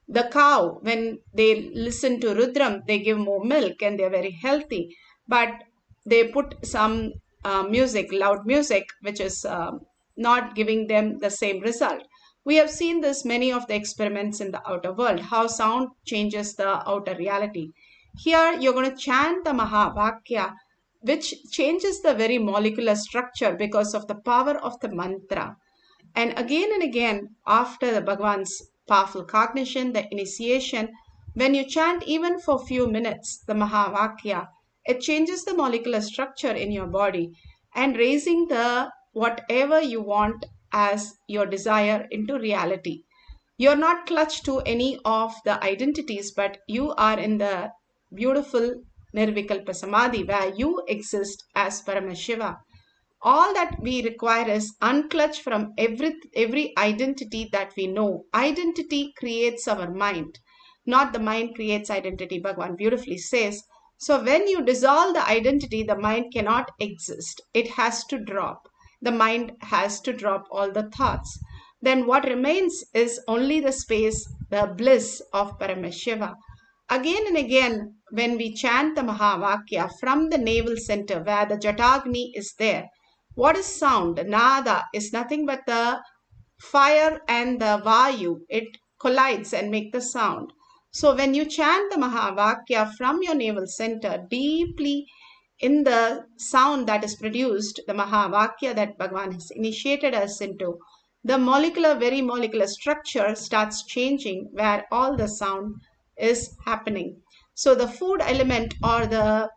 The cow, when they listen to Rudram, they give more milk and they're very healthy. But they put some music, loud music, which is not giving them the same result. We have seen this many of the experiments in the outer world, how sound changes the outer reality. Here you're going to chant the Mahavakya, which changes the very molecular structure because of the power of the mantra. And again, after the Bhagavan's powerful cognition, the initiation, when you chant even for a few minutes, the Mahavakya, it changes the molecular structure in your body and raising the whatever you want as your desire into reality. You're not clutched to any of the identities, but you are in the beautiful Nirvikalpa Samadhi where you exist as Paramashiva. All that we require is unclutch from every identity that we know. Identity creates our mind, not the mind creates identity, Bhagavan beautifully says. So when you dissolve the identity, the mind cannot exist. It has to drop. The mind has to drop all the thoughts. Then what remains is only the space, the bliss of Paramashiva. Again and again, when we chant the Mahavakya from the navel center where the Jatagni is there, what is sound? Nada is nothing but the fire and the Vayu. It collides and make the sound. So when you chant the Mahavakya from your navel center, deeply in the sound that is produced, the Mahavakya that Bhagavan has initiated us into, the very molecular structure starts changing where all the sound is happening. So the food element or the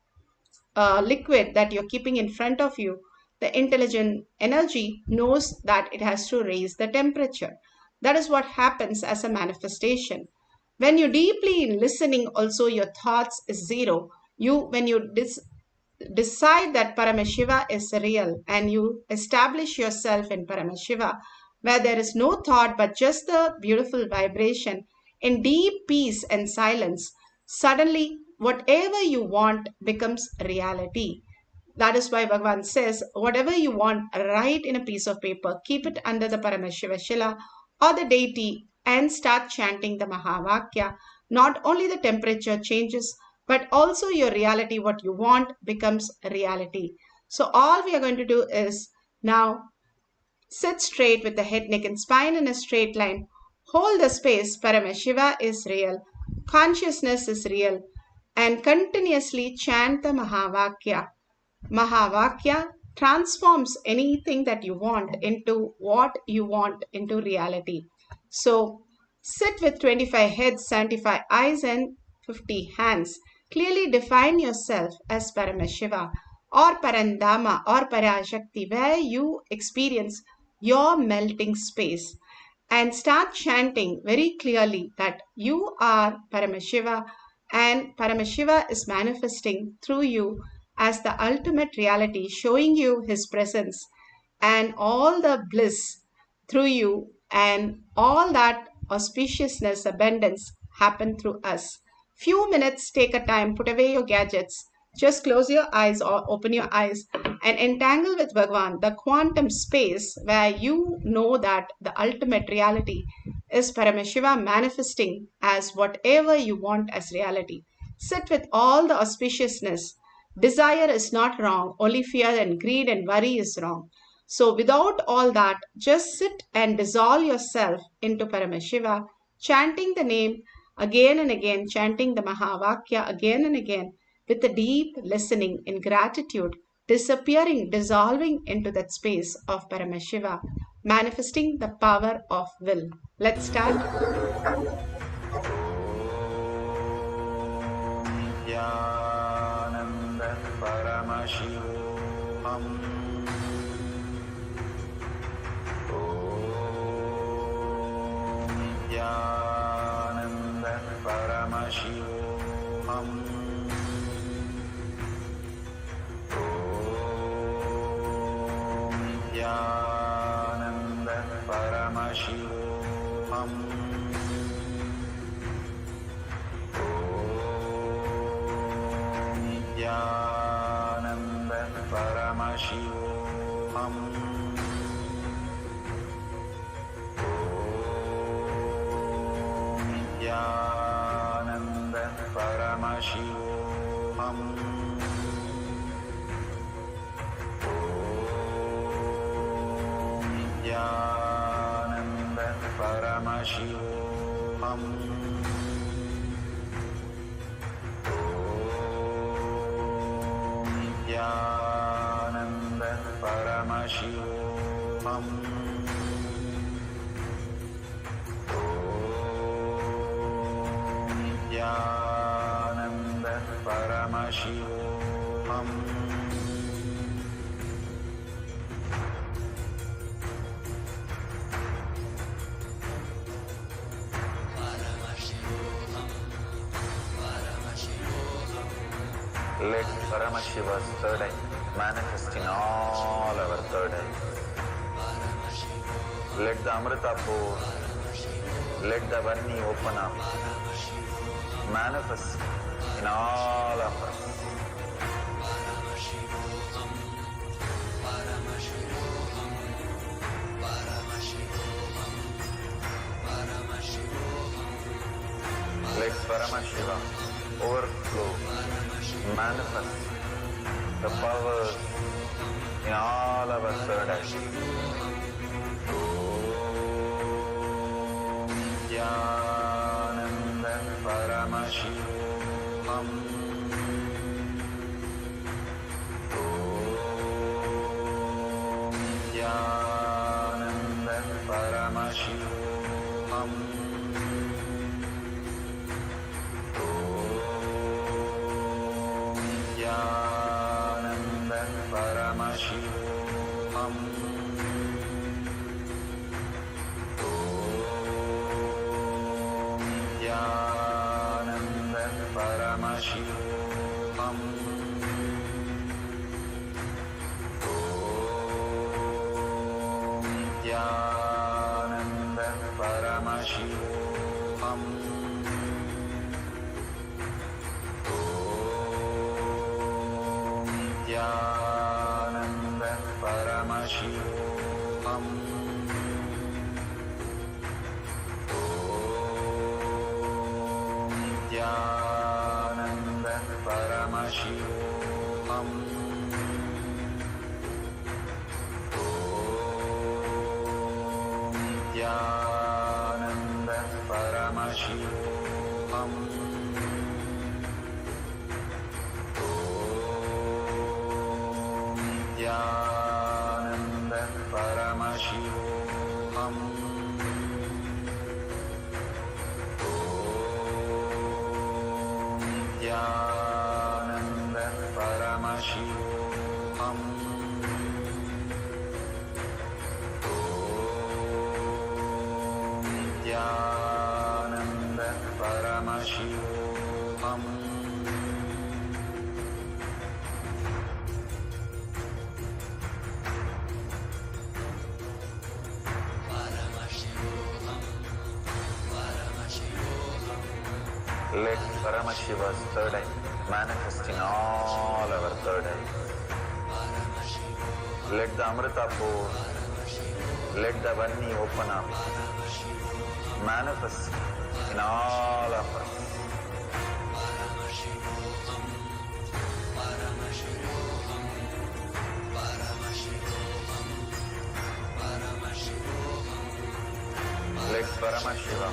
liquid that you're keeping in front of you, the intelligent energy knows that it has to raise the temperature. That is what happens as a manifestation. When you deeply in listening, also your thoughts is zero. When you decide that Paramashiva is real and you establish yourself in Paramashiva, where there is no thought but just the beautiful vibration in deep peace and silence, suddenly whatever you want becomes reality. That is why Bhagavan says, whatever you want, write in a piece of paper, keep it under the Paramashiva Shila or the deity and start chanting the Mahavakya. Not only the temperature changes, but also your reality, what you want, becomes reality. So all we are going to do is now sit straight with the head, neck and spine in a straight line. Hold the space. Paramashiva is real. Consciousness is real. And continuously chant the Mahavakya. Mahavakya transforms anything that you want into what you want into reality. So sit with 25 heads, 75 eyes and 50 hands. Clearly define yourself as Paramashiva or Parandama or Parashakti, where you experience your melting space and start chanting very clearly that you are Paramashiva and Paramashiva is manifesting through you as the ultimate reality, showing you his presence and all the bliss through you and all that auspiciousness, abundance happen through us. Few minutes, take a time, put away your gadgets, just close your eyes or open your eyes and entangle with Bhagavan, the quantum space where you know that the ultimate reality is Paramashiva manifesting as whatever you want as reality. Sit with all the auspiciousness. Desire is not wrong, only fear and greed and worry is wrong. So without all that, just sit and dissolve yourself into Paramashiva, chanting the name again and again, chanting the Mahavakya again and again, with a deep listening in gratitude, disappearing, dissolving into that space of Paramashiva, manifesting the power of will. Let's start. Nithyananda Paramashivoham. Nithyananda Paramashivoham. Nithyananda Paramashivoham. Nithyananda Paramashivoham. Om Nithyananda Paramashivoham. Om Nithyananda Paramashivoham. Nithyananda Paramashivoham. Om Nithyananda Paramashivoham. Let Paramashiva's third eye manifest in all our third eyes. Let the Amrita pour, let the Varni open up, manifest in all of us. Let Paramashiva overflow, manifest the powers in all our third eyes. Om Nithyananda Paramashivoham. Om Nithyananda Paramashivoham. Nithyananda Paramashivoham. Om Nithyananda Paramashivoham. Om Nithyananda Paramashivoham. Nithyananda Paramashivoham. Om Nithyananda Paramashivoham. Om Nithyananda Paramashivoham. Nithyananda Paramashivoham. Om Nithyananda Paramashivoham. Om Nithyananda Paramashivoham. Let Paramashiva's third eye manifest in all our third eyes. Let the Amrita pour, let the Varni open up, manifest in all of us. Let Paramashiva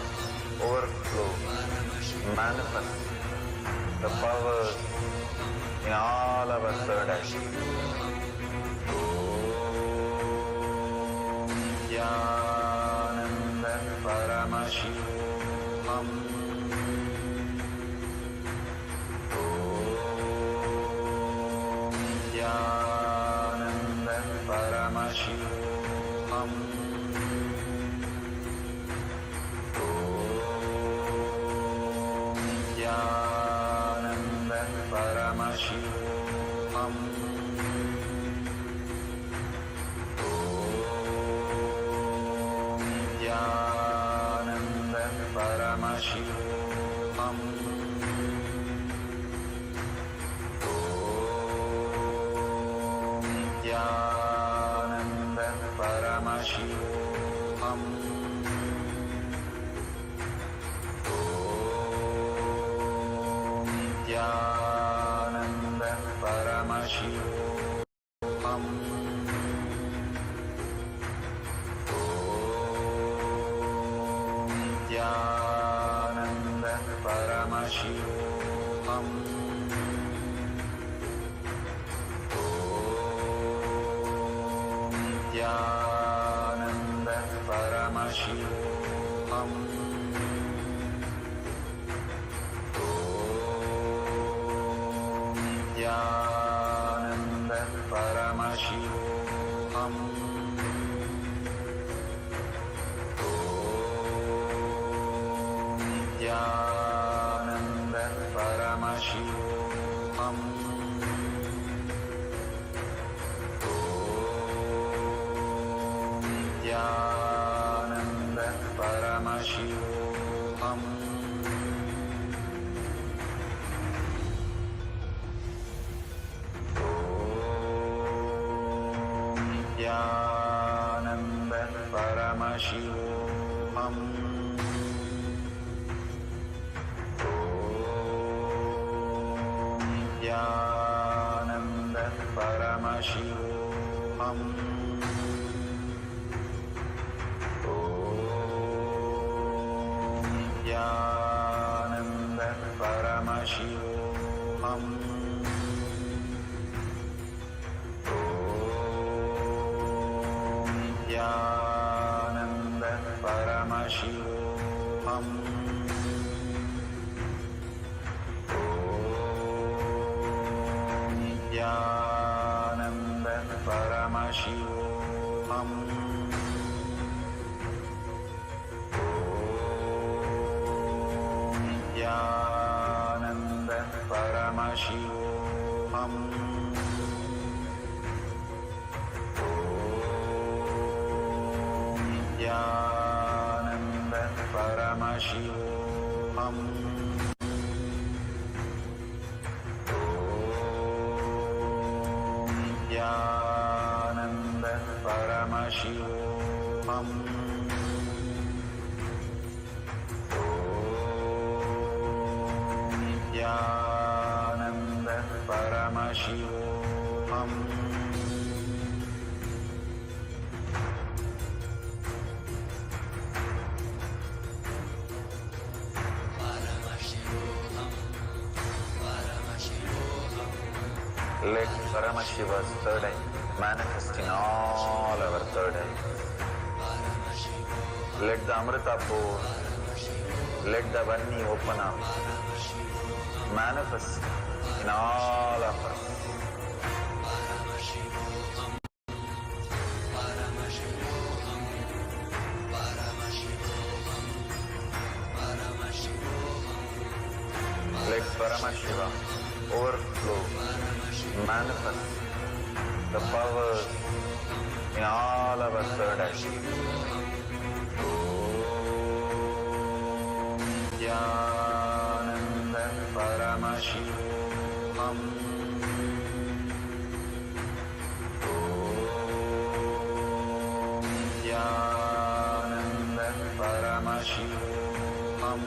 overflow, manifest the powers in all our third eyes. Om Nithyananda Paramashivoham. Om Nithyananda Paramashivoham. Nithyananda Paramashivoham. Om Nithyananda Paramashivoham. Om Nithyananda Paramashivoham. Om Nithyananda Paramashivoham. Om Nithyananda Paramashivoham. Nithyananda Paramashivoham. Om Nithyananda Paramashivoham. Om Nithyananda Paramashivoham. Nithyananda Paramashivoham. Om Nithyananda Paramashivoham. Om Nithyananda Paramashivoham. Om Nithyananda Paramashivoham. Om Nithyananda Paramashivoham. Om Nithyananda Paramashivoham. Nithyananda Paramashivoham. Om Nithyananda Paramashivoham. Om Nithyananda Paramashivoham. Nithyananda Paramashivoham. Let Paramashiva's third eye manifest in all our third eyes. Let the Amrita pour, let the Vanni open up, manifest in all of us. Let Paramashiva overflow, manifest the powers in all our third eyes. Om Nithyananda Paramashivoham. Om Nithyananda Paramashivoham. Om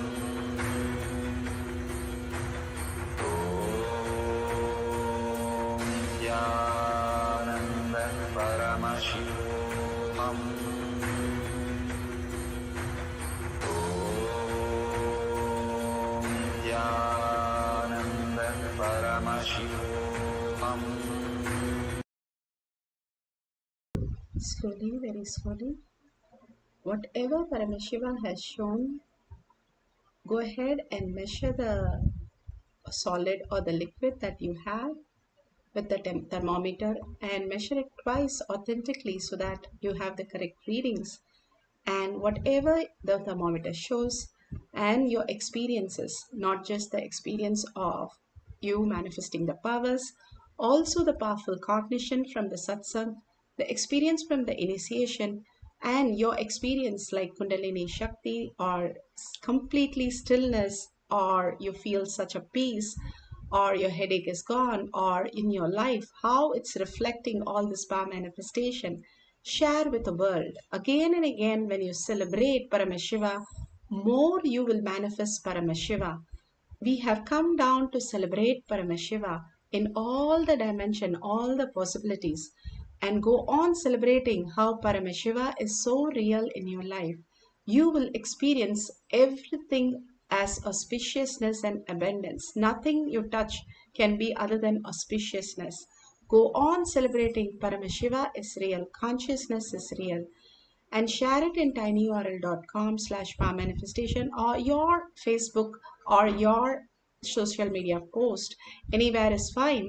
Nithyananda Paramashivoham. Om Nithyananda Paramashivoham. Slowly, very slowly. Whatever Paramashiva has shown, go ahead and measure the solid or the liquid that you have with the thermometer and measure it twice authentically so that you have the correct readings. And whatever the thermometer shows and your experiences, not just the experience of you manifesting the powers, also the powerful cognition from the satsang, the experience from the initiation, and your experience like Kundalini Shakti or completely stillness, or you feel such a peace, or your headache is gone, or in your life, how it's reflecting all this power manifestation. Share with the world. Again and again, when you celebrate Paramashiva, more you will manifest Paramashiva. We have come down to celebrate Paramashiva in all the dimension, all the possibilities, and go on celebrating how Paramashiva is so real in your life. You will experience everything as auspiciousness and abundance. Nothing you touch can be other than auspiciousness. Go on celebrating Paramashiva is real, consciousness is real, and share it in tinyurl.com/power manifestation or your Facebook or your social media post. Anywhere is fine.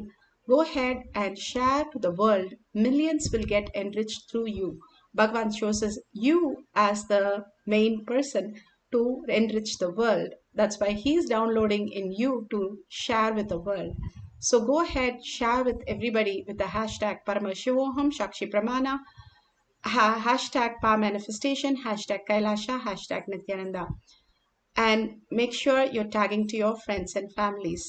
Go ahead and share to the world. Millions will get enriched through you. Bhagavan chooses you as the main person to enrich the world. That's why he's downloading in you to share with the world. So go ahead, share with everybody with the hashtag Paramashivoham, Shakshi Pramana, hashtag Power Manifestation, hashtag Kailasha, hashtag Nithyananda. And make sure you're tagging to your friends and families.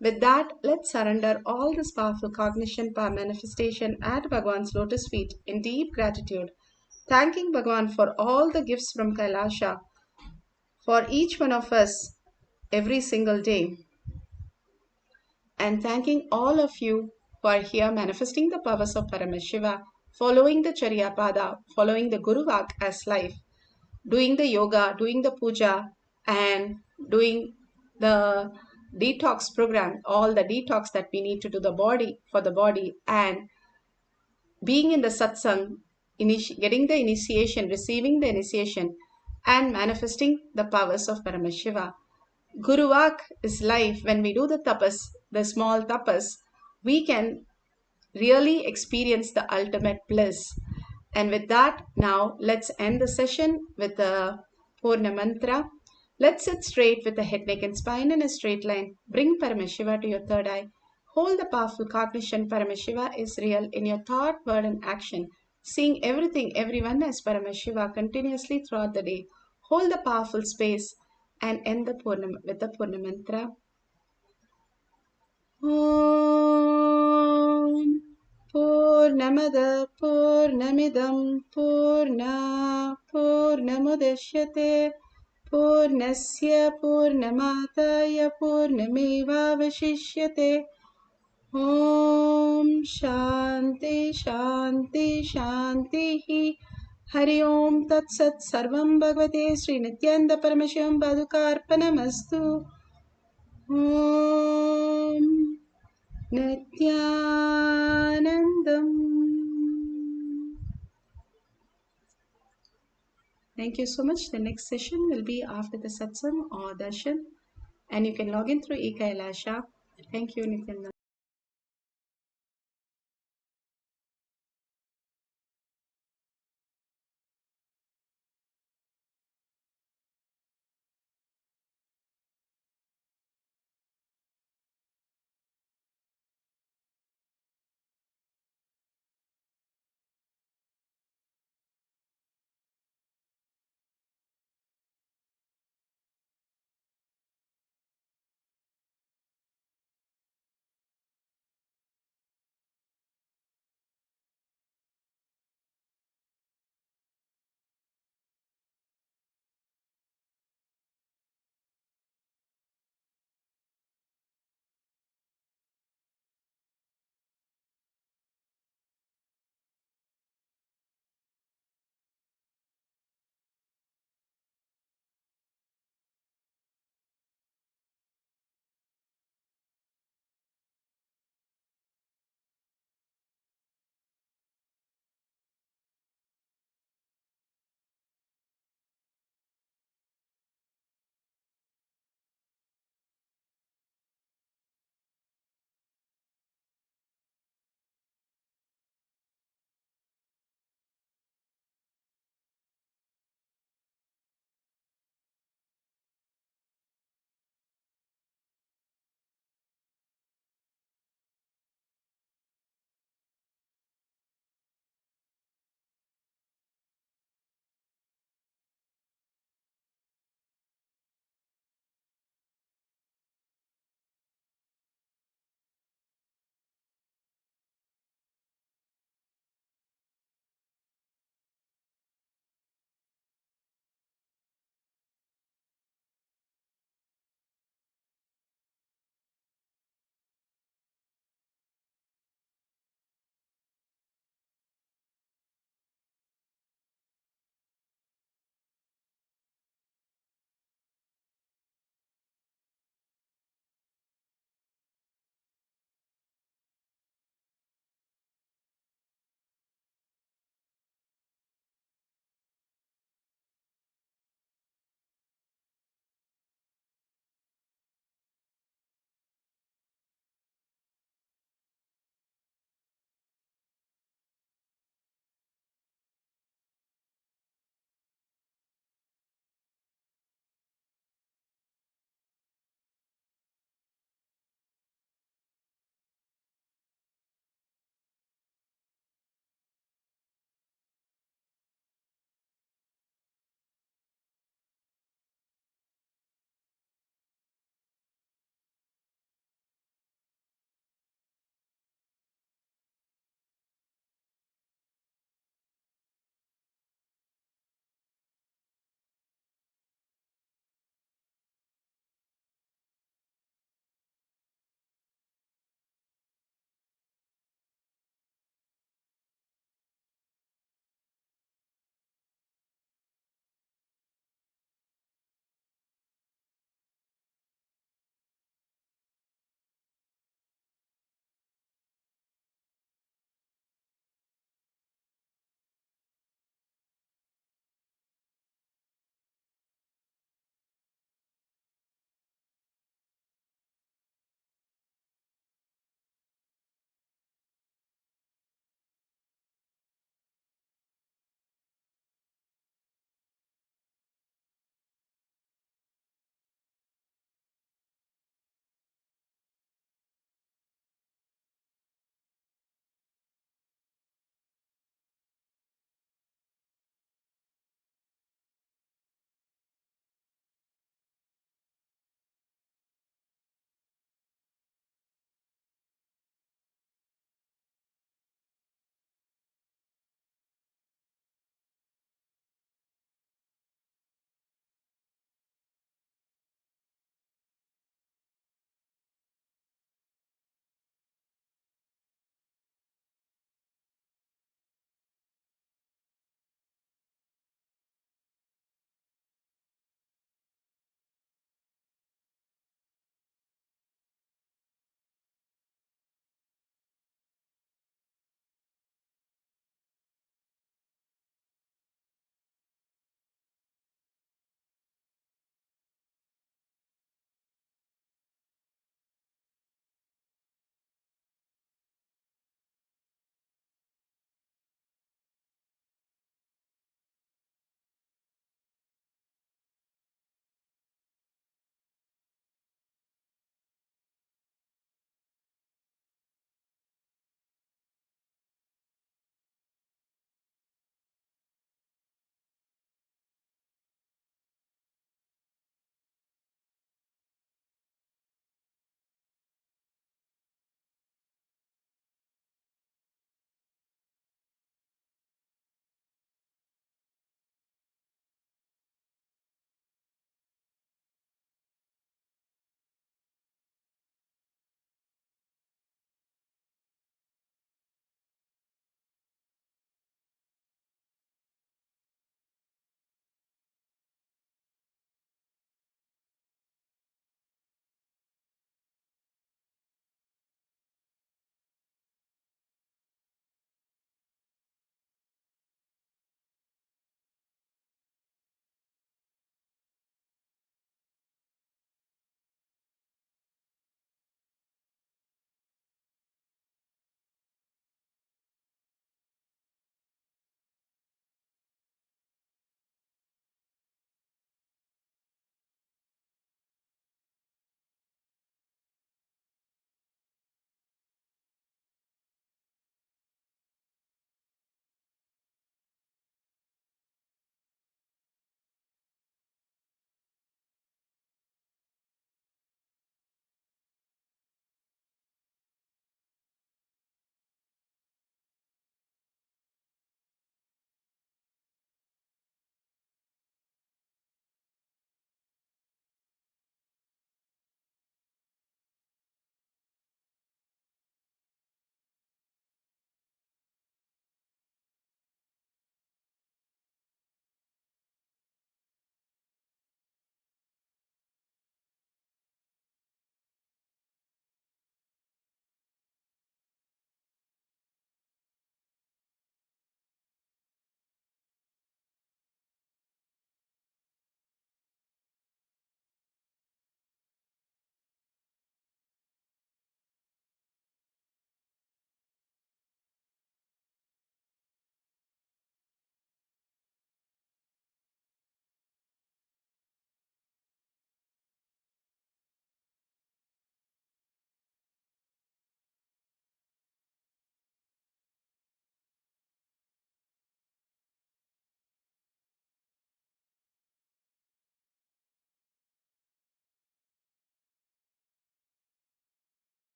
With that, let's surrender all this powerful cognition, power manifestation at Bhagwan's lotus feet in deep gratitude, thanking Bhagwan for all the gifts from Kailasha for each one of us every single day, and thanking all of you who are here manifesting the powers of Paramashiva, following the Charyapada, following the Guru Vak as life, doing the yoga, doing the puja, and doing the detox program, all the detox that we need to do the body for the body, and being in the satsang, getting the initiation, receiving the initiation, and manifesting the powers of Paramashiva. Guru Vak is life. When we do the tapas, the small tapas, we can really experience the ultimate bliss. And with that, now let's end the session with the Purna Mantra. Let's sit straight with the head, neck, and spine in a straight line. Bring Paramashiva to your third eye. Hold the powerful cognition Paramashiva is real in your thought, word, and action. Seeing everything, everyone as Paramashiva continuously throughout the day. Hold the powerful space and end the with the Purna Mantra. Om Purnamada Purnamidam Purna Purnamudashyate Purnasya Purnamataya Purnamevavashishyate. Om Shanti Shanti Shanti. Hari Om Tat Sat Sarvam Bhagavate Sri Nithyananda Paramashivam Padukarpanamastu. Om Nithyanandam. Thank you so much. The next session will be after the satsang or darshan, and you can log in through eKailasha. Thank you, Nithyananda.